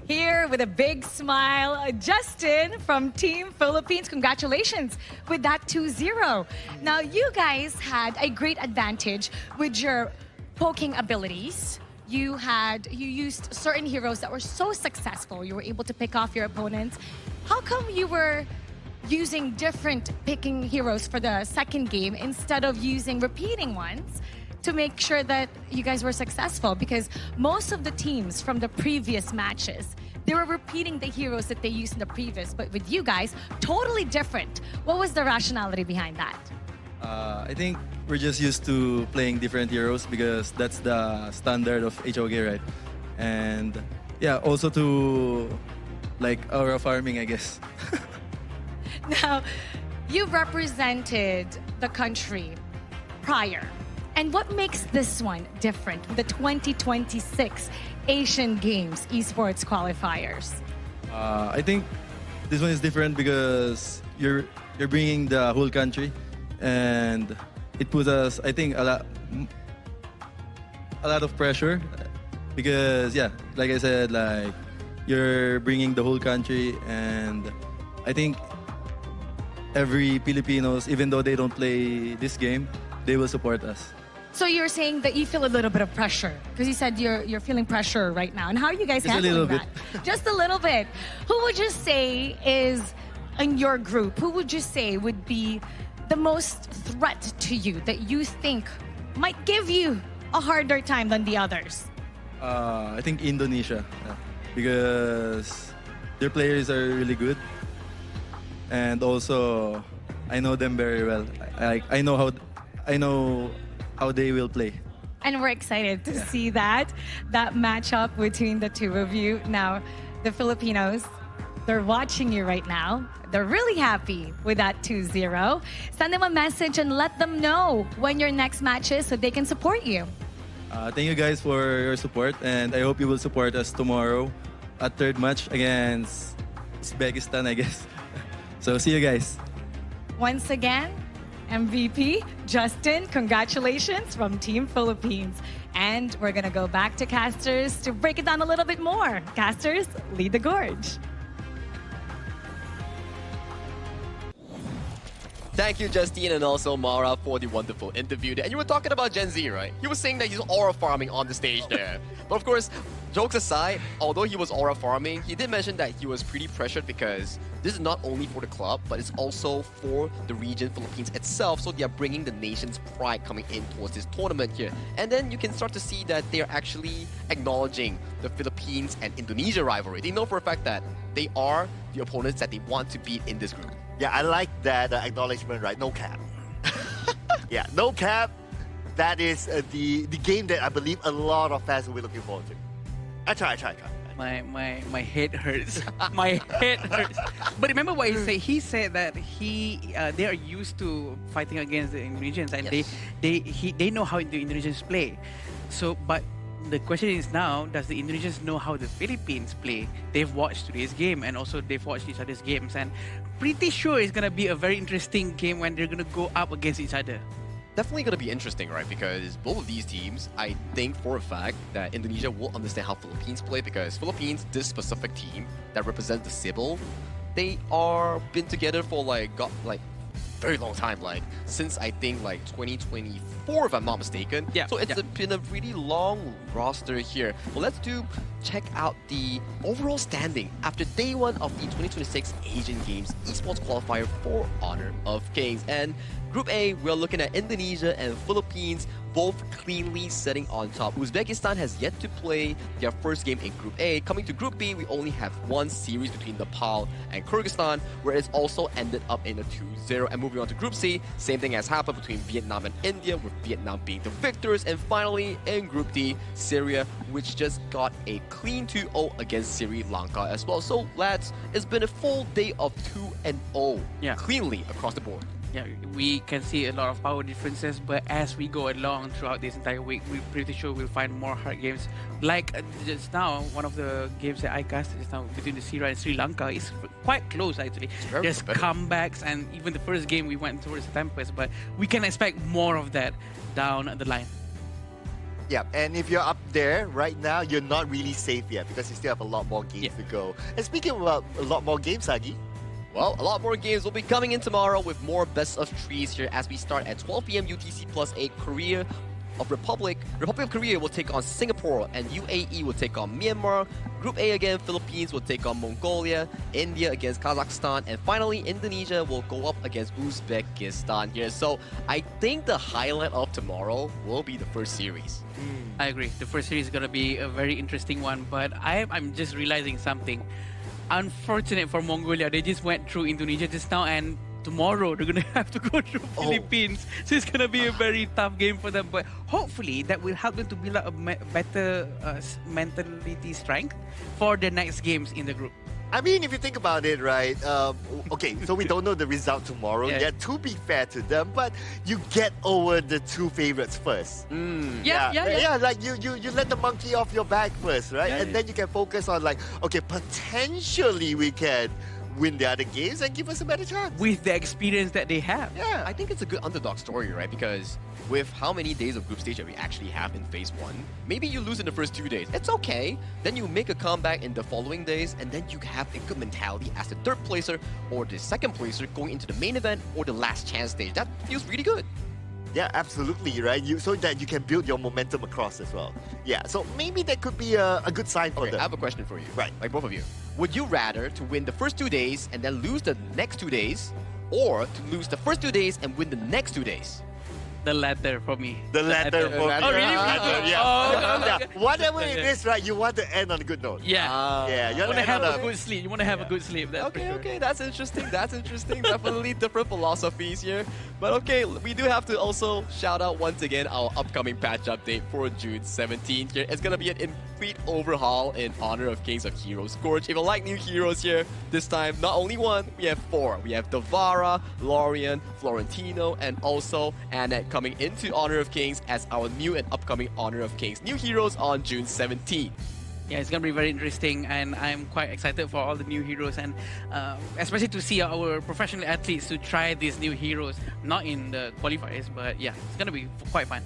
Here with a big smile, Justin from Team Philippines. Congratulations with that 2-0. Now, you guys had a great advantage with your poking abilities. You used certain heroes that were so successful. You were able to pick off your opponents. How come you were using different picking heroes for the second game instead of using repeating ones to make sure that you guys were successful? Because most of the teams from the previous matches, they were repeating the heroes that they used in the previous, but with you guys, totally different. What was the rationality behind that? I think we're just used to playing different heroes because that's the standard of HOK, right? And yeah, also to like aura farming, I guess. Now, you've represented the country prior And what makes this one different from the 2026 Asian Games esports qualifiers? I think this one is different because you're bringing the whole country, and it puts us, I think, a lot of pressure because like I said, like you're bringing the whole country, and I think every Filipinos, even though they don't play this game, they will support us. So you're saying that you feel a little bit of pressure because you said you're feeling pressure right now. And how are you guys Just a handling little that? Just a little bit. Who would you say is in your group? Who would you say would be the most threat to you that you think might give you a harder time than the others? I think Indonesia, because their players are really good, and also I know them very well. I know how they will play. And we're excited to see that matchup between the two of you. Now, the Filipinos, they're watching you right now. They're really happy with that 2-0. Send them a message and let them know when your next match is so they can support you. Thank you guys for your support, and I hope you will support us tomorrow at third match against Uzbekistan, I guess. So see you guys. Once again, MVP, Justin, congratulations from Team Philippines. And we're going to go back to Casters to break it down a little bit more. Casters, lead the gorge. Thank you, Justine, and also Mara for the wonderful interview. And you were talking about Gen Z, right? He was saying that he's aura farming on the stage there. But of course, jokes aside, although he was aura farming, he did mention that he was pretty pressured because this is not only for the club, but it's also for the region, Philippines itself. So they are bringing the nation's pride coming in towards this tournament here. And then you can start to see that they are actually acknowledging the Philippines and Indonesia rivalry. They know for a fact that they are the opponents that they want to beat in this group. Yeah, I like that acknowledgement, right? No cap. Yeah, no cap. That is the game that I believe a lot of fans will be looking forward to. I try. My head hurts. My head hurts. But remember what he said? He said that they are used to fighting against the Indonesians, and they know how the Indonesians play. So, but the question is now, does the Indonesians know how the Philippines play? They've watched today's game, and also they've watched each other's games, and pretty sure it's gonna be a very interesting game when they're gonna go up against each other. Definitely going to be interesting, right? Because both of these teams, I think for a fact that Indonesia will understand how Philippines play, because Philippines, this specific team that represents the Sibyl, they are been together for very long time, since I think 2024, if I'm not mistaken. Yeah. So it's been a really long roster here. Well, let's check out the overall standing after day one of the 2026 Asian Games esports qualifier for Honor of Kings. And Group A, we're looking at Indonesia and Philippines, both cleanly sitting on top. Uzbekistan has yet to play their first game in Group A. Coming to Group B, we only have one series between Nepal and Kyrgyzstan, where it's also ended up in a 2-0. And moving on to Group C, same thing has happened between Vietnam and India, with Vietnam being the victors. And finally, in Group D, Syria, which just got a clean 2-0 against Sri Lanka as well. So, lads, it's been a full day of 2-0 cleanly across the board. Yeah, we can see a lot of power differences, but as we go along throughout this entire week, we're pretty sure we'll find more hard games. Like just now, one of the games that I casted just now between the Syria and Sri Lanka is quite close actually. There's comebacks, and even the first game we went towards the Tempest, but we can expect more of that down the line. Yeah, and if you're up there right now, you're not really safe yet because you still have a lot more games to go. And speaking about a lot more games, Sagi, well, a lot more games will be coming in tomorrow with more best of threes here as we start at 12 p.m. UTC +8. Korea of Republic of Korea will take on Singapore, and UAE will take on Myanmar. Group A again, Philippines will take on Mongolia, India against Kazakhstan, and finally Indonesia will go up against Uzbekistan here. So I think the highlight of tomorrow will be the first series. I agree. The first series is going to be a very interesting one, but I'm just realizing something. Unfortunate for Mongolia, they just went through Indonesia just now, and tomorrow they're gonna have to go through Philippines, so it's gonna be a very tough game for them. But hopefully that will help them to build up a better mentality strength for the next games in the group. I mean, if you think about it, right? Okay, so we don't know the result tomorrow yet, to be fair to them, but you get over the two favorites first. Yeah. Like you let the monkey off your back first, right? Yeah, and then you can focus on like, okay, potentially we can win the other games and give us a better chance. With the experience that they have. Yeah. I think it's a good underdog story, right? Because with how many days of group stage that we actually have in phase 1, maybe you lose in the first 2 days. It's okay. Then you make a comeback in the following days, and then you have a good mentality as the third placer or the second placer going into the main event or the last chance stage. That feels really good. Yeah, absolutely, right? So that you can build your momentum across as well. Yeah, so maybe that could be a good sign for them. I have a question for you. Right. Like both of you. Would you rather to win the first 2 days and then lose the next 2 days, or to lose the first 2 days and win the next 2 days? The latter for me. The latter for me. Oh, really? Yeah. Okay. Whatever it is, right, you want to end on a good note. Yeah. You You want to have a a good sleep. You want to have a good sleep. That's for sure. Okay, that's interesting. Definitely different philosophies here. But okay, we do have to also shout out once again our upcoming patch update for June 17th here. It's gonna be an complete overhaul in Honor of Kings of Hero Scourge. If you like new heroes here, this time not only one, we have 4. We have Davara, Lorian, Florentino, and also Annette coming into Honor of Kings as our new and upcoming Honor of Kings new heroes on June 17th. Yeah, it's gonna be very interesting, and I'm quite excited for all the new heroes, and especially to see our professional athletes to try these new heroes, not in the qualifiers, but yeah, it's gonna be quite fun.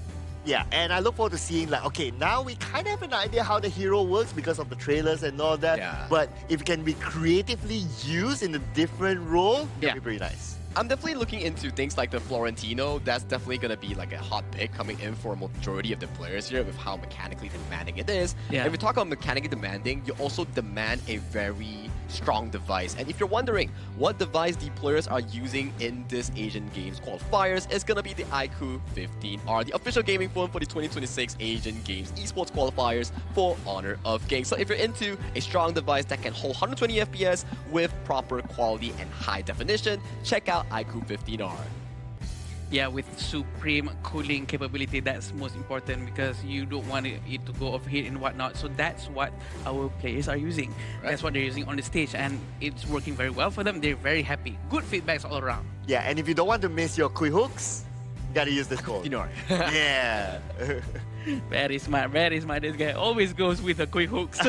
Yeah, and I look forward to seeing like, okay, now we kind of have an idea how the hero works because of the trailers and all that. Yeah. But if it can be creatively used in a different role, that'd be pretty nice. I'm definitely looking into things like the Florentino. That's definitely going to be like a hot pick coming in for a majority of the players here with how mechanically demanding it is. Yeah. If we talk about mechanically demanding, you also demand a very strong device. And if you're wondering what device the players are using in this Asian Games qualifiers, it's going to be the iQOO 15R, the official gaming phone for the 2026 Asian Games esports qualifiers for Honor of Kings. So if you're into a strong device that can hold 120 FPS with proper quality and high definition, check out iQOO 15R. Yeah, with supreme cooling capability, that's most important because you don't want it to go overheat and whatnot. So that's what our players are using. Right. That's what they're using on the stage, and it's working very well for them. They're very happy. Good feedbacks all around. Yeah, and if you don't want to miss your quick hooks, you gotta use this code. Yeah. Very smart, very smart. This guy always goes with the quick hooks.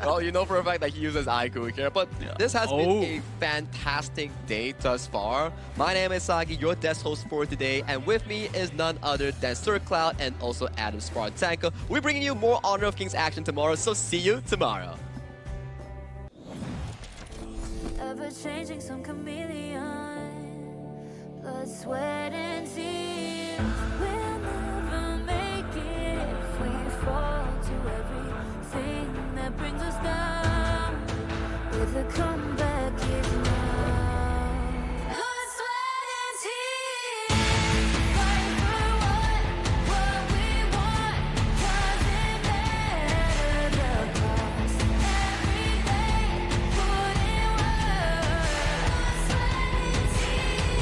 Well, you know for a fact that he uses iQOO here, but this has been a fantastic day thus far. My name is Sagi, your desk host for today, and with me is none other than Sir Cloud and also Adam Spartanko. We're bringing you more Honor of Kings action tomorrow, so see you tomorrow. Ever changing, some chameleon, blood, sweat, and tears. We'll never make it if we fall to everything that brings us down. With a comeback, if not. Blood, sweat, and tears. Fight for what we want. Doesn't matter the cost. Every day, put in work. Blood, sweat, and tears.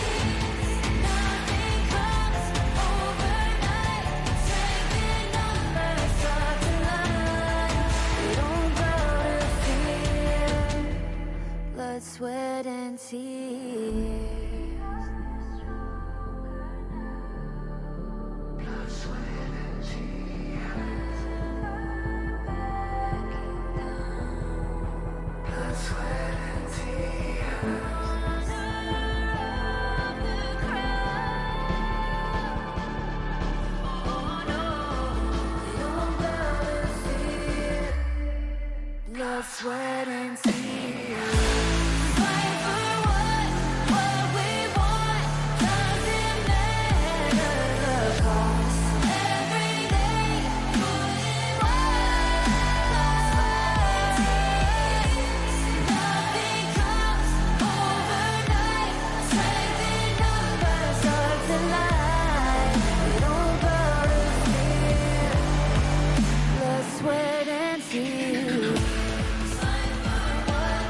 Nothing comes overnight. Strength in numbers start to line. We don't bow to fear. Blood, sweat, and tears. Blood, sweat, and tears. Blood, sweat, and tears. Blood, sweat, and tears. Fight for what we want. Doesn't matter the cost. Every day, put in work. Blood, sweat, and tears. Nothing comes overnight. Strength in numbers start to line. We don't bow to fear. Blood, sweat, and tears. Fight for what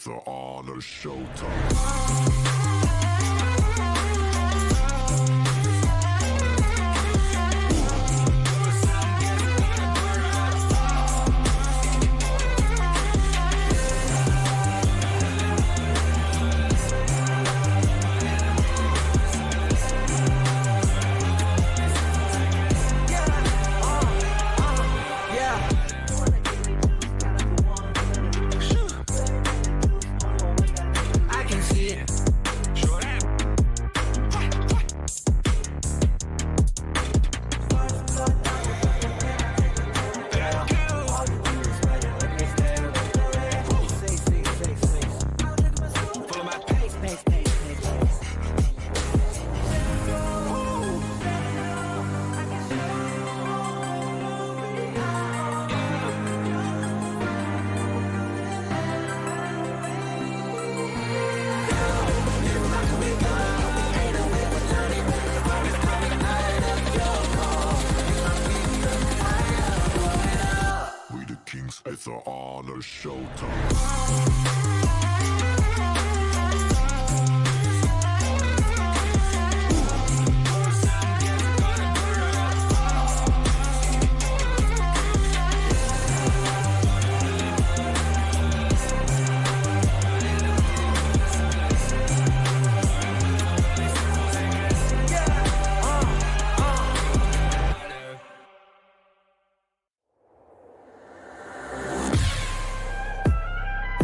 It's an honor showtime. It's an honor showtime.